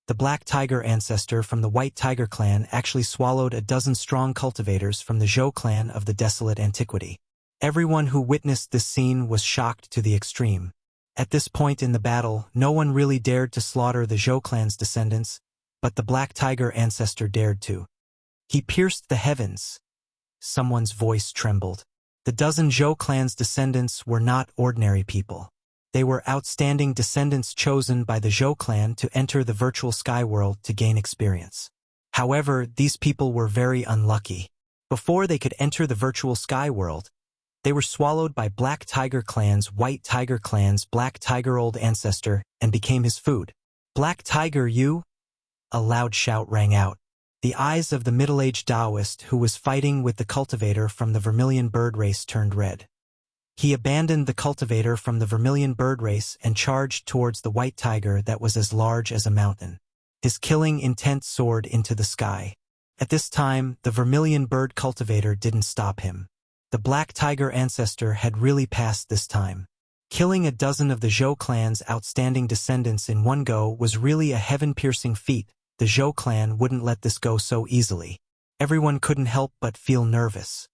The Black Tiger ancestor from the White Tiger clan actually swallowed a dozen strong cultivators from the Zhou clan of the desolate antiquity. Everyone who witnessed this scene was shocked to the extreme. At this point in the battle, no one really dared to slaughter the Zhou clan's descendants, but the Black Tiger ancestor dared to. He pierced the heavens. Someone's voice trembled. The dozen Zhou clan's descendants were not ordinary people. They were outstanding descendants chosen by the Zhou clan to enter the virtual sky world to gain experience. However, these people were very unlucky. Before they could enter the virtual sky world, they were swallowed by Black Tiger clan's White Tiger clan's Black Tiger old ancestor and became his food. Black Tiger, you? A loud shout rang out. The eyes of the middle-aged Taoist who was fighting with the cultivator from the vermilion bird race turned red. He abandoned the cultivator from the vermilion bird race and charged towards the white tiger that was as large as a mountain. His killing intent soared into the sky. At this time, the vermilion bird cultivator didn't stop him. The black tiger ancestor had really passed this time. Killing a dozen of the Zhou clan's outstanding descendants in one go was really a heaven-piercing feat. The Zhou clan wouldn't let this go so easily. Everyone couldn't help but feel nervous.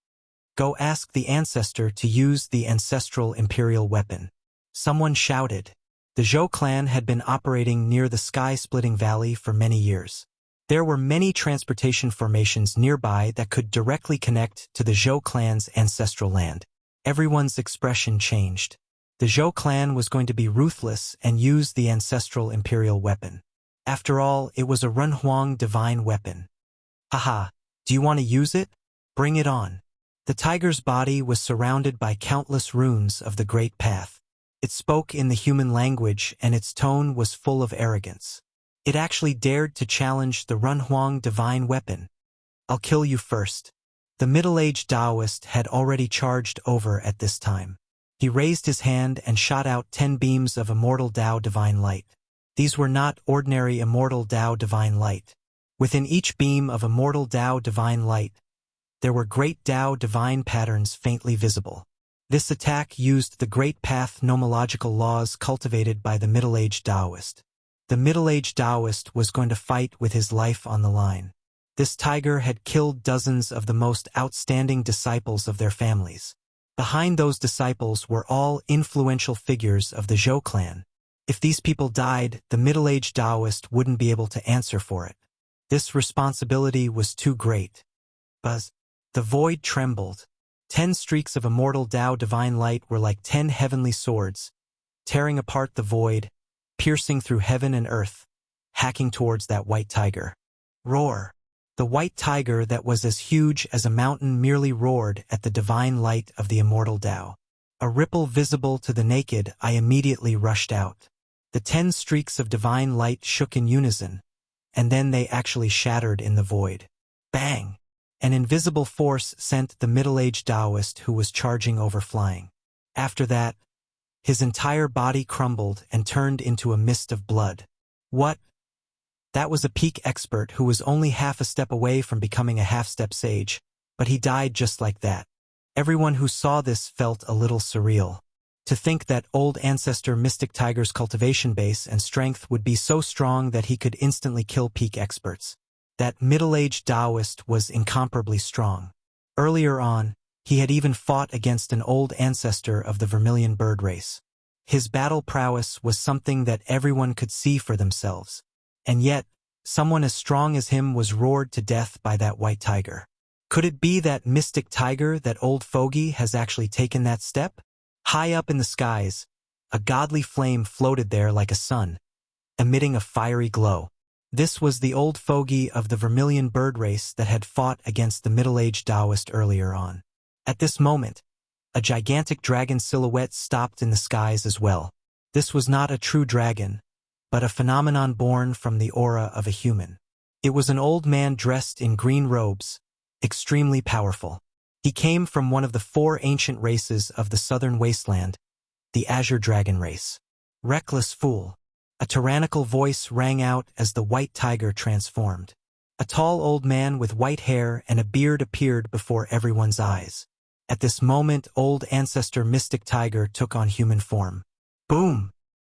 Go ask the ancestor to use the ancestral imperial weapon. Someone shouted. The Zhou clan had been operating near the sky-splitting valley for many years. There were many transportation formations nearby that could directly connect to the Zhou clan's ancestral land. Everyone's expression changed. The Zhou clan was going to be ruthless and use the ancestral imperial weapon. After all, it was a Runhuang divine weapon. Haha, do you want to use it? Bring it on. The tiger's body was surrounded by countless runes of the Great Path. It spoke in the human language and its tone was full of arrogance. It actually dared to challenge the Runhuang divine weapon. I'll kill you first. The middle-aged Taoist had already charged over at this time. He raised his hand and shot out 10 beams of Immortal Tao divine light. These were not ordinary Immortal Tao divine light. Within each beam of Immortal Tao divine light, there were great Tao divine patterns faintly visible. This attack used the Great Path nomological laws cultivated by the middle-aged Taoist. The middle-aged Taoist was going to fight with his life on the line. This tiger had killed dozens of the most outstanding disciples of their families. Behind those disciples were all influential figures of the Zhou clan. If these people died, the middle-aged Taoist wouldn't be able to answer for it. This responsibility was too great. Buzz. The void trembled. 10 streaks of Immortal Tao divine light were like 10 heavenly swords, tearing apart the void, piercing through heaven and earth, hacking towards that white tiger. Roar. The white tiger that was as huge as a mountain merely roared at the divine light of the Immortal Tao. A ripple visible to the naked eye immediately rushed out. The 10 streaks of divine light shook in unison, and then they actually shattered in the void. Bang! An invisible force sent the middle-aged Taoist who was charging over flying. After that, his entire body crumbled and turned into a mist of blood. What? That was a peak expert who was only half a step away from becoming a half-step sage, but he died just like that. Everyone who saw this felt a little surreal. To think that old ancestor Mystic Tiger's cultivation base and strength would be so strong that he could instantly kill peak experts. That middle-aged Taoist was incomparably strong. Earlier on, he had even fought against an old ancestor of the vermilion bird race. His battle prowess was something that everyone could see for themselves. And yet, someone as strong as him was roared to death by that white tiger. Could it be that Mystic Tiger, that old fogey, has actually taken that step? High up in the skies, a godly flame floated there like a sun, emitting a fiery glow. This was the old fogey of the vermilion bird race that had fought against the middle-aged Taoist earlier on. At this moment, a gigantic dragon silhouette stopped in the skies as well. This was not a true dragon, but a phenomenon born from the aura of a human. It was an old man dressed in green robes, extremely powerful. He came from one of the 4 ancient races of the southern wasteland, the Azure Dragon race. Reckless fool. A tyrannical voice rang out as the white tiger transformed. A tall old man with white hair and a beard appeared before everyone's eyes. At this moment, old ancestor Mystic Tiger took on human form. Boom!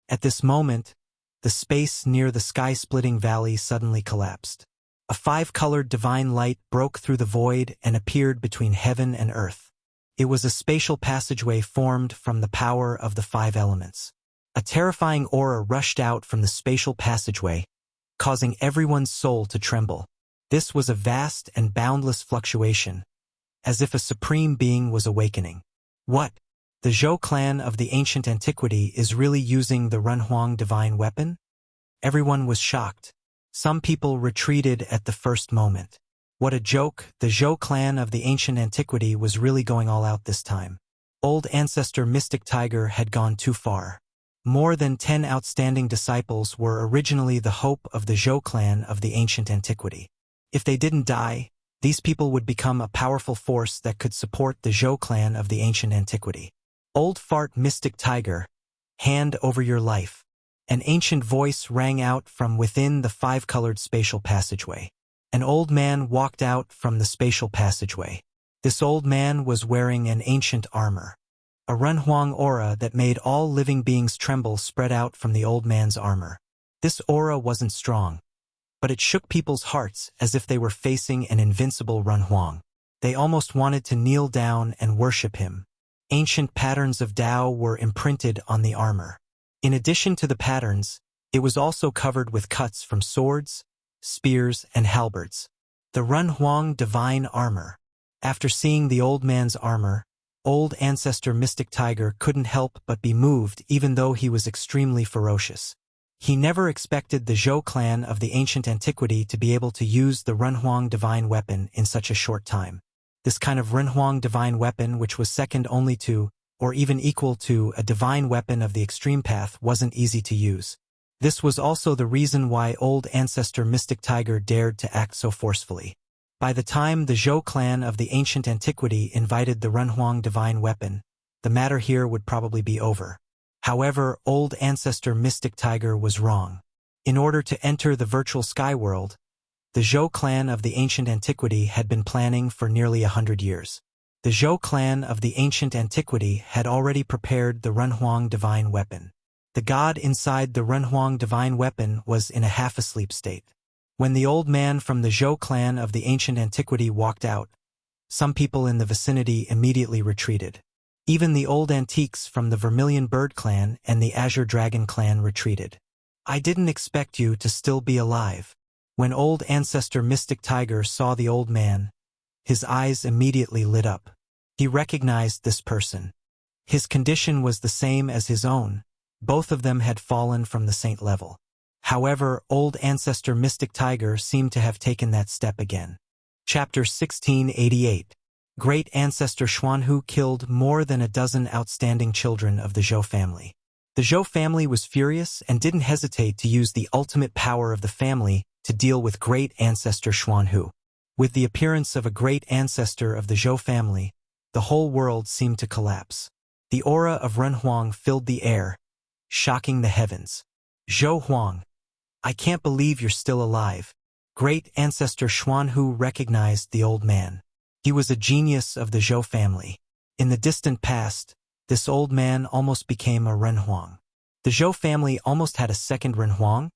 At this moment, the space near the sky-splitting valley suddenly collapsed. A 5-colored divine light broke through the void and appeared between heaven and earth. It was a spatial passageway formed from the power of the 5 elements. A terrifying aura rushed out from the spatial passageway, causing everyone's soul to tremble. This was a vast and boundless fluctuation, as if a supreme being was awakening. What? The Zhou clan of the ancient antiquity is really using the Runhuang divine weapon? Everyone was shocked. Some people retreated at the first moment. What a joke, the Zhou clan of the ancient antiquity was really going all out this time. Old ancestor Mystic Tiger had gone too far. More than 10 outstanding disciples were originally the hope of the Zhou clan of the ancient antiquity. If they didn't die, these people would become a powerful force that could support the Zhou clan of the ancient antiquity. Old fart mystic tiger, hand over your life. An ancient voice rang out from within the five-colored spatial passageway. An old man walked out from the spatial passageway. This old man was wearing an ancient armor. A Renhuang aura that made all living beings tremble spread out from the old man's armor. This aura wasn't strong, but it shook people's hearts as if they were facing an invincible Renhuang. They almost wanted to kneel down and worship him. Ancient patterns of Tao were imprinted on the armor. In addition to the patterns, it was also covered with cuts from swords, spears, and halberds. The Renhuang divine armor. After seeing the old man's armor, old ancestor Mystic Tiger couldn't help but be moved even though he was extremely ferocious. He never expected the Zhou clan of the ancient antiquity to be able to use the Renhuang divine weapon in such a short time. This kind of Renhuang divine weapon, which was second only to, or even equal to, a divine weapon of the extreme path, wasn't easy to use. This was also the reason why old ancestor Mystic Tiger dared to act so forcefully. By the time the Zhou clan of the ancient antiquity invited the Renhuang divine weapon, the matter here would probably be over. However, old ancestor Mystic Tiger was wrong. In order to enter the virtual sky world, the Zhou clan of the ancient antiquity had been planning for nearly 100 years. The Zhou clan of the ancient antiquity had already prepared the Renhuang divine weapon. The god inside the Renhuang divine weapon was in a half-asleep state. When the old man from the Zhou clan of the ancient antiquity walked out, some people in the vicinity immediately retreated. Even the old antiques from the Vermilion Bird clan and the Azure Dragon clan retreated. "I didn't expect you to still be alive." When old ancestor Mystic Tiger saw the old man, his eyes immediately lit up. He recognized this person. His condition was the same as his own. Both of them had fallen from the saint level. However, old ancestor Mystic Tiger seemed to have taken that step again. Chapter 1688. Great ancestor Xuanhu killed more than a dozen outstanding children of the Zhou family. The Zhou family was furious and didn't hesitate to use the ultimate power of the family to deal with great ancestor Xuanhu. With the appearance of a great ancestor of the Zhou family, the whole world seemed to collapse. The aura of Renhuang filled the air, shocking the heavens. "Zhou Huang, I can't believe you're still alive." Great ancestor Xuanhu recognized the old man. He was a genius of the Zhou family. In the distant past, this old man almost became a Renhuang. The Zhou family almost had a second Renhuang,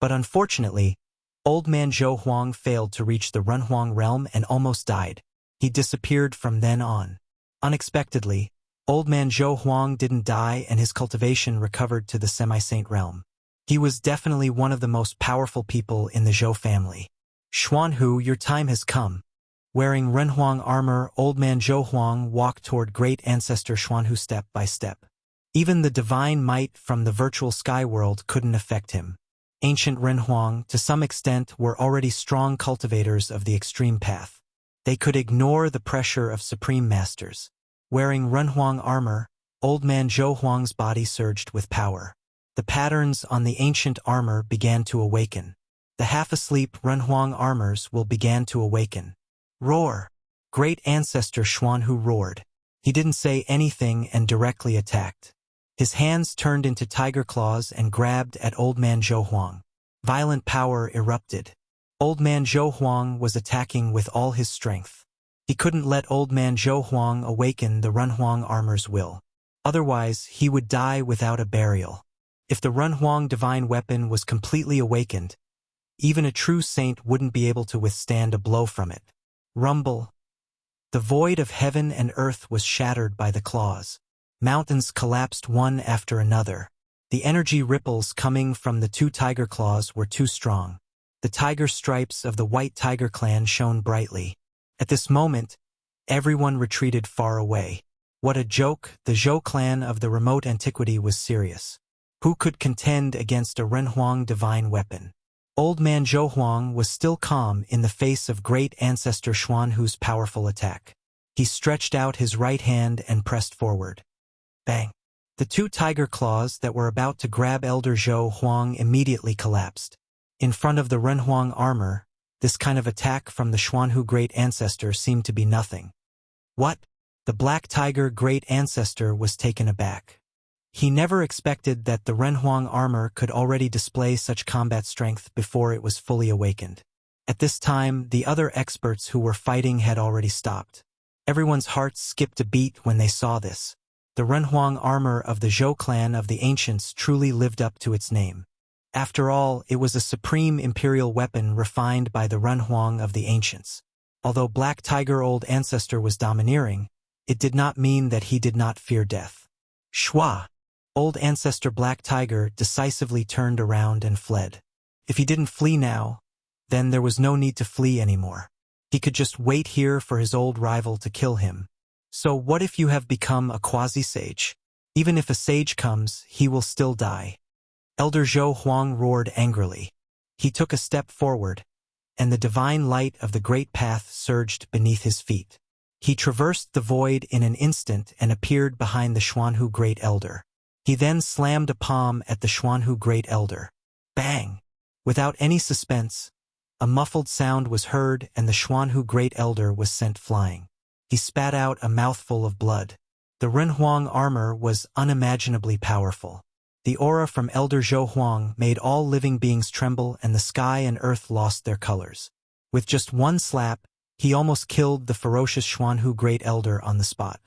but unfortunately, old man Zhou Huang failed to reach the Renhuang realm and almost died. He disappeared from then on. Unexpectedly, old man Zhou Huang didn't die and his cultivation recovered to the semi-saint realm. He was definitely one of the most powerful people in the Zhou family. "Xuanhu, your time has come." Wearing Renhuang armor, old man Zhou Huang walked toward great ancestor Xuanhu step by step. Even the divine might from the virtual sky world couldn't affect him. Ancient Renhuang, to some extent, were already strong cultivators of the extreme path. They could ignore the pressure of supreme masters. Wearing Renhuang armor, old man Zhou Huang's body surged with power. The patterns on the ancient armor began to awaken. The half-asleep Renhuang armors began to awaken. "Roar!" Great ancestor Xuanhu roared. He didn't say anything and directly attacked. His hands turned into tiger claws and grabbed at old man Zhou Huang. Violent power erupted. Old man Zhou Huang was attacking with all his strength. He couldn't let old man Zhou Huang awaken the Renhuang armor's will. Otherwise, he would die without a burial. If the Renhuang divine weapon was completely awakened, even a true saint wouldn't be able to withstand a blow from it. Rumble. The void of heaven and earth was shattered by the claws. Mountains collapsed one after another. The energy ripples coming from the two tiger claws were too strong. The tiger stripes of the white tiger clan shone brightly. At this moment, everyone retreated far away. What a joke! The Zhou clan of the remote antiquity was serious. Who could contend against a Renhuang divine weapon? Old man Zhou Huang was still calm in the face of great ancestor Xuanhu's powerful attack. He stretched out his right hand and pressed forward. Bang! The two tiger claws that were about to grab Elder Zhou Huang immediately collapsed. In front of the Renhuang armor, this kind of attack from the Xuanhu Great Ancestor seemed to be nothing. What? The Black Tiger Great Ancestor was taken aback. He never expected that the Renhuang armor could already display such combat strength before it was fully awakened. At this time, the other experts who were fighting had already stopped. Everyone's hearts skipped a beat when they saw this. The Renhuang armor of the Zhou clan of the ancients truly lived up to its name. After all, it was a supreme imperial weapon refined by the Renhuang of the ancients. Although Black Tiger Old Ancestor was domineering, it did not mean that he did not fear death. Shua! Old Ancestor Black Tiger decisively turned around and fled. If he didn't flee now, then there was no need to flee anymore. He could just wait here for his old rival to kill him. So what if you have become a quasi-sage? Even if a sage comes, he will still die. Elder Zhou Huang roared angrily. He took a step forward, and the divine light of the great path surged beneath his feet. He traversed the void in an instant and appeared behind the Xuanhu Great Elder. He then slammed a palm at the Xuanhu Great Elder. Bang! Without any suspense, a muffled sound was heard and the Xuanhu Great Elder was sent flying. He spat out a mouthful of blood. The Renhuang armor was unimaginably powerful. The aura from Elder Zhou Huang made all living beings tremble and the sky and earth lost their colors. With just one slap, he almost killed the ferocious Xuanhu Great Elder on the spot.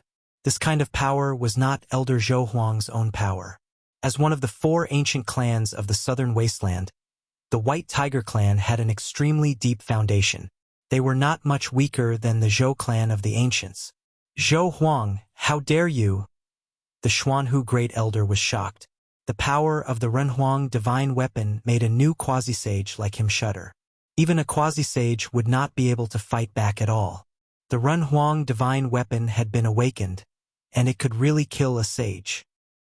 This kind of power was not Elder Zhou Huang's own power. As one of the 4 ancient clans of the southern wasteland, the White Tiger clan had an extremely deep foundation. They were not much weaker than the Zhou clan of the ancients. Zhou Huang, how dare you? The Xuanhu Great Elder was shocked. The power of the Renhuang divine weapon made a new quasi-sage like him shudder. Even a quasi-sage would not be able to fight back at all. The Renhuang divine weapon had been awakened, and it could really kill a sage.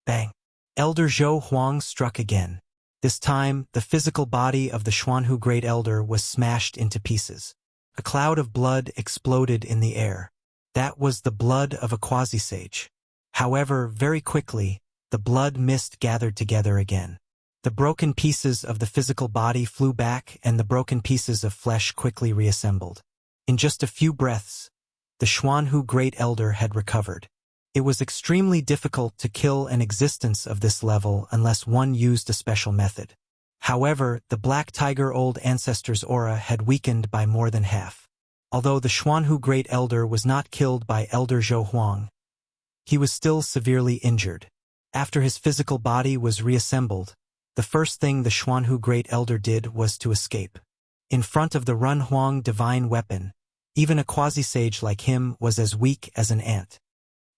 Bang! Elder Zhou Huang struck again. This time, the physical body of the Xuanhu Great Elder was smashed into pieces. A cloud of blood exploded in the air. That was the blood of a quasi-sage. However, very quickly, the blood mist gathered together again. The broken pieces of the physical body flew back and the broken pieces of flesh quickly reassembled. In just a few breaths, the Xuanhu Great Elder had recovered. It was extremely difficult to kill an existence of this level unless one used a special method. However, the Black Tiger Old Ancestor's aura had weakened by more than half. Although the Xuanhu Great Elder was not killed by Elder Zhou Huang, he was still severely injured. After his physical body was reassembled, the first thing the Xuanhu Great Elder did was to escape. In front of the Renhuang divine weapon, even a quasi-sage like him was as weak as an ant.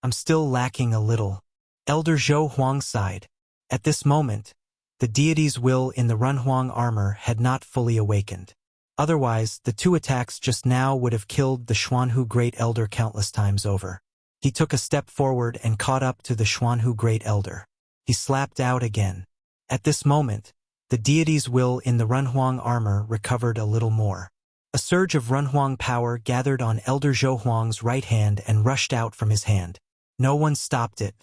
I'm still lacking a little. Elder Zhou Huang sighed. At this moment, the deity's will in the Renhuang armor had not fully awakened. Otherwise, the 2 attacks just now would have killed the Xuanhu Great Elder countless times over. He took a step forward and caught up to the Xuanhu Great Elder. He slapped out again. At this moment, the deity's will in the Renhuang armor recovered a little more. A surge of Renhuang power gathered on Elder Zhou Huang's right hand and rushed out from his hand. No one stopped it.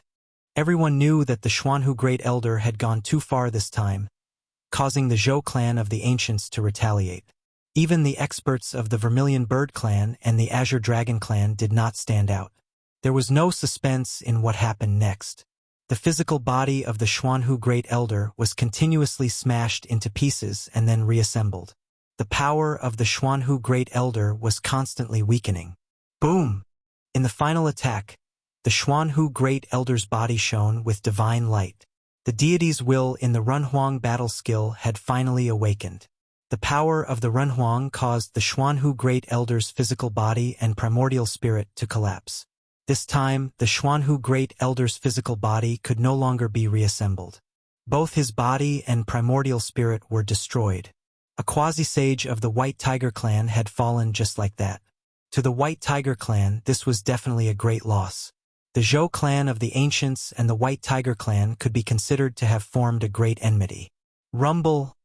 Everyone knew that the Xuanhu Great Elder had gone too far this time, causing the Zhou clan of the ancients to retaliate. Even the experts of the Vermilion Bird clan and the Azure Dragon clan did not stand out. There was no suspense in what happened next. The physical body of the Xuanhu Great Elder was continuously smashed into pieces and then reassembled. The power of the Xuanhu Great Elder was constantly weakening. Boom! In the final attack, the Xuanhu Great Elder's body shone with divine light. The deity's will in the Renhuang battle skill had finally awakened. The power of the Renhuang caused the Xuanhu Great Elder's physical body and primordial spirit to collapse. This time, the Xuanhu Great Elder's physical body could no longer be reassembled. Both his body and primordial spirit were destroyed. A quasi-sage of the White Tiger clan had fallen just like that. To the White Tiger clan, this was definitely a great loss. The Zhou clan of the ancients and the White Tiger clan could be considered to have formed a great enmity. Rumble!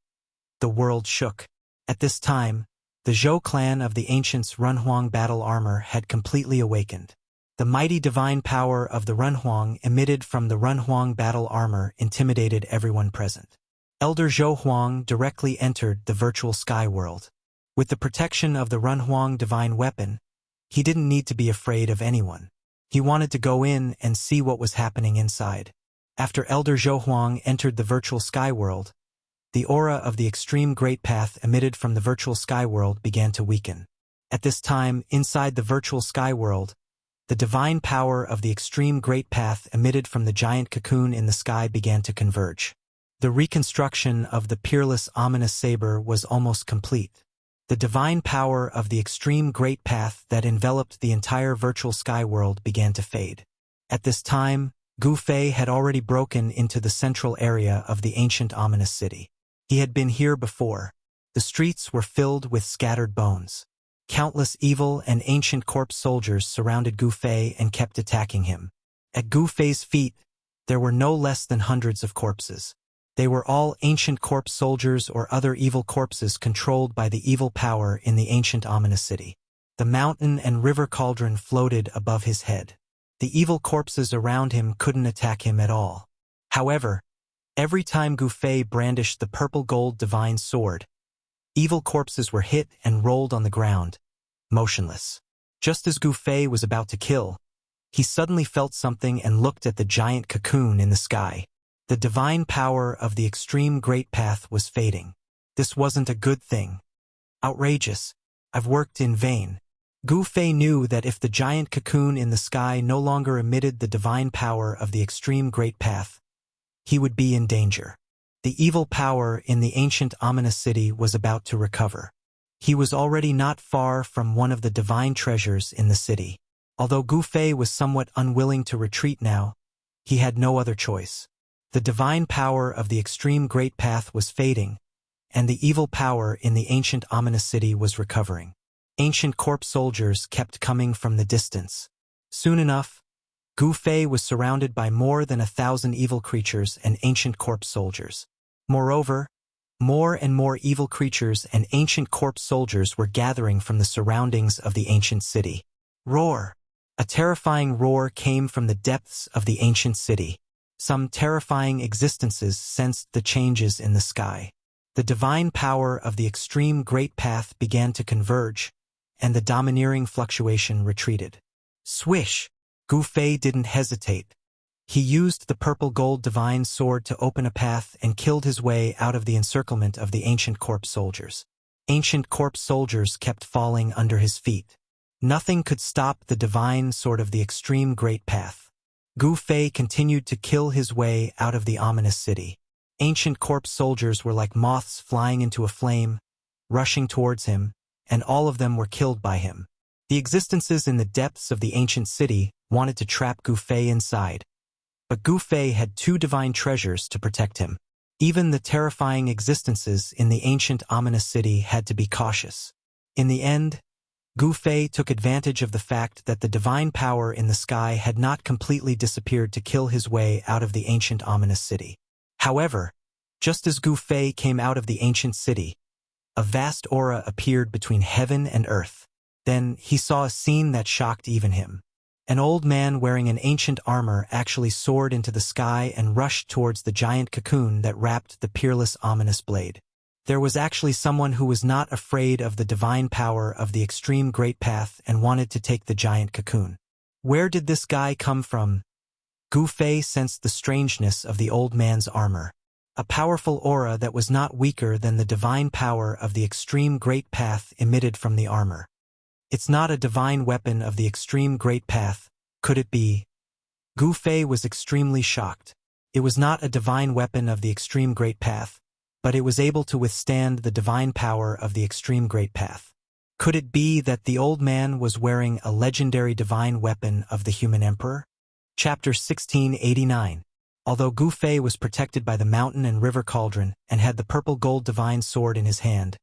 The world shook. At this time, the Zhou clan of the ancients' Renhuang battle armor had completely awakened. The mighty divine power of the Renhuang emitted from the Renhuang battle armor intimidated everyone present. Elder Zhou Huang directly entered the virtual sky world. With the protection of the Renhuang divine weapon, he didn't need to be afraid of anyone. He wanted to go in and see what was happening inside. After Elder Zhou Huang entered the virtual sky world, the aura of the extreme great path emitted from the virtual sky world began to weaken. At this time, inside the virtual sky world, the divine power of the extreme great path emitted from the giant cocoon in the sky began to converge. The reconstruction of the peerless ominous saber was almost complete. The divine power of the extreme great path that enveloped the entire virtual sky world began to fade. At this time, Gu Fei had already broken into the central area of the ancient ominous city. He had been here before. The streets were filled with scattered bones. Countless evil and ancient corpse soldiers surrounded Gu Fei and kept attacking him. At Gu Fei's feet, there were no less than hundreds of corpses. They were all ancient corpse soldiers or other evil corpses controlled by the evil power in the ancient ominous city. The mountain and river cauldron floated above his head. The evil corpses around him couldn't attack him at all. However, every time Gu Fei brandished the purple gold divine sword, evil corpses were hit and rolled on the ground, motionless. Just as Gu Fei was about to kill, he suddenly felt something and looked at the giant cocoon in the sky. The divine power of the extreme great path was fading. This wasn't a good thing. Outrageous. I've worked in vain. Gu Fei knew that if the giant cocoon in the sky no longer emitted the divine power of the extreme great path, he would be in danger. The evil power in the ancient ominous city was about to recover. He was already not far from one of the divine treasures in the city. Although Gu Fei was somewhat unwilling to retreat now, he had no other choice. The divine power of the extreme great path was fading, and the evil power in the ancient ominous city was recovering. Ancient corpse soldiers kept coming from the distance. Soon enough, Gu Fei was surrounded by more than 1,000 evil creatures and ancient corpse soldiers. Moreover, more and more evil creatures and ancient corpse soldiers were gathering from the surroundings of the ancient city. Roar! A terrifying roar came from the depths of the ancient city. Some terrifying existences sensed the changes in the sky. The divine power of the extreme great path began to converge, and the domineering fluctuation retreated. Swish! Gu Fei didn't hesitate. He used the purple gold divine sword to open a path and killed his way out of the encirclement of the ancient corpse soldiers. Ancient corpse soldiers kept falling under his feet. Nothing could stop the divine sword of the extreme great path. Gu Fei continued to kill his way out of the ominous city. Ancient corpse soldiers were like moths flying into a flame, rushing towards him, and all of them were killed by him. The existences in the depths of the ancient city wanted to trap Gu Fei inside, but Gu Fei had 2 divine treasures to protect him. Even the terrifying existences in the ancient ominous city had to be cautious. In the end, Gu Fei took advantage of the fact that the divine power in the sky had not completely disappeared to kill his way out of the ancient ominous city. However, just as Gu Fei came out of the ancient city, a vast aura appeared between heaven and earth. Then he saw a scene that shocked even him. An old man wearing an ancient armor actually soared into the sky and rushed towards the giant cocoon that wrapped the peerless ominous blade. There was actually someone who was not afraid of the divine power of the extreme great path and wanted to take the giant cocoon. Where did this guy come from? Gu Fei sensed the strangeness of the old man's armor. A powerful aura that was not weaker than the divine power of the extreme great path emitted from the armor. It's not a divine weapon of the extreme great path, could it be? Gu Fei was extremely shocked. It was not a divine weapon of the extreme great path, but it was able to withstand the divine power of the extreme great path. Could it be that the old man was wearing a legendary divine weapon of the human emperor? Chapter 1689. Although Gu Fei was protected by the mountain and river cauldron and had the purple gold divine sword in his hand,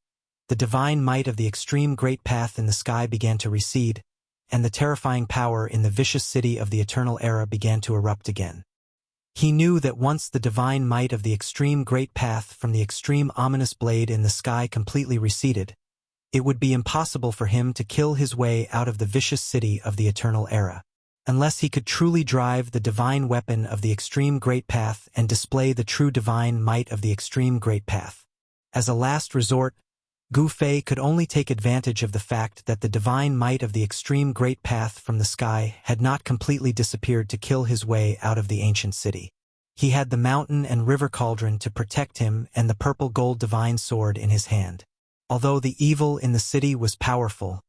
the divine might of the extreme great path in the sky began to recede, and the terrifying power in the vicious city of the eternal era began to erupt again. He knew that once the divine might of the extreme great path from the extreme ominous blade in the sky completely receded, it would be impossible for him to kill his way out of the vicious city of the eternal era. unless he could truly drive the divine weapon of the extreme great path and display the true divine might of the extreme great path. As a last resort, Gu Fei could only take advantage of the fact that the divine might of the extreme great path from the sky had not completely disappeared to kill his way out of the ancient city. He had the mountain and river cauldron to protect him and the purple gold divine sword in his hand. Although the evil in the city was powerful,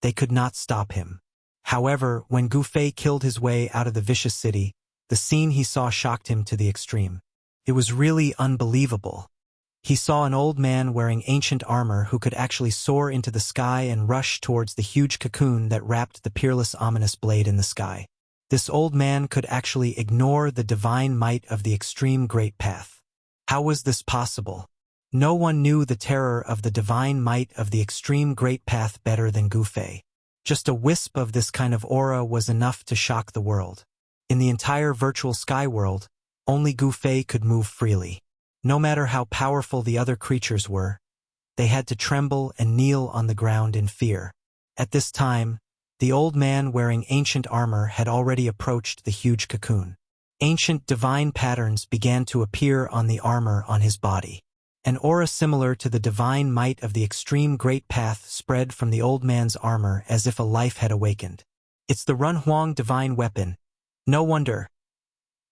they could not stop him. However, when Gu Fei killed his way out of the vicious city, the scene he saw shocked him to the extreme. It was really unbelievable. He saw an old man wearing ancient armor who could actually soar into the sky and rush towards the huge cocoon that wrapped the peerless ominous blade in the sky. This old man could actually ignore the divine might of the extreme great path. How was this possible? No one knew the terror of the divine might of the extreme great path better than Gu Fei. Just a wisp of this kind of aura was enough to shock the world. In the entire virtual sky world, only Gu Fei could move freely. No matter how powerful the other creatures were, they had to tremble and kneel on the ground in fear. At this time, the old man wearing ancient armor had already approached the huge cocoon. Ancient divine patterns began to appear on the armor on his body. An aura similar to the divine might of the extreme great path spread from the old man's armor as if a life had awakened. It's the Renhuang divine weapon. No wonder.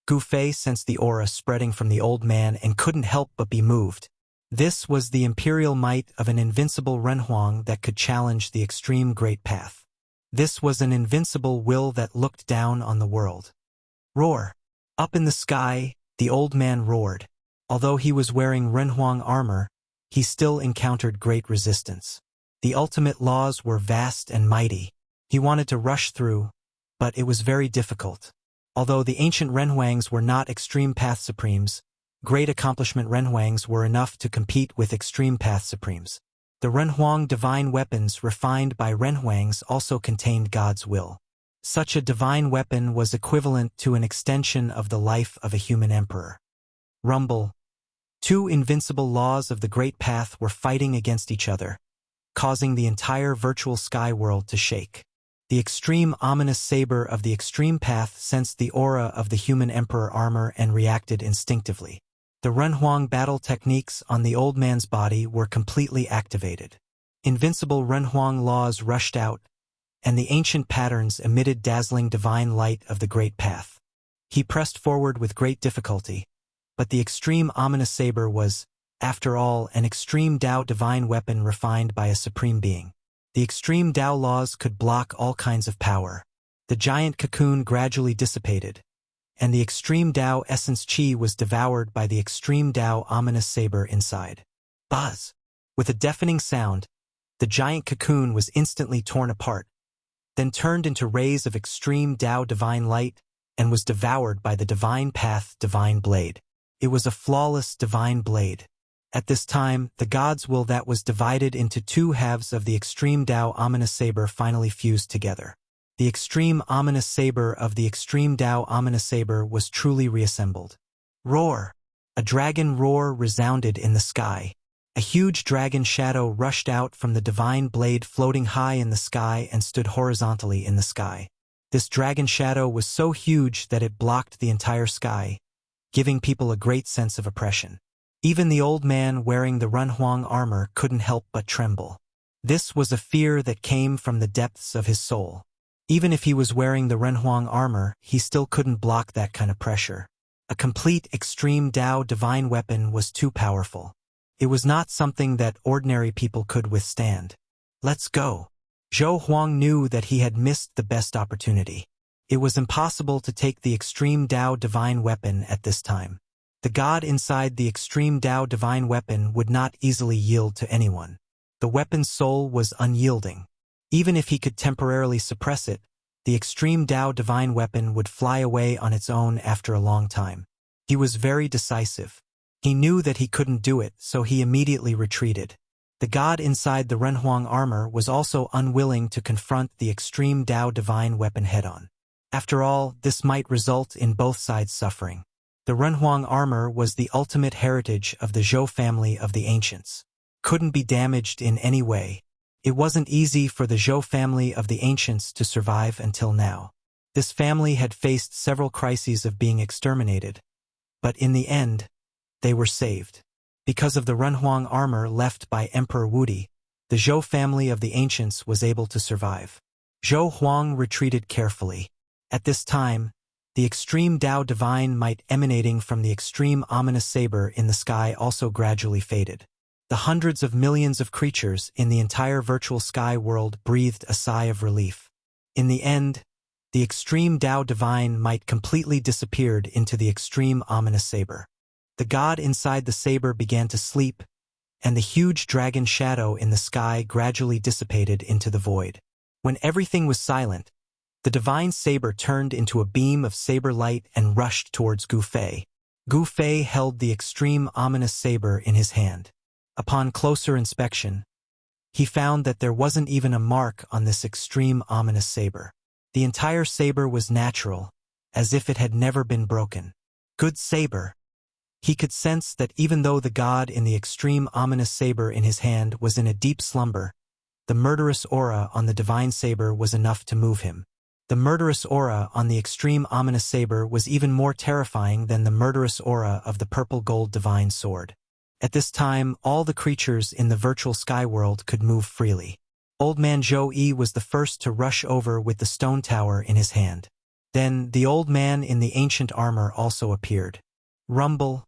Gu Fei sensed the aura spreading from the old man and couldn't help but be moved. This was the imperial might of an invincible Renhuang that could challenge the extreme great path. This was an invincible will that looked down on the world. Roar! Up in the sky, the old man roared. Although he was wearing Renhuang armor, he still encountered great resistance. The ultimate laws were vast and mighty. He wanted to rush through, but it was very difficult. Although the ancient Renhuangs were not extreme path supremes, great accomplishment Renhuangs were enough to compete with extreme path supremes. The Renhuang divine weapons refined by Renhuangs also contained God's will. Such a divine weapon was equivalent to an extension of the life of a human emperor. Rumble. Two invincible laws of the great path were fighting against each other, causing the entire virtual sky world to shake. The extreme ominous saber of the extreme path sensed the aura of the human emperor armor and reacted instinctively. The Renhuang battle techniques on the old man's body were completely activated. Invincible Renhuang laws rushed out, and the ancient patterns emitted dazzling divine light of the great path. He pressed forward with great difficulty, but the extreme ominous saber was, after all, an extreme Tao divine weapon refined by a supreme being. The extreme Tao laws could block all kinds of power. The giant cocoon gradually dissipated, and the extreme Tao essence chi was devoured by the extreme Tao ominous saber inside. Buzz! With a deafening sound, the giant cocoon was instantly torn apart, then turned into rays of extreme Tao divine light, and was devoured by the divine path divine blade. It was a flawless divine blade. At this time, the God's will that was divided into two halves of the extreme Tao ominous saber finally fused together. The extreme ominous saber of the extreme Tao ominous saber was truly reassembled. Roar! A dragon roar resounded in the sky. A huge dragon shadow rushed out from the divine blade floating high in the sky and stood horizontally in the sky. This dragon shadow was so huge that it blocked the entire sky, giving people a great sense of oppression. Even the old man wearing the Renhuang armor couldn't help but tremble. This was a fear that came from the depths of his soul. Even if he was wearing the Renhuang armor, he still couldn't block that kind of pressure. A complete extreme Tao divine weapon was too powerful. It was not something that ordinary people could withstand. Let's go. Zhou Huang knew that he had missed the best opportunity. It was impossible to take the extreme Tao divine weapon at this time. The God inside the extreme Tao divine weapon would not easily yield to anyone. The weapon's soul was unyielding. Even if he could temporarily suppress it, the extreme Tao divine weapon would fly away on its own after a long time. He was very decisive. He knew that he couldn't do it, so he immediately retreated. The God inside the Renhuang armor was also unwilling to confront the extreme Tao divine weapon head-on. After all, this might result in both sides suffering. The Renhuang armor was the ultimate heritage of the Zhou family of the ancients. Couldn't be damaged in any way. It wasn't easy for the Zhou family of the ancients to survive until now. This family had faced several crises of being exterminated, but in the end, they were saved. Because of the Renhuang armor left by Emperor Wudi, the Zhou family of the ancients was able to survive. Zhou Huang retreated carefully. At this time, the extreme Tao divine might emanating from the extreme ominous saber in the sky also gradually faded. The hundreds of millions of creatures in the entire virtual sky world breathed a sigh of relief. In the end, the extreme Tao divine might completely disappeared into the extreme ominous saber. The god inside the saber began to sleep, and the huge dragon shadow in the sky gradually dissipated into the void. When everything was silent, the divine saber turned into a beam of saber light and rushed towards Gu Fei. Gu Fei held the extreme ominous saber in his hand. Upon closer inspection, he found that there wasn't even a mark on this extreme ominous saber. The entire saber was natural, as if it had never been broken. Good saber. He could sense that even though the god in the extreme ominous saber in his hand was in a deep slumber, the murderous aura on the divine saber was enough to move him. The murderous aura on the extreme ominous saber was even more terrifying than the murderous aura of the purple gold divine sword. At this time, all the creatures in the virtual sky world could move freely. Old man Zhou Yi was the first to rush over with the stone tower in his hand. Then, the old man in the ancient armor also appeared. Rumble.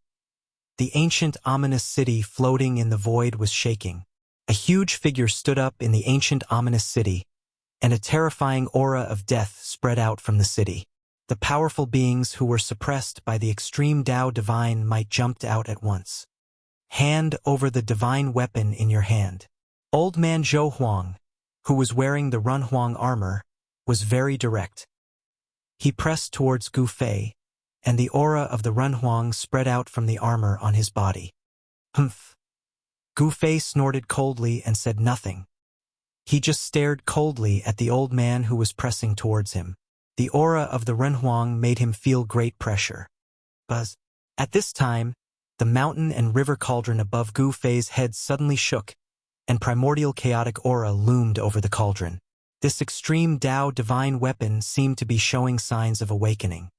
The ancient ominous city floating in the void was shaking. A huge figure stood up in the ancient ominous city, and a terrifying aura of death spread out from the city. The powerful beings who were suppressed by the extreme Tao divine might jumped out at once. Hand over the divine weapon in your hand. Old man Zhou Huang, who was wearing the Renhuang armor, was very direct. He pressed towards Gu Fei, and the aura of the Renhuang spread out from the armor on his body. Humph. Gu Fei snorted coldly and said nothing. He just stared coldly at the old man who was pressing towards him. The aura of the Renhuang made him feel great pressure. Buzz. At this time, the mountain and river cauldron above Gu Fei's head suddenly shook, and primordial chaotic aura loomed over the cauldron. This extreme Tao divine weapon seemed to be showing signs of awakening.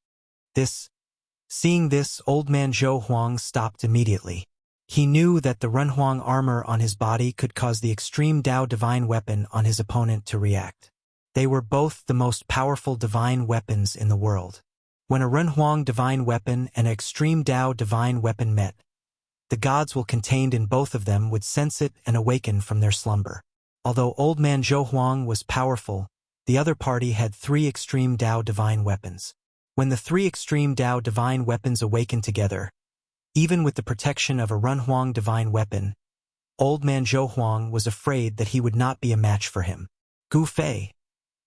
Seeing this, old man Zhou Huang stopped immediately. He knew that the Renhuang armor on his body could cause the extreme Tao divine weapon on his opponent to react. They were both the most powerful divine weapons in the world. When a Renhuang divine weapon and an extreme Tao divine weapon met, the gods contained in both of them would sense it and awaken from their slumber. Although old man Zhou Huang was powerful, the other party had 3 extreme Tao divine weapons. When the 3 extreme Tao divine weapons awakened together, even with the protection of a Renhuang divine weapon, old man Zhou Huang was afraid that he would not be a match for him. Gu Fei,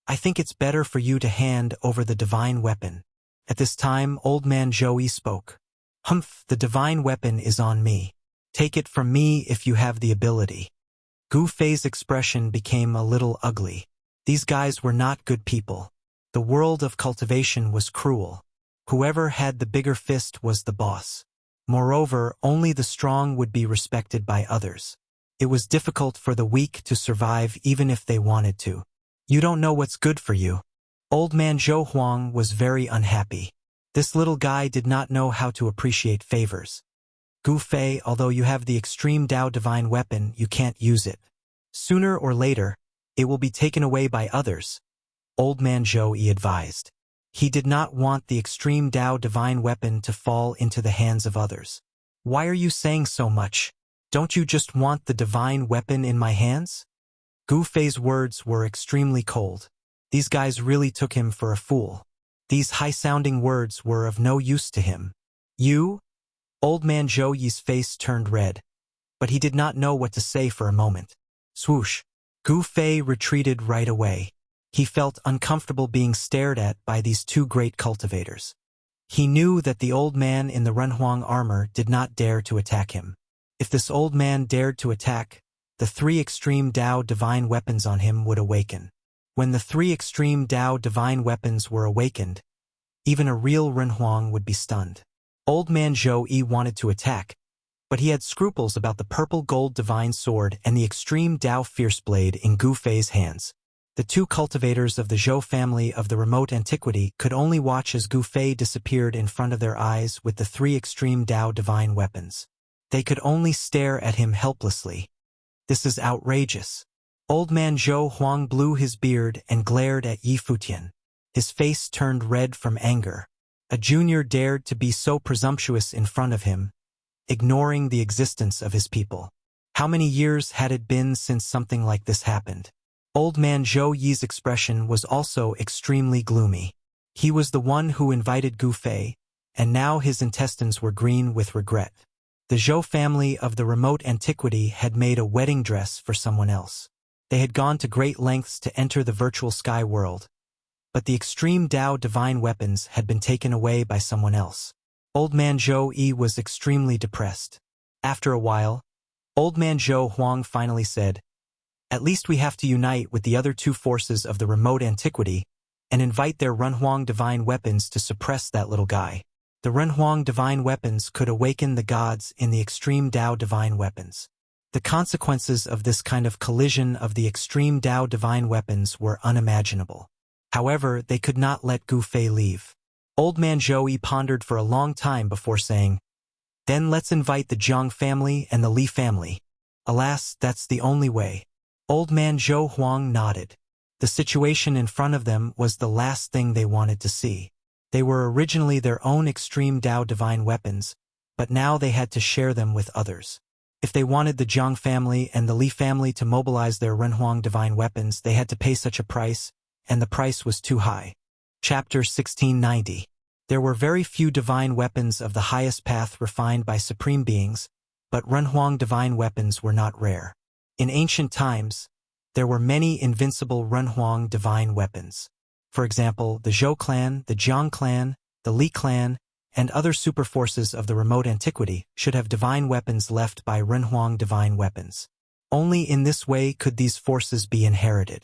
I think it's better for you to hand over the divine weapon. At this time, old man Zhou Yi spoke. Humph, the divine weapon is on me. Take it from me if you have the ability. Gu Fei's expression became a little ugly. These guys were not good people. The world of cultivation was cruel. Whoever had the bigger fist was the boss. Moreover, only the strong would be respected by others. It was difficult for the weak to survive even if they wanted to. You don't know what's good for you. Old man Zhou Huang was very unhappy. This little guy did not know how to appreciate favors. Gu Fei, although you have the extreme Tao divine weapon, you can't use it. Sooner or later, it will be taken away by others. Old man Zhou Yi advised. He did not want the extreme Tao divine weapon to fall into the hands of others. Why are you saying so much? Don't you just want the divine weapon in my hands? Gu Fei's words were extremely cold. These guys really took him for a fool. These high-sounding words were of no use to him. You? Old man Zhou Yi's face turned red, but he did not know what to say for a moment. Swoosh. Gu Fei retreated right away. He felt uncomfortable being stared at by these 2 great cultivators. He knew that the old man in the Renhuang armor did not dare to attack him. If this old man dared to attack, the 3 extreme Tao divine weapons on him would awaken. When the 3 extreme Tao divine weapons were awakened, even a real Renhuang would be stunned. Old man Zhou Yi wanted to attack, but he had scruples about the purple gold divine sword and the extreme Tao fierce blade in Gu Fei's hands. The two cultivators of the Zhou family of the remote antiquity could only watch as Gu Fei disappeared in front of their eyes with the three extreme Dao divine weapons. They could only stare at him helplessly. This is outrageous. Old man Zhou Huang blew his beard and glared at Yi Futian. His face turned red from anger. A junior dared to be so presumptuous in front of him, ignoring the existence of his people. How many years had it been since something like this happened? Old man Zhou Yi's expression was also extremely gloomy. He was the one who invited Gu Fei, and now his intestines were green with regret. The Zhou family of the remote antiquity had made a wedding dress for someone else. They had gone to great lengths to enter the virtual sky world, but the extreme Dao divine weapons had been taken away by someone else. Old man Zhou Yi was extremely depressed. After a while, Old man Zhou Huang finally said, "At least we have to unite with the other two forces of the remote antiquity and invite their Renhuang divine weapons to suppress that little guy." The Renhuang divine weapons could awaken the gods in the extreme Dao divine weapons. The consequences of this kind of collision of the extreme Dao divine weapons were unimaginable. However, they could not let Gu Fei leave. Old man Zhou Yi pondered for a long time before saying, "Then let's invite the Zhang family and the Li family. Alas, that's the only way." Old man Zhou Huang nodded. The situation in front of them was the last thing they wanted to see. They were originally their own extreme Dao divine weapons, but now they had to share them with others. If they wanted the Zhang family and the Li family to mobilize their Renhuang divine weapons, they had to pay such a price, and the price was too high. Chapter 1690. There were very few divine weapons of the highest path refined by supreme beings, but Renhuang divine weapons were not rare. In ancient times, there were many invincible Renhuang divine weapons. For example, the Zhou clan, the Jiang clan, the Li clan, and other superforces of the remote antiquity should have divine weapons left by Renhuang divine weapons. Only in this way could these forces be inherited.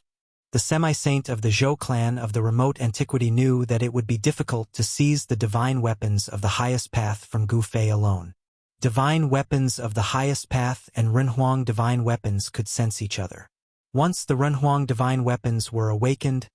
The semi-saint of the Zhou clan of the remote antiquity knew that it would be difficult to seize the divine weapons of the highest path from Gu Fei alone. Divine weapons of the highest path and Renhuang divine weapons could sense each other. Once the Renhuang divine weapons were awakened,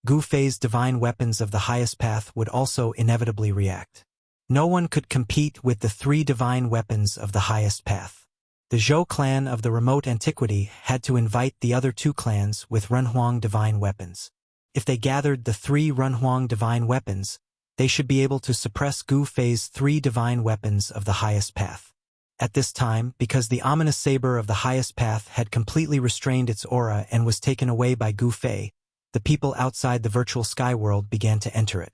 Gu Fei's divine weapons of the highest path would also inevitably react. No one could compete with the three divine weapons of the highest path. The Zhou clan of the remote antiquity had to invite the other two clans with Renhuang divine weapons. If they gathered the three Renhuang divine weapons, they should be able to suppress Gu Fei's three divine weapons of the highest path. At this time, because the ominous saber of the highest path had completely restrained its aura and was taken away by Gu Fei, the people outside the virtual sky world began to enter it.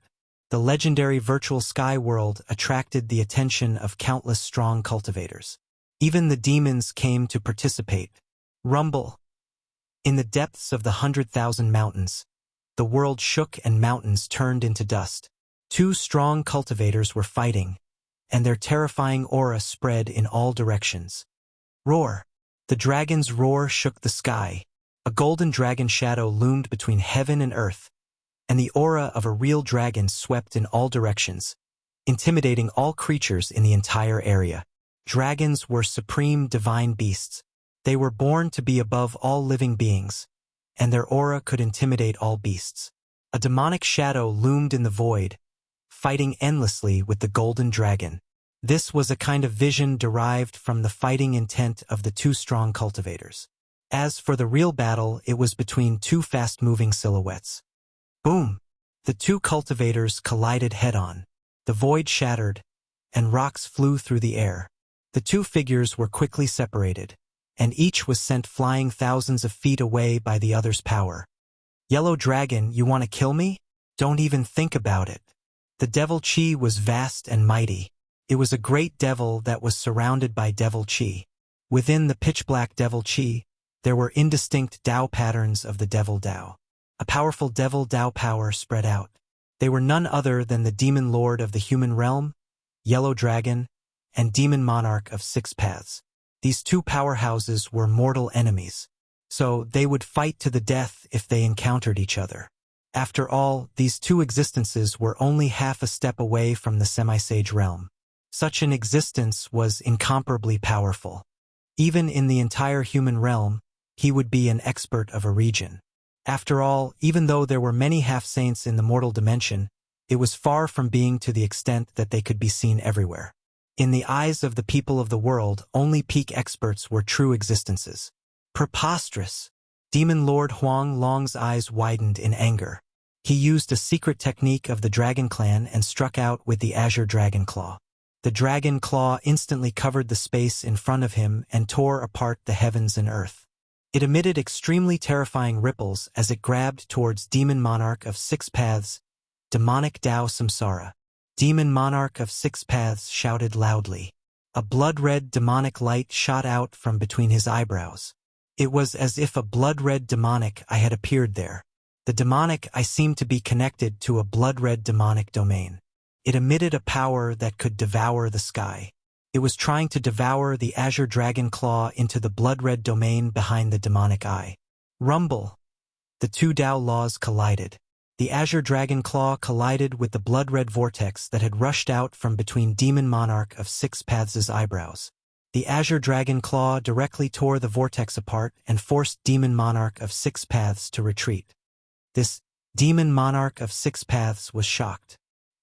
The legendary virtual sky world attracted the attention of countless strong cultivators. Even the demons came to participate. Rumble. In the depths of the 100,000 mountains, the world shook and mountains turned into dust. Two strong cultivators were fighting, and their terrifying aura spread in all directions. Roar. The dragon's roar shook the sky. A golden dragon shadow loomed between heaven and earth, and the aura of a real dragon swept in all directions, intimidating all creatures in the entire area. Dragons were supreme divine beasts. They were born to be above all living beings, and their aura could intimidate all beasts. A demonic shadow loomed in the void, fighting endlessly with the golden dragon. This was a kind of vision derived from the fighting intent of the two strong cultivators. As for the real battle, it was between two fast-moving silhouettes. Boom! The two cultivators collided head-on. The void shattered, and rocks flew through the air. The two figures were quickly separated, and each was sent flying thousands of feet away by the other's power. Yellow Dragon, you want to kill me? Don't even think about it. The devil chi was vast and mighty. It was a great devil that was surrounded by devil chi. Within the pitch-black devil chi, there were indistinct Dao patterns of the devil Dao. A powerful devil Dao power spread out. They were none other than the demon lord of the human realm, Yellow Dragon, and demon monarch of six paths. These two powerhouses were mortal enemies, so they would fight to the death if they encountered each other. After all, these two existences were only half a step away from the semi-sage realm. Such an existence was incomparably powerful. Even in the entire human realm, he would be an expert of a region. After all, even though there were many half-saints in the mortal dimension, it was far from being to the extent that they could be seen everywhere. In the eyes of the people of the world, only peak experts were true existences. Preposterous! Demon Lord Huang Long's eyes widened in anger. He used a secret technique of the Dragon Clan and struck out with the Azure Dragon Claw. The Dragon Claw instantly covered the space in front of him and tore apart the heavens and earth. It emitted extremely terrifying ripples as it grabbed towards Demon Monarch of Six Paths, Demonic Tao Samsara. Demon Monarch of Six Paths shouted loudly. A blood-red demonic light shot out from between his eyebrows. It was as if a blood-red demonic eye had appeared there. The demonic eye seemed to be connected to a blood-red demonic domain. It emitted a power that could devour the sky. It was trying to devour the Azure Dragon Claw into the blood-red domain behind the demonic eye. Rumble! The two Tao laws collided. The Azure Dragon Claw collided with the blood-red vortex that had rushed out from between Demon Monarch of Six Paths' eyebrows. The Azure Dragon Claw directly tore the vortex apart and forced Demon Monarch of Six Paths to retreat. This Demon Monarch of Six Paths was shocked.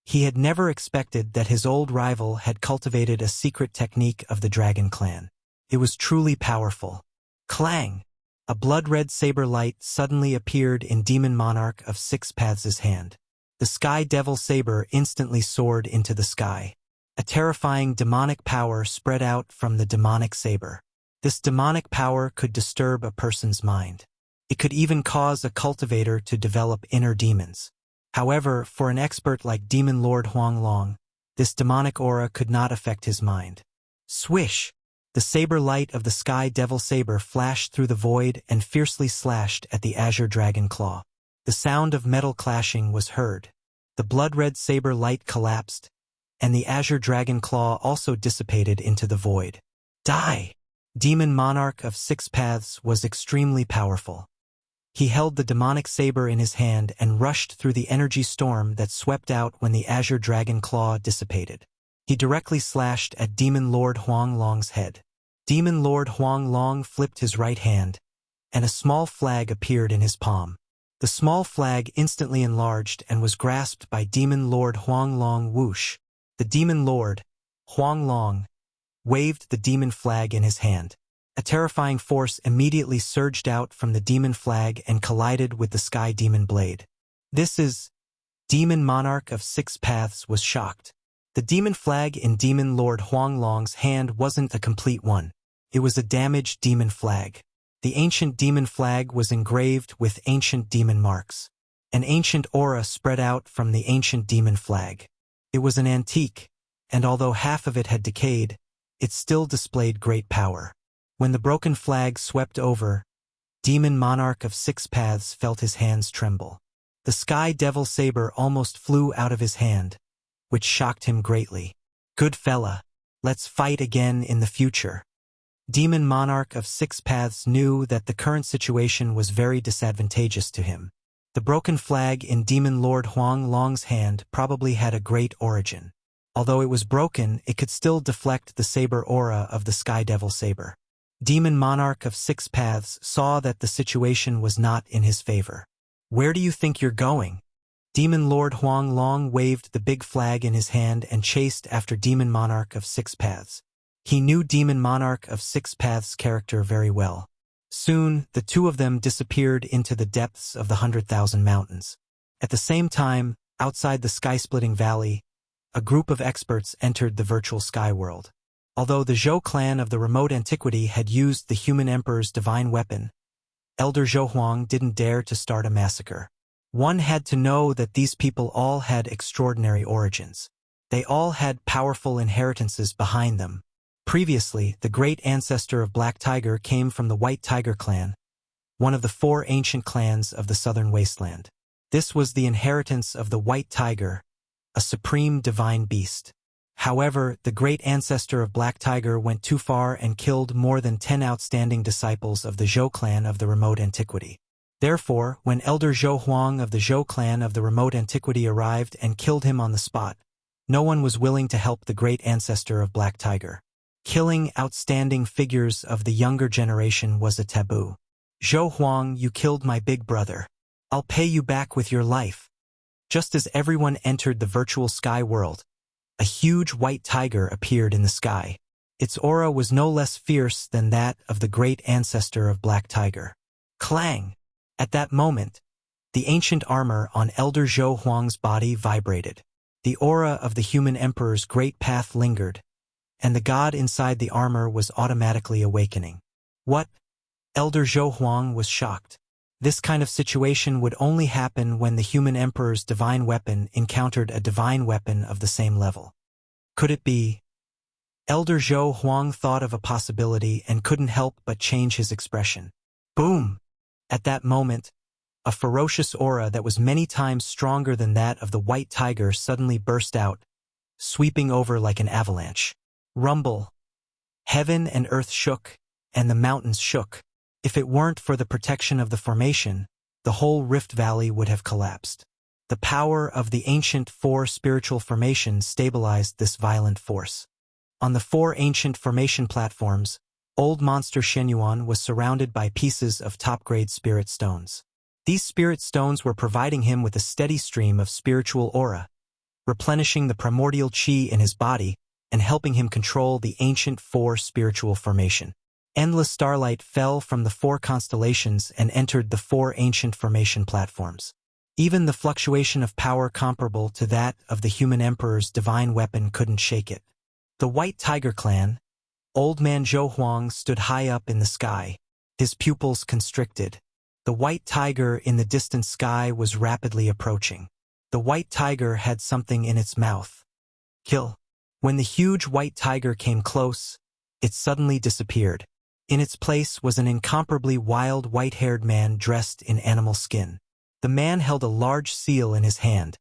He had never expected that his old rival had cultivated a secret technique of the Dragon Clan. It was truly powerful. Clang! A blood-red saber light suddenly appeared in Demon Monarch of Six Paths' hand. The Sky Devil Saber instantly soared into the sky. A terrifying demonic power spread out from the demonic saber. This demonic power could disturb a person's mind. It could even cause a cultivator to develop inner demons. However, for an expert like Demon Lord Huang Long, this demonic aura could not affect his mind. Swish! The saber light of the Sky Devil Saber flashed through the void and fiercely slashed at the Azure Dragon Claw. The sound of metal clashing was heard. The blood-red saber light collapsed, and the Azure Dragon Claw also dissipated into the void. Die! Demon Monarch of Six Paths was extremely powerful. He held the demonic saber in his hand and rushed through the energy storm that swept out when the Azure Dragon Claw dissipated. He directly slashed at Demon Lord Huang Long's head. Demon Lord Huang Long flipped his right hand, and a small flag appeared in his palm. The small flag instantly enlarged and was grasped by Demon Lord Huang Long. Whoosh! The Demon Lord, Huang Long, waved the demon flag in his hand. A terrifying force immediately surged out from the demon flag and collided with the Sky Demon Blade. This is... Demon Monarch of Six Paths was shocked. The demon flag in Demon Lord Huang Long's hand wasn't a complete one. It was a damaged demon flag. The ancient demon flag was engraved with ancient demon marks. An ancient aura spread out from the ancient demon flag. It was an antique, and although half of it had decayed, it still displayed great power. When the broken flag swept over, Demon Monarch of Six Paths felt his hands tremble. The Sky Devil Saber almost flew out of his hand, which shocked him greatly. Good fella, let's fight again in the future. Demon Monarch of Six Paths knew that the current situation was very disadvantageous to him. The broken flag in Demon Lord Huang Long's hand probably had a great origin. Although it was broken, it could still deflect the saber aura of the Sky Devil Saber. Demon Monarch of Six Paths saw that the situation was not in his favor. Where do you think you're going? Demon Lord Huang Long waved the big flag in his hand and chased after Demon Monarch of Six Paths. He knew Demon Monarch of Six Paths' character very well. Soon, the two of them disappeared into the depths of the 100,000 mountains. At the same time, outside the sky-splitting valley, a group of experts entered the virtual sky world. Although the Zhou clan of the remote antiquity had used the human emperor's divine weapon, Elder Zhou Huang didn't dare to start a massacre. One had to know that these people all had extraordinary origins. They all had powerful inheritances behind them. Previously, the great ancestor of Black Tiger came from the White Tiger clan, one of the 4 ancient clans of the southern wasteland. This was the inheritance of the White Tiger, a supreme divine beast. However, the great ancestor of Black Tiger went too far and killed more than 10 outstanding disciples of the Zhou clan of the remote antiquity. Therefore, when Elder Zhou Huang of the Zhou clan of the remote antiquity arrived and killed him on the spot, no one was willing to help the great ancestor of Black Tiger. Killing outstanding figures of the younger generation was a taboo. "Zhou Huang, you killed my big brother. I'll pay you back with your life." Just as everyone entered the virtual sky world, a huge white tiger appeared in the sky. Its aura was no less fierce than that of the great ancestor of Black Tiger. Clang! At that moment, the ancient armor on Elder Zhou Huang's body vibrated. The aura of the human emperor's great path lingered, and the god inside the armor was automatically awakening. What? Elder Zhou Huang was shocked. This kind of situation would only happen when the human emperor's divine weapon encountered a divine weapon of the same level. Could it be? Elder Zhou Huang thought of a possibility and couldn't help but change his expression. Boom! At that moment, a ferocious aura that was many times stronger than that of the white tiger suddenly burst out, sweeping over like an avalanche. Rumble! Heaven and earth shook, and the mountains shook. If it weren't for the protection of the formation, the whole Rift Valley would have collapsed. The power of the ancient four spiritual formations stabilized this violent force. On the four ancient formation platforms, Old Monster Shenyuan was surrounded by pieces of top-grade spirit stones. These spirit stones were providing him with a steady stream of spiritual aura, replenishing the primordial chi in his body and helping him control the ancient four spiritual formation. Endless starlight fell from the four constellations and entered the four ancient formation platforms. Even the fluctuation of power comparable to that of the human emperor's divine weapon couldn't shake it. The White Tiger Clan, Old Man Zhou Huang, stood high up in the sky, his pupils constricted. The white tiger in the distant sky was rapidly approaching. The white tiger had something in its mouth. Kill. When the huge white tiger came close, it suddenly disappeared. In its place was an incomparably wild white-haired man dressed in animal skin. The man held a large seal in his hand,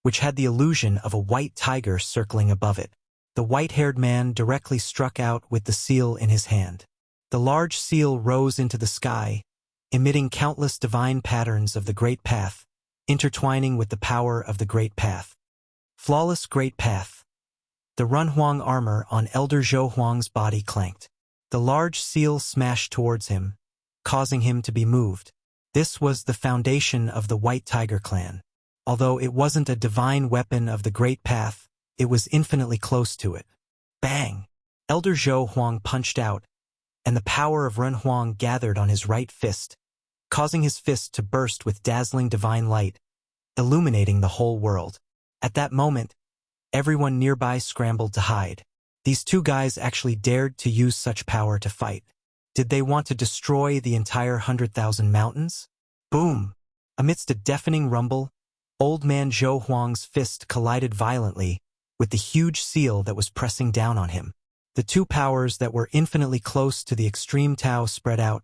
which had the illusion of a white tiger circling above it. The white-haired man directly struck out with the seal in his hand. The large seal rose into the sky, emitting countless divine patterns of the Great Path, intertwining with the power of the Great Path. Flawless Great Path. The Runhuang armor on Elder Zhou Huang's body clanked. The large seal smashed towards him, causing him to be moved. This was the foundation of the White Tiger Clan. Although it wasn't a divine weapon of the Great Path, it was infinitely close to it. Bang! Elder Zhou Huang punched out, and the power of Runhuang gathered on his right fist, causing his fist to burst with dazzling divine light, illuminating the whole world. At that moment, everyone nearby scrambled to hide. These two guys actually dared to use such power to fight. Did they want to destroy the entire 100,000 mountains? Boom! Amidst a deafening rumble, Old Man Zhou Huang's fist collided violently with the huge seal that was pressing down on him. The two powers that were infinitely close to the extreme Tao spread out,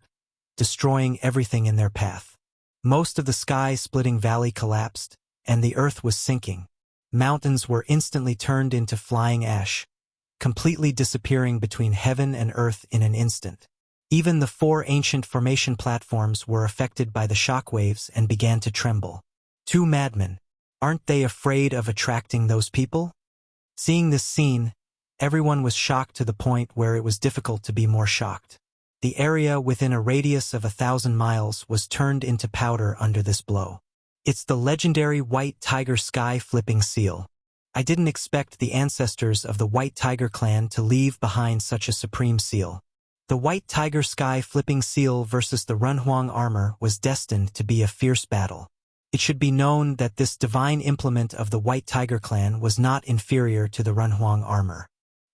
destroying everything in their path. Most of the sky-splitting valley collapsed, and the earth was sinking. Mountains were instantly turned into flying ash, completely disappearing between heaven and earth in an instant. Even the four ancient formation platforms were affected by the shockwaves and began to tremble. Two madmen. Aren't they afraid of attracting those people? Seeing this scene, everyone was shocked to the point where it was difficult to be more shocked. The area within a radius of 1,000 miles was turned into powder under this blow. It's the legendary White Tiger Sky Flipping Seal. I didn't expect the ancestors of the White Tiger Clan to leave behind such a supreme seal. The White Tiger Sky Flipping Seal versus the Runhuang armor was destined to be a fierce battle. It should be known that this divine implement of the White Tiger Clan was not inferior to the Runhuang armor.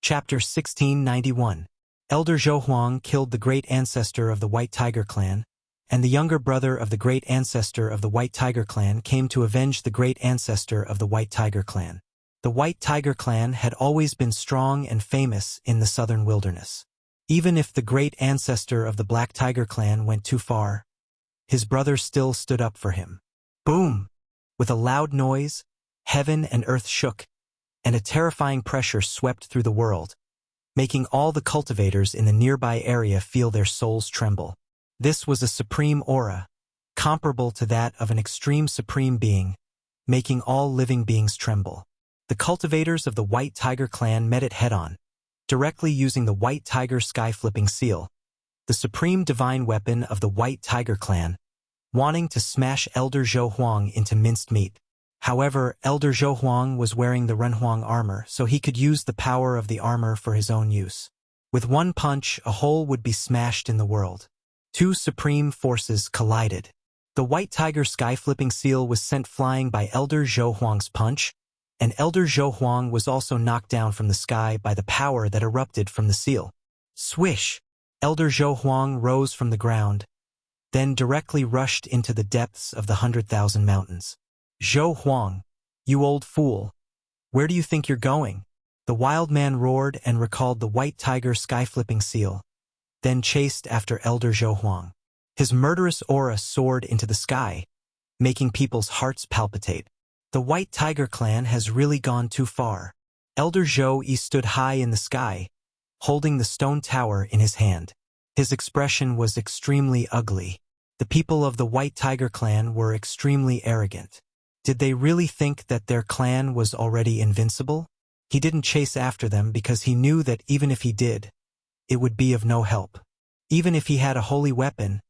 Chapter 1691. Elder Zhou Huang killed the great ancestor of the White Tiger Clan, and the younger brother of the great ancestor of the White Tiger Clan came to avenge the great ancestor of the White Tiger Clan. The White Tiger Clan had always been strong and famous in the southern wilderness. Even if the great ancestor of the Black Tiger Clan went too far, his brother still stood up for him. Boom! With a loud noise, heaven and earth shook, and a terrifying pressure swept through the world, making all the cultivators in the nearby area feel their souls tremble. This was a supreme aura, comparable to that of an extreme supreme being, making all living beings tremble. The cultivators of the White Tiger Clan met it head-on, directly using the White Tiger Sky Flipping Seal, the supreme divine weapon of the White Tiger clan, wanting to smash Elder Zhou Huang into minced meat. However, Elder Zhou Huang was wearing the Renhuang armor, so he could use the power of the armor for his own use. With one punch, a hole would be smashed in the world. Two supreme forces collided. The White Tiger sky-flipping seal was sent flying by Elder Zhou Huang's punch, and Elder Zhou Huang was also knocked down from the sky by the power that erupted from the seal. Swish! Elder Zhou Huang rose from the ground, then directly rushed into the depths of the 100,000 mountains. Zhou Huang, you old fool! Where do you think you're going? The wild man roared and recalled the White Tiger sky-flipping seal, then chased after Elder Zhou Huang. His murderous aura soared into the sky, making people's hearts palpitate. The White Tiger clan has really gone too far. Elder Zhou Yi stood high in the sky, holding the stone tower in his hand. His expression was extremely ugly. The people of the White Tiger clan were extremely arrogant. Did they really think that their clan was already invincible? He didn't chase after them because he knew that even if he did, it would be of no help. Even if he had a holy weapon,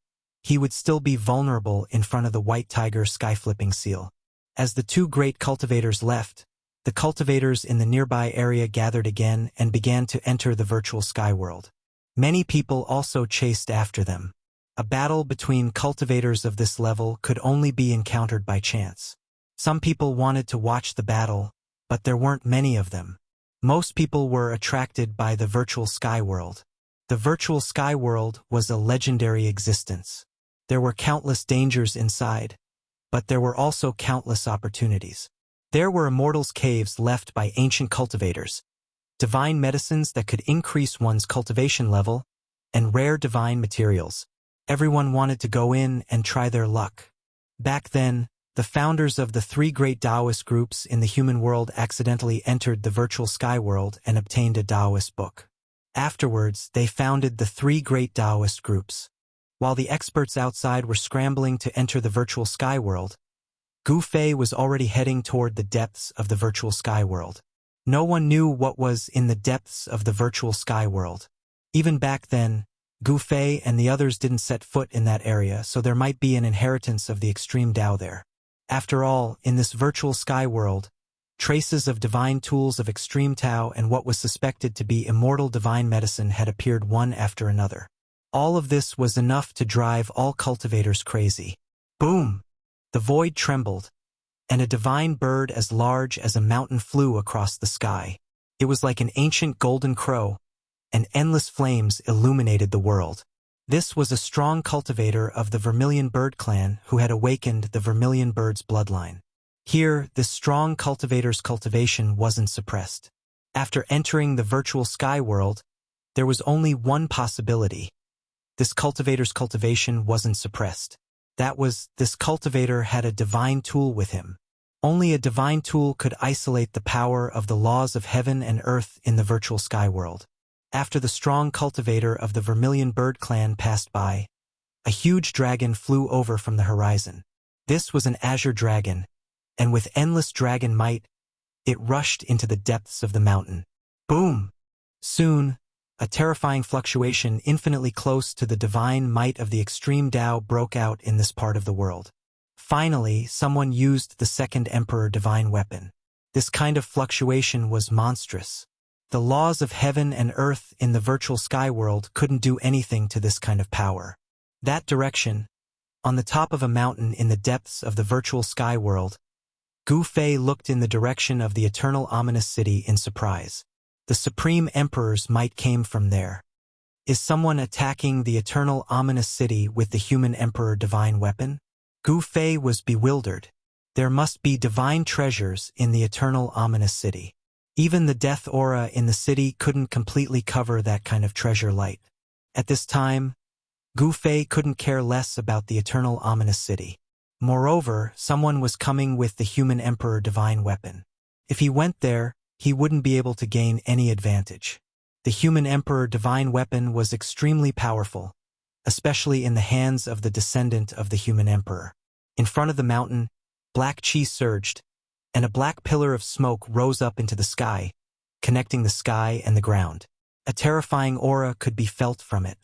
he would still be vulnerable in front of the White Tiger sky-flipping seal. As the two great cultivators left, the cultivators in the nearby area gathered again and began to enter the virtual sky world. Many people also chased after them. A battle between cultivators of this level could only be encountered by chance. Some people wanted to watch the battle, but there weren't many of them. Most people were attracted by the virtual sky world. The virtual sky world was a legendary existence. There were countless dangers inside, but there were also countless opportunities. There were Immortal's caves left by ancient cultivators, divine medicines that could increase one's cultivation level, and rare divine materials. Everyone wanted to go in and try their luck. Back then, the founders of the three great Taoist groups in the human world accidentally entered the virtual sky world and obtained a Taoist book. Afterwards, they founded the three great Taoist groups. While the experts outside were scrambling to enter the virtual sky world, Gu Fei was already heading toward the depths of the virtual sky world. No one knew what was in the depths of the virtual sky world. Even back then, Gu Fei and the others didn't set foot in that area, so there might be an inheritance of the extreme Tao there. After all, in this virtual sky world, traces of divine tools of extreme Tao and what was suspected to be immortal divine medicine had appeared one after another. All of this was enough to drive all cultivators crazy. Boom! The void trembled, and a divine bird as large as a mountain flew across the sky. It was like an ancient golden crow, and endless flames illuminated the world. This was a strong cultivator of the Vermilion Bird clan who had awakened the Vermilion Bird's bloodline. Here, this strong cultivator's cultivation wasn't suppressed. After entering the virtual sky world, there was only one possibility. This cultivator's cultivation wasn't suppressed. That was, this cultivator had a divine tool with him. Only a divine tool could isolate the power of the laws of heaven and earth in the virtual sky world. After the strong cultivator of the Vermilion Bird clan passed by, a huge dragon flew over from the horizon. This was an azure dragon, and with endless dragon might, it rushed into the depths of the mountain. Boom! Soon, a terrifying fluctuation infinitely close to the divine might of the extreme Tao broke out in this part of the world. Finally, someone used the second Emperor divine weapon. This kind of fluctuation was monstrous. The laws of heaven and earth in the virtual sky world couldn't do anything to this kind of power. That direction, on the top of a mountain in the depths of the virtual sky world, Gu Fei looked in the direction of the eternal ominous city in surprise. The Supreme Emperor's might came from there. Is someone attacking the eternal ominous city with the human Emperor divine weapon? Gu Fei was bewildered. There must be divine treasures in the eternal ominous city. Even the death aura in the city couldn't completely cover that kind of treasure light. At this time, Gu Fei couldn't care less about the eternal ominous city. Moreover, someone was coming with the human Emperor divine weapon. If he went there, he wouldn't be able to gain any advantage. The human Emperor divine weapon was extremely powerful, especially in the hands of the descendant of the human Emperor. In front of the mountain, black chi surged, and a black pillar of smoke rose up into the sky, connecting the sky and the ground. A terrifying aura could be felt from it.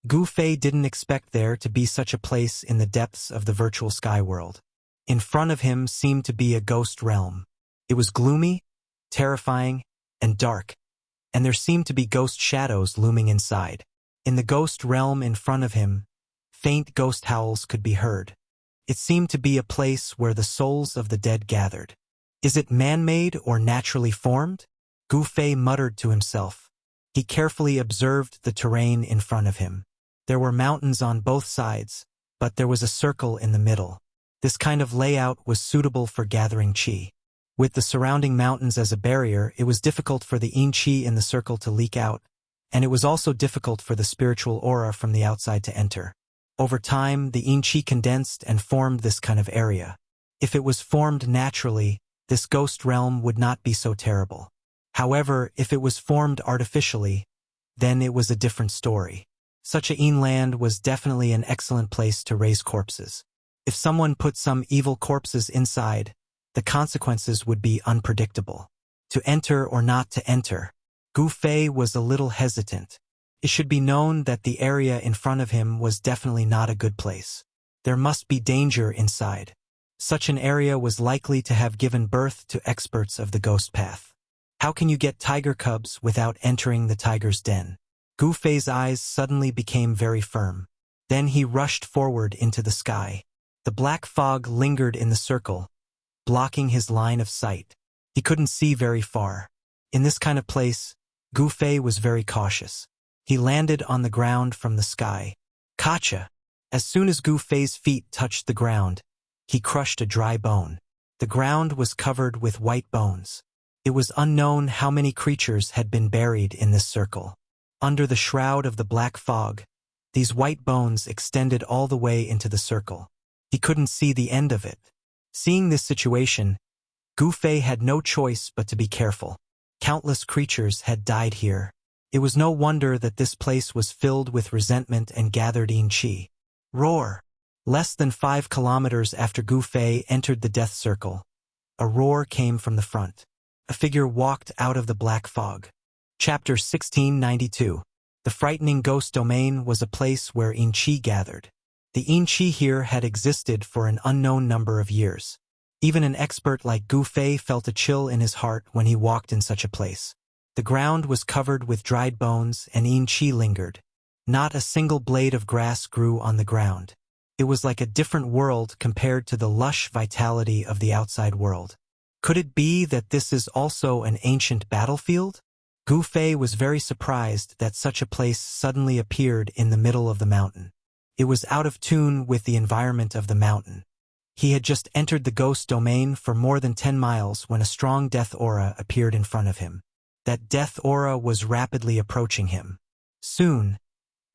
Gu Fei didn't expect there to be such a place in the depths of the virtual sky world. In front of him seemed to be a ghost realm. It was gloomy, terrifying, and dark, and there seemed to be ghost shadows looming inside. In the ghost realm in front of him, faint ghost howls could be heard. It seemed to be a place where the souls of the dead gathered. Is it man-made or naturally formed? Gu Fei muttered to himself. He carefully observed the terrain in front of him. There were mountains on both sides, but there was a circle in the middle. This kind of layout was suitable for gathering qi. With the surrounding mountains as a barrier, it was difficult for the yin qi in the circle to leak out, and it was also difficult for the spiritual aura from the outside to enter. Over time, the yin qi condensed and formed this kind of area. If it was formed naturally, this ghost realm would not be so terrible. However, if it was formed artificially, then it was a different story. Such a yin land was definitely an excellent place to raise corpses. If someone put some evil corpses inside, the consequences would be unpredictable. To enter or not to enter, Gu Fei was a little hesitant. It should be known that the area in front of him was definitely not a good place. There must be danger inside. Such an area was likely to have given birth to experts of the ghost path. How can you get tiger cubs without entering the tiger's den? Gu Fei's eyes suddenly became very firm. Then he rushed forward into the sky. The black fog lingered in the circle, blocking his line of sight. He couldn't see very far. In this kind of place, Gu Fei was very cautious. He landed on the ground from the sky. Kacha! As soon as Gu Fei's feet touched the ground, he crushed a dry bone. The ground was covered with white bones. It was unknown how many creatures had been buried in this circle. Under the shroud of the black fog, these white bones extended all the way into the circle. He couldn't see the end of it. Seeing this situation, Gu Fei had no choice but to be careful. Countless creatures had died here. It was no wonder that this place was filled with resentment and gathered yin qi. Roar! Less than 5 kilometers after Gu Fei entered the death circle, a roar came from the front. A figure walked out of the black fog. Chapter 1692. The frightening ghost domain was a place where yin qi gathered. The yin qi here had existed for an unknown number of years. Even an expert like Gu Fei felt a chill in his heart when he walked in such a place. The ground was covered with dried bones and yin qi lingered. Not a single blade of grass grew on the ground. It was like a different world compared to the lush vitality of the outside world. Could it be that this is also an ancient battlefield? Gu Fei was very surprised that such a place suddenly appeared in the middle of the mountain. It was out of tune with the environment of the mountain. He had just entered the ghost domain for more than 10 miles when a strong death aura appeared in front of him. That death aura was rapidly approaching him. Soon,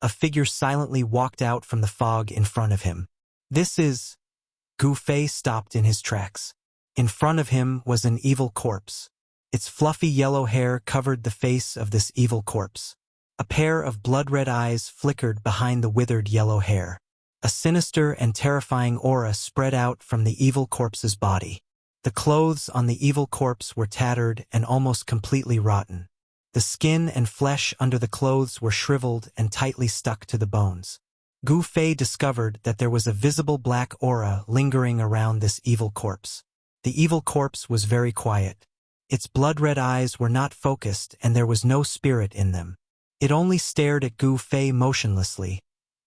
a figure silently walked out from the fog in front of him. Gu Fei stopped in his tracks. In front of him was an evil corpse. Its fluffy yellow hair covered the face of this evil corpse. A pair of blood-red eyes flickered behind the withered yellow hair. A sinister and terrifying aura spread out from the evil corpse's body. The clothes on the evil corpse were tattered and almost completely rotten. The skin and flesh under the clothes were shriveled and tightly stuck to the bones. Gu Fei discovered that there was a visible black aura lingering around this evil corpse. The evil corpse was very quiet. Its blood-red eyes were not focused and there was no spirit in them. It only stared at Gu Fei motionlessly,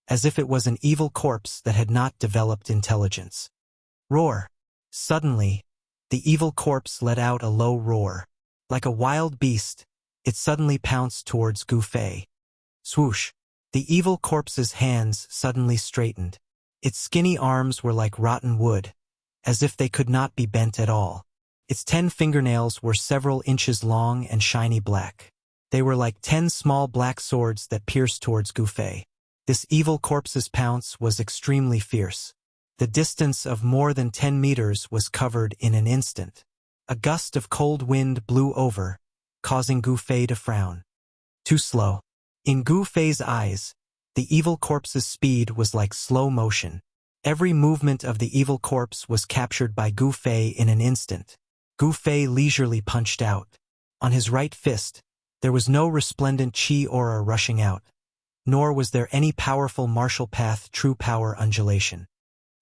as if it was an evil corpse that had not developed intelligence. Roar! Suddenly, the evil corpse let out a low roar. Like a wild beast, it suddenly pounced towards Gu Fei. Swoosh! The evil corpse's hands suddenly straightened. Its skinny arms were like rotten wood, as if they could not be bent at all. Its 10 fingernails were several inches long and shiny black. They were like 10 small black swords that pierced towards Gu Fei. This evil corpse's pounce was extremely fierce. The distance of more than 10 meters was covered in an instant. A gust of cold wind blew over, causing Gu Fei to frown. Too slow. In Gu Fei's eyes, the evil corpse's speed was like slow motion. Every movement of the evil corpse was captured by Gu Fei in an instant. Gu Fei leisurely punched out. On his right fist, there was no resplendent qi aura rushing out. nor was there any powerful martial path true power undulation.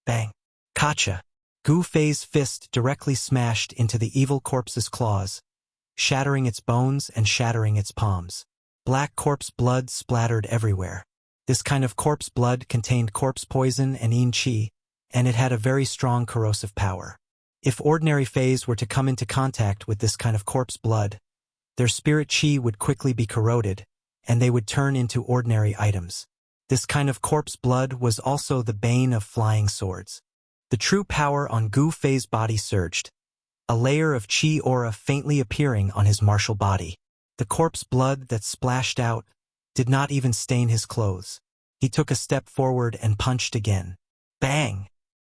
Bang! Gotcha! Gu Fei's fist directly smashed into the evil corpse's claws, shattering its bones and shattering its palms. Black corpse blood splattered everywhere. This kind of corpse blood contained corpse poison and yin qi, and it had a very strong corrosive power. If ordinary Feis were to come into contact with this kind of corpse blood, their spirit qi would quickly be corroded, and they would turn into ordinary items. This kind of corpse blood was also the bane of flying swords. The true power on Gu Fei's body surged, a layer of qi aura faintly appearing on his martial body. The corpse blood that splashed out did not even stain his clothes. He took a step forward and punched again. Bang!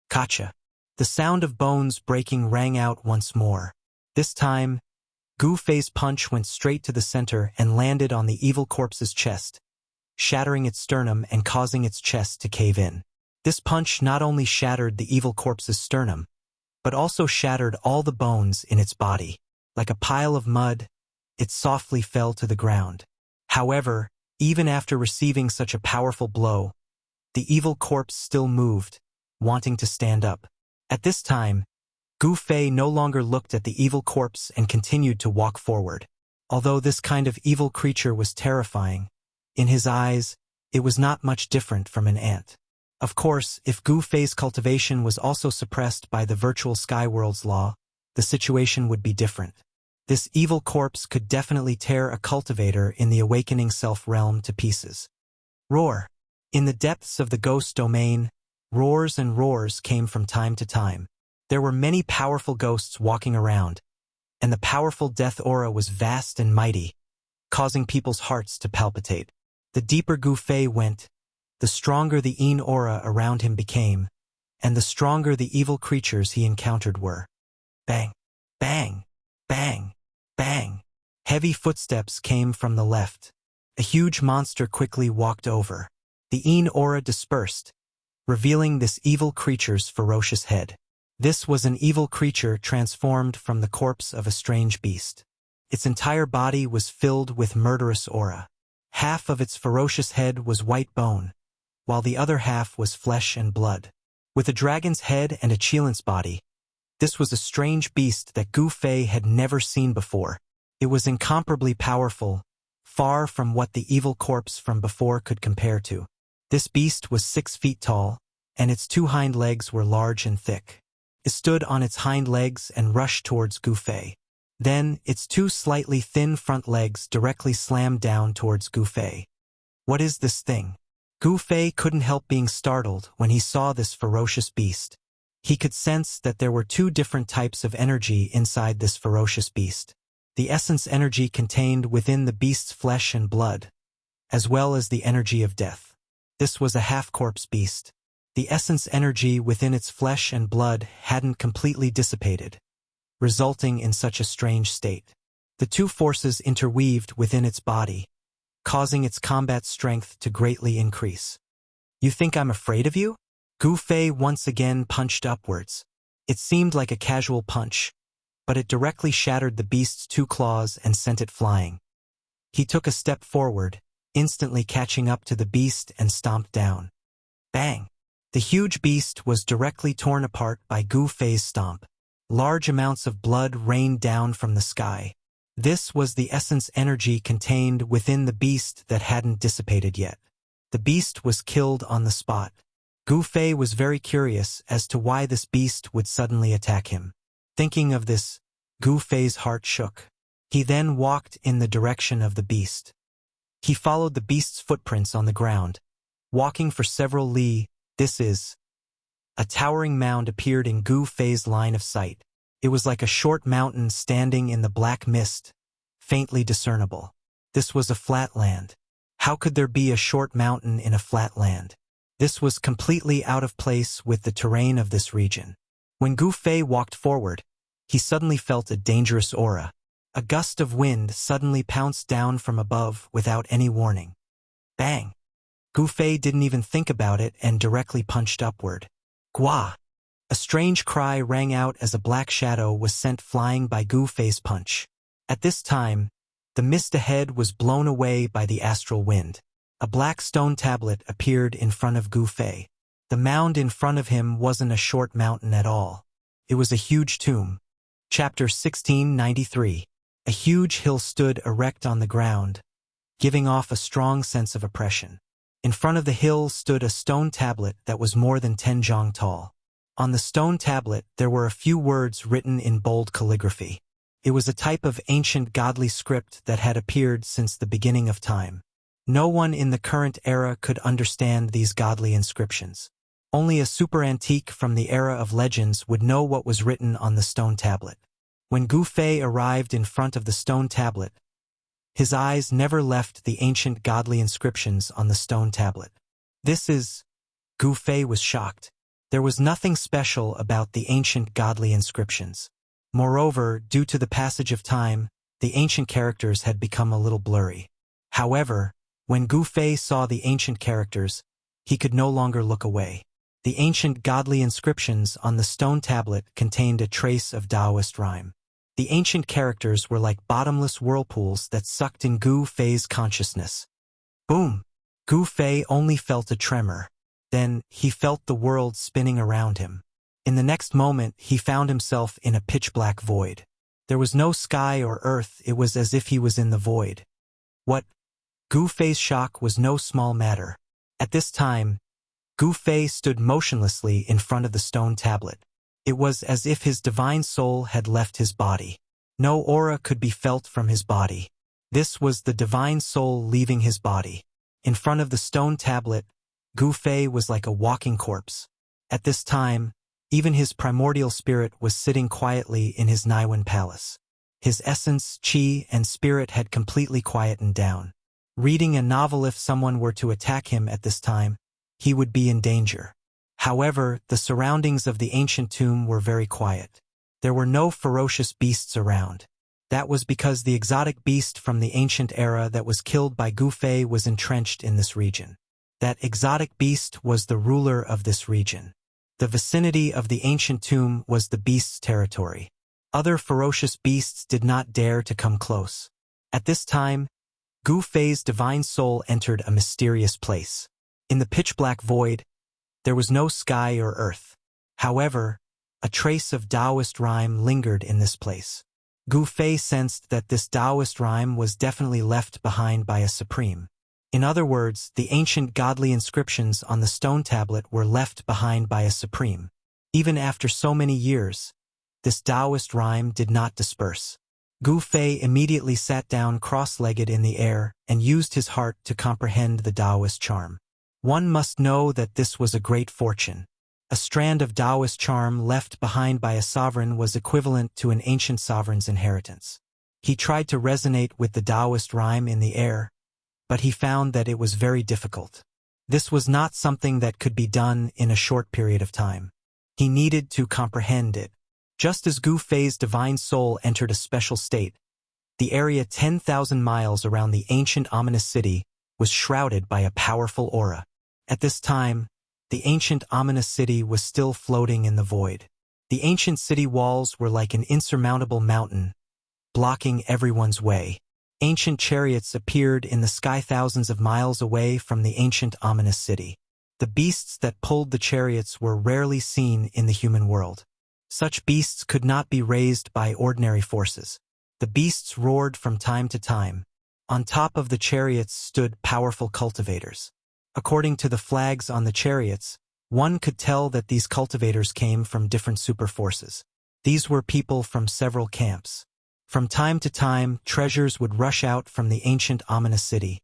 Gotcha! The sound of bones breaking rang out once more. This time, Gu Fei's punch went straight to the center and landed on the evil corpse's chest, shattering its sternum and causing its chest to cave in. This punch not only shattered the evil corpse's sternum, but also shattered all the bones in its body. Like a pile of mud, it softly fell to the ground. However, even after receiving such a powerful blow, the evil corpse still moved, wanting to stand up. At this time, Gu Fei no longer looked at the evil corpse and continued to walk forward. Although this kind of evil creature was terrifying, in his eyes, it was not much different from an ant. Of course, if Gu Fei's cultivation was also suppressed by the virtual Skyworld's law, the situation would be different. This evil corpse could definitely tear a cultivator in the awakening self-realm to pieces. Roar! In the depths of the ghost domain, roars and roars came from time to time. There were many powerful ghosts walking around, and the powerful death aura was vast and mighty, causing people's hearts to palpitate. The deeper Gu Fei went, the stronger the yin aura around him became, and the stronger the evil creatures he encountered were. Bang! Bang! Bang! Bang! Heavy footsteps came from the left. A huge monster quickly walked over. The yin aura dispersed, revealing this evil creature's ferocious head. This was an evil creature transformed from the corpse of a strange beast. Its entire body was filled with murderous aura. Half of its ferocious head was white bone, while the other half was flesh and blood. With a dragon's head and a Qilin's body, this was a strange beast that Gu Fei had never seen before. It was incomparably powerful, far from what the evil corpse from before could compare to. This beast was 6 feet tall, and its 2 hind legs were large and thick. It stood on its hind legs and rushed towards Gu Fei. Then, its 2 slightly thin front legs directly slammed down towards Gu Fei. What is this thing? Gu Fei couldn't help being startled when he saw this ferocious beast. He could sense that there were 2 different types of energy inside this ferocious beast. The essence energy contained within the beast's flesh and blood, as well as the energy of death. This was a half-corpse beast. The essence energy within its flesh and blood hadn't completely dissipated, resulting in such a strange state. The 2 forces interweaved within its body, causing its combat strength to greatly increase. You think I'm afraid of you? Gu Fei once again punched upwards. It seemed like a casual punch, but it directly shattered the beast's 2 claws and sent it flying. He took a step forward, instantly catching up to the beast and stomped down. Bang! The huge beast was directly torn apart by Gu Fei's stomp. Large amounts of blood rained down from the sky. This was the essence energy contained within the beast that hadn't dissipated yet. The beast was killed on the spot. Gu Fei was very curious as to why this beast would suddenly attack him. Thinking of this, Gu Fei's heart shook. He then walked in the direction of the beast. He followed the beast's footprints on the ground, walking for several li. A towering mound appeared in Gu Fei's line of sight. It was like a short mountain standing in the black mist, faintly discernible. This was a flat land. How could there be a short mountain in a flat land? This was completely out of place with the terrain of this region. When Gu Fei walked forward, he suddenly felt a dangerous aura. A gust of wind suddenly pounced down from above without any warning. Bang! Gu Fei didn't even think about it and directly punched upward. Gua! A strange cry rang out as a black shadow was sent flying by Gu Fei's punch. At this time, the mist ahead was blown away by the astral wind. A black stone tablet appeared in front of Gu Fei. The mound in front of him wasn't a short mountain at all. It was a huge tomb. Chapter 1693. A huge hill stood erect on the ground, giving off a strong sense of oppression. In front of the hill stood a stone tablet that was more than 10 zhang tall. On the stone tablet there were a few words written in bold calligraphy. It was a type of ancient godly script that had appeared since the beginning of time. No one in the current era could understand these godly inscriptions. Only a super antique from the era of legends would know what was written on the stone tablet. When Gu Fei arrived in front of the stone tablet, his eyes never left the ancient godly inscriptions on the stone tablet. This is... Gu Fei was shocked. There was nothing special about the ancient godly inscriptions. Moreover, due to the passage of time, the ancient characters had become a little blurry. However, when Gu Fei saw the ancient characters, he could no longer look away. The ancient godly inscriptions on the stone tablet contained a trace of Taoist rhyme. The ancient characters were like bottomless whirlpools that sucked in Gu Fei's consciousness. Boom! Gu Fei only felt a tremor. Then, he felt the world spinning around him. In the next moment, he found himself in a pitch-black void. There was no sky or earth, it was as if he was in the void. What? Gu Fei's shock was no small matter. At this time, Gu Fei stood motionlessly in front of the stone tablet. It was as if his divine soul had left his body. No aura could be felt from his body. This was the divine soul leaving his body. In front of the stone tablet, Gu Fei was like a walking corpse. At this time, even his primordial spirit was sitting quietly in his Naiwen palace. His essence, qi, and spirit had completely quietened down. Reading a novel, if someone were to attack him at this time, he would be in danger. However, the surroundings of the ancient tomb were very quiet. There were no ferocious beasts around. That was because the exotic beast from the ancient era that was killed by Gu Fei was entrenched in this region. That exotic beast was the ruler of this region. The vicinity of the ancient tomb was the beast's territory. Other ferocious beasts did not dare to come close. At this time, Gu Fei's divine soul entered a mysterious place. In the pitch-black void, there was no sky or earth. However, a trace of Taoist rhyme lingered in this place. Gu Fei sensed that this Taoist rhyme was definitely left behind by a supreme. In other words, the ancient godly inscriptions on the stone tablet were left behind by a supreme. Even after so many years, this Taoist rhyme did not disperse. Gu Fei immediately sat down cross-legged in the air and used his heart to comprehend the Taoist charm. One must know that this was a great fortune. A strand of Taoist charm left behind by a sovereign was equivalent to an ancient sovereign's inheritance. He tried to resonate with the Taoist rhyme in the air, but he found that it was very difficult. This was not something that could be done in a short period of time. He needed to comprehend it. Just as Gu Fei's divine soul entered a special state, the area 10,000 miles around the ancient ominous city was shrouded by a powerful aura. At this time, the ancient ominous city was still floating in the void. The ancient city walls were like an insurmountable mountain, blocking everyone's way. Ancient chariots appeared in the sky thousands of miles away from the ancient ominous city. The beasts that pulled the chariots were rarely seen in the human world. Such beasts could not be raised by ordinary forces. The beasts roared from time to time. On top of the chariots stood powerful cultivators. According to the flags on the chariots, one could tell that these cultivators came from different super forces. These were people from several camps. From time to time, treasures would rush out from the ancient ominous city,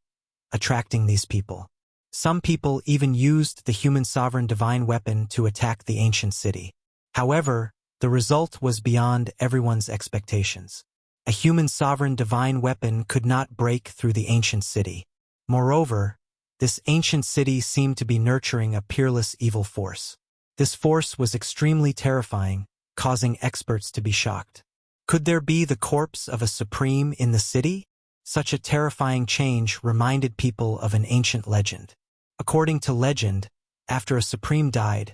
attracting these people. Some people even used the human sovereign divine weapon to attack the ancient city. However, the result was beyond everyone's expectations. A human sovereign divine weapon could not break through the ancient city. Moreover, this ancient city seemed to be nurturing a peerless evil force. This force was extremely terrifying, causing experts to be shocked. Could there be the corpse of a supreme in the city? Such a terrifying change reminded people of an ancient legend. According to legend, after a supreme died,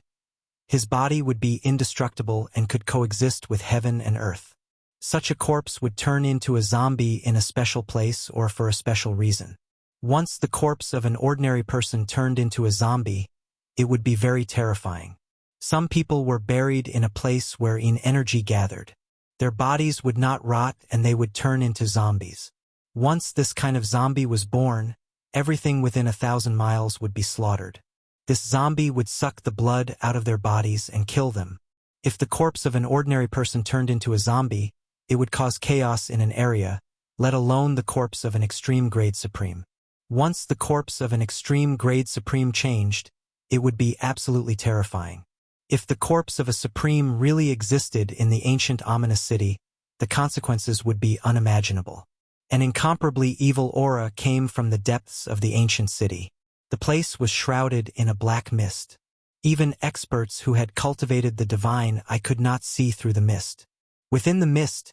his body would be indestructible and could coexist with heaven and earth. Such a corpse would turn into a zombie in a special place or for a special reason. Once the corpse of an ordinary person turned into a zombie, it would be very terrifying. Some people were buried in a place wherein energy gathered. Their bodies would not rot and they would turn into zombies. Once this kind of zombie was born, everything within 1,000 miles would be slaughtered. This zombie would suck the blood out of their bodies and kill them. If the corpse of an ordinary person turned into a zombie, it would cause chaos in an area, let alone the corpse of an extreme grade supreme. Once the corpse of an extreme grade supreme changed, it would be absolutely terrifying. If the corpse of a supreme really existed in the ancient ominous city, the consequences would be unimaginable. An incomparably evil aura came from the depths of the ancient city. The place was shrouded in a black mist. Even experts who had cultivated the divine I could not see through the mist. Within the mist,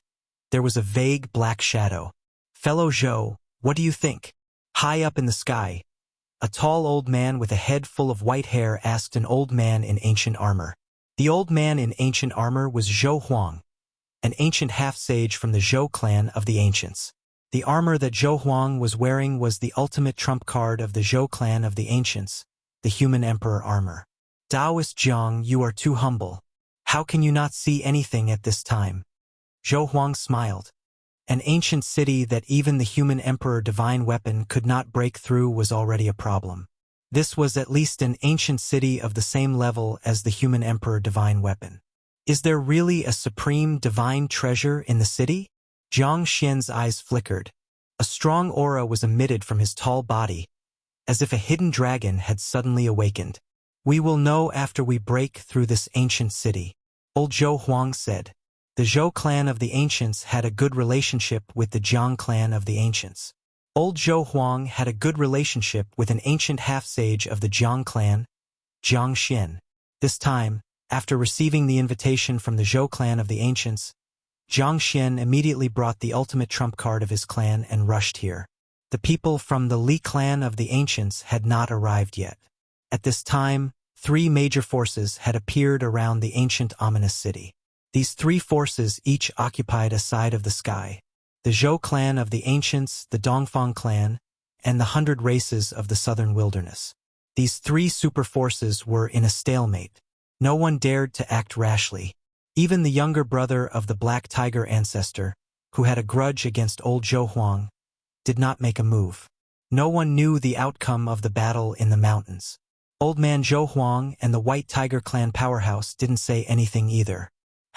there was a vague black shadow. "Fellow Zhou, what do you think?" High up in the sky, a tall old man with a head full of white hair asked an old man in ancient armor. The old man in ancient armor was Zhou Huang, an ancient half-sage from the Zhou clan of the ancients. The armor that Zhou Huang was wearing was the ultimate trump card of the Zhou clan of the ancients, the human emperor armor. "Taoist Jiang, you are too humble. How can you not see anything at this time?" Zhou Huang smiled. An ancient city that even the human emperor divine weapon could not break through was already a problem. This was at least an ancient city of the same level as the human emperor divine weapon. Is there really a supreme divine treasure in the city? Jiang Xian's eyes flickered. A strong aura was emitted from his tall body, as if a hidden dragon had suddenly awakened. "We will know after we break through this ancient city," old Zhou Huang said. The Zhou clan of the ancients had a good relationship with the Jiang clan of the ancients. Old Zhou Huang had a good relationship with an ancient half-sage of the Jiang clan, Jiang Xian. This time, after receiving the invitation from the Zhou clan of the ancients, Jiang Xian immediately brought the ultimate trump card of his clan and rushed here. The people from the Li clan of the ancients had not arrived yet. At this time, 3 major forces had appeared around the ancient ominous city. These 3 forces each occupied a side of the sky. The Zhou clan of the ancients, the Dongfang clan, and the 100 races of the southern wilderness. These 3 super forces were in a stalemate. No one dared to act rashly. Even the younger brother of the Black Tiger ancestor, who had a grudge against old Zhou Huang, did not make a move. No one knew the outcome of the battle in the mountains. Old man Zhou Huang and the White Tiger clan powerhouse didn't say anything either.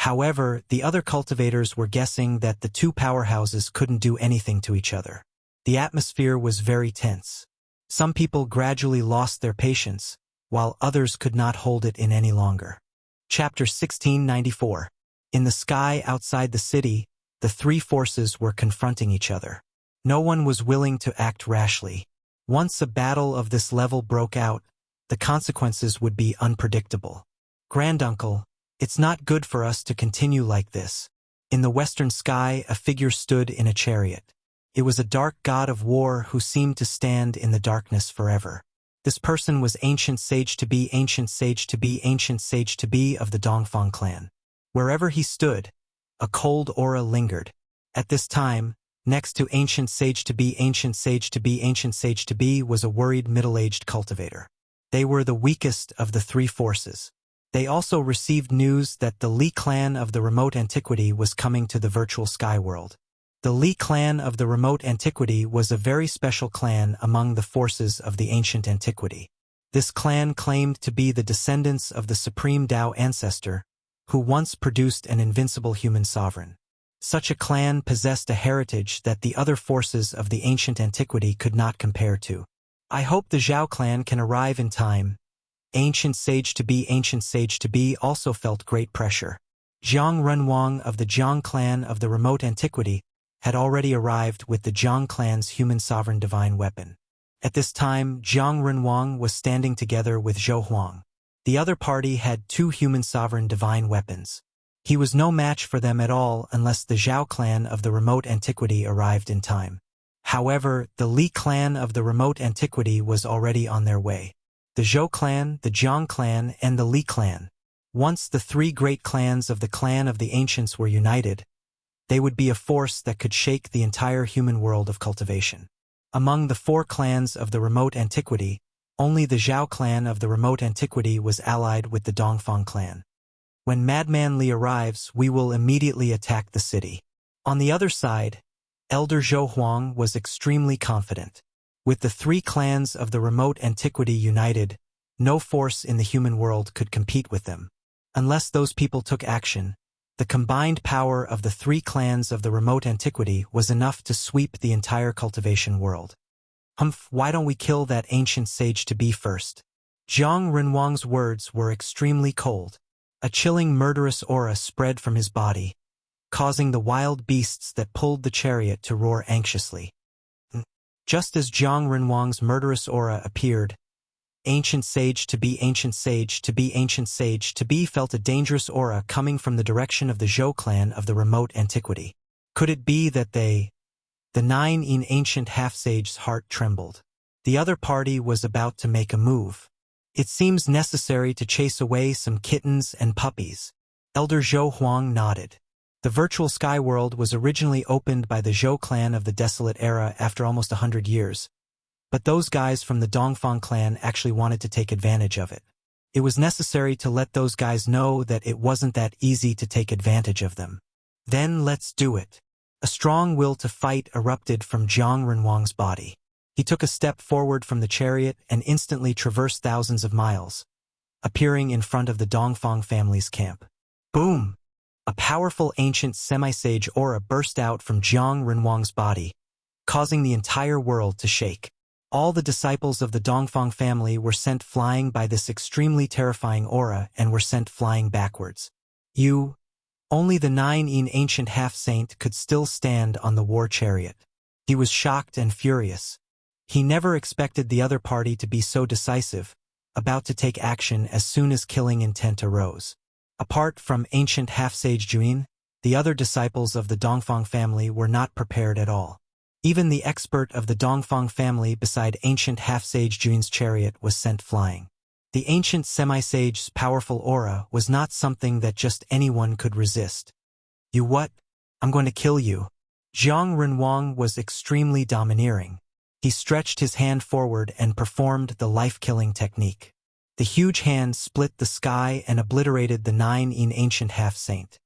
However, the other cultivators were guessing that the 2 powerhouses couldn't do anything to each other. The atmosphere was very tense. Some people gradually lost their patience, while others could not hold it in any longer. Chapter 1694. In the sky outside the city, the 3 forces were confronting each other. No one was willing to act rashly. Once a battle of this level broke out, the consequences would be unpredictable. "Granduncle, it's not good for us to continue like this." In the western sky, a figure stood in a chariot. It was a dark god of war who seemed to stand in the darkness forever. This person was ancient sage to be, ancient sage to be, ancient sage to be of the Dongfang clan. Wherever he stood, a cold aura lingered. At this time, next to ancient sage to be, ancient sage to be, ancient sage to be was a worried middle-aged cultivator. They were the weakest of the 3 forces. They also received news that the Li clan of the remote antiquity was coming to the virtual sky world. The Li clan of the remote antiquity was a very special clan among the forces of the ancient antiquity. This clan claimed to be the descendants of the supreme Tao ancestor, who once produced an invincible human sovereign. Such a clan possessed a heritage that the other forces of the ancient antiquity could not compare to. "I hope the Zhao clan can arrive in time." Ancient sage to be also felt great pressure. Jiang Renwang of the Jiang clan of the remote antiquity had already arrived with the Jiang clan's human sovereign divine weapon. At this time, Jiang Renwang was standing together with Zhou Huang. The other party had 2 human sovereign divine weapons. He was no match for them at all unless the Zhao clan of the remote antiquity arrived in time. However, the Li clan of the remote antiquity was already on their way. The Zhou clan, the Jiang clan, and the Li clan. Once the 3 great clans of the clan of the ancients were united, they would be a force that could shake the entire human world of cultivation. Among the 4 clans of the remote antiquity, only the Zhao clan of the remote antiquity was allied with the Dongfang clan. When Madman Li arrives, we will immediately attack the city. On the other side, Elder Zhou Huang was extremely confident. With the 3 clans of the remote antiquity united, no force in the human world could compete with them. Unless those people took action, the combined power of the 3 clans of the remote antiquity was enough to sweep the entire cultivation world. Why don't we kill that ancient sage to be first? Zhang Renwang's words were extremely cold. A chilling murderous aura spread from his body, causing the wild beasts that pulled the chariot to roar anxiously. Just as Zhang Renwang's murderous aura appeared, ancient sage to be ancient sage to be ancient sage to be felt a dangerous aura coming from the direction of the Zhou clan of the remote antiquity. Could it be that the 9 in ancient half-sage's heart trembled. The other party was about to make a move. It seems necessary to chase away some kittens and puppies. Elder Zhou Huang nodded. The virtual sky world was originally opened by the Zhou clan of the Desolate Era after almost 100 years. But those guys from the Dongfang clan actually wanted to take advantage of it. It was necessary to let those guys know that it wasn't that easy to take advantage of them. Then let's do it. A strong will to fight erupted from Zhang Renwang's body. He took a step forward from the chariot and instantly traversed thousands of miles, appearing in front of the Dongfang family's camp. Boom! A powerful ancient semi-sage aura burst out from Zhang Renwang's body, causing the entire world to shake. All the disciples of the Dongfang family were sent flying by this extremely terrifying aura and were sent flying backwards. Only the 9 in ancient half-saint could still stand on the war chariot. He was shocked and furious. He never expected the other party to be so decisive, about to take action as soon as killing intent arose. Apart from ancient half-sage Juin, the other disciples of the Dongfang family were not prepared at all. Even the expert of the Dongfang family beside ancient half-sage Juin's chariot was sent flying. The ancient semi-sage's powerful aura was not something that just anyone could resist. You what? I'm going to kill you. Zhang Renwang was extremely domineering. He stretched his hand forward and performed the life-killing technique. The huge hand split the sky and obliterated the 9 in ancient half-saint.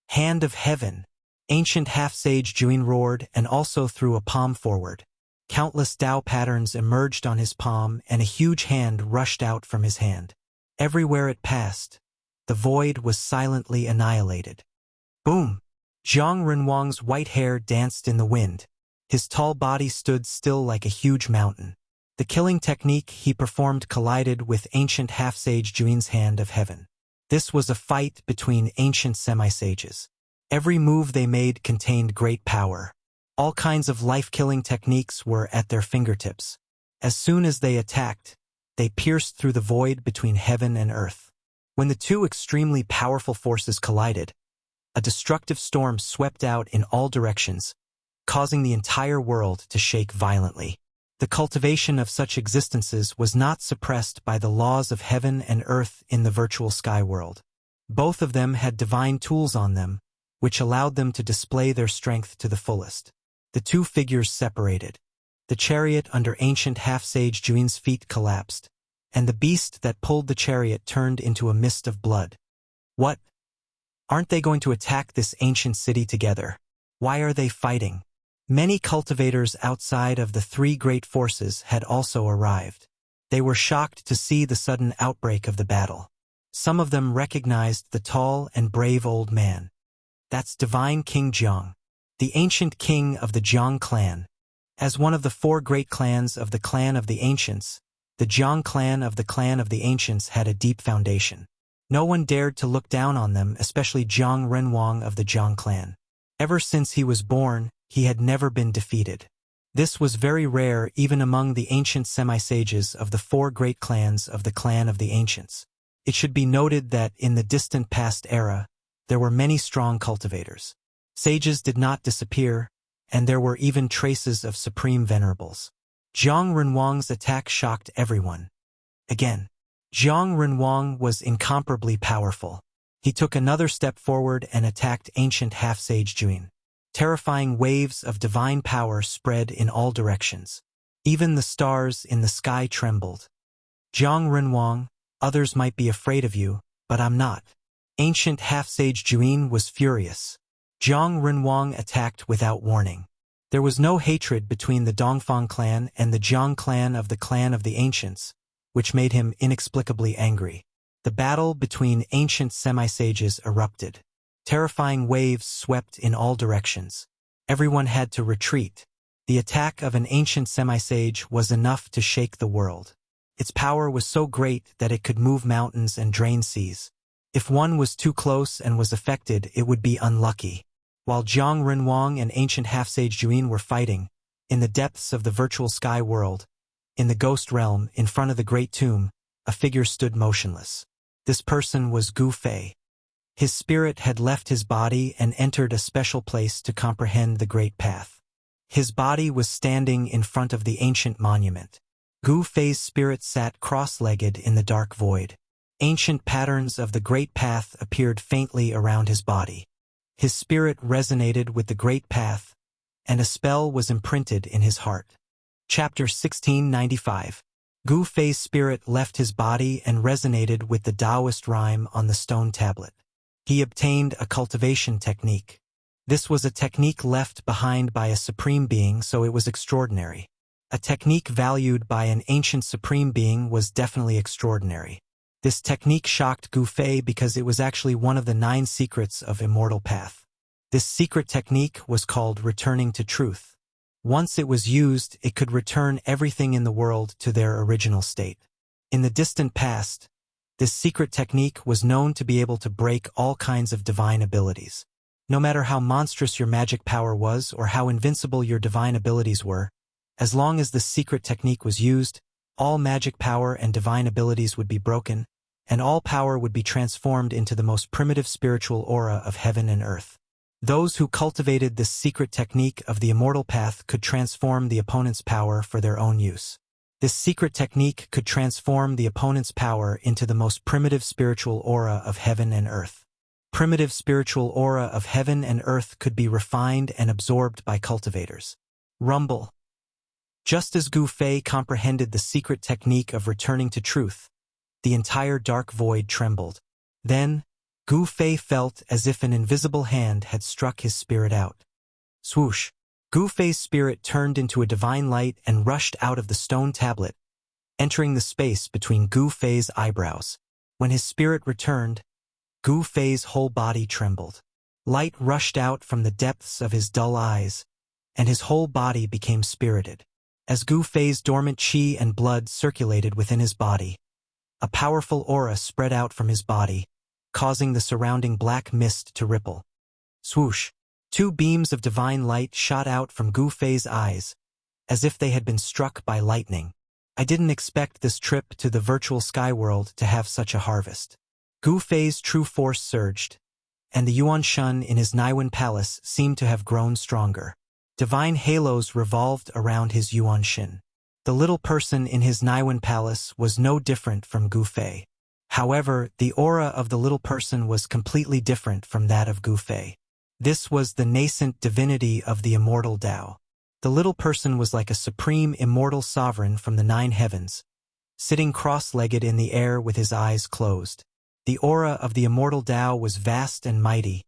Hand of heaven! Ancient half-sage Juin roared and also threw a palm forward. Countless Dao patterns emerged on his palm and a huge hand rushed out from his hand. Everywhere it passed, the void was silently annihilated. Boom! Zhang Renwang's white hair danced in the wind. His tall body stood still like a huge mountain. The killing technique he performed collided with ancient half-sage Juin's hand of heaven. This was a fight between ancient semi-sages. Every move they made contained great power. All kinds of life-killing techniques were at their fingertips. As soon as they attacked, they pierced through the void between heaven and earth. When the two extremely powerful forces collided, a destructive storm swept out in all directions, causing the entire world to shake violently. The cultivation of such existences was not suppressed by the laws of heaven and earth in the virtual sky world. Both of them had divine tools on them, which allowed them to display their strength to the fullest. The two figures separated. The chariot under ancient half-sage Juin's feet collapsed, and the beast that pulled the chariot turned into a mist of blood. What? Aren't they going to attack this ancient city together? Why are they fighting? Many cultivators outside of the 3 great forces had also arrived. They were shocked to see the sudden outbreak of the battle. Some of them recognized the tall and brave old man. That's Divine King Zhang, the ancient king of the Zhang clan. As one of the 4 great clans of the Clan of the Ancients, the Zhang clan of the Ancients had a deep foundation. No one dared to look down on them, especially Zhang Renwang of the Zhang clan. Ever since he was born, he had never been defeated. This was very rare even among the ancient semi-sages of the 4 great clans of the Clan of the Ancients. It should be noted that in the distant past era, there were many strong cultivators. Sages did not disappear, and there were even traces of supreme venerables. Zhang Renwang's attack shocked everyone. Again, Zhang Renwang was incomparably powerful. He took another step forward and attacked ancient half-sage Juin. Terrifying waves of divine power spread in all directions. Even the stars in the sky trembled. Jiang Renwang, others might be afraid of you, but I'm not. Ancient half-sage Juin was furious. Jiang Renwang attacked without warning. There was no hatred between the Dongfang clan and the Jiang clan of the Ancients, which made him inexplicably angry. The battle between ancient semi-sages erupted. Terrifying waves swept in all directions. Everyone had to retreat. The attack of an ancient semi-sage was enough to shake the world. Its power was so great that it could move mountains and drain seas. If one was too close and was affected, it would be unlucky. While Jiang Renwang and ancient half-sage Juin were fighting, in the depths of the virtual sky world, in the ghost realm, in front of the great tomb, a figure stood motionless. This person was Gu Fei. His spirit had left his body and entered a special place to comprehend the great path. His body was standing in front of the ancient monument. Gu Fei's spirit sat cross-legged in the dark void. Ancient patterns of the great path appeared faintly around his body. His spirit resonated with the great path, and a spell was imprinted in his heart. Chapter 1695. Gu Fei's spirit left his body and resonated with the Taoist rhyme on the stone tablet. He obtained a cultivation technique. This was a technique left behind by a supreme being, so it was extraordinary. A technique valued by an ancient supreme being was definitely extraordinary. This technique shocked Gu Fei because it was actually one of the 9 secrets of Immortal Path. This secret technique was called returning to truth. Once it was used, it could return everything in the world to their original state. In the distant past, this secret technique was known to be able to break all kinds of divine abilities. No matter how monstrous your magic power was or how invincible your divine abilities were, as long as the secret technique was used, all magic power and divine abilities would be broken, and all power would be transformed into the most primitive spiritual aura of heaven and earth. Those who cultivated this secret technique of the Immortal Path could transform the opponent's power for their own use. This secret technique could transform the opponent's power into the most primitive spiritual aura of heaven and earth. Primitive spiritual aura of heaven and earth could be refined and absorbed by cultivators. Rumble. Just as Gu Fei comprehended the secret technique of returning to truth, the entire dark void trembled. Then, Gu Fei felt as if an invisible hand had struck his spirit out. Swoosh! Gu Fei's spirit turned into a divine light and rushed out of the stone tablet, entering the space between Gu Fei's eyebrows. When his spirit returned, Gu Fei's whole body trembled. Light rushed out from the depths of his dull eyes, and his whole body became spirited. As Gu Fei's dormant qi and blood circulated within his body, a powerful aura spread out from his body, causing the surrounding black mist to ripple. Swoosh! 2 beams of divine light shot out from Gu Fei's eyes, as if they had been struck by lightning. I didn't expect this trip to the virtual sky world to have such a harvest. Gu Fei's true force surged, and the Yuan Shun in his Naiwen palace seemed to have grown stronger. Divine halos revolved around his Yuan Shin. The little person in his Naiwen palace was no different from Gu Fei. However, the aura of the little person was completely different from that of Gu Fei. This was the nascent divinity of the immortal Tao. The little person was like a supreme immortal sovereign from the 9 heavens, sitting cross-legged in the air with his eyes closed. The aura of the immortal Tao was vast and mighty,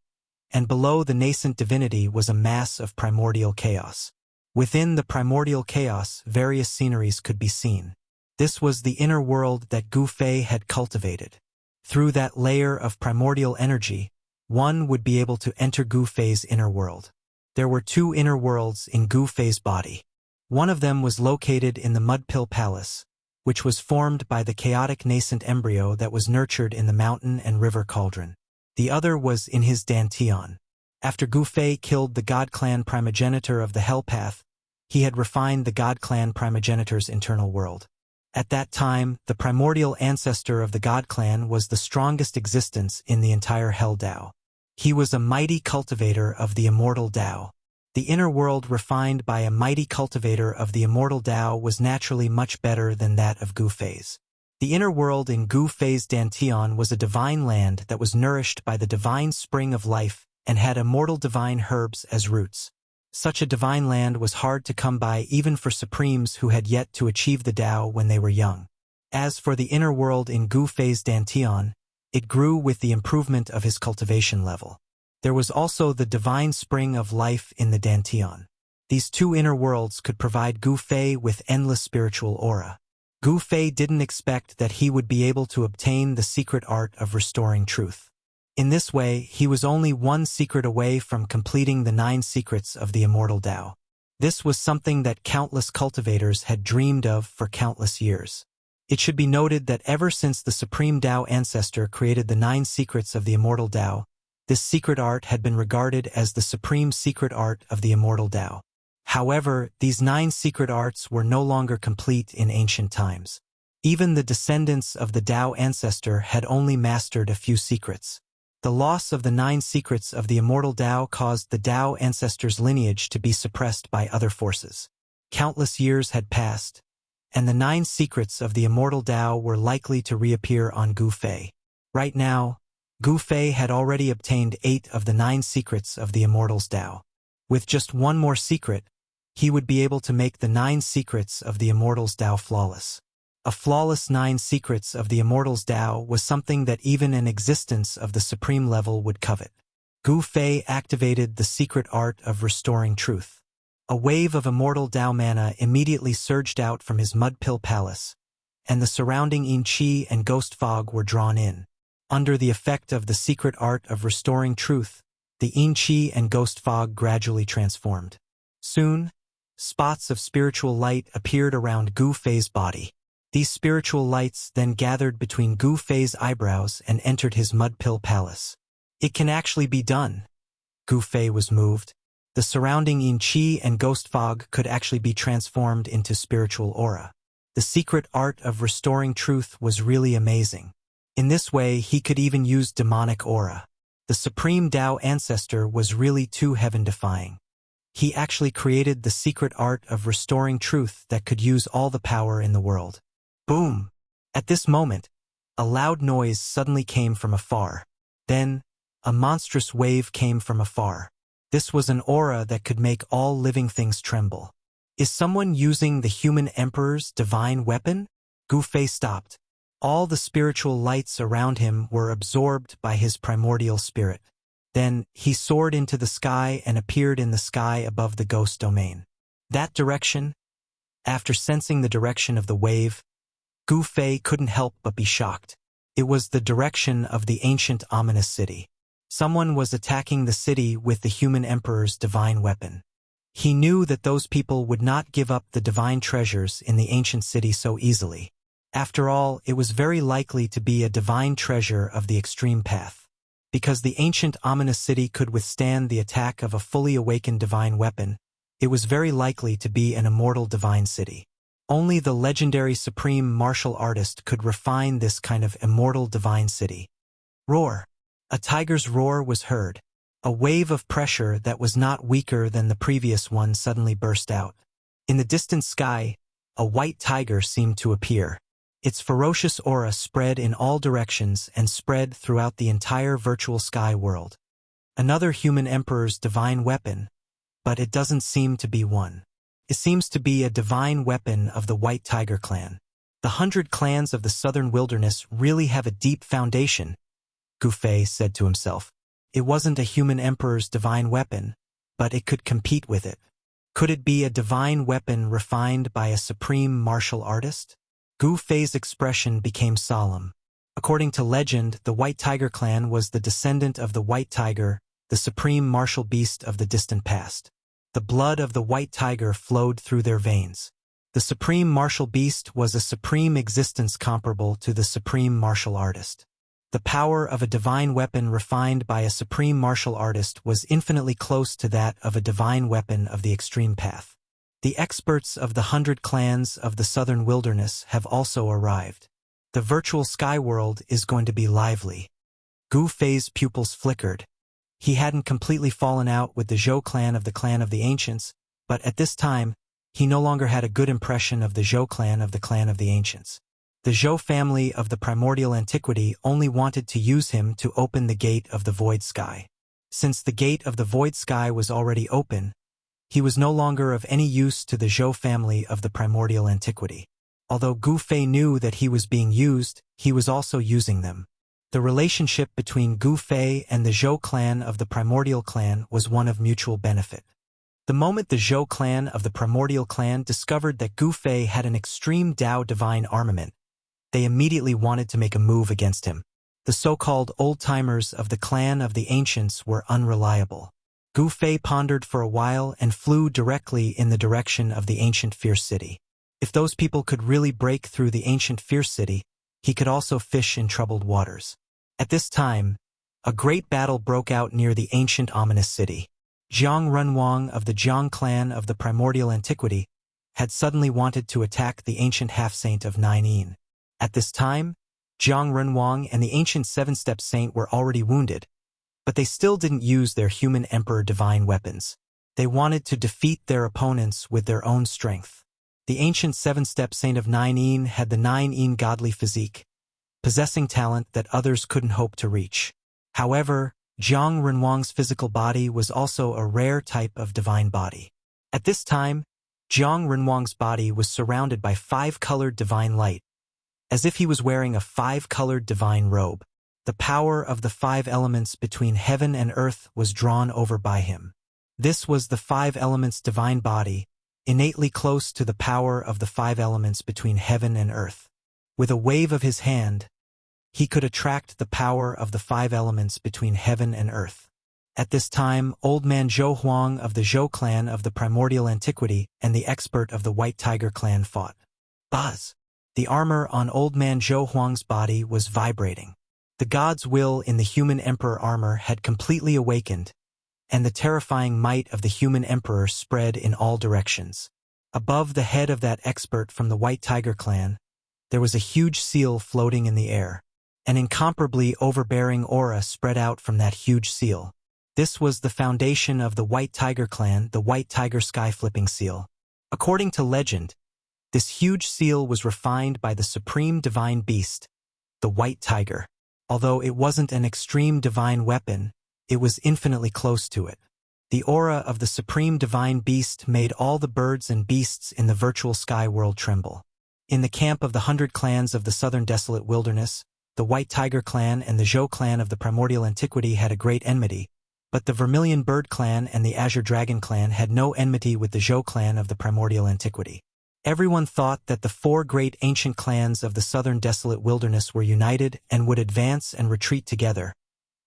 and below the nascent divinity was a mass of primordial chaos. Within the primordial chaos, various sceneries could be seen. This was the inner world that Gu Fei had cultivated. Through that layer of primordial energy, one would be able to enter Gu Fei's inner world. There were 2 inner worlds in Gu Fei's body. One of them was located in the Mudpill Palace, which was formed by the chaotic nascent embryo that was nurtured in the mountain and river cauldron. The other was in his Dantian. After Gu Fei killed the God Clan primogenitor of the Hell Path, he had refined the God Clan primogenitor's internal world. At that time, the primordial ancestor of the God Clan was the strongest existence in the entire Hell Tao. He was a mighty cultivator of the immortal Tao. The inner world refined by a mighty cultivator of the immortal Tao was naturally much better than that of Gu Fei's. The inner world in Gu Fei's Dantian was a divine land that was nourished by the divine spring of life and had immortal divine herbs as roots. Such a divine land was hard to come by even for supremes who had yet to achieve the Tao when they were young. As for the inner world in Gu Fei's dantian, it grew with the improvement of his cultivation level. There was also the divine spring of life in the dantian. These two inner worlds could provide Gu Fei with endless spiritual aura. Gu Fei didn't expect that he would be able to obtain the secret art of restoring truth. In this way, he was only one secret away from completing the 9 secrets of the Immortal Tao. This was something that countless cultivators had dreamed of for countless years. It should be noted that ever since the Supreme Tao Ancestor created the 9 secrets of the Immortal Tao, this secret art had been regarded as the supreme secret art of the Immortal Tao. However, these 9 secret arts were no longer complete in ancient times. Even the descendants of the Tao Ancestor had only mastered a few secrets. The loss of the 9 secrets of the Immortal Tao caused the Tao Ancestor's lineage to be suppressed by other forces. Countless years had passed, and the 9 secrets of the Immortal Tao were likely to reappear on Gu Fei. Right now, Gu Fei had already obtained 8 of the 9 secrets of the Immortal's Tao. With just one more secret, he would be able to make the 9 secrets of the Immortal's Tao flawless. A flawless 9 secrets of the Immortal's Tao was something that even an existence of the supreme level would covet. Gu Fei activated the secret art of restoring truth. A wave of immortal Tao mana immediately surged out from his mud pill palace, and the surrounding yin qi and ghost fog were drawn in. Under the effect of the secret art of restoring truth, the yin qi and ghost fog gradually transformed. Soon, spots of spiritual light appeared around Gu Fei's body. These spiritual lights then gathered between Gu Fei's eyebrows and entered his mud pill palace. It can actually be done. Gu Fei was moved. The surrounding yin qi and ghost fog could actually be transformed into spiritual aura. The secret art of restoring truth was really amazing. In this way, he could even use demonic aura. The Supreme Tao Ancestor was really too heaven-defying. He actually created the secret art of restoring truth that could use all the power in the world. Boom! At this moment, a loud noise suddenly came from afar. Then, a monstrous wave came from afar. This was an aura that could make all living things tremble. Is someone using the human emperor's divine weapon? Gu Fei stopped. All the spiritual lights around him were absorbed by his primordial spirit. Then, he soared into the sky and appeared in the sky above the ghost domain. That direction? After sensing the direction of the wave, Gu Fei couldn't help but be shocked. It was the direction of the ancient ominous city. Someone was attacking the city with the human emperor's divine weapon. He knew that those people would not give up the divine treasures in the ancient city so easily. After all, it was very likely to be a divine treasure of the extreme path. Because the ancient ominous city could withstand the attack of a fully awakened divine weapon, it was very likely to be an immortal divine city. Only the legendary supreme martial artist could refine this kind of immortal divine city. Roar! A tiger's roar was heard. A wave of pressure that was not weaker than the previous one suddenly burst out. In the distant sky, a white tiger seemed to appear. Its ferocious aura spread in all directions and spread throughout the entire virtual sky world. Another human emperor's divine weapon, but it doesn't seem to be one. It seems to be a divine weapon of the White Tiger clan. The 100 clans of the southern wilderness really have a deep foundation, Gu Fei said to himself. It wasn't a human emperor's divine weapon, but it could compete with it. Could it be a divine weapon refined by a supreme martial artist? Gu Fei's expression became solemn. According to legend, the White Tiger clan was the descendant of the White Tiger, the supreme martial beast of the distant past. The blood of the White Tiger flowed through their veins. The supreme martial beast was a supreme existence comparable to the supreme martial artist. The power of a divine weapon refined by a supreme martial artist was infinitely close to that of a divine weapon of the extreme path. The experts of the 100 clans of the southern wilderness have also arrived. The virtual sky world is going to be lively. Gu Fei's pupils flickered. He hadn't completely fallen out with the Zhou clan of the Ancients, but at this time, he no longer had a good impression of the Zhou clan of the Ancients. The Zhou family of the primordial antiquity only wanted to use him to open the gate of the void sky. Since the gate of the void sky was already open, he was no longer of any use to the Zhou family of the primordial antiquity. Although Gu Fei knew that he was being used, he was also using them. The relationship between Gu Fei and the Zhou clan of the primordial clan was one of mutual benefit. The moment the Zhou clan of the primordial clan discovered that Gu Fei had an extreme Dao divine armament, they immediately wanted to make a move against him. The so-called old-timers of the clan of the ancients were unreliable. Gu Fei pondered for a while and flew directly in the direction of the ancient fierce city. If those people could really break through the ancient fierce city, he could also fish in troubled waters. At this time, a great battle broke out near the ancient ominous city. Jiang Renwang of the Jiang clan of the primordial antiquity had suddenly wanted to attack the ancient half-saint of Nine Yin. At this time, Jiang Renwang and the ancient seven-step saint were already wounded, but they still didn't use their human emperor divine weapons. They wanted to defeat their opponents with their own strength. The ancient seven-step saint of Nine Yin had the Nine Yin godly physique, possessing talent that others couldn't hope to reach. However, Jiang Renwang's physical body was also a rare type of divine body. At this time, Jiang Renwang's body was surrounded by 5-colored divine light, as if he was wearing a 5-colored divine robe. The power of the 5 elements between heaven and earth was drawn over by him. This was the 5 elements divine body, innately close to the power of the 5 elements between heaven and earth. With a wave of his hand, he could attract the power of the 5 elements between heaven and earth. At this time, Old Man Zhou Huang of the Zhou clan of the primordial antiquity and the expert of the White Tiger clan fought. Buzz! The armor on Old Man Zhou Huang's body was vibrating. The god's will in the human emperor armor had completely awakened, and the terrifying might of the human emperor spread in all directions. Above the head of that expert from the White Tiger clan, there was a huge seal floating in the air. An incomparably overbearing aura spread out from that huge seal. This was the foundation of the White Tiger clan, the White Tiger sky-flipping seal. According to legend, this huge seal was refined by the supreme divine beast, the White Tiger. Although it wasn't an extreme divine weapon, it was infinitely close to it. The aura of the supreme divine beast made all the birds and beasts in the virtual sky world tremble. In the camp of the 100 clans of the southern desolate wilderness, the White Tiger clan and the Zhou clan of the primordial antiquity had a great enmity, but the Vermilion Bird clan and the Azure Dragon clan had no enmity with the Zhou clan of the primordial antiquity. Everyone thought that the 4 great ancient clans of the southern desolate wilderness were united and would advance and retreat together,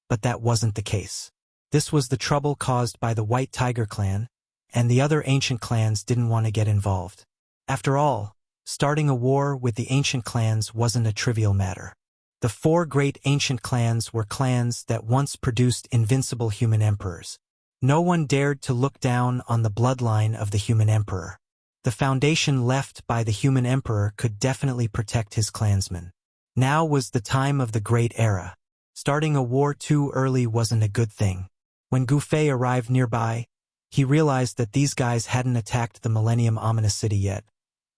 but that wasn't the case. This was the trouble caused by the White Tiger clan, and the other ancient clans didn't want to get involved. After all, starting a war with the ancient clans wasn't a trivial matter. The 4 great ancient clans were clans that once produced invincible human emperors. No one dared to look down on the bloodline of the human emperor. The foundation left by the human emperor could definitely protect his clansmen. Now was the time of the great era. Starting a war too early wasn't a good thing. When Gu Fei arrived nearby, he realized that these guys hadn't attacked the Millennium Ominous City yet,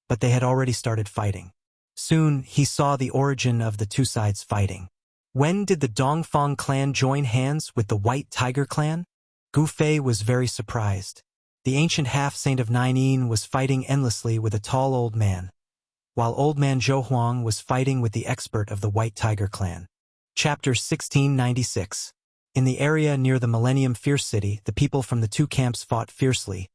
but they had already started fighting. Soon, he saw the origin of the 2 sides fighting. When did the Dongfang clan join hands with the White Tiger clan? Gu Fei was very surprised. The ancient half-saint of Nine Yin was fighting endlessly with a tall old man, while Old Man Zhou Huang was fighting with the expert of the White Tiger clan. Chapter 1696. In the area near the Millennium Fierce City, the people from the 2 camps fought fiercely,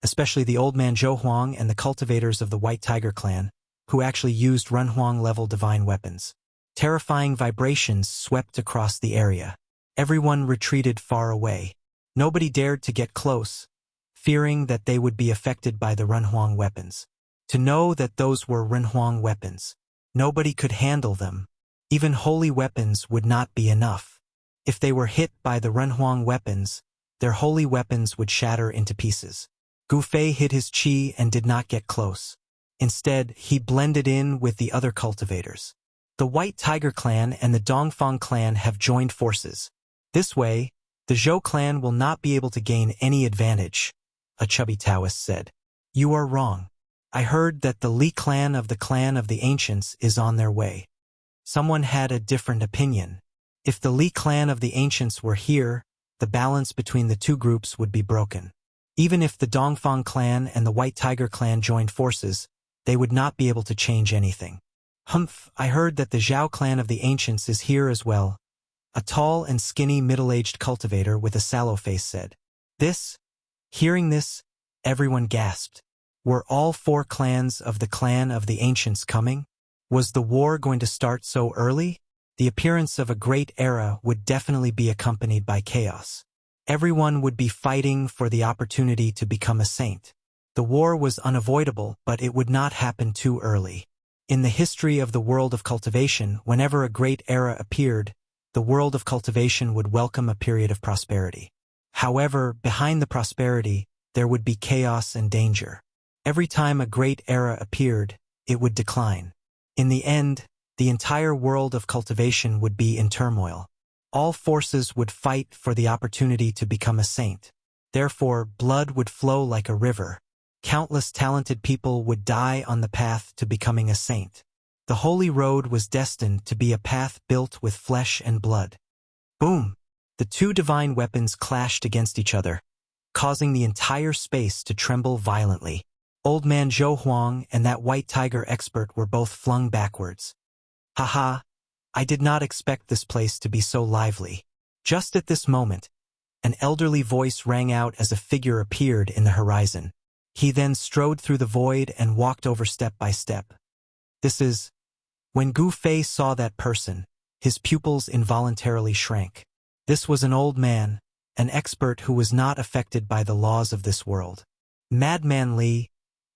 especially the Old Man Zhou Huang and the cultivators of the White Tiger clan, who actually used Renhuang-level divine weapons. Terrifying vibrations swept across the area. Everyone retreated far away. Nobody dared to get close, fearing that they would be affected by the Renhuang weapons. To know that those were Renhuang weapons, nobody could handle them. Even holy weapons would not be enough. If they were hit by the Renhuang weapons, their holy weapons would shatter into pieces. Gu Fei hid his qi and did not get close. Instead, he blended in with the other cultivators. The White Tiger clan and the Dongfang clan have joined forces. This way, the Zhou clan will not be able to gain any advantage, a chubby Taoist said. You are wrong. I heard that the Li clan of the ancients is on their way. Someone had a different opinion. If the Li clan of the ancients were here, the the balance between the two groups would be broken. Even if the Dongfang clan and the White Tiger clan joined forces, they would not be able to change anything. Humph, I heard that the Zhao clan of the ancients is here as well. A tall and skinny middle-aged cultivator with a sallow face said. Hearing this, everyone gasped. Were all 4 clans of the clan of the ancients coming? Was the war going to start so early? The appearance of a great era would definitely be accompanied by chaos. Everyone would be fighting for the opportunity to become a saint. The war was unavoidable, but it would not happen too early. In the history of the world of cultivation, whenever a great era appeared, the world of cultivation would welcome a period of prosperity. However, behind the prosperity, there would be chaos and danger. Every time a great era appeared, it would decline. In the end, the entire world of cultivation would be in turmoil. All forces would fight for the opportunity to become a saint. Therefore, blood would flow like a river. Countless talented people would die on the path to becoming a saint. The holy road was destined to be a path built with flesh and blood. Boom! The 2 divine weapons clashed against each other, causing the entire space to tremble violently. Old man Zhou Huang and that White Tiger expert were both flung backwards. Haha! I did not expect this place to be so lively. Just at this moment, an elderly voice rang out as a figure appeared in the horizon. He then strode through the void and walked over step by step. When Gu Fei saw that person, his pupils involuntarily shrank. This was an old man, an expert who was not affected by the laws of this world. Madman Li,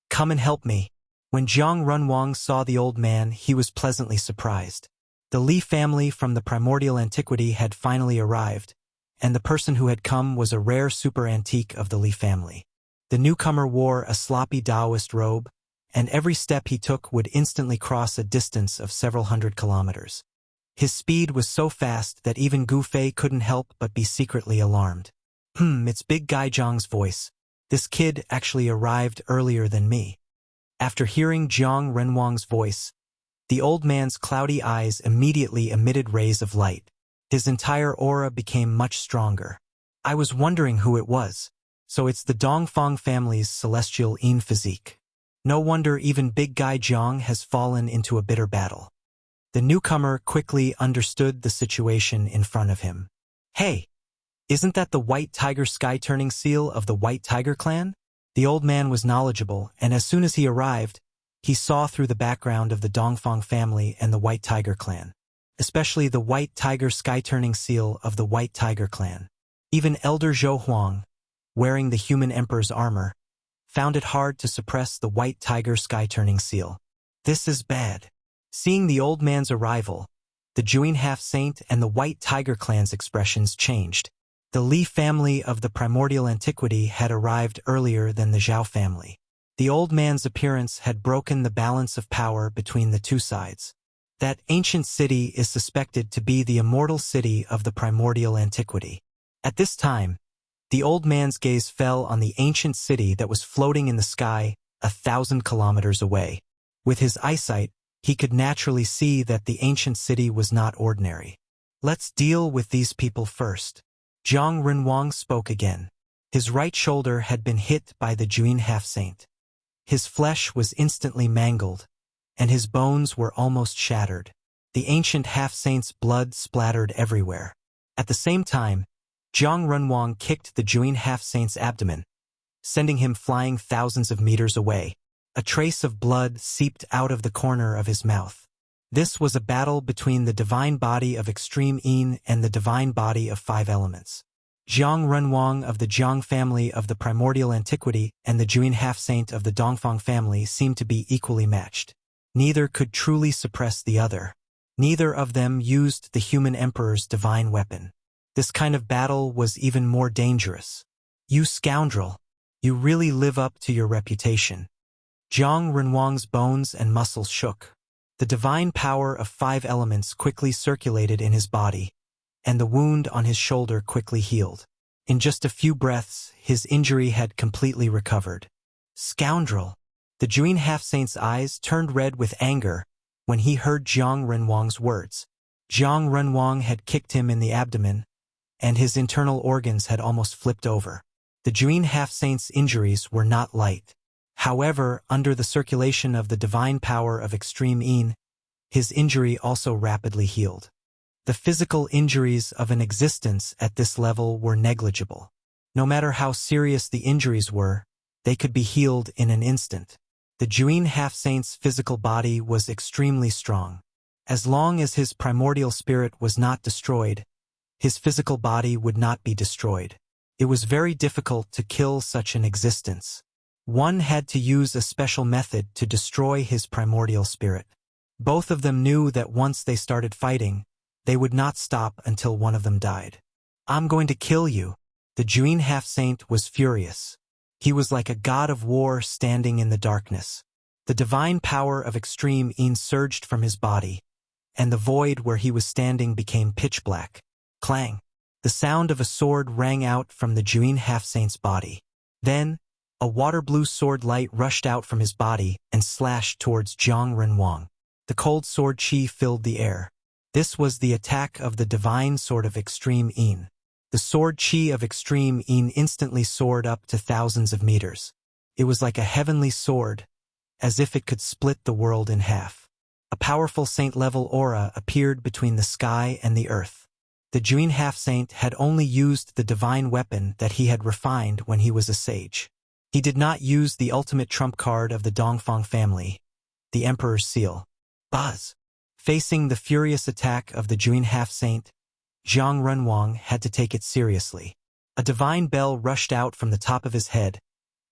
come and help me. When Zhang Runwang saw the old man, he was pleasantly surprised. The Li family from the primordial antiquity had finally arrived, and the person who had come was a rare super antique of the Li family. The newcomer wore a sloppy Taoist robe, and every step he took would instantly cross a distance of several hundred kilometers. His speed was so fast that even Gu Fei couldn't help but be secretly alarmed. It's Big Guy Zhang's voice. This kid actually arrived earlier than me. After hearing Zhang Renwang's voice, the old man's cloudy eyes immediately emitted rays of light. His entire aura became much stronger. I was wondering who it was. So it's the Dongfang family's celestial Yin physique. No wonder even Big Guy Zhang has fallen into a bitter battle. The newcomer quickly understood the situation in front of him. Hey, isn't that the White Tiger sky-turning seal of the White Tiger clan? The old man was knowledgeable, and as soon as he arrived, he saw through the background of the Dongfang family and the White Tiger clan, especially the White Tiger sky-turning seal of the White Tiger clan. Even Elder Zhou Huang, wearing the human emperor's armor, found it hard to suppress the White Tiger sky-turning seal. This is bad. Seeing the old man's arrival, the Juin half-saint and the White Tiger clan's expressions changed. The Li family of the primordial antiquity had arrived earlier than the Zhao family. The old man's appearance had broken the balance of power between the two sides. That ancient city is suspected to be the immortal city of the primordial antiquity. At this time, the old man's gaze fell on the ancient city that was floating in the sky 1,000 kilometers away. With his eyesight, he could naturally see that the ancient city was not ordinary. Let's deal with these people first. Zhang Renwang spoke again. His right shoulder had been hit by the Juin half-saint. His flesh was instantly mangled, and his bones were almost shattered. The ancient half-saint's blood splattered everywhere. At the same time, Zhang Renwang kicked the Juin half-saint's abdomen, sending him flying thousands of meters away. A trace of blood seeped out of the corner of his mouth. This was a battle between the divine body of extreme Yin and the divine body of 5 elements. Zhang Renwang of the Zhang family of the primordial antiquity and the Juin half-saint of the Dongfang family seemed to be equally matched. Neither could truly suppress the other. Neither of them used the human emperor's divine weapon. This kind of battle was even more dangerous. You scoundrel! You really live up to your reputation. Zhang Renwang's bones and muscles shook. The divine power of 5 elements quickly circulated in his body, and the wound on his shoulder quickly healed. In just a few breaths, his injury had completely recovered. Scoundrel! The Juin half-saint's eyes turned red with anger when he heard Zhang Renwang's words. Zhang Renwang had kicked him in the abdomen, and his internal organs had almost flipped over. The Juin half-saint's injuries were not light. However, under the circulation of the divine power of extreme Yin, his injury also rapidly healed. The physical injuries of an existence at this level were negligible. No matter how serious the injuries were, they could be healed in an instant. The Juin half-saint's physical body was extremely strong. As long as his primordial spirit was not destroyed, his physical body would not be destroyed. It was very difficult to kill such an existence. One had to use a special method to destroy his primordial spirit. Both of them knew that once they started fighting, they would not stop until one of them died. "I'm going to kill you." The Juin half-saint was furious. He was like a god of war standing in the darkness. The divine power of extreme Yin surged from his body, and the void where he was standing became pitch black. Clang! The sound of a sword rang out from the Juin half-saint's body. Then, a water-blue sword light rushed out from his body and slashed towards Jiang Renwang. The cold sword chi filled the air. This was the attack of the divine sword of extreme Yin. The sword chi of extreme Yin instantly soared up to thousands of meters. It was like a heavenly sword, as if it could split the world in half. A powerful saint-level aura appeared between the sky and the earth. The Juin half-saint had only used the divine weapon that he had refined when he was a sage. He did not use the ultimate trump card of the Dongfang family, the Emperor's Seal. Buzz! Facing the furious attack of the Juin half-saint, Jiang Renwang had to take it seriously. A divine bell rushed out from the top of his head,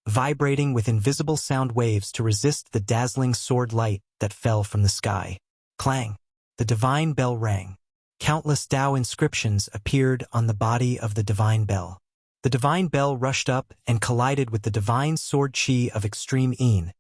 vibrating with invisible sound waves to resist the dazzling sword light that fell from the sky. Clang! The divine bell rang. Countless Dao inscriptions appeared on the body of the divine bell. The divine bell rushed up and collided with the divine sword chi of extreme Yin,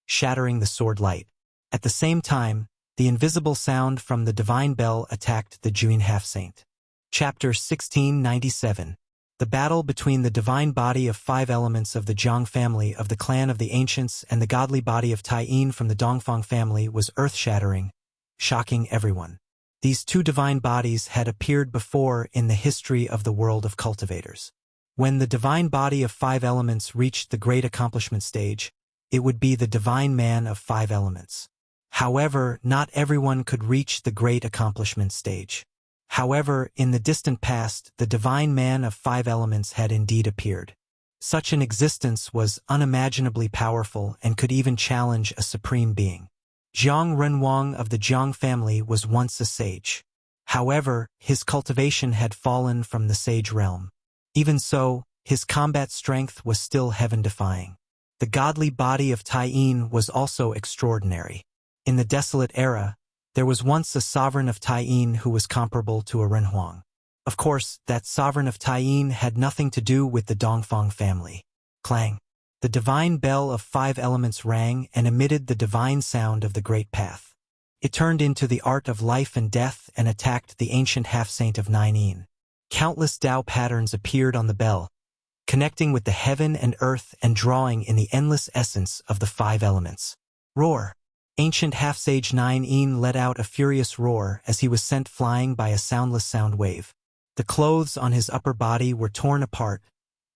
shattering the sword light. At the same time, the invisible sound from the divine bell attacked the Juin half-saint. Chapter 1697. The battle between the divine body of 5 elements of the Jiang family of the clan of the ancients and the godly body of Tai Yin from the Dongfang family was earth-shattering, shocking everyone. These 2 divine bodies had appeared before in the history of the world of cultivators. When the divine body of 5 elements reached the great accomplishment stage, it would be the divine man of 5 elements. However, not everyone could reach the great accomplishment stage. However, in the distant past, the divine man of 5 elements had indeed appeared. Such an existence was unimaginably powerful and could even challenge a supreme being. Jiang Renwang of the Jiang family was once a sage. However, his cultivation had fallen from the sage realm. Even so, his combat strength was still heaven-defying. The godly body of Tai Yin was also extraordinary. In the desolate era, there was once a sovereign of Tai Yin who was comparable to a Renhuang. Of course, that sovereign of Tai Yin had nothing to do with the Dongfang family. Clang! The divine bell of 5 elements rang and emitted the divine sound of the great path. It turned into the art of life and death and attacked the ancient half-saint of 9 Yin. Countless Tao patterns appeared on the bell, connecting with the heaven and earth and drawing in the endless essence of the 5 elements. Roar! Ancient half-sage 9 Yin let out a furious roar as he was sent flying by a soundless sound wave. The clothes on his upper body were torn apart,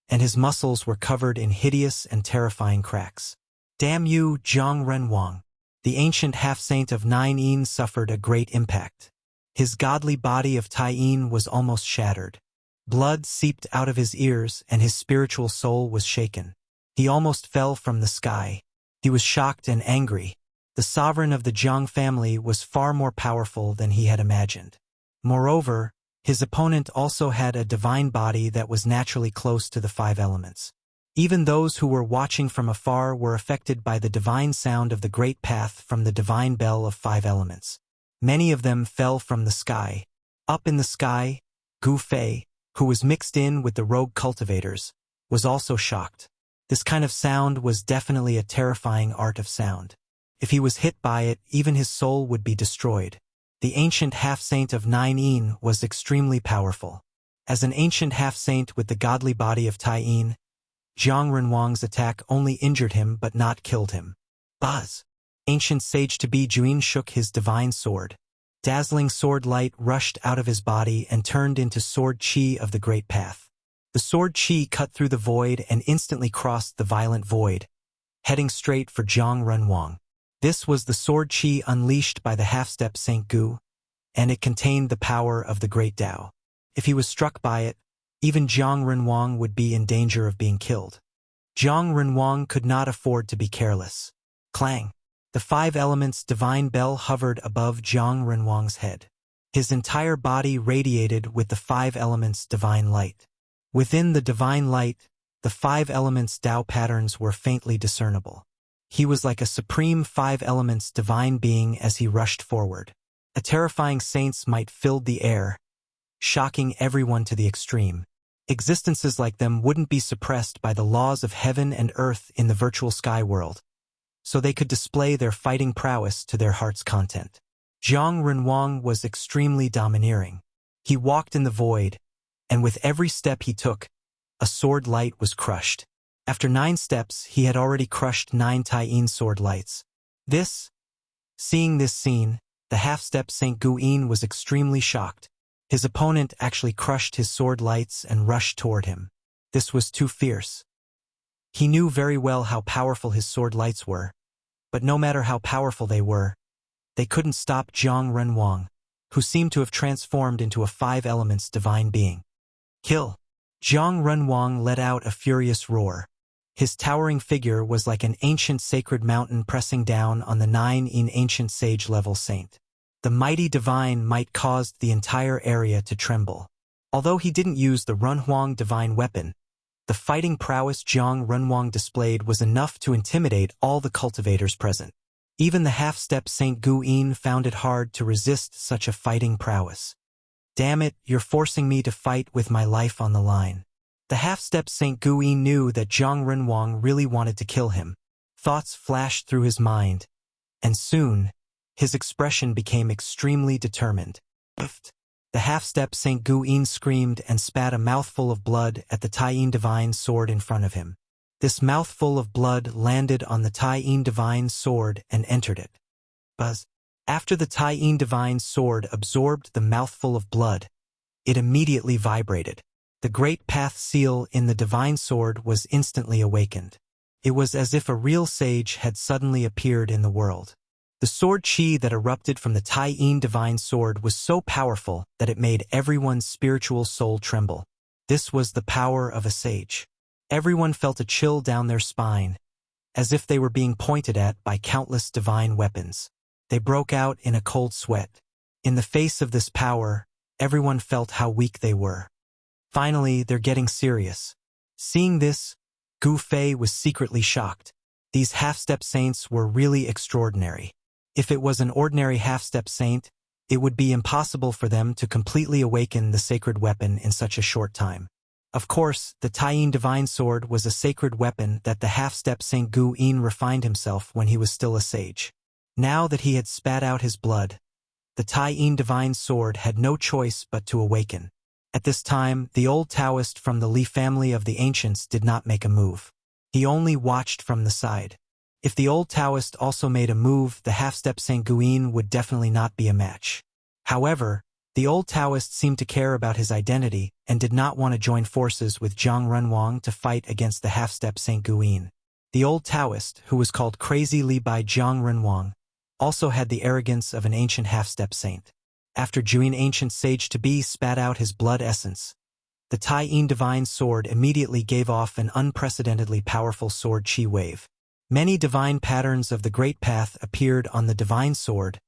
and his muscles were covered in hideous and terrifying cracks. Damn you, Jiang Renwang! The ancient half-saint of 9 Yin suffered a great impact. His godly body of Tai Yin was almost shattered. Blood seeped out of his ears and his spiritual soul was shaken. He almost fell from the sky. He was shocked and angry. The sovereign of the Jiang family was far more powerful than he had imagined. Moreover, his opponent also had a divine body that was naturally close to the 5 elements. Even those who were watching from afar were affected by the divine sound of the great path from the divine bell of 5 elements. Many of them fell from the sky. Up in the sky, Gu Fei, who was mixed in with the rogue cultivators, was also shocked. This kind of sound was definitely a terrifying art of sound. If he was hit by it, even his soul would be destroyed. The ancient half-saint of 9 Yin was extremely powerful. As an ancient half-saint with the godly body of Tai Yin, Jiang Renwang's attack only injured him but not killed him. Buzz! Ancient sage to be Juin shook his divine sword. Dazzling sword light rushed out of his body and turned into sword chi of the great path. The sword chi cut through the void and instantly crossed the violent void, heading straight for Zhang Renwang. This was the sword chi unleashed by the half-step Saint Gu, and it contained the power of the great Tao. If he was struck by it, even Zhang Renwang would be in danger of being killed. Zhang Renwang could not afford to be careless. Clang! The five elements divine bell hovered above Zhang Renwang's head. His entire body radiated with the five elements divine light. Within the divine light, the five elements Tao patterns were faintly discernible. He was like a supreme five elements divine being as he rushed forward. A terrifying saint's might filled the air, shocking everyone to the extreme. Existences like them wouldn't be suppressed by the laws of heaven and earth in the virtual sky world, so they could display their fighting prowess to their heart's content. Zhang Renwang was extremely domineering. He walked in the void, and with every step he took, a sword light was crushed. After 9 steps, he had already crushed 9 Taiyin sword lights. Seeing this scene, the half-step Saint Guyin was extremely shocked. His opponent actually crushed his sword lights and rushed toward him. This was too fierce. He knew very well how powerful his sword lights were, but no matter how powerful they were, they couldn't stop Zhang Renwang, who seemed to have transformed into a five elements divine being. Kill! Zhang Renwang let out a furious roar. His towering figure was like an ancient sacred mountain pressing down on the 9 ancient sage-level saint. The mighty divine might caused the entire area to tremble. Although he didn't use the Renhuang divine weapon, the fighting prowess Zhang Renwang displayed was enough to intimidate all the cultivators present. Even the half-step Saint Guyin found it hard to resist such a fighting prowess. Damn it, you're forcing me to fight with my life on the line. The half-step Saint Guyin knew that Zhang Renwang really wanted to kill him. Thoughts flashed through his mind, and soon, his expression became extremely determined. The half-step Saint Guyin screamed and spat a mouthful of blood at the Taiyin divine sword in front of him. This mouthful of blood landed on the Taiyin divine sword and entered it. Buzz. After the Taiyin divine sword absorbed the mouthful of blood, it immediately vibrated. The great path seal in the divine sword was instantly awakened. It was as if a real sage had suddenly appeared in the world. The sword chi that erupted from the Taiyin divine sword was so powerful that it made everyone's spiritual soul tremble. This was the power of a sage. Everyone felt a chill down their spine, as if they were being pointed at by countless divine weapons. They broke out in a cold sweat. In the face of this power, everyone felt how weak they were. Finally, they're getting serious. Seeing this, Gu Fei was secretly shocked. These half-step saints were really extraordinary. If it was an ordinary half-step saint, it would be impossible for them to completely awaken the sacred weapon in such a short time. Of course, the Taiyin divine sword was a sacred weapon that the half-step Saint Guyin refined himself when he was still a sage. Now that he had spat out his blood, the Taiyin divine sword had no choice but to awaken. At this time, the old Taoist from the Li family of the ancients did not make a move. He only watched from the side. If the old Taoist also made a move, the half-step Saint Guyin would definitely not be a match. However, the old Taoist seemed to care about his identity and did not want to join forces with Zhang Renwang to fight against the half-step Saint Guyin. The old Taoist, who was called Crazy Li by Zhang Renwang, also had the arrogance of an ancient half-step saint. After Juyin ancient sage-to-be spat out his blood essence, the Taiyin divine sword immediately gave off an unprecedentedly powerful sword chi wave. Many divine patterns of the Great Path appeared on the divine sword,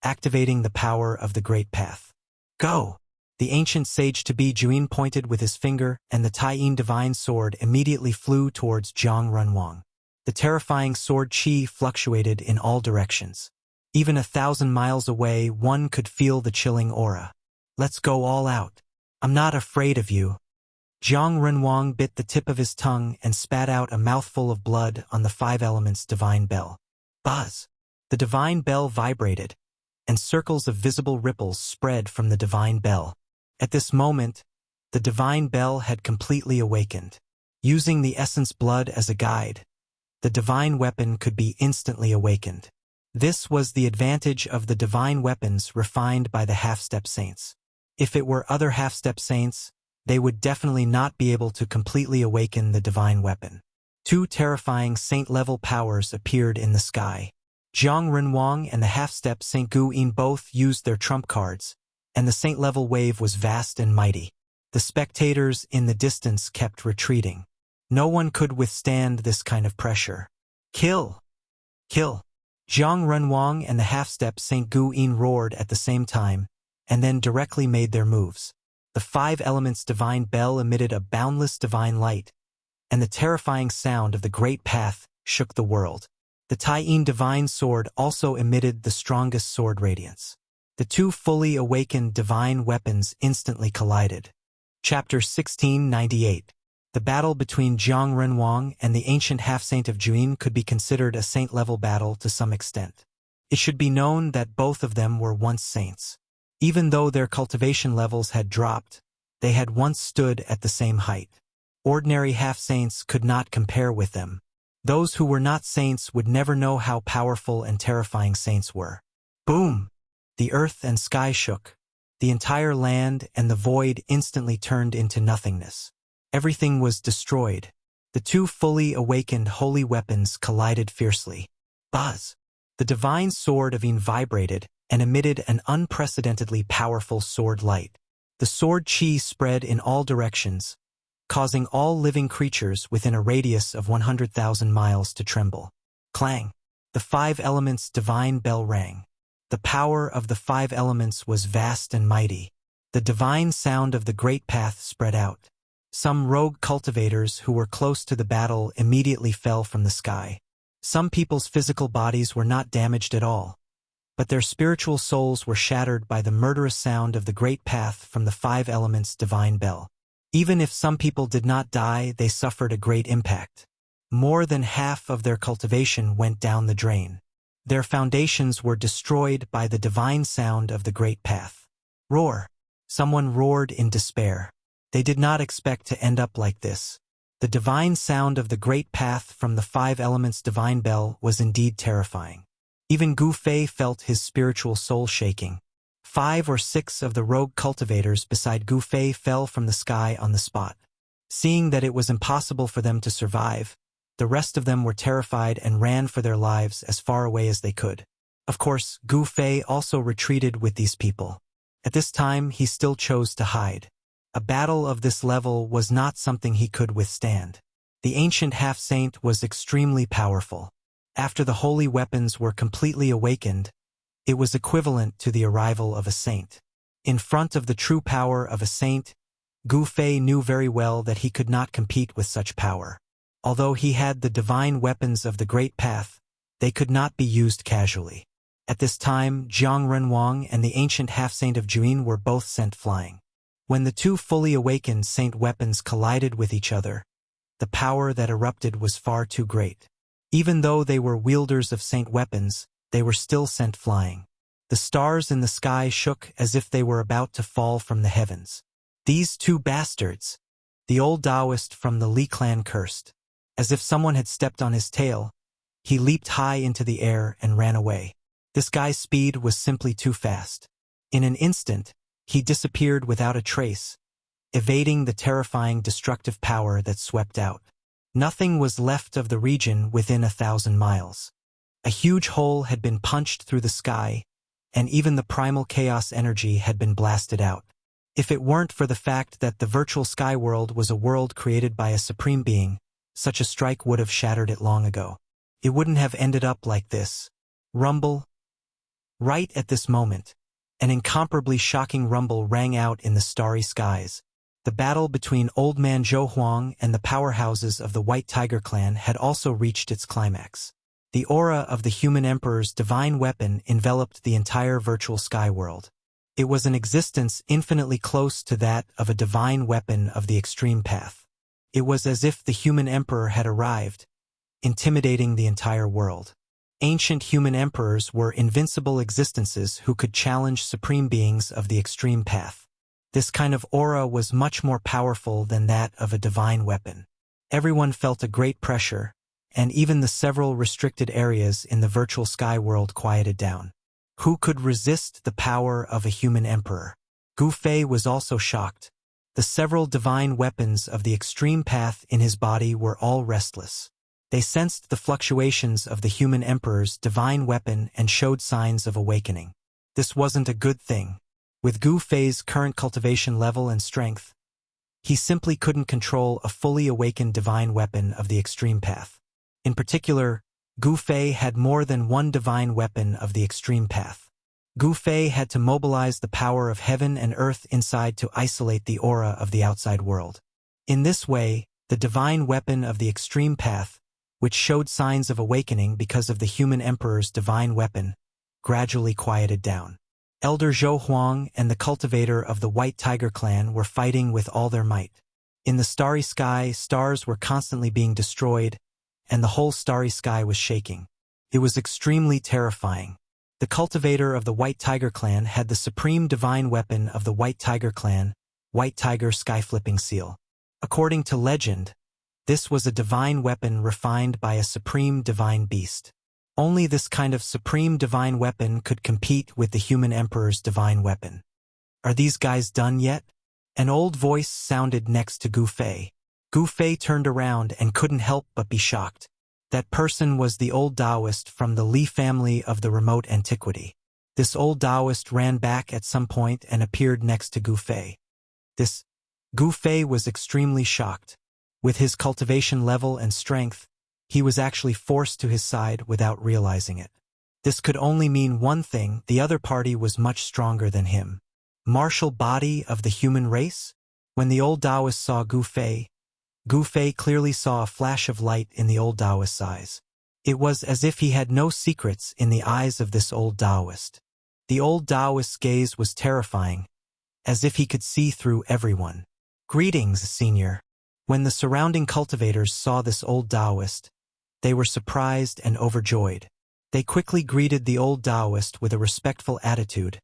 activating the power of the Great Path. Go! The ancient sage-to-be Juyin pointed with his finger, and the Taiyin divine sword immediately flew towards Zhang Renwang. The terrifying sword chi fluctuated in all directions. Even 1,000 miles away, one could feel the chilling aura. Let's go all out. I'm not afraid of you. Zhang Renwang bit the tip of his tongue and spat out a mouthful of blood on the five elements divine bell. Buzz! The divine bell vibrated, and circles of visible ripples spread from the divine bell. At this moment, the divine bell had completely awakened. Using the essence blood as a guide, the divine weapon could be instantly awakened. This was the advantage of the divine weapons refined by the half-step saints. If it were other half-step saints, they would definitely not be able to completely awaken the divine weapon. Two terrifying saint-level powers appeared in the sky. Jiang Renwang and the half-step Saint Gu Yin both used their trump cards, and the saint-level wave was vast and mighty. The spectators in the distance kept retreating. No one could withstand this kind of pressure. Kill! Kill! Jiang Renwang and the half-step Saint Gu Yin roared at the same time, and then directly made their moves. The five elements' divine bell emitted a boundless divine light, and the terrifying sound of the great path shook the world. The Tai-Yin divine sword also emitted the strongest sword radiance. The two fully awakened divine weapons instantly collided. Chapter 1698. The battle between Jiang Renwang and the ancient half-saint of Juyin could be considered a saint-level battle to some extent. It should be known that both of them were once saints. Even though their cultivation levels had dropped, they had once stood at the same height. Ordinary half-saints could not compare with them. Those who were not saints would never know how powerful and terrifying saints were. Boom! The earth and sky shook. The entire land and the void instantly turned into nothingness. Everything was destroyed. The two fully awakened holy weapons collided fiercely. Buzz! The divine sword of Yin vibrated and emitted an unprecedentedly powerful sword light. The sword chi spread in all directions, causing all living creatures within a radius of 100,000 miles to tremble. Clang! The five elements' divine bell rang. The power of the five elements was vast and mighty. The divine sound of the great path spread out. Some rogue cultivators who were close to the battle immediately fell from the sky. Some people's physical bodies were not damaged at all, but their spiritual souls were shattered by the murderous sound of the great path from the five elements' divine bell. Even if some people did not die, they suffered a great impact. More than half of their cultivation went down the drain. Their foundations were destroyed by the divine sound of the great path. Roar! Someone roared in despair. They did not expect to end up like this. The divine sound of the great path from the five elements' divine bell was indeed terrifying. Even Gu Fei felt his spiritual soul shaking. 5 or 6 of the rogue cultivators beside Gu Fei fell from the sky on the spot. Seeing that it was impossible for them to survive, the rest of them were terrified and ran for their lives as far away as they could. Of course, Gu Fei also retreated with these people. At this time, he still chose to hide. A battle of this level was not something he could withstand. The ancient half-saint was extremely powerful. After the holy weapons were completely awakened, it was equivalent to the arrival of a saint. In front of the true power of a saint, Gu Fei knew very well that he could not compete with such power. Although he had the divine weapons of the Great Path, they could not be used casually. At this time, Jiang Renwang and the ancient half-saint of Juyin were both sent flying. When the two fully awakened saint weapons collided with each other, the power that erupted was far too great. Even though they were wielders of saint weapons, they were still sent flying. The stars in the sky shook as if they were about to fall from the heavens. These two bastards! The old Taoist from the Li clan cursed. As if someone had stepped on his tail, he leaped high into the air and ran away. This guy's speed was simply too fast. In an instant, he disappeared without a trace, evading the terrifying destructive power that swept out. Nothing was left of the region within 1,000 miles. A huge hole had been punched through the sky, and even the primal chaos energy had been blasted out. If it weren't for the fact that the virtual sky world was a world created by a supreme being, such a strike would have shattered it long ago. It wouldn't have ended up like this. Rumble. Right at this moment, an incomparably shocking rumble rang out in the starry skies. The battle between Old Man Zhou Huang and the powerhouses of the White Tiger clan had also reached its climax. The aura of the human emperor's divine weapon enveloped the entire virtual sky world. It was an existence infinitely close to that of a divine weapon of the extreme path. It was as if the human emperor had arrived, intimidating the entire world. Ancient human emperors were invincible existences who could challenge supreme beings of the extreme path. This kind of aura was much more powerful than that of a divine weapon. Everyone felt a great pressure, and even the several restricted areas in the virtual sky world quieted down. Who could resist the power of a human emperor? Gu Fei was also shocked. The several divine weapons of the extreme path in his body were all restless. They sensed the fluctuations of the human emperor's divine weapon and showed signs of awakening. This wasn't a good thing. With Gu Fei's current cultivation level and strength, he simply couldn't control a fully awakened divine weapon of the extreme path. In particular, Gu Fei had more than one divine weapon of the extreme path. Gu Fei had to mobilize the power of heaven and earth inside to isolate the aura of the outside world. In this way, the divine weapon of the extreme path, which showed signs of awakening because of the human emperor's divine weapon, gradually quieted down. Elder Zhou Huang and the cultivator of the White Tiger clan were fighting with all their might. In the starry sky, stars were constantly being destroyed, and the whole starry sky was shaking. It was extremely terrifying. The cultivator of the White Tiger clan had the supreme divine weapon of the White Tiger clan, White Tiger Sky-Flipping Seal. According to legend, this was a divine weapon refined by a supreme divine beast. Only this kind of supreme divine weapon could compete with the human emperor's divine weapon. Are these guys done yet? An old voice sounded next to Gu Fei. Gu Fei turned around and couldn't help but be shocked. That person was the old Taoist from the Li family of the remote antiquity. This old Taoist ran back at some point and appeared next to Gu Fei. Gu Fei was extremely shocked. With his cultivation level and strength, he was actually forced to his side without realizing it. This could only mean one thing: the other party was much stronger than him. Martial body of the human race? When the old Taoist saw Gu Fei clearly saw a flash of light in the old Taoist's eyes. It was as if he had no secrets in the eyes of this old Taoist. The old Taoist's gaze was terrifying, as if he could see through everyone. "Greetings, Senior." When the surrounding cultivators saw this old Taoist, they were surprised and overjoyed. They quickly greeted the old Taoist with a respectful attitude,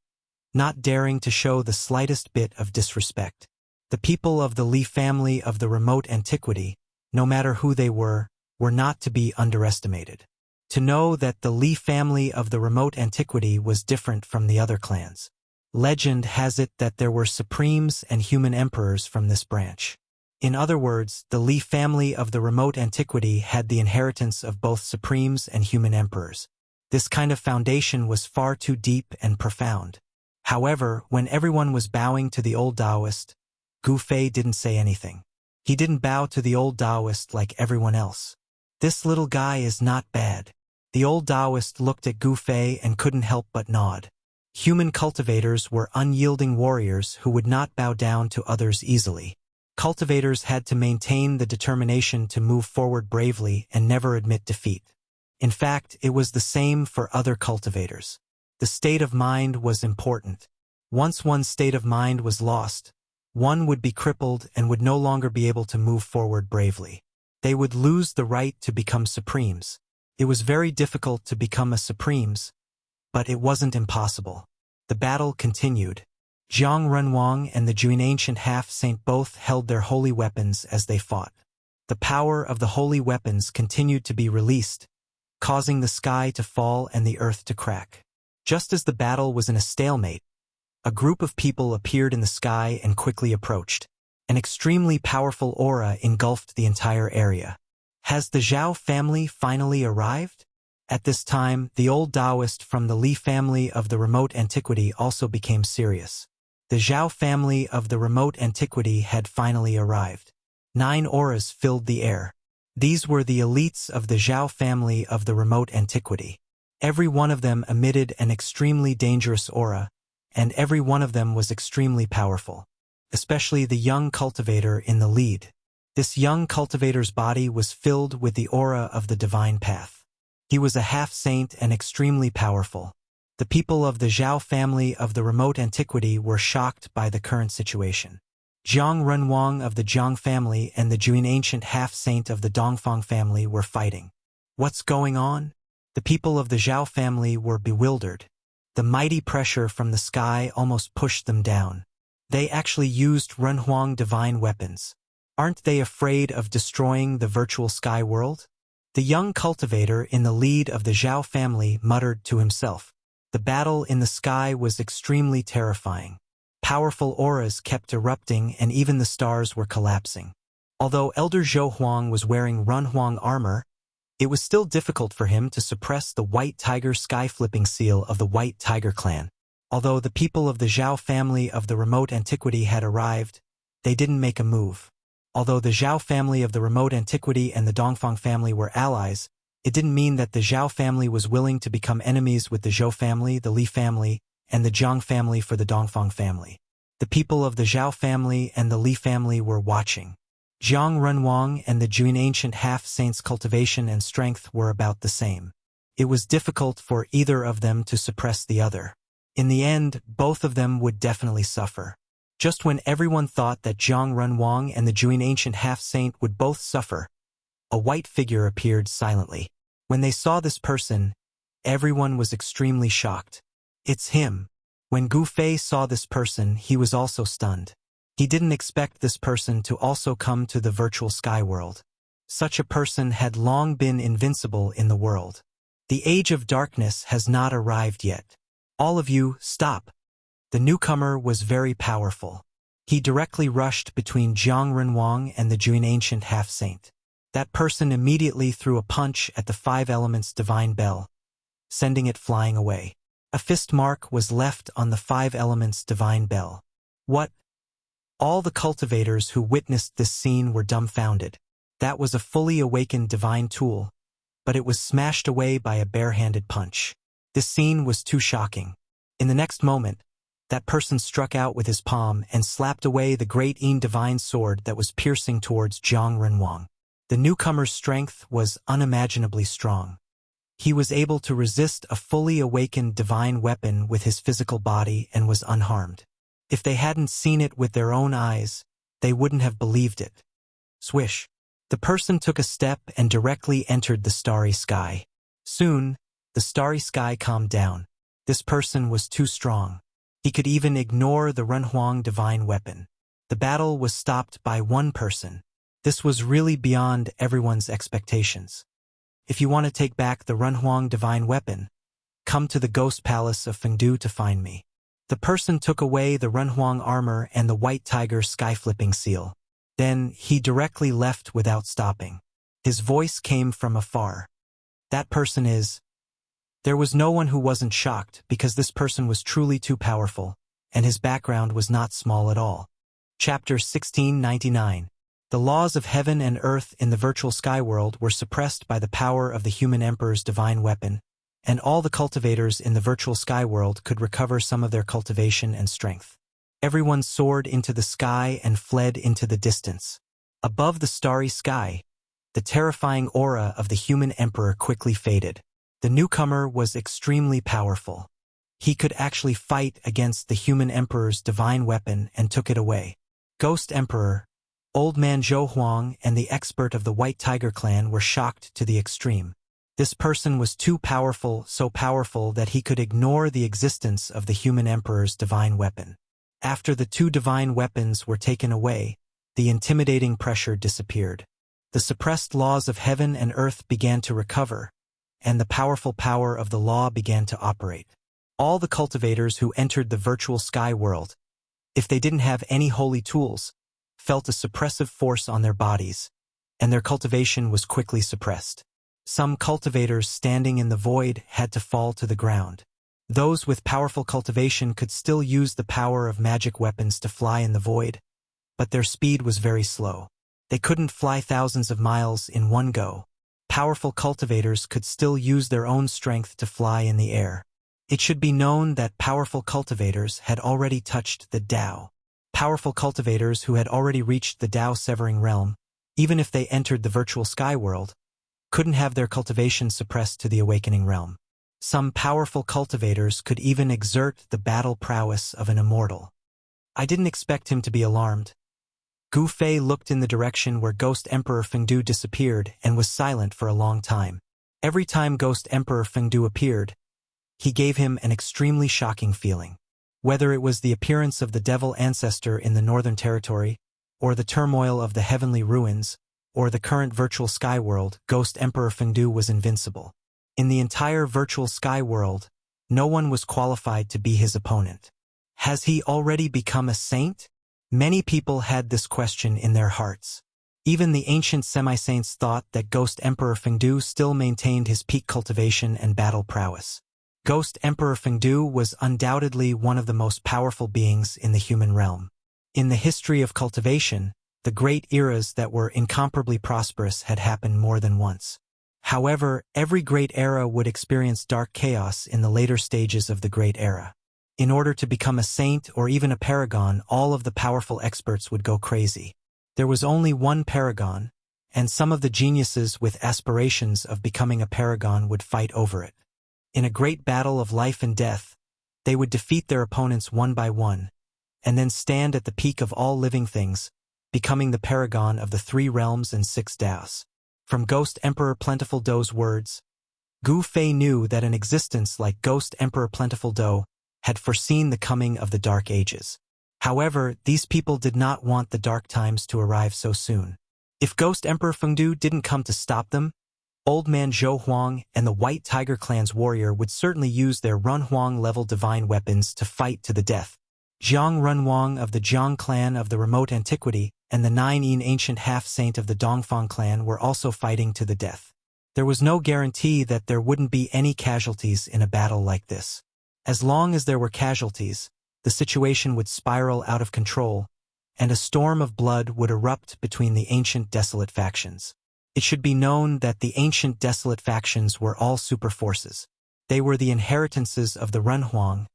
not daring to show the slightest bit of disrespect. The people of the Li family of the remote antiquity, no matter who they were not to be underestimated. To know that the Li family of the remote antiquity was different from the other clans. Legend has it that there were supremes and human emperors from this branch. In other words, the Li family of the remote antiquity had the inheritance of both supremes and human emperors. This kind of foundation was far too deep and profound. However, when everyone was bowing to the old Taoist, Gu Fei didn't say anything. He didn't bow to the old Taoist like everyone else. This little guy is not bad. The old Taoist looked at Gu Fei and couldn't help but nod. Human cultivators were unyielding warriors who would not bow down to others easily. Cultivators had to maintain the determination to move forward bravely and never admit defeat. In fact, it was the same for other cultivators. The state of mind was important. Once one's state of mind was lost, one would be crippled and would no longer be able to move forward bravely. They would lose the right to become supremes. It was very difficult to become a supremes, but it wasn't impossible. The battle continued. Jiang Renwang and the Juin Ancient Half-Saint both held their holy weapons as they fought. The power of the holy weapons continued to be released, causing the sky to fall and the earth to crack. Just as the battle was in a stalemate, a group of people appeared in the sky and quickly approached. An extremely powerful aura engulfed the entire area. Has the Zhao family finally arrived? At this time, the old Taoist from the Li family of the remote antiquity also became serious. The Zhao family of the remote antiquity had finally arrived. 9 auras filled the air. These were the elites of the Zhao family of the remote antiquity. Every one of them emitted an extremely dangerous aura, and every one of them was extremely powerful. Especially the young cultivator in the lead. This young cultivator's body was filled with the aura of the divine path. He was a half-saint and extremely powerful. The people of the Zhao family of the remote antiquity were shocked by the current situation. Jiang Renwang of the Jiang family and the Juin Ancient Half-Saint of the Dongfang family were fighting. What's going on? The people of the Zhao family were bewildered. The mighty pressure from the sky almost pushed them down. They actually used Renhuang divine weapons. Aren't they afraid of destroying the virtual sky world? The young cultivator in the lead of the Zhao family muttered to himself. The battle in the sky was extremely terrifying. Powerful auras kept erupting and even the stars were collapsing. Although Elder Zhou Huang was wearing Runhuang armor, it was still difficult for him to suppress the White Tiger sky-flipping seal of the White Tiger clan. Although the people of the Zhao family of the remote antiquity had arrived, they didn't make a move. Although the Zhao family of the remote antiquity and the Dongfang family were allies, it didn't mean that the Zhao family was willing to become enemies with the Zhou family, the Li family, and the Jiang family for the Dongfang family. The people of the Zhao family and the Li family were watching. Jiang Runhuang and the Jun ancient half-saint's cultivation and strength were about the same. It was difficult for either of them to suppress the other. In the end, both of them would definitely suffer. Just when everyone thought that Jiang Runhuang and the Jun ancient half-saint would both suffer, a white figure appeared silently. When they saw this person, everyone was extremely shocked. It's him. When Gu Fei saw this person, he was also stunned. He didn't expect this person to also come to the virtual sky world. Such a person had long been invincible in the world. The age of darkness has not arrived yet. All of you, stop. The newcomer was very powerful. He directly rushed between Jiang Runhuang and the Jun ancient half-saint. That person immediately threw a punch at the Five Elements divine bell, sending it flying away. A fist mark was left on the Five Elements divine bell. What? All the cultivators who witnessed this scene were dumbfounded. That was a fully awakened divine tool, but it was smashed away by a barehanded punch. This scene was too shocking. In the next moment, that person struck out with his palm and slapped away the great Yin divine sword that was piercing towards Jiang Runhuang. The newcomer's strength was unimaginably strong. He was able to resist a fully awakened divine weapon with his physical body and was unharmed. If they hadn't seen it with their own eyes, they wouldn't have believed it. Swish. The person took a step and directly entered the starry sky. Soon, the starry sky calmed down. This person was too strong. He could even ignore the Runhuang divine weapon. The battle was stopped by one person. This was really beyond everyone's expectations. If you want to take back the Runhuang divine weapon, come to the Ghost Palace of Fengdu to find me. The person took away the Runhuang armor and the White Tiger sky-flipping seal. Then he directly left without stopping. His voice came from afar. That person is... There was no one who wasn't shocked because this person was truly too powerful, and his background was not small at all. Chapter 1699. The laws of heaven and earth in the virtual sky world were suppressed by the power of the human emperor's divine weapon, and all the cultivators in the virtual sky world could recover some of their cultivation and strength. Everyone soared into the sky and fled into the distance. Above the starry sky, the terrifying aura of the human emperor quickly faded. The newcomer was extremely powerful. He could actually fight against the human emperor's divine weapon and took it away. Ghost Emperor, Old Man Zhou Huang, and the expert of the White Tiger clan were shocked to the extreme. This person was too powerful, so powerful that he could ignore the existence of the human emperor's divine weapon. After the two divine weapons were taken away, the intimidating pressure disappeared. The suppressed laws of heaven and earth began to recover, and the powerful power of the law began to operate. All the cultivators who entered the virtual sky world, if they didn't have any holy tools, felt a suppressive force on their bodies, and their cultivation was quickly suppressed. Some cultivators standing in the void had to fall to the ground. Those with powerful cultivation could still use the power of magic weapons to fly in the void, but their speed was very slow. They couldn't fly thousands of miles in one go. Powerful cultivators could still use their own strength to fly in the air. It should be known that powerful cultivators had already touched the Tao. Powerful cultivators who had already reached the Tao-severing realm, even if they entered the virtual sky world, couldn't have their cultivation suppressed to the awakening realm. Some powerful cultivators could even exert the battle prowess of an immortal. I didn't expect him to be alarmed. Gu Fei looked in the direction where Ghost Emperor Fengdu disappeared and was silent for a long time. Every time Ghost Emperor Fengdu appeared, he gave him an extremely shocking feeling. Whether it was the appearance of the devil ancestor in the northern territory, or the turmoil of the heavenly ruins, or the current virtual sky world, Ghost Emperor Fengdu was invincible. In the entire virtual sky world, no one was qualified to be his opponent. Has he already become a saint? Many people had this question in their hearts. Even the ancient semi-saints thought that Ghost Emperor Fengdu still maintained his peak cultivation and battle prowess. Ghost Emperor Fengdu was undoubtedly one of the most powerful beings in the human realm. In the history of cultivation, the great eras that were incomparably prosperous had happened more than once. However, every great era would experience dark chaos in the later stages of the great era. In order to become a saint or even a paragon, all of the powerful experts would go crazy. There was only one paragon, and some of the geniuses with aspirations of becoming a paragon would fight over it. In a great battle of life and death, they would defeat their opponents one by one, and then stand at the peak of all living things, becoming the paragon of the 3 realms and 6 Daos. From Ghost Emperor Plentiful Do's words, Gu Fei knew that an existence like Ghost Emperor Plentiful Do had foreseen the coming of the Dark Ages. However, these people did not want the dark times to arrive so soon. If Ghost Emperor Fengdu didn't come to stop them, Old Man Zhou Huang and the White Tiger Clan's warrior would certainly use their Runhuang-level divine weapons to fight to the death. Jiang Runhuang of the Jiang clan of the remote antiquity and the 9 Yin ancient half-saint of the Dongfang clan were also fighting to the death. There was no guarantee that there wouldn't be any casualties in a battle like this. As long as there were casualties, the situation would spiral out of control, and a storm of blood would erupt between the ancient desolate factions. It should be known that the ancient desolate factions were all super forces. They were the inheritances of the Runhuang,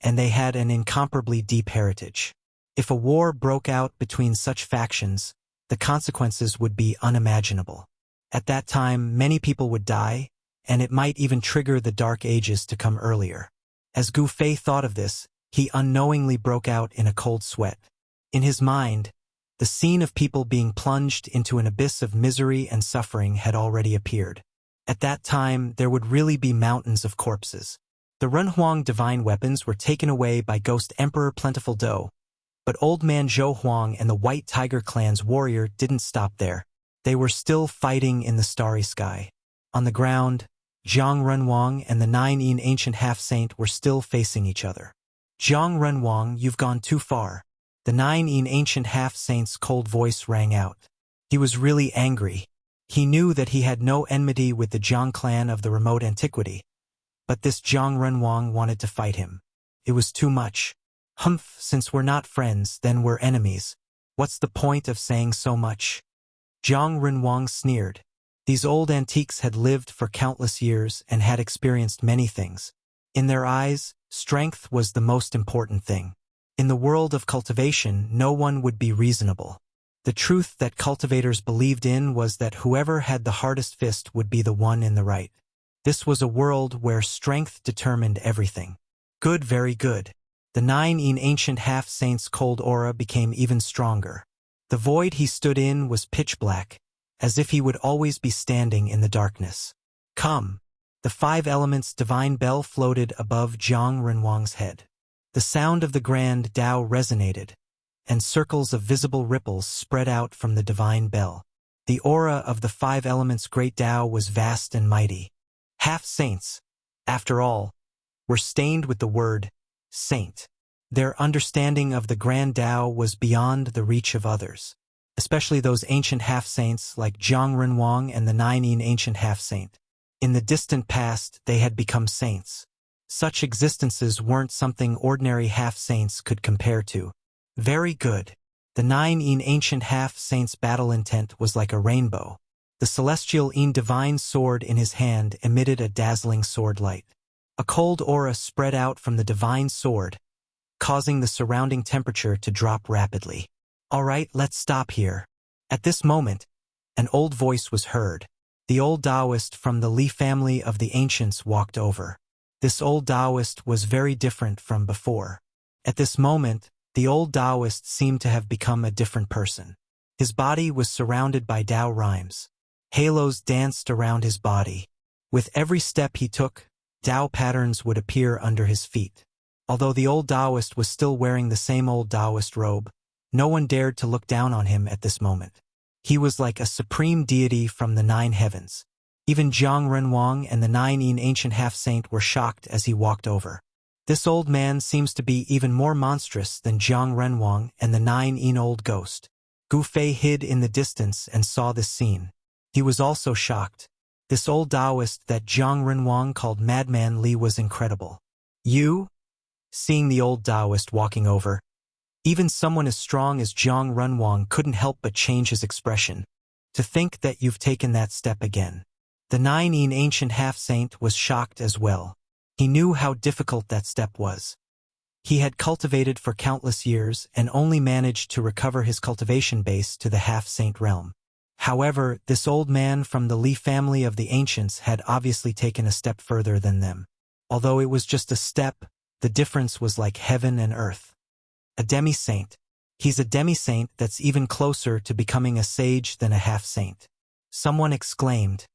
and they had an incomparably deep heritage. If a war broke out between such factions, the consequences would be unimaginable. At that time, many people would die, and it might even trigger the Dark Ages to come earlier. As Gu Fei thought of this, he unknowingly broke out in a cold sweat. In his mind, the scene of people being plunged into an abyss of misery and suffering had already appeared. At that time, there would really be mountains of corpses. The Runhuang divine weapons were taken away by Ghost Emperor Plentiful Do, but Old Man Zhou Huang and the White Tiger Clan's warrior didn't stop there. They were still fighting in the starry sky. On the ground, Jiang Runhuang and the 9 Yin ancient half-saint were still facing each other. Jiang Runhuang, you've gone too far. The 9 Yin ancient half-saint's cold voice rang out. He was really angry. He knew that he had no enmity with the Jiang clan of the remote antiquity, but this Jiang Runhuang wanted to fight him. It was too much. Humph, since we're not friends, then we're enemies. What's the point of saying so much? Jiang Runhuang sneered. These old antiques had lived for countless years and had experienced many things. In their eyes, strength was the most important thing. In the world of cultivation, no one would be reasonable. The truth that cultivators believed in was that whoever had the hardest fist would be the one in the right. This was a world where strength determined everything. Good, very good. The 9 Yin ancient half-saint's cold aura became even stronger. The void he stood in was pitch black, as if he would always be standing in the darkness. Come! The 5 elements divine bell floated above Jiang Runhuang's head. The sound of the grand Tao resonated, and circles of visible ripples spread out from the divine bell. The aura of the 5 elements' great Tao was vast and mighty. Half-saints, after all, were stained with the word saint. Their understanding of the grand Tao was beyond the reach of others, especially those ancient half-saints like Jiang Runhuang and the 9 Yin ancient half-saint. In the distant past, they had become saints. Such existences weren't something ordinary half-saints could compare to. Very good. The 9 Yin ancient half-saint's battle intent was like a rainbow. The celestial Yin divine sword in his hand emitted a dazzling sword light. A cold aura spread out from the divine sword, causing the surrounding temperature to drop rapidly. All right, let's stop here. At this moment, an old voice was heard. The old Taoist from the Li family of the ancients walked over. This old Taoist was very different from before. At this moment, the old Taoist seemed to have become a different person. His body was surrounded by Tao rhymes. Halos danced around his body. With every step he took, Tao patterns would appear under his feet. Although the old Taoist was still wearing the same old Taoist robe, no one dared to look down on him at this moment. He was like a supreme deity from the 9 heavens. Even Jiang Renwang and the 9 ancient half-saint were shocked as he walked over. This old man seems to be even more monstrous than Jiang Renwang and the 9 old ghost. Gu Fei hid in the distance and saw this scene. He was also shocked. This old Taoist that Jiang Renwang called Madman Li was incredible. You? Seeing the old Taoist walking over, even someone as strong as Jiang Renwang couldn't help but change his expression. To think that you've taken that step again. The 9 ancient half-saint was shocked as well. He knew how difficult that step was. He had cultivated for countless years and only managed to recover his cultivation base to the half-saint realm. However, this old man from the Li family of the ancients had obviously taken a step further than them. Although it was just a step, the difference was like heaven and earth. A demi-saint. He's a demi-saint that's even closer to becoming a sage than a half-saint. Someone exclaimed.